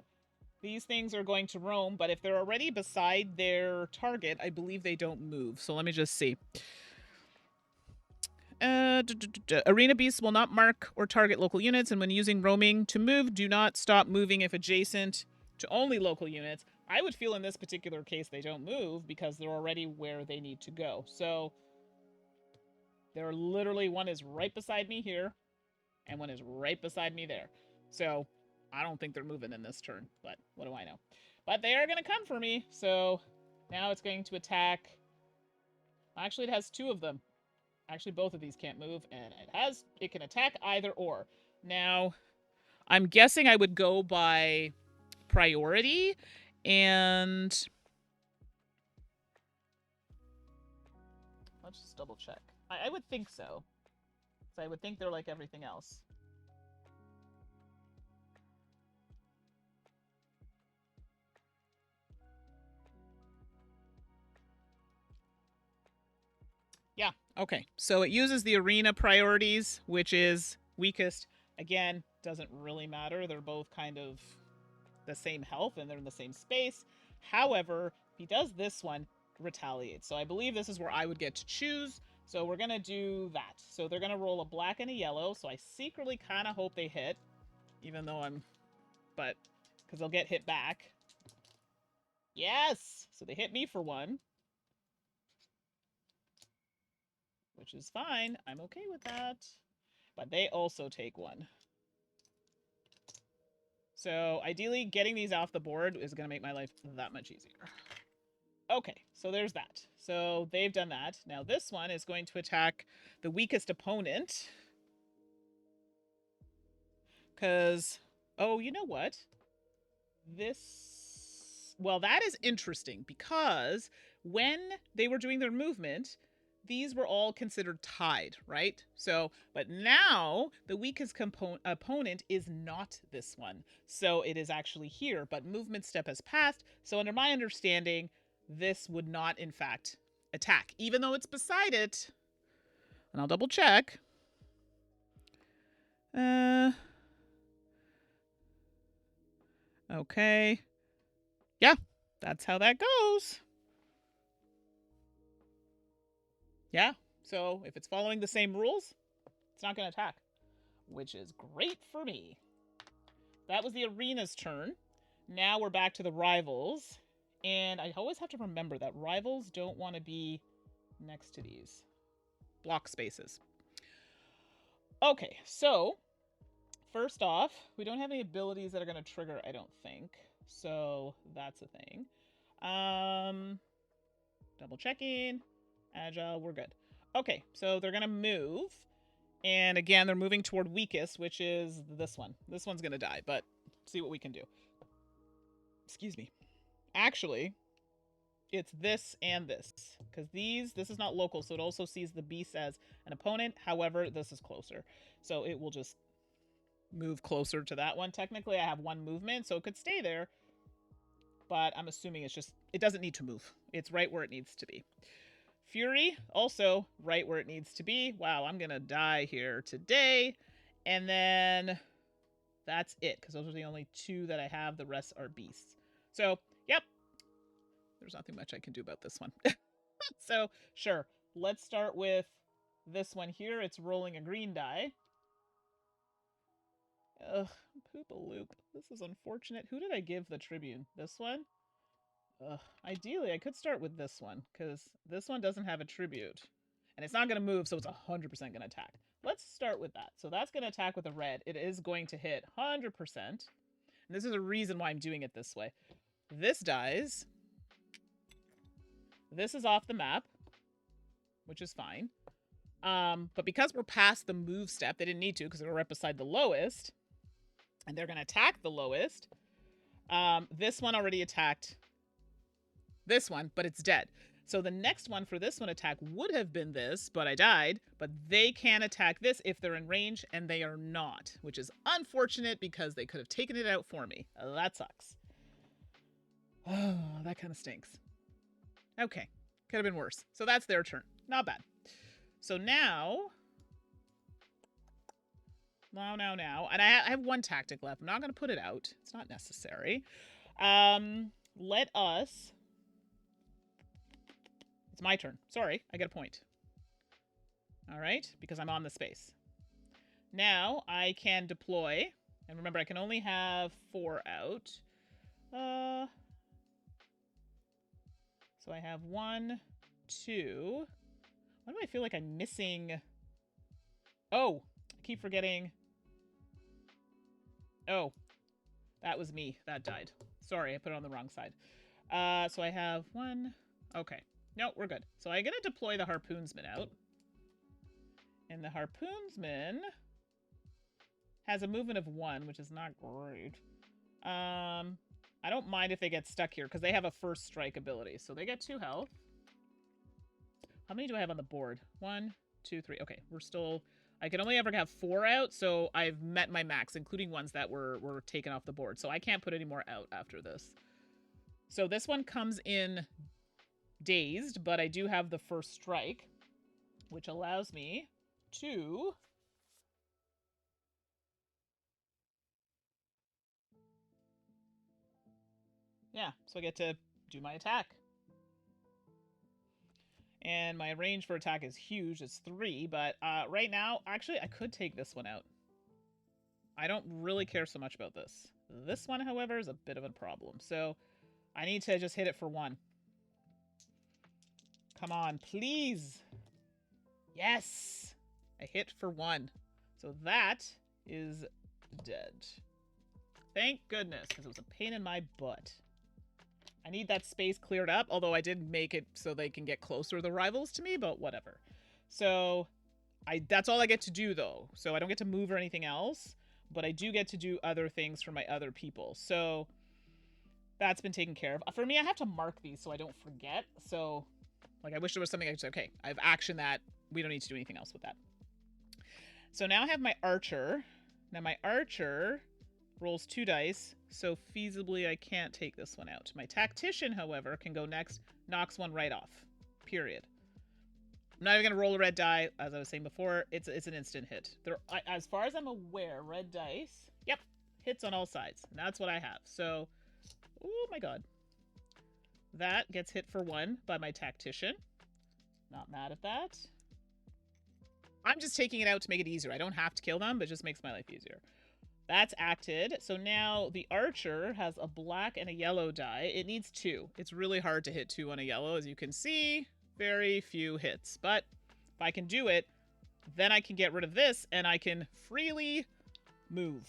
these things are going to roam, but if they're already beside their target, I believe they don't move. So let me just see. Arena beasts will not mark or target local units, and when using roaming to move, do not stop moving if adjacent to only local units. I would feel in this particular case they don't move because they're already where they need to go. So they're literally, one is right beside me here, and one is right beside me there. So I don't think they're moving in this turn, but what do I know? But they are going to come for me, so now it's going to attack. Actually, it has 2 of them. Actually, both of these can't move, and it can attack either or. Now, I'm guessing I would go by priority, and let's just double check. I would think so. So I would think they're like everything else. Yeah, okay. So it uses the arena priorities, which is weakest. Again, doesn't really matter. They're both kind of the same health and they're in the same space. However, if he does this one, retaliates. So I believe this is where I would get to choose. So we're going to do that. So they're going to roll a black and a yellow. So I secretly kind of hope they hit, even though but because they'll get hit back. Yes! So they hit me for 1. Which is fine. I'm okay with that. But they also take 1. So ideally, getting these off the board is going to make my life that much easier. Okay, so there's that. So they've done that. Now this one is going to attack the weakest opponent. Because, oh, you know what? Well, that is interesting because when they were doing their movement, these were all considered tied, right? So, but now the weakest opponent is not this one. So it is actually here, but movement step has passed. So under my understanding, this would not, in fact, attack, even though it's beside it. And I'll double check. Okay. Yeah, that's how that goes. Yeah, so if it's following the same rules, it's not going to attack, which is great for me. That was the arena's turn. Now we're back to the rivals. And I always have to remember that rivals don't want to be next to these block spaces. Okay, so first off, we don't have any abilities that are going to trigger, I don't think. So that's a thing. Double checking. Agile, we're good. Okay, so they're going to move. And again, they're moving toward weakest, which is this one. This one's going to die, but see what we can do. Excuse me. Actually, it's this and this. Because this is not local, so it also sees the beast as an opponent. However, this is closer. So it will just move closer to that one. Technically, I have 1 movement, so it could stay there. But I'm assuming it doesn't need to move. It's right where it needs to be. Fury, also right where it needs to be. Wow, I'm going to die here today. And then that's it, because those are the only 2 that I have. The rest are beasts. So, yep. There's nothing much I can do about this one. So, sure. Let's start with this one here. It's rolling a green die. Ugh, poop-a-loop. This is unfortunate. Who did I give the Tribune? This one? Ugh, ideally, I could start with this one, because this one doesn't have a tribute. And it's not going to move, so it's 100% going to attack. Let's start with that. So that's going to attack with a red. It is going to hit 100%. And this is a reason why I'm doing it this way. This dies. This is off the map, which is fine. But because we're past the move step, they didn't need to because they were right beside the lowest. And they're going to attack the lowest. This one already attacked this one, but it's dead. So the next one for this one attack would have been this, but I died. But they can attack this if they're in range, and they are not, which is unfortunate because they could have taken it out for me. That sucks. Oh, that kind of stinks. Okay, could have been worse. So that's their turn. Not bad. So now, and I have one tactic left. I'm not going to put it out. It's not necessary. Let us... It's my turn. Sorry, I get a point. All right, because I'm on the space. Now I can deploy, and remember I can only have 4 out. So I have 1, 2. Why do I feel like I'm missing? Oh, I keep forgetting. Oh, that was me. That died. Sorry, I put it on the wrong side. So I have 1. Okay. No, we're good. So I'm going to deploy the Harpoonsman out. And the Harpoonsman has a movement of 1, which is not great. I don't mind if they get stuck here, because they have a first strike ability. So they get 2 health. How many do I have on the board? 1, 2, 3. Okay, we're still... I can only ever have 4 out, so I've met my max, including ones that were taken off the board. So I can't put any more out after this. So this one comes in dazed, but I do have the first strike, which allows me to... Yeah, so I get to do my attack. And my range for attack is huge. It's 3, but right now, actually, I could take this one out. I don't really care so much about this. This one, however, is a bit of a problem. So I need to just hit it for 1. Come on, please. Yes! I hit for 1. So that is dead. Thank goodness, because it was a pain in my butt. I need that space cleared up, although I did make it so they can get closer, the rivals, to me, but whatever. So that's all I get to do, though. So I don't get to move or anything else, but I do get to do other things for my other people. So that's been taken care of. For me, I have to mark these so I don't forget. So, like, I wish there was something I could say, okay, I've actioned that. We don't need to do anything else with that. So now I have my archer. Now my archer rolls 2 dice, so feasibly I can't take this one out. My tactician, however, can go next, knocks 1 right off. Period. I'm not even going to roll a red die. As I was saying before, it's an instant hit. As far as I'm aware, red dice, yep, hits on all sides. And that's what I have. So, oh my god. That gets hit for 1 by my tactician. Not mad at that. I'm just taking it out to make it easier. I don't have to kill them, but it just makes my life easier. That's acted. So now the archer has a black and a yellow die. It needs 2. It's really hard to hit 2 on a yellow, as you can see. Very few hits. But if I can do it, then I can get rid of this, and I can freely move.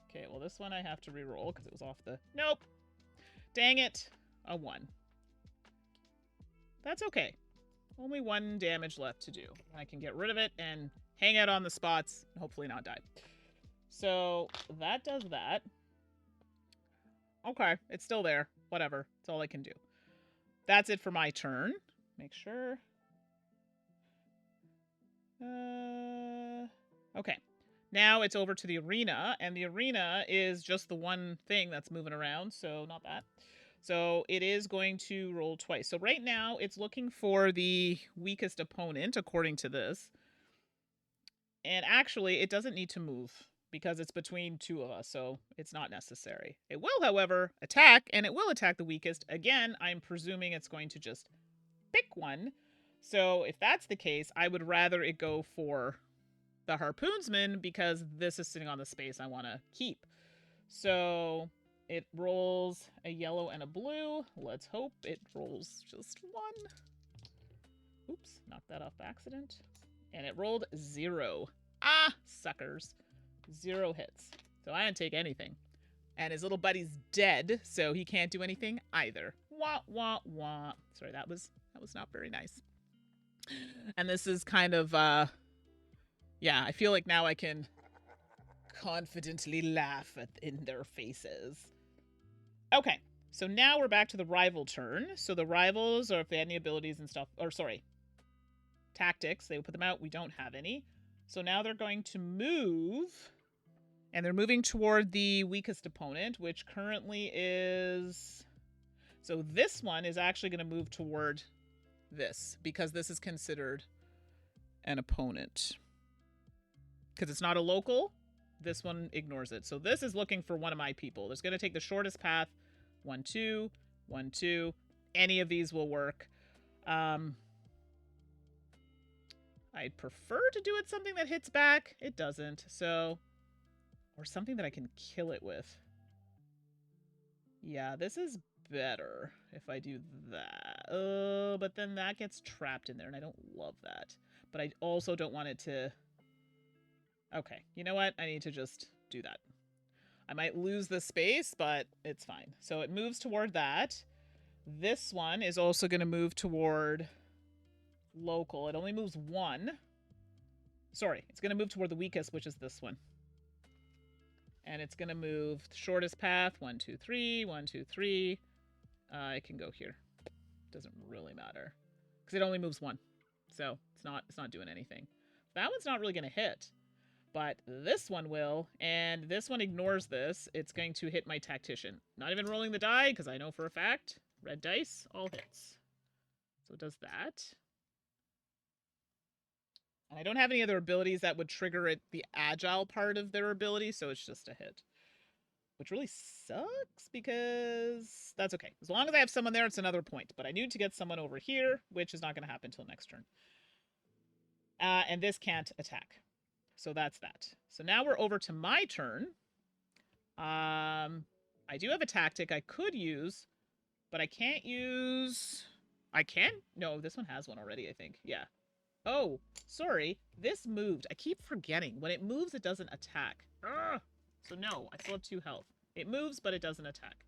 Okay, well, this one I have to re-roll because it was off the... Nope. Dang it. A 1. That's okay. Only 1 damage left to do. I can get rid of it and hang out on the spots and hopefully not die. So that does that. Okay, it's still there. Whatever. That's all I can do. That's it for my turn. Make sure. Okay. Now it's over to the arena, and the arena is just the one thing that's moving around, so not that. So it is going to roll twice. So right now it's looking for the weakest opponent, according to this. And actually, it doesn't need to move because it's between 2 of us, so it's not necessary. It will, however, attack, and it will attack the weakest. Again, I'm presuming it's going to just pick one. So if that's the case, I would rather it go for the Harpoonsman because this is sitting on the space I want to keep. So it rolls a yellow and a blue. Let's hope it rolls just 1. Oops, knocked that off by accident. And it rolled 0. Ah, suckers. 0 hits. So I didn't take anything. And his little buddy's dead, so he can't do anything either. Wah, wah, wah. Sorry, that was not very nice. And this is kind of, yeah, I feel like now I can confidently laugh in their faces. Okay, so now we're back to the rival turn. So the rivals, or if they had any abilities and stuff, or sorry, tactics, they would put them out. We don't have any. So now they're going to move, and they're moving toward the weakest opponent, which currently is... So this one is actually going to move toward this, because this is considered an opponent. Because it's not a local, this one ignores it. So this is looking for one of my people. It's going to take the shortest path. 1, 2, 1, 2. Any of these will work. I'd prefer to do it something that hits back. It doesn't. So, or something that I can kill it with. Yeah, this is better if I do that. Oh, but then that gets trapped in there, and I don't love that. But I also don't want it to... Okay, you know what? I need to just do that. I might lose the space, but it's fine. So it moves toward that. This one is also going to move toward local. It only moves 1. Sorry, it's going to move toward the weakest, which is this one. And it's going to move the shortest path. 1, 2, 3, 1, 2, 3. It can go here. Doesn't really matter because it only moves 1. So it's not doing anything. That one's not really going to hit. But this one will, and this one ignores this. It's going to hit my tactician. Not even rolling the die, because I know for a fact, red dice, all hits. So it does that. And I don't have any other abilities that would trigger it, the agile part of their ability, so it's just a hit. Which really sucks, because that's okay. As long as I have someone there, it's another point. But I need to get someone over here, which is not going to happen until next turn. And this can't attack. So that's that. So now we're over to my turn. I do have a tactic I could use, but I can't use... I can? No, this one has one already, I think. Yeah. Oh, sorry. This moved. I keep forgetting. When it moves, it doesn't attack. Ugh. So no, I still have 2 health. It moves, but it doesn't attack.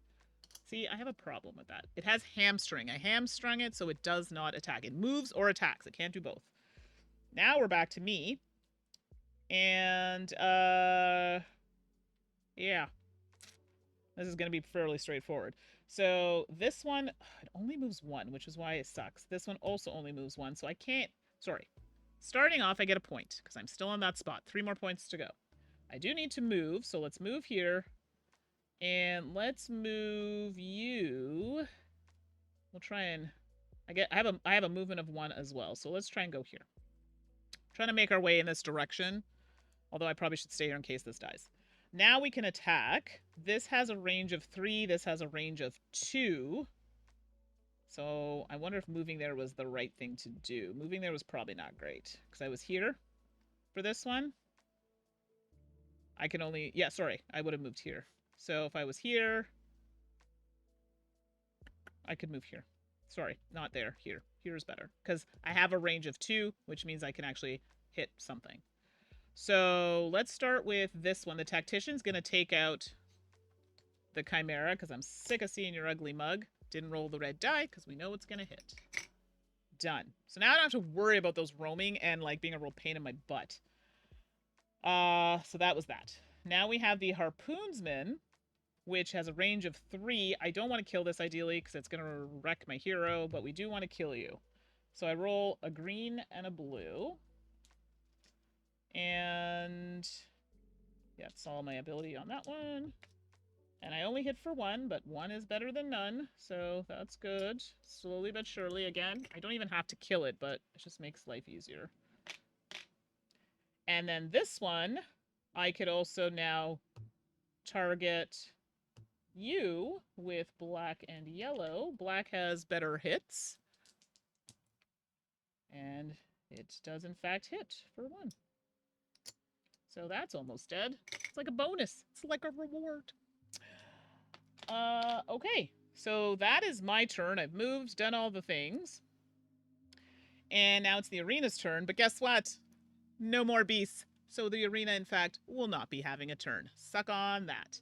See, I have a problem with that. It has hamstring. I hamstrung it, so it does not attack. It moves or attacks. It can't do both. Now we're back to me. And, yeah. This is going to be fairly straightforward. So this one, it only moves 1, which is why it sucks. This one also only moves 1, so I can't... Sorry. Starting off, I get a point, because I'm still on that spot. 3 more points to go. I do need to move, so let's move here. And let's move you. We'll try and... I have a movement of 1 as well, so let's try and go here. Trying to make our way in this direction. Although I probably should stay here in case this dies. Now we can attack. This has a range of 3. This has a range of 2. So I wonder if moving there was the right thing to do. Moving there was probably not great. Because I was here for this one. I can only... Yeah, sorry. I would have moved here. So if I was here... I could move here. Sorry, not there. Here. Here is better. Because I have a range of 2, which means I can actually hit something. So let's start with this one. The tactician's going to take out the chimera because I'm sick of seeing your ugly mug. Didn't roll the red die because we know it's going to hit. Done. So now I don't have to worry about those roaming and like being a real pain in my butt. So that was that. Now we have the harpoonsman, which has a range of 3. I don't want to kill this ideally because it's going to wreck my hero, but we do want to kill you. So I roll a green and a blue. And yeah, that's all my ability on that one. And I only hit for 1, but 1 is better than none, so that's good. Slowly but surely, again, I don't even have to kill it, but it just makes life easier. And then this one, I could also now target you with black and yellow. Black has better hits. And it does, in fact, hit for 1. So that's almost dead. It's like a bonus. It's like a reward. Okay. So that is my turn. I've moved, done all the things. And now it's the arena's turn. But guess what? No more beasts. So the arena, in fact, will not be having a turn. Suck on that.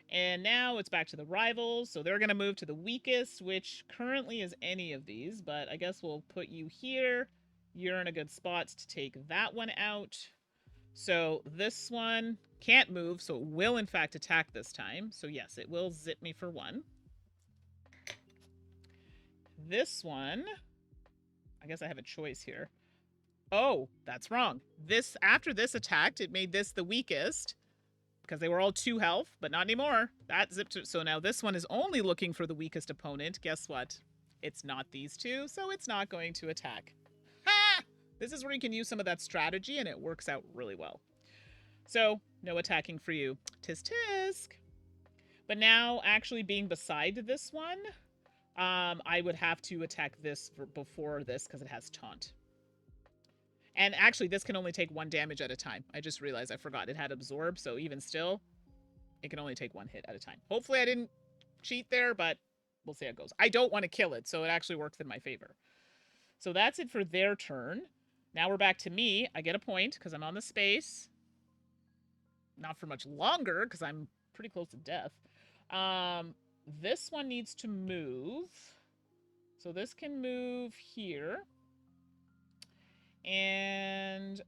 And now it's back to the rivals. So they're going to move to the weakest, which currently is any of these. But I guess we'll put you here. You're in a good spot to take that one out. So this one can't move, so it will in fact attack this time. So yes, it will zip me for 1. This one, I guess I have a choice here. Oh, that's wrong. After this attacked, it made this the weakest because they were all 2 health, but not anymore. That zipped it. So now this one is only looking for the weakest opponent. Guess what? It's not these 2, so it's not going to attack. Ha! This is where you can use some of that strategy, and it works out really well. So, no attacking for you. Tisk tisk. But now, actually being beside this one, I would have to attack this before this because it has taunt. And actually, this can only take 1 damage at a time. I just realized I forgot it had absorb, so even still, it can only take 1 hit at a time. Hopefully I didn't cheat there, but we'll see how it goes. I don't want to kill it, so it actually works in my favor. So that's it for their turn. Now we're back to me. I get a point because I'm on the space. Not for much longer because I'm pretty close to death. This one needs to move. So this can move here. And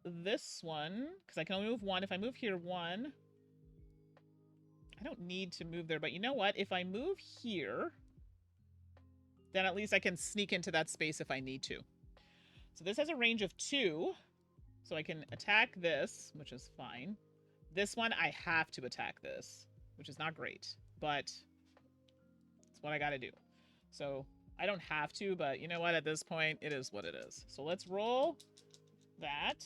this one, because I can only move 1. If I move here 1, I don't need to move there. But you know what? If I move here, then at least I can sneak into that space if I need to. So this has a range of 2. So I can attack this, which is fine. This one, I have to attack this, which is not great. But it's what I gotta do. So I don't have to, but you know what? At this point, it is what it is. So let's roll that.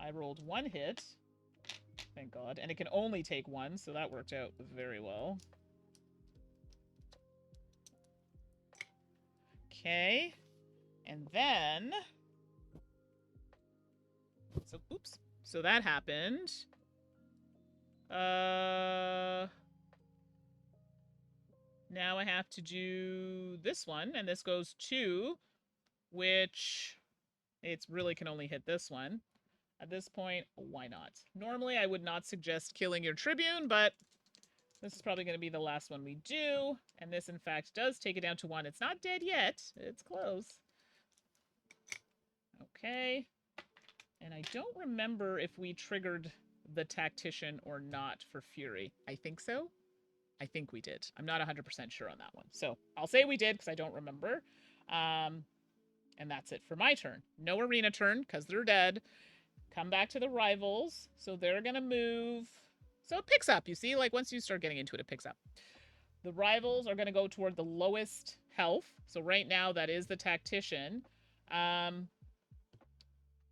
I rolled 1 hit. Thank God. And it can only take 1, so that worked out very well. Okay. And then... So, oops. So that happened. Now I have to do this one, and this goes 2, which it really can only hit this one. At this point, why not? Normally, I would not suggest killing your Tribune, but this is probably going to be the last one we do. And this, in fact, does take it down to 1. It's not dead yet. It's close. Okay. And I don't remember if we triggered the Tactician or not for Fury. I think so. I think we did. I'm not 100% sure on that one. So I'll say we did because I don't remember. And that's it for my turn. No arena turn because they're dead. Come back to the rivals. So they're going to move. So it picks up. You see, like once you start getting into it, it picks up. The rivals are going to go toward the lowest health. So right now that is the Tactician.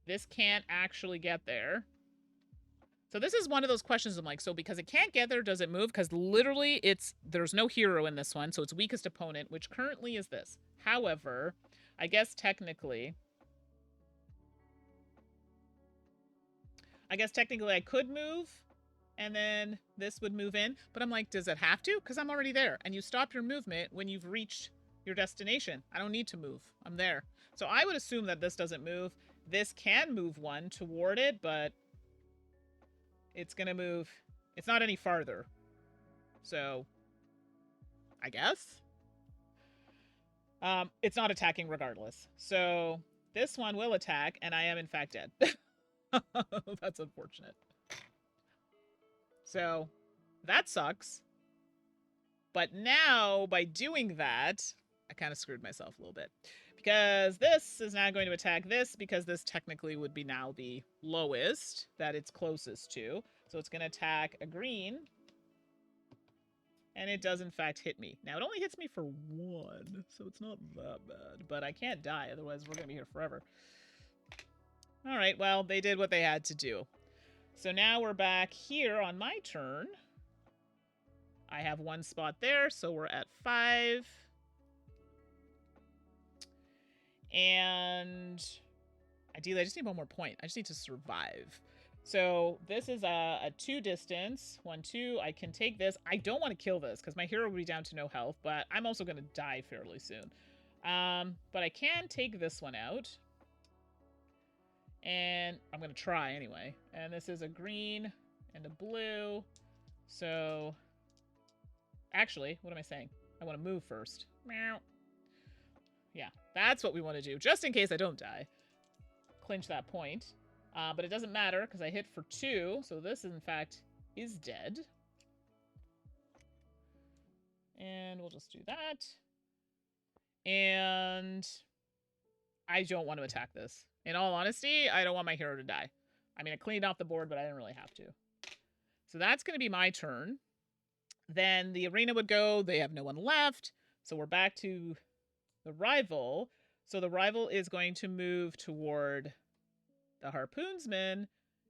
This can't actually get there. So this is one of those questions I'm like, so because it can't get there, does it move? Because literally there's no hero in this one, so it's weakest opponent, which currently is this. However, I guess technically I could move, and then this would move in. But I'm like, does it have to? Because I'm already there. And you stop your movement when you've reached your destination. I don't need to move. I'm there. So I would assume that this doesn't move. This can move 1 toward it, but it's going to move. It's not any farther. So, I guess. It's not attacking regardless. So, this one will attack, and I am in fact dead. That's unfortunate. So, that sucks. But now, by doing that, I kind of screwed myself a little bit. Because this is now going to attack this, because this technically would be now the lowest that it's closest to. So it's going to attack a green. And it does, in fact, hit me. Now, it only hits me for 1, so it's not that bad. But I can't die, otherwise we're going to be here forever. All right, well, they did what they had to do. So now we're back here on my turn. I have 1 spot there, so we're at 5. And ideally, I just need 1 more point. I just need to survive. So this is a 2 distance. 1, 2. I can take this. I don't want to kill this because my hero will be down to no health, but I'm also going to die fairly soon. But I can take this one out. And I'm going to try anyway. And this is a green and a blue. So, actually, what am I saying? I want to move first. Meow. Yeah, that's what we want to do, just in case I don't die. Clinch that point. But it doesn't matter, because I hit for 2, so this, in fact, is dead. And we'll just do that. And I don't want to attack this. In all honesty, I don't want my hero to die. I mean, I cleaned off the board, but I didn't really have to. So that's going to be my turn. Then the arena would go. They have no one left. So we're back to the rival. So the rival is going to move toward the harpoonsman.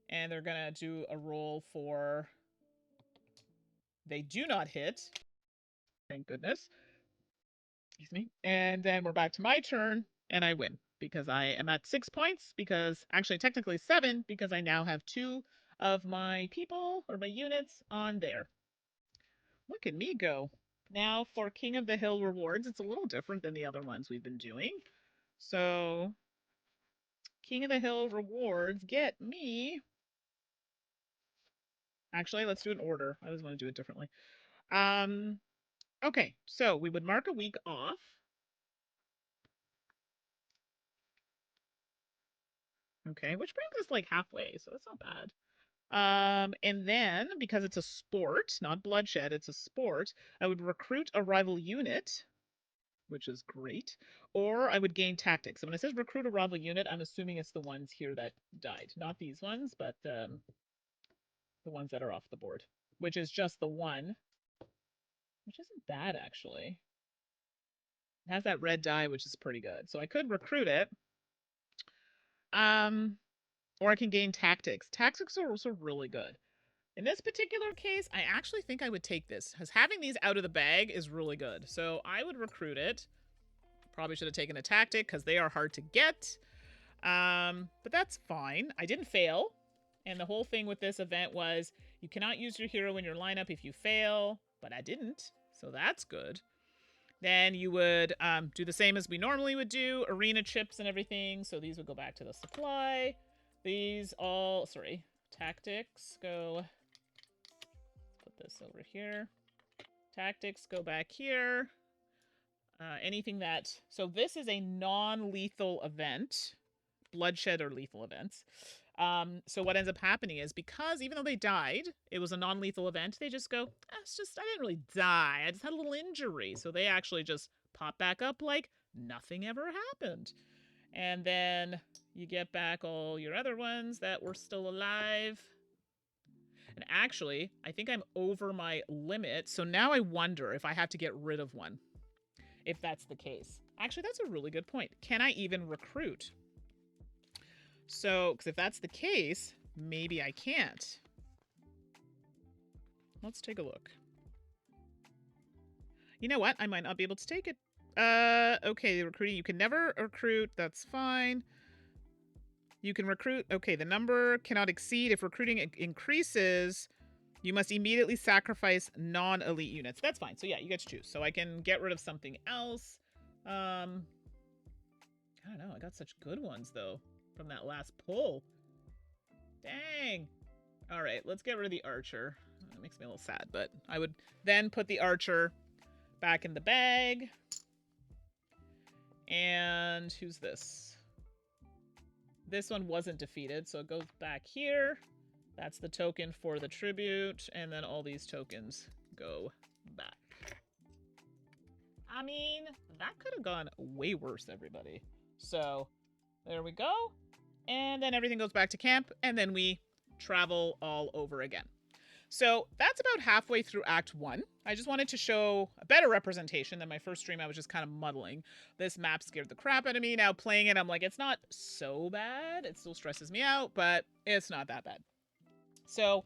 And they're going to do a roll for... They do not hit. Thank goodness. Excuse me. And then we're back to my turn. And I win. Because I am at 6 points. Because, actually, technically 7. Because I now have 2 of my people, or my units, on there. Look at me go. Now for King of the Hill rewards, it's a little different than the other ones we've been doing. So, King of the Hill rewards get me... Actually, let's do an order. I always want to do it differently. Okay, so we would mark a week off. Okay, which brings us like halfway, so that's not bad. And then, because it's a sport, not bloodshed, it's a sport, I would recruit a rival unit, which is great, or I would gain tactics. So when it says recruit a rival unit, I'm assuming it's the ones here that died. Not these ones, but the ones that are off the board, which is just the one, which isn't bad, actually. It has that red die, which is pretty good. So I could recruit it. Or I can gain tactics. Tactics are also really good. In this particular case, I actually think I would take this, because having these out of the bag is really good. So I would recruit it. Probably should have taken a tactic, because they are hard to get. But that's fine. I didn't fail. And the whole thing with this event was, you cannot use your hero in your lineup if you fail. But I didn't, so that's good. Then you would do the same as we normally would do, arena chips and everything. So these would go back to the supply. These all, sorry, tactics go, put this over here. Tactics go back here. Anything that, so this is a non-lethal event. Bloodshed or lethal events. So what ends up happening is, because even though they died, it was a non-lethal event, they just go, it's just, I didn't really die, I just had a little injury. So they actually just pop back up like nothing ever happened. And then you get back all your other ones that were still alive. And actually, I think I'm over my limit. So now I wonder if I have to get rid of one. If that's the case. Actually, that's a really good point. Can I even recruit? So, because if that's the case, maybe I can't. Let's take a look. You know what? I might not be able to take it. Okay, the recruiting. You can never recruit. That's fine. You can recruit. Okay, the number cannot exceed. If recruiting increases, you must immediately sacrifice non-elite units. That's fine. So yeah, you get to choose. So I can get rid of something else. I don't know. I got such good ones, though, from that last pull. Dang. All right, let's get rid of the archer. That makes me a little sad, but I would then put the archer back in the bag. And who's this? This one wasn't defeated, so it goes back here. That's the token for the tribute, and then all these tokens go back. I mean, that could have gone way worse, everybody. So, there we go. And then everything goes back to camp, and then we travel all over again. So that's about halfway through Act 1. I just wanted to show a better representation than my first stream. I was just kind of muddling. This map scared the crap out of me. Now playing it, I'm like, it's not so bad. It still stresses me out, but it's not that bad. So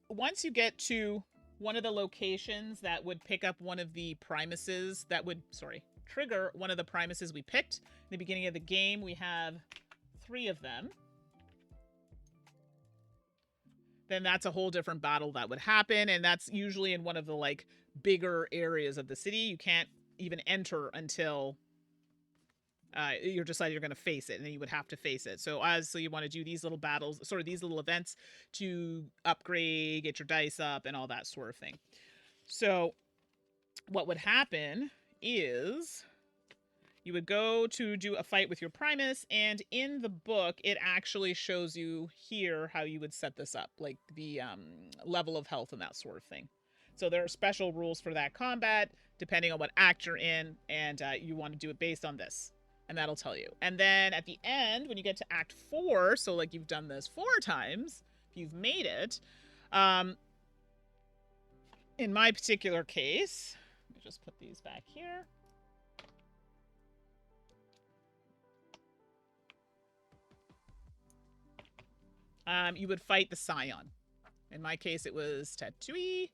once you get to one of the locations that would pick up one of the primuses that would, trigger one of the primuses we picked. In the beginning of the game, we have 3 of them. Then that's a whole different battle that would happen, and that's usually in one of the like bigger areas of the city. You can't even enter until you're deciding you're going to face it, and then you would have to face it. So obviously you want to do these little battles, sort of these little events to upgrade, get your dice up, and all that sort of thing. So what would happen is you would go to do a fight with your Primus, and in the book, it actually shows you here how you would set this up, like the level of health and that sort of thing. So there are special rules for that combat, depending on what act you're in, and you want to do it based on this. And that'll tell you. And then at the end, when you get to Act 4, so like you've done this 4 times, if you've made it, in my particular case, let me just put these back here. You would fight the Scion. In my case, it was Tatooine,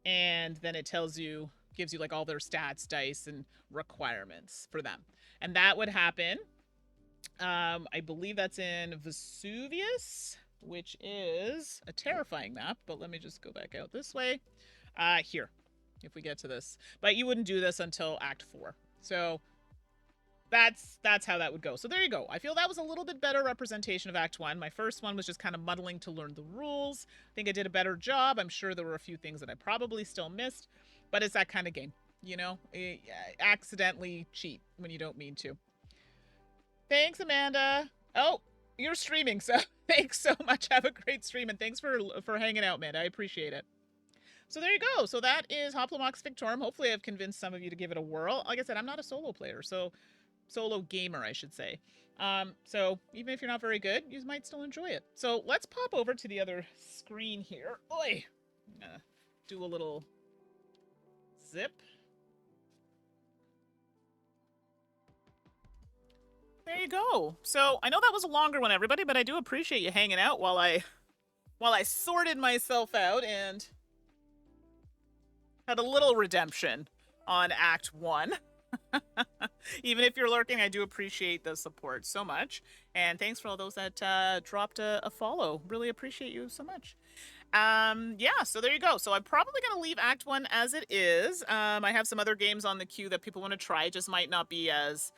and then it tells you, gives you like all their stats, dice, and requirements for them. And that would happen, I believe that's in Vesuvius, which is a terrifying map, but let me just go back out this way. Here, if we get to this. But you wouldn't do this until Act 4. So that's how that would go. So there you go. I feel that was a little bit better representation of Act 1. My first one was just kind of muddling to learn the rules. I think I did a better job. I'm sure there were a few things that I probably still missed, but it's that kind of game. You know, accidentally cheat when you don't mean to. Thanks, Amanda. Oh, you're streaming, so thanks so much. Have a great stream, and thanks for hanging out, Amanda. I appreciate it. So there you go. So that is Hoplomachus Victorum. Hopefully I've convinced some of you to give it a whirl. Like I said, I'm not a solo player, so solo gamer, I should say. So even if you're not very good, you might still enjoy it. So let's pop over to the other screen here. Oi! I'm gonna do a little zip. There you go. So I know that was a longer one, everybody, but I do appreciate you hanging out while I sorted myself out and had a little redemption on Act 1. Even if you're lurking, I do appreciate the support so much. And thanks for all those that dropped a follow. Really appreciate you so much. Yeah, so there you go. So I'm probably going to leave Act 1 as it is. I have some other games on the queue that people want to try. It just might not be as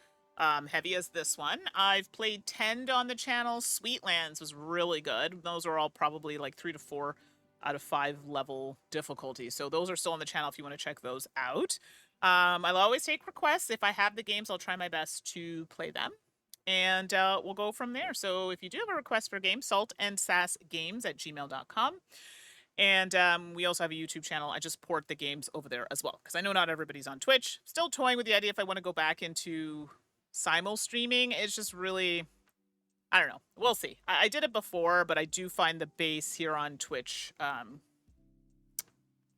heavy as this one. I've played Tend on the channel. Sweetlands was really good. Those are all probably like 3 to 4 out of 5 level difficulty. So those are still on the channel if you want to check those out. I'll always take requests. If I have the games, I'll try my best to play them. And we'll go from there. So if you do have a request for a game, saltandsassgames@gmail.com. And we also have a YouTube channel. I just port the games over there as well, because I know not everybody's on Twitch. Still toying with the idea if I want to go back into simul streaming. It's just really, I don't know. We'll see. I did it before, but I do find the base here on Twitch,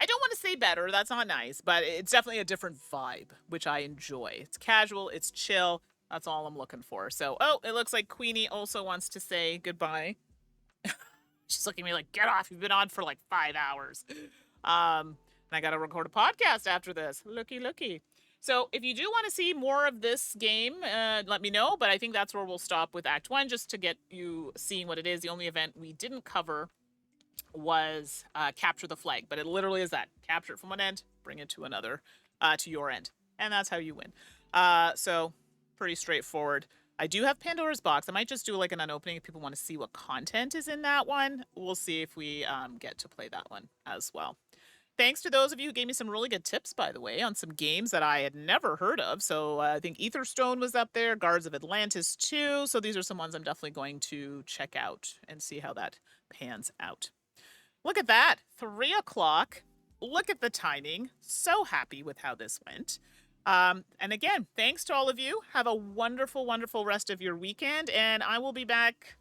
I don't want to say better. That's not nice, but it's definitely a different vibe, which I enjoy. It's casual. It's chill. That's all I'm looking for. So, oh, it looks like Queenie also wants to say goodbye. She's looking at me like, get off. You've been on for like 5 hours. And I got to record a podcast after this. Looky. So if you do want to see more of this game, let me know. But I think that's where we'll stop with Act 1, just to get you seeing what it is. The only event we didn't cover was capture the flag. But it literally is that. Capture it from one end, bring it to another, to your end. And that's how you win. So pretty straightforward. I do have Pandora's Box. I might just do like an unopening if people want to see what content is in that one. We'll see if we get to play that one as well. Thanks to those of you who gave me some really good tips, by the way, on some games that I had never heard of. So I think Etherstone was up there, Guards of Atlantis too. So these are some ones I'm definitely going to check out and see how that pans out. Look at that, 3 o'clock. Look at the timing. So happy with how this went. And again, thanks to all of you. Have a wonderful, wonderful rest of your weekend. And I will be back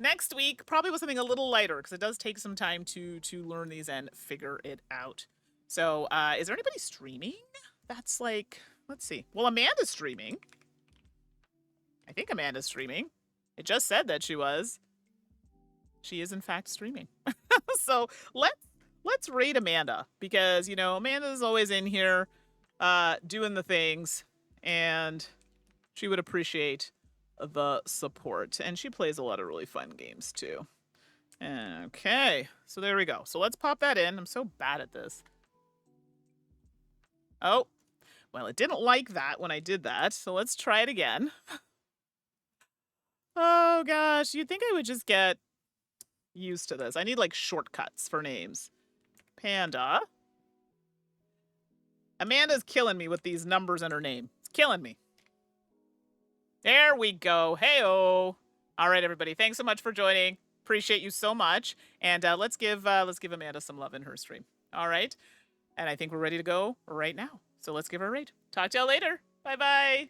next week, probably with something a little lighter, because it does take some time to learn these and figure it out. So, is there anybody streaming? That's like, let's see. Well, Amanda's streaming. I think Amanda's streaming. It just said that she was. She is, in fact, streaming. So, let's rate Amanda, because, you know, Amanda's always in here doing the things, and she would appreciate the support. And she plays a lot of really fun games too. Okay, so there we go. So let's pop that in. I'm so bad at this. Oh, Well, it didn't like that when I did that, so let's try it again. Oh gosh, you'd think I would just get used to this. I need like shortcuts for names. Panda. Amanda's killing me with these numbers in her name. It's killing me. There we go. Hey-oh. All right, everybody. Thanks so much for joining. Appreciate you so much. And let's give Amanda some love in her stream. All right. And I think we're ready to go right now. So let's give her a raid. Talk to y'all later. Bye-bye.